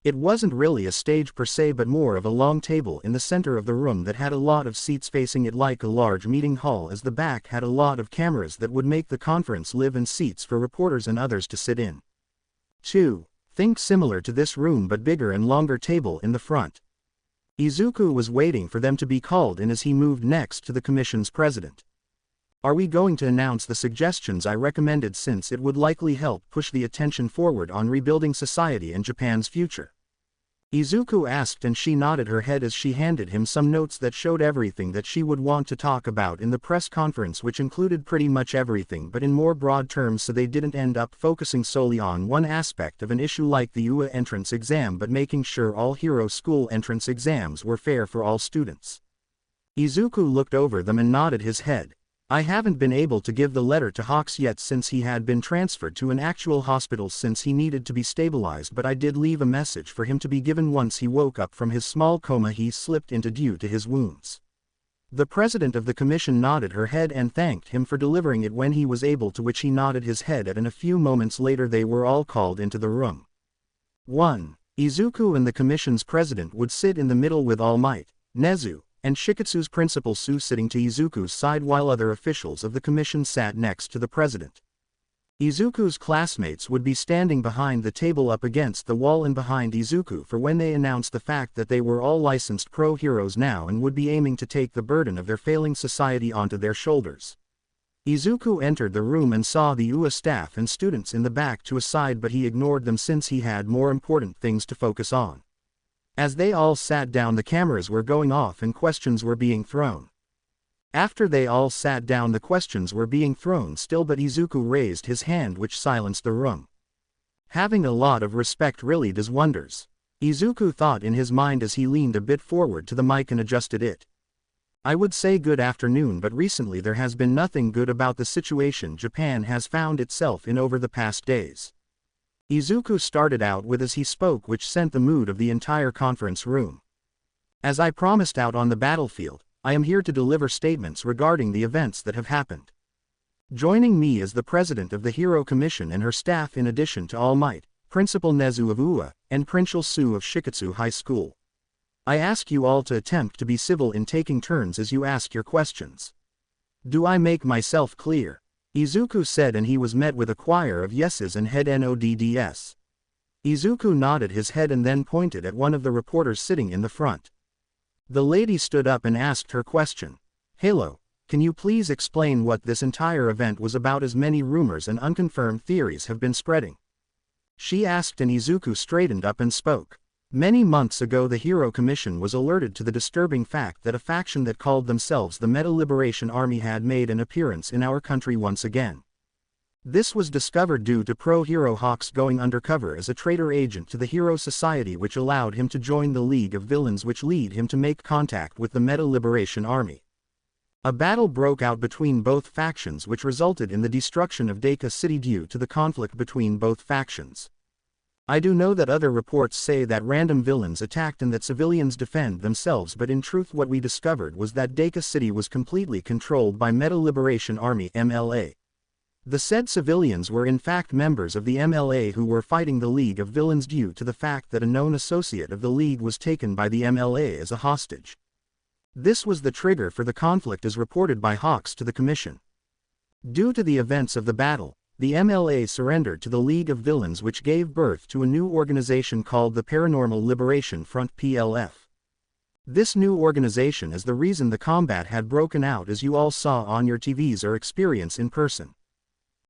It wasn't really a stage per se, but more of a long table in the center of the room that had a lot of seats facing it like a large meeting hall, as the back had a lot of cameras that would make the conference live, and seats for reporters and others to sit in. 2. Think similar to this room but bigger and longer table in the front. Izuku was waiting for them to be called in as he moved next to the commission's president. Are we going to announce the suggestions I recommended, since it would likely help push the attention forward on rebuilding society and Japan's future? Izuku asked, and she nodded her head as she handed him some notes that showed everything that she would want to talk about in the press conference, which included pretty much everything but in more broad terms, so they didn't end up focusing solely on one aspect of an issue like the UA entrance exam, but making sure all hero school entrance exams were fair for all students. Izuku looked over them and nodded his head. I haven't been able to give the letter to Hawks yet since he had been transferred to an actual hospital since he needed to be stabilized, but I did leave a message for him to be given once he woke up from his small coma he slipped into due to his wounds. The president of the commission nodded her head and thanked him for delivering it when he was able, to which he nodded his head, and a few moments later they were all called into the room. 1. Izuku and the commission's president would sit in the middle with All Might, Nezu, and Shiketsu's principal Su sitting to Izuku's side, while other officials of the commission sat next to the president. Izuku's classmates would be standing behind the table up against the wall and behind Izuku for when they announced the fact that they were all licensed pro heroes now and would be aiming to take the burden of their failing society onto their shoulders. Izuku entered the room and saw the UA staff and students in the back to a side, but he ignored them since he had more important things to focus on. As they all sat down, the cameras were going off and questions were being thrown. After they all sat down, the questions were being thrown still, but Izuku raised his hand, which silenced the room. Having a lot of respect really does wonders, Izuku thought in his mind as he leaned a bit forward to the mic and adjusted it. I would say good afternoon, but recently there has been nothing good about the situation Japan has found itself in over the past days. Izuku started out with as he spoke, which sent the mood of the entire conference room. As I promised out on the battlefield, I am here to deliver statements regarding the events that have happened. Joining me is the president of the Hero Commission and her staff, in addition to All Might, Principal Nezu of UA, and Principal Su of Shiketsu High School. I ask you all to attempt to be civil in taking turns as you ask your questions. Do I make myself clear? Izuku said, and he was met with a choir of yeses and head nods. Izuku nodded his head and then pointed at one of the reporters sitting in the front. The lady stood up and asked her question. Hello, can you please explain what this entire event was about, as many rumors and unconfirmed theories have been spreading? She asked, and Izuku straightened up and spoke. Many months ago the Hero Commission was alerted to the disturbing fact that a faction that called themselves the Meta Liberation Army had made an appearance in our country once again. This was discovered due to pro-hero Hawks going undercover as a traitor agent to the Hero Society, which allowed him to join the League of Villains, which lead him to make contact with the Meta Liberation Army. A battle broke out between both factions, which resulted in the destruction of Deku City due to the conflict between both factions. I do know that other reports say that random villains attacked and that civilians defend themselves, but in truth what we discovered was that Deku City was completely controlled by Meta Liberation Army (MLA). The said civilians were in fact members of the MLA who were fighting the League of Villains due to the fact that a known associate of the League was taken by the MLA as a hostage. This was the trigger for the conflict as reported by Hawks to the Commission. Due to the events of the battle, the MLA surrendered to the League of Villains, which gave birth to a new organization called the Paranormal Liberation Front (PLF). This new organization is the reason the combat had broken out, as you all saw on your TVs or experience in person.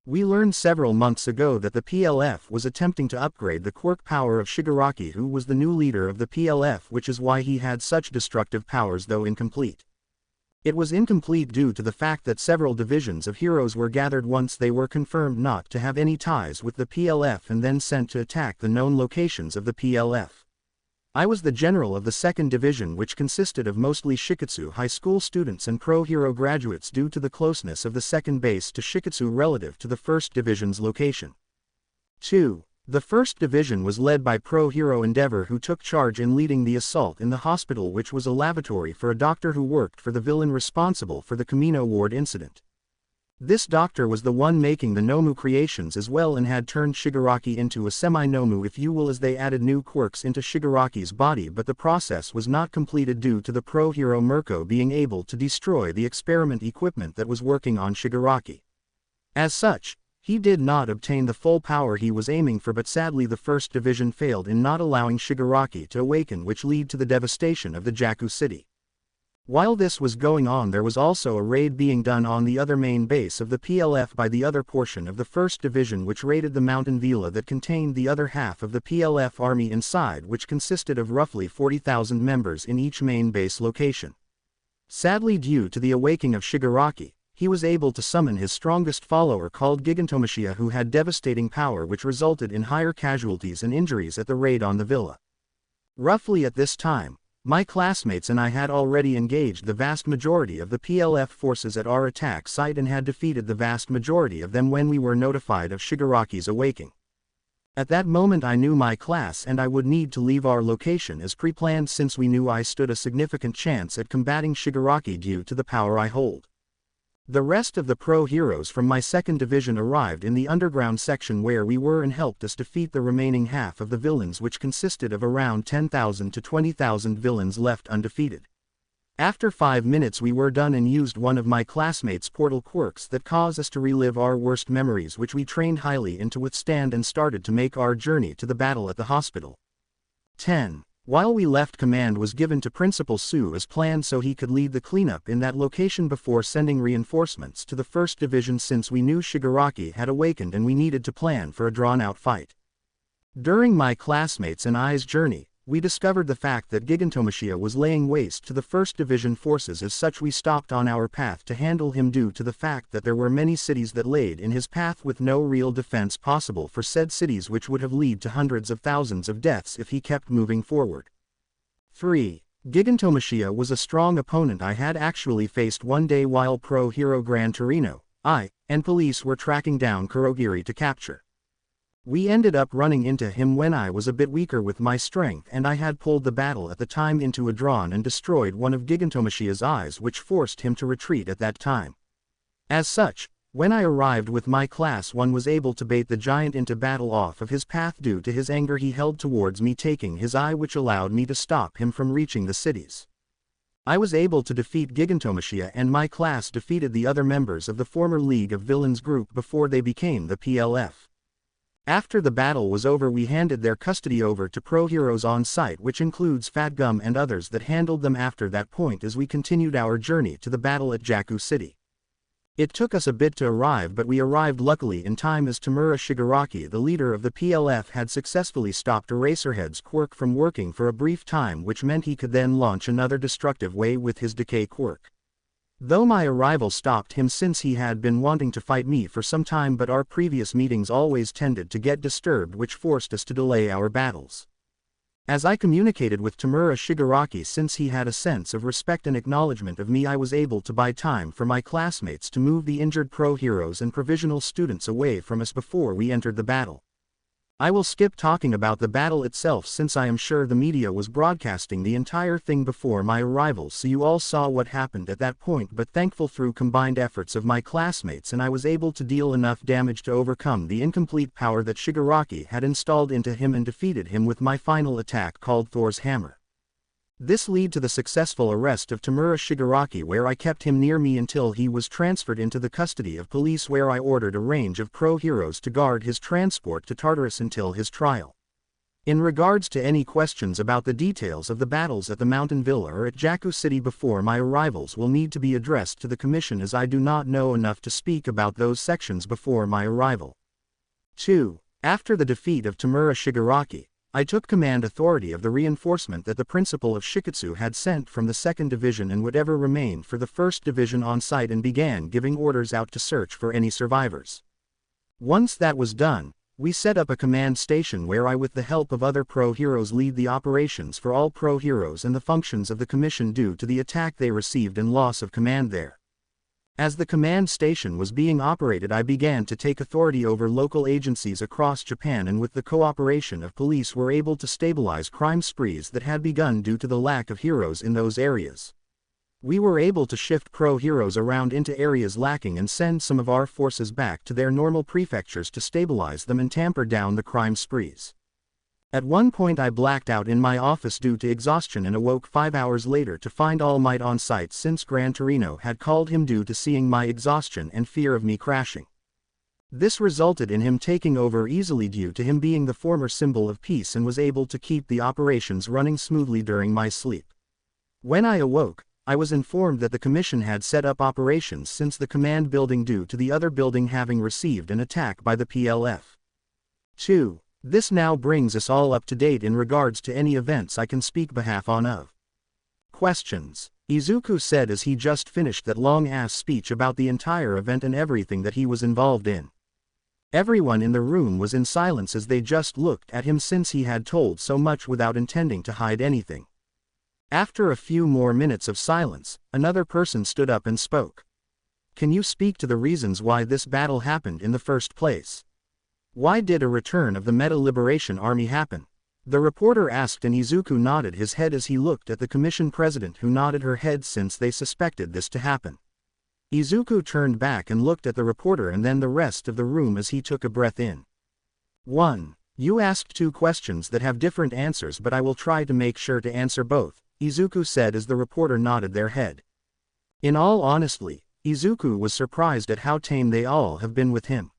We learned several months ago that the PLF was attempting to upgrade the quirk power of Shigaraki, who was the new leader of the PLF, which is why he had such destructive powers, though incomplete. It was incomplete due to the fact that several divisions of heroes were gathered once they were confirmed not to have any ties with the PLF and then sent to attack the known locations of the PLF. I was the general of the 2nd Division, which consisted of mostly Shiketsu High School students and pro-hero graduates due to the closeness of the 2nd base to Shiketsu relative to the 1st Division's location. 2. The 1st Division was led by pro-hero Endeavor, who took charge in leading the assault in the hospital, which was a lavatory for a doctor who worked for the villain responsible for the Kamino Ward incident. This doctor was the one making the Nomu creations as well and had turned Shigaraki into a semi-Nomu, if you will, as they added new quirks into Shigaraki's body, but the process was not completed due to the pro-hero Mirko being able to destroy the experiment equipment that was working on Shigaraki. As such, he did not obtain the full power he was aiming for, but sadly the 1st Division failed in not allowing Shigaraki to awaken, which led to the devastation of the Jaku City. While this was going on, there was also a raid being done on the other main base of the PLF by the other portion of the 1st Division, which raided the mountain villa that contained the other half of the PLF army inside, which consisted of roughly 40,000 members in each main base location. Sadly, due to the awakening of Shigaraki, he was able to summon his strongest follower called Gigantomachia, who had devastating power, which resulted in higher casualties and injuries at the raid on the villa. Roughly at this time, my classmates and I had already engaged the vast majority of the PLF forces at our attack site and had defeated the vast majority of them when we were notified of Shigaraki's awakening. At that moment I knew my class and I would need to leave our location as pre-planned, since we knew I stood a significant chance at combating Shigaraki due to the power I hold. The rest of the pro heroes from my 2nd Division arrived in the underground section where we were and helped us defeat the remaining half of the villains, which consisted of around 10,000 to 20,000 villains left undefeated. After 5 minutes we were done and used one of my classmates' portal quirks that caused us to relive our worst memories, which we trained highly in to withstand, and started to make our journey to the battle at the hospital. 10. While we left, command was given to Principal Su as planned so he could lead the cleanup in that location before sending reinforcements to the 1st Division, since we knew Shigaraki had awakened and we needed to plan for a drawn-out fight. During my classmates and I's journey, we discovered the fact that Gigantomachia was laying waste to the 1st Division forces. As such, we stopped on our path to handle him due to the fact that there were many cities that laid in his path with no real defense possible for said cities, which would have led to hundreds of thousands of deaths if he kept moving forward. 3. Gigantomachia was a strong opponent I had actually faced one day while Pro Hero Gran Torino, I, and police were tracking down Kurogiri to capture. We ended up running into him when I was a bit weaker with my strength, and I had pulled the battle at the time into a drawn and destroyed one of Gigantomachia's eyes, which forced him to retreat at that time. As such, when I arrived with my class, one was able to bait the giant into battle off of his path due to his anger he held towards me, taking his eye, which allowed me to stop him from reaching the cities. I was able to defeat Gigantomachia, and my class defeated the other members of the former League of Villains group before they became the PLF. After the battle was over, we handed their custody over to pro heroes on site, which includes Fatgum and others that handled them after that point, as we continued our journey to the battle at Jaku City. It took us a bit to arrive, but we arrived luckily in time, as Tamura Shigaraki, the leader of the PLF, had successfully stopped Eraserhead's quirk from working for a brief time, which meant he could then launch another destructive way with his decay quirk. Though my arrival stopped him, since he had been wanting to fight me for some time, but our previous meetings always tended to get disturbed, which forced us to delay our battles. As I communicated with Tamura Shigaraki, since he had a sense of respect and acknowledgement of me, I was able to buy time for my classmates to move the injured pro heroes and provisional students away from us before we entered the battle. I will skip talking about the battle itself, since I am sure the media was broadcasting the entire thing before my arrival, so you all saw what happened at that point, but thankful through combined efforts of my classmates, and I was able to deal enough damage to overcome the incomplete power that Shigaraki had installed into him and defeated him with my final attack called Thor's Hammer. This led to the successful arrest of Tamura Shigaraki, where I kept him near me until he was transferred into the custody of police, where I ordered a range of pro heroes to guard his transport to Tartarus until his trial. In regards to any questions about the details of the battles at the Mountain Villa or at Jaku City before my arrivals will need to be addressed to the Commission, as I do not know enough to speak about those sections before my arrival. 2. After the defeat of Tamura Shigaraki, I took command authority of the reinforcement that the principal of Shikatsu had sent from the 2nd Division and whatever remained for the 1st Division on site, and began giving orders out to search for any survivors. Once that was done, we set up a command station where I, with the help of other pro heroes, lead the operations for all pro heroes and the functions of the Commission due to the attack they received and loss of command there. As the command station was being operated, I began to take authority over local agencies across Japan, and with the cooperation of police were able to stabilize crime sprees that had begun due to the lack of heroes in those areas. We were able to shift pro heroes around into areas lacking and send some of our forces back to their normal prefectures to stabilize them and tamper down the crime sprees. At one point I blacked out in my office due to exhaustion and awoke 5 hours later to find All Might on site, since Gran Torino had called him due to seeing my exhaustion and fear of me crashing. This resulted in him taking over easily due to him being the former symbol of peace, and was able to keep the operations running smoothly during my sleep. When I awoke, I was informed that the Commission had set up operations since the command building due to the other building having received an attack by the PLF. 2. This now brings us all up to date in regards to any events I can speak behalf on of. Questions. Izuku said as he just finished that long-ass speech about the entire event and everything that he was involved in. Everyone in the room was in silence as they just looked at him since he had told so much without intending to hide anything. After a few more minutes of silence, another person stood up and spoke. Can you speak to the reasons why this battle happened in the first place? Why did a return of the Meta Liberation Army happen? The reporter asked, and Izuku nodded his head as he looked at the commission president, who nodded her head since they suspected this to happen. Izuku turned back and looked at the reporter and then the rest of the room as he took a breath in. 1. You asked 2 questions that have different answers, but I will try to make sure to answer both, Izuku said as the reporter nodded their head. In all honesty, Izuku was surprised at how tame they all have been with him.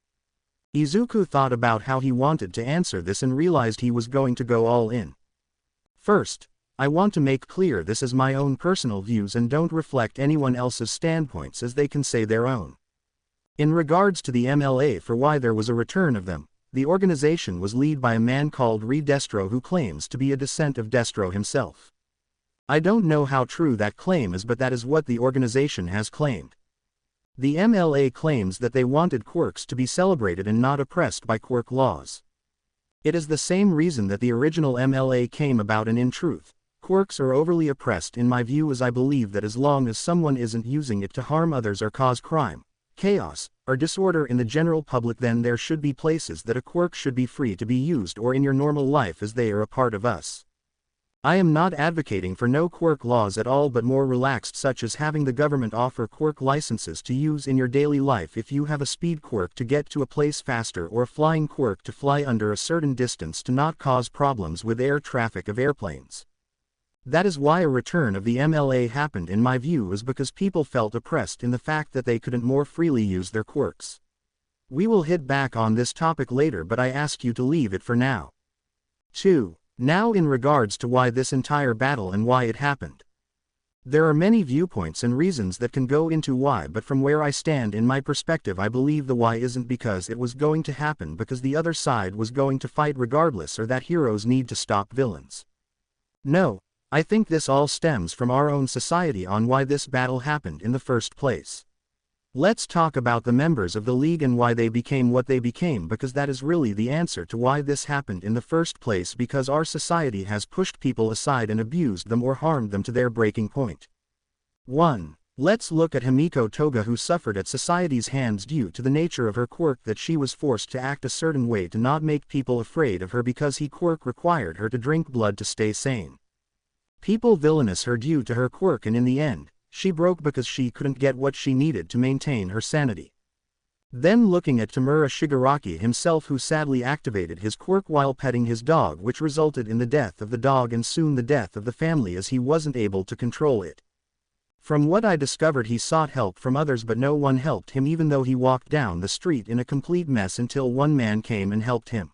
Izuku thought about how he wanted to answer this and realized he was going to go all in. First, I want to make clear this is my own personal views and don't reflect anyone else's standpoints, as they can say their own. In regards to the MLA, for why there was a return of them, the organization was led by a man called Destro, who claims to be a descendant of Destro himself. I don't know how true that claim is, but that is what the organization has claimed. The MLA claims that they wanted quirks to be celebrated and not oppressed by quirk laws. It is the same reason that the original MLA came about, and in truth, quirks are overly oppressed in my view, as I believe that as long as someone isn't using it to harm others or cause crime, chaos, or disorder in the general public, then there should be places that a quirk should be free to be used or in your normal life, as they are a part of us. I am not advocating for no quirk laws at all, but more relaxed, such as having the government offer quirk licenses to use in your daily life if you have a speed quirk to get to a place faster or a flying quirk to fly under a certain distance to not cause problems with air traffic of airplanes. That is why a return of the MLA happened in my view, is because people felt oppressed in the fact that they couldn't more freely use their quirks. We will hit back on this topic later, but I ask you to leave it for now. 2. Now in regards to why this entire battle and why it happened. There are many viewpoints and reasons that can go into why, but from where I stand in my perspective, I believe the why isn't because it was going to happen because the other side was going to fight regardless, or that heroes need to stop villains. No. I think this all stems from our own society on why this battle happened in the first place. Let's talk about the members of the League and why they became what they became, because that is really the answer to why this happened in the first place, because our society has pushed people aside and abused them or harmed them to their breaking point. 1. Let's look at Himiko Toga, who suffered at society's hands due to the nature of her quirk, that she was forced to act a certain way to not make people afraid of her because her quirk required her to drink blood to stay sane. People villainous her due to her quirk, and in the end, she broke because she couldn't get what she needed to maintain her sanity. Then looking at Tamura Shigaraki himself, who sadly activated his quirk while petting his dog, which resulted in the death of the dog and soon the death of the family as he wasn't able to control it. From what I discovered, he sought help from others but no one helped him, even though he walked down the street in a complete mess until one man came and helped him.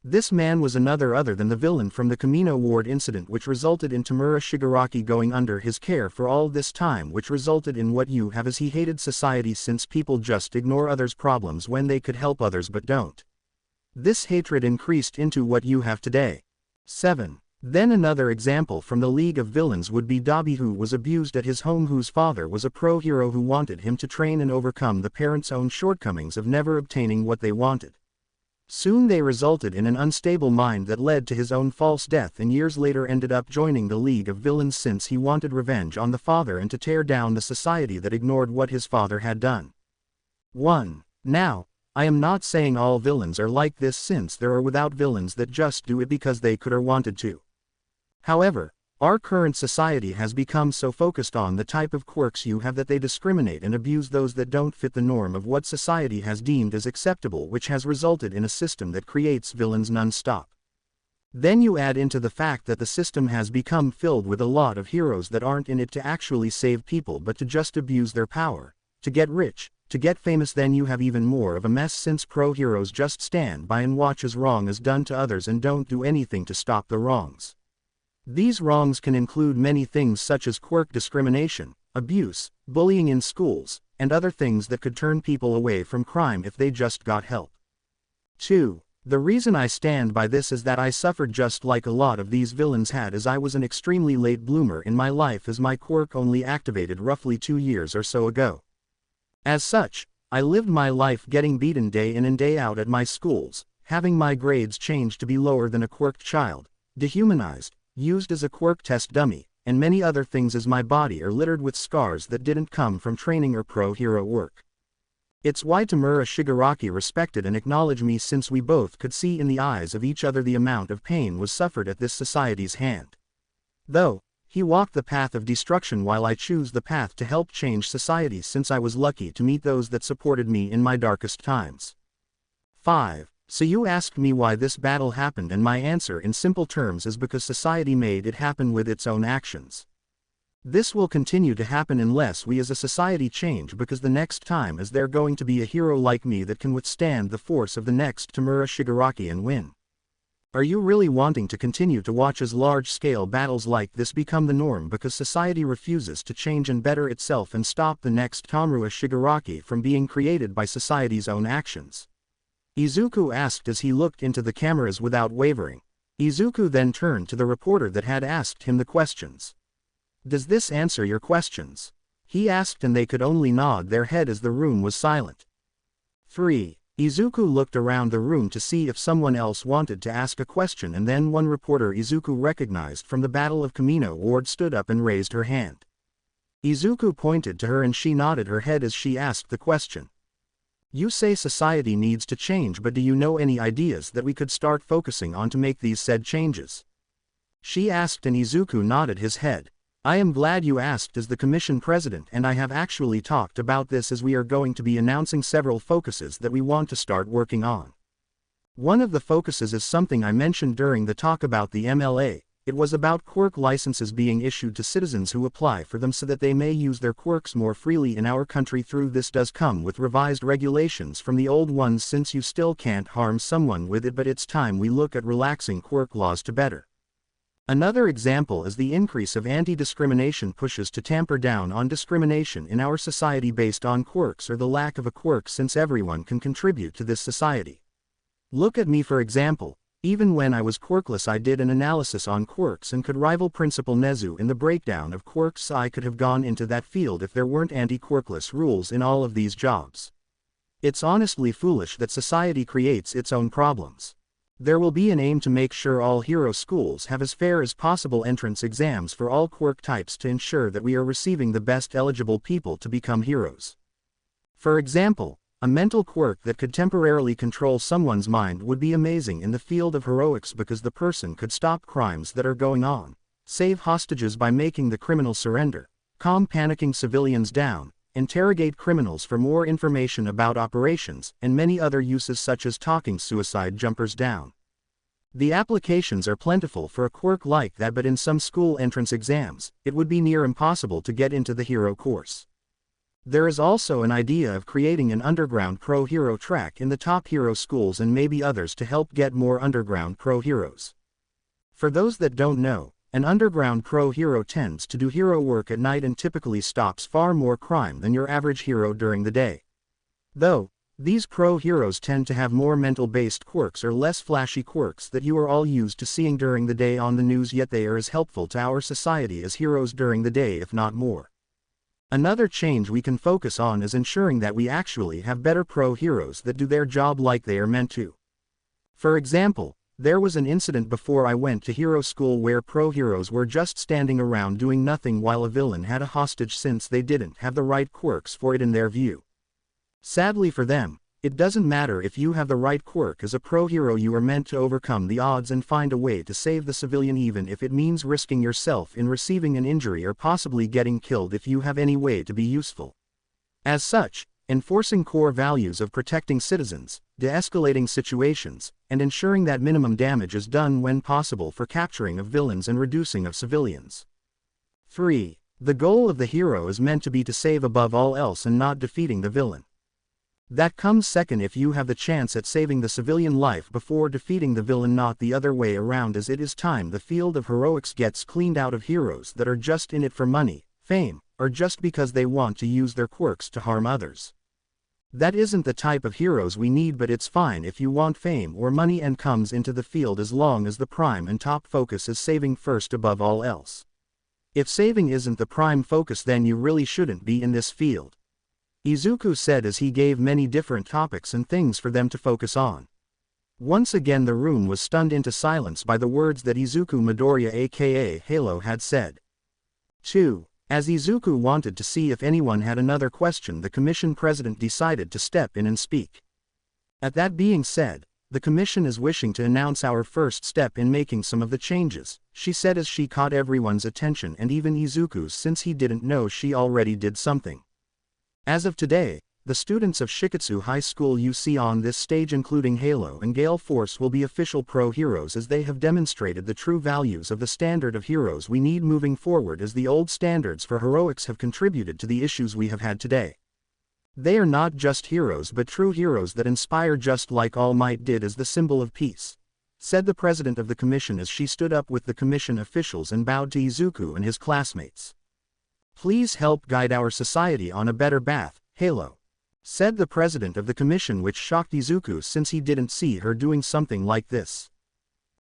This man was another other than the villain from the Kamino Ward incident, which resulted in Tamura Shigaraki going under his care for all this time, which resulted in what you have, as he hated society since people just ignore others' problems when they could help others but don't. This hatred increased into what you have today. 7. Then another example from the League of Villains would be Dabi, who was abused at his home, whose father was a pro hero who wanted him to train and overcome the parents' own shortcomings of never obtaining what they wanted. Soon they resulted in an unstable mind that led to his own false death, and years later ended up joining the League of Villains since he wanted revenge on the father and to tear down the society that ignored what his father had done. 1. Now, I am not saying all villains are like this, since there are without villains that just do it because they could or wanted to. However, our current society has become so focused on the type of quirks you have that they discriminate and abuse those that don't fit the norm of what society has deemed as acceptable, which has resulted in a system that creates villains non-stop. Then you add into the fact that the system has become filled with a lot of heroes that aren't in it to actually save people but to just abuse their power, to get rich, to get famous. Then you have even more of a mess, since pro heroes just stand by and watch as wrong is done to others and don't do anything to stop the wrongs. These wrongs can include many things such as quirk discrimination, abuse, bullying in schools, and other things that could turn people away from crime if they just got help. 2. The reason I stand by this is that I suffered just like a lot of these villains had, as I was an extremely late bloomer in my life, as my quirk only activated roughly 2 years or so ago. As such, I lived my life getting beaten day in and day out at my schools, having my grades changed to be lower than a quirked child, dehumanized, used as a quirk test dummy, and many other things, as my body are littered with scars that didn't come from training or pro-hero work. It's why Tamura Shigaraki respected and acknowledged me, since we both could see in the eyes of each other the amount of pain was suffered at this society's hand. Though he walked the path of destruction while I choose the path to help change society, since I was lucky to meet those that supported me in my darkest times. 5. So you asked me why this battle happened, and my answer in simple terms is because society made it happen with its own actions. This will continue to happen unless we as a society change, because the next time is there going to be a hero like me that can withstand the force of the next Tamura Shigaraki and win. Are you really wanting to continue to watch as large-scale battles like this become the norm because society refuses to change and better itself and stop the next Tamura Shigaraki from being created by society's own actions? Izuku asked as he looked into the cameras without wavering. Izuku then turned to the reporter that had asked him the questions. Does this answer your questions? He asked, and they could only nod their head as the room was silent. 3. Izuku looked around the room to see if someone else wanted to ask a question, and then one reporter Izuku recognized from the Battle of Kamino Ward stood up and raised her hand. Izuku pointed to her and she nodded her head as she asked the question. You say society needs to change, but do you know any ideas that we could start focusing on to make these said changes? She asked, and Izuku nodded his head. I am glad you asked, as the commission president and I have actually talked about this, as we are going to be announcing several focuses that we want to start working on. One of the focuses is something I mentioned during the talk about the MLA. It was about quirk licenses being issued to citizens who apply for them so that they may use their quirks more freely in our country. Through this does come with revised regulations from the old ones, since you still can't harm someone with it, but it's time we look at relaxing quirk laws to better. Another example is the increase of anti-discrimination pushes to tamper down on discrimination in our society based on quirks or the lack of a quirk, since everyone can contribute to this society. Look at me, for example. Even when I was quirkless, I did an analysis on quirks and could rival Principal Nezu in the breakdown of quirks. I could have gone into that field if there weren't anti-quirkless rules in all of these jobs. It's honestly foolish that society creates its own problems. There will be an aim to make sure all hero schools have as fair as possible entrance exams for all quirk types to ensure that we are receiving the best eligible people to become heroes. For example, a mental quirk that could temporarily control someone's mind would be amazing in the field of heroics, because the person could stop crimes that are going on, save hostages by making the criminal surrender, calm panicking civilians down, interrogate criminals for more information about operations, and many other uses such as talking suicide jumpers down. The applications are plentiful for a quirk like that, but in some school entrance exams, it would be near impossible to get into the hero course. There is also an idea of creating an underground pro-hero track in the top hero schools and maybe others to help get more underground pro-heroes. For those that don't know, an underground pro-hero tends to do hero work at night and typically stops far more crime than your average hero during the day. Though, these pro-heroes tend to have more mental-based quirks or less flashy quirks that you are all used to seeing during the day on the news, yet they are as helpful to our society as heroes during the day, if not more. Another change we can focus on is ensuring that we actually have better pro-heroes that do their job like they are meant to. For example, there was an incident before I went to hero school where pro-heroes were just standing around doing nothing while a villain had a hostage, since they didn't have the right quirks for it in their view. Sadly for them, it doesn't matter if you have the right quirk. As a pro-hero, you are meant to overcome the odds and find a way to save the civilian, even if it means risking yourself in receiving an injury or possibly getting killed if you have any way to be useful. As such, enforcing core values of protecting citizens, de-escalating situations, and ensuring that minimum damage is done when possible for capturing of villains and reducing of civilians. 3. The goal of the hero is meant to be to save above all else and not defeating the villain. That comes second if you have the chance at saving the civilian life before defeating the villain, not the other way around, as it is time the field of heroics gets cleaned out of heroes that are just in it for money, fame, or just because they want to use their quirks to harm others. That isn't the type of heroes we need, but it's fine if you want fame or money and comes into the field, as long as the prime and top focus is saving first above all else. If saving isn't the prime focus, then you really shouldn't be in this field. Izuku said as he gave many different topics and things for them to focus on. Once again the room was stunned into silence by the words that Izuku Midoriya aka Halo had said. 2. As Izuku wanted to see if anyone had another question, the commission president decided to step in and speak. At that being said, the commission is wishing to announce our first step in making some of the changes, she said as she caught everyone's attention and even Izuku's, since he didn't know she already did something. As of today, the students of Shiketsu High School you see on this stage, including Halo and Gale Force, will be official pro heroes, as they have demonstrated the true values of the standard of heroes we need moving forward, as the old standards for heroics have contributed to the issues we have had today. They are not just heroes but true heroes that inspire, just like All Might did as the symbol of peace, said the president of the commission as she stood up with the commission officials and bowed to Izuku and his classmates. Please help guide our society on a better path, Halo, said the president of the commission, which shocked Izuku since he didn't see her doing something like this.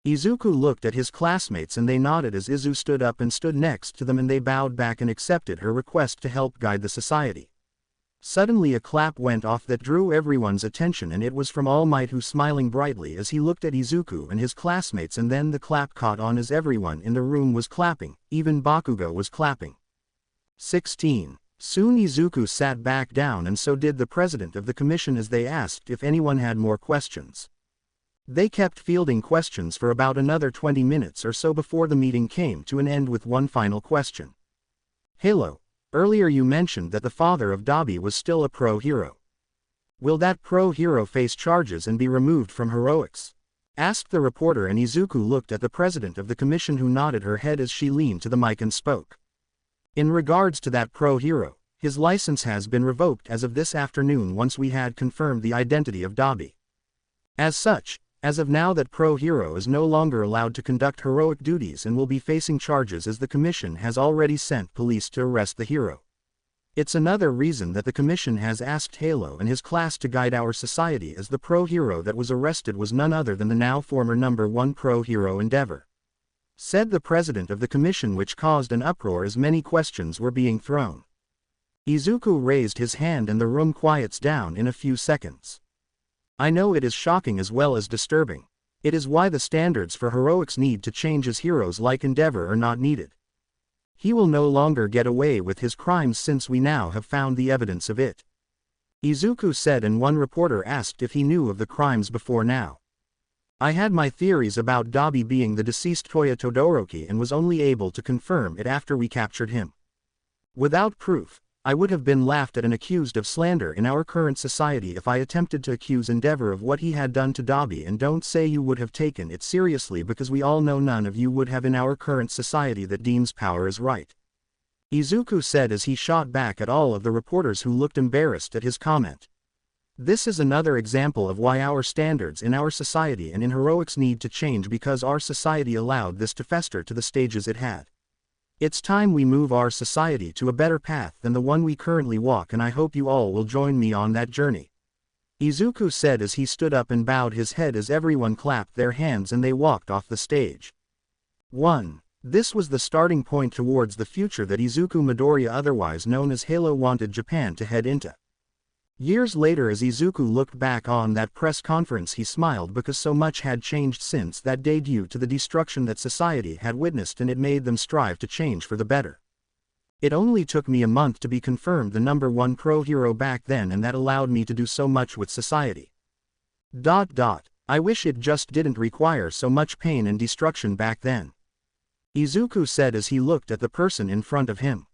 Izuku looked at his classmates and they nodded as Izu stood up and stood next to them, and they bowed back and accepted her request to help guide the society. Suddenly a clap went off that drew everyone's attention, and it was from All Might, who smiling brightly as he looked at Izuku and his classmates, and then the clap caught on as everyone in the room was clapping, even Bakugo was clapping. 16. Soon Izuku sat back down, and so did the president of the commission, as they asked if anyone had more questions. They kept fielding questions for about another 20 minutes or so before the meeting came to an end with one final question. Halo, earlier you mentioned that the father of Dabi was still a pro hero. Will that pro hero face charges and be removed from heroics? Asked the reporter, and Izuku looked at the president of the commission, who nodded her head as she leaned to the mic and spoke. In regards to that pro hero, his license has been revoked as of this afternoon once we had confirmed the identity of Dabi. As such, as of now that pro hero is no longer allowed to conduct heroic duties and will be facing charges, as the commission has already sent police to arrest the hero. It's another reason that the commission has asked Halo and his class to guide our society, as the pro hero that was arrested was none other than the now former #1 pro hero Endeavor, said the president of the commission, which caused an uproar as many questions were being thrown. Izuku raised his hand and the room quiets down in a few seconds. I know it is shocking as well as disturbing. It is why the standards for heroics need to change, as heroes like Endeavor are not needed. He will no longer get away with his crimes since we now have found the evidence of it, Izuku said, and one reporter asked if he knew of the crimes before now. I had my theories about Dabi being the deceased Toya Todoroki and was only able to confirm it after we captured him. Without proof, I would have been laughed at and accused of slander in our current society if I attempted to accuse Endeavor of what he had done to Dabi, and don't say you would have taken it seriously, because we all know none of you would have in our current society that deems power is right, Izuku said as he shot back at all of the reporters who looked embarrassed at his comment. This is another example of why our standards in our society and in heroics need to change, because our society allowed this to fester to the stages it had. It's time we move our society to a better path than the one we currently walk, and I hope you all will join me on that journey, Izuku said as he stood up and bowed his head as everyone clapped their hands and they walked off the stage. 1. This was the starting point towards the future that Izuku Midoriya, otherwise known as Halo, wanted Japan to head into. Years later, as Izuku looked back on that press conference, he smiled because so much had changed since that day due to the destruction that society had witnessed, and it made them strive to change for the better. It only took me a month to be confirmed the #1 pro hero back then, and that allowed me to do so much with society. I wish it just didn't require so much pain and destruction back then, Izuku said as he looked at the person in front of him.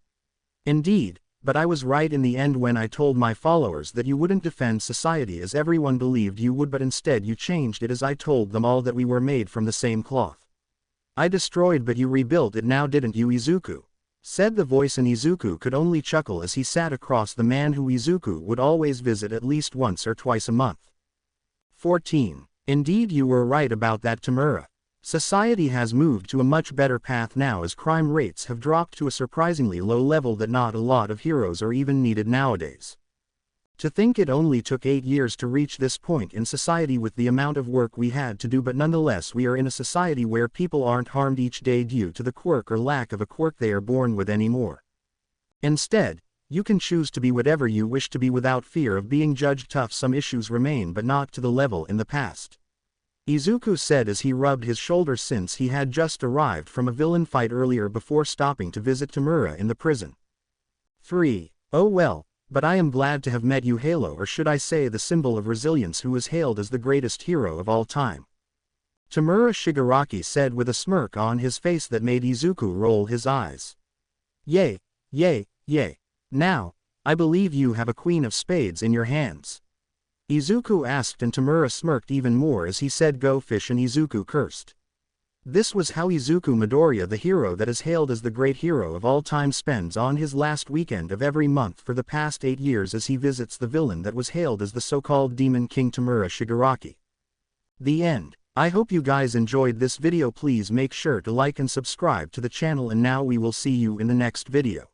Indeed, but I was right in the end when I told my followers that you wouldn't defend society as everyone believed you would, but instead you changed it, as I told them all that we were made from the same cloth. I destroyed but you rebuilt it now, didn't you, Izuku? said the voice, and Izuku could only chuckle as he sat across the man who Izuku would always visit at least once or twice a month. 14. Indeed, you were right about that, Tamura. Society has moved to a much better path now, as crime rates have dropped to a surprisingly low level that not a lot of heroes are even needed nowadays. To think it only took 8 years to reach this point in society with the amount of work we had to do, but nonetheless we are in a society where people aren't harmed each day due to the quirk or lack of a quirk they are born with anymore. Instead, you can choose to be whatever you wish to be without fear of being judged. Tough, some issues remain, but not to the level in the past, Izuku said as he rubbed his shoulder, since he had just arrived from a villain fight earlier before stopping to visit Tamura in the prison. 3. Oh well, but I am glad to have met you, Halo, or should I say the symbol of resilience, who is hailed as the greatest hero of all time. Tamura Shigaraki said with a smirk on his face that made Izuku roll his eyes. Yay, yay, yay. Now, I believe you have a queen of spades in your hands, Izuku asked, and Tamura smirked even more as he said go fish, and Izuku cursed. This was how Izuku Midoriya, the hero that is hailed as the great hero of all time, spends on his last weekend of every month for the past 8 years as he visits the villain that was hailed as the so-called Demon King, Tamura Shigaraki. The end. I hope you guys enjoyed this video. Please make sure to like and subscribe to the channel, and now we will see you in the next video.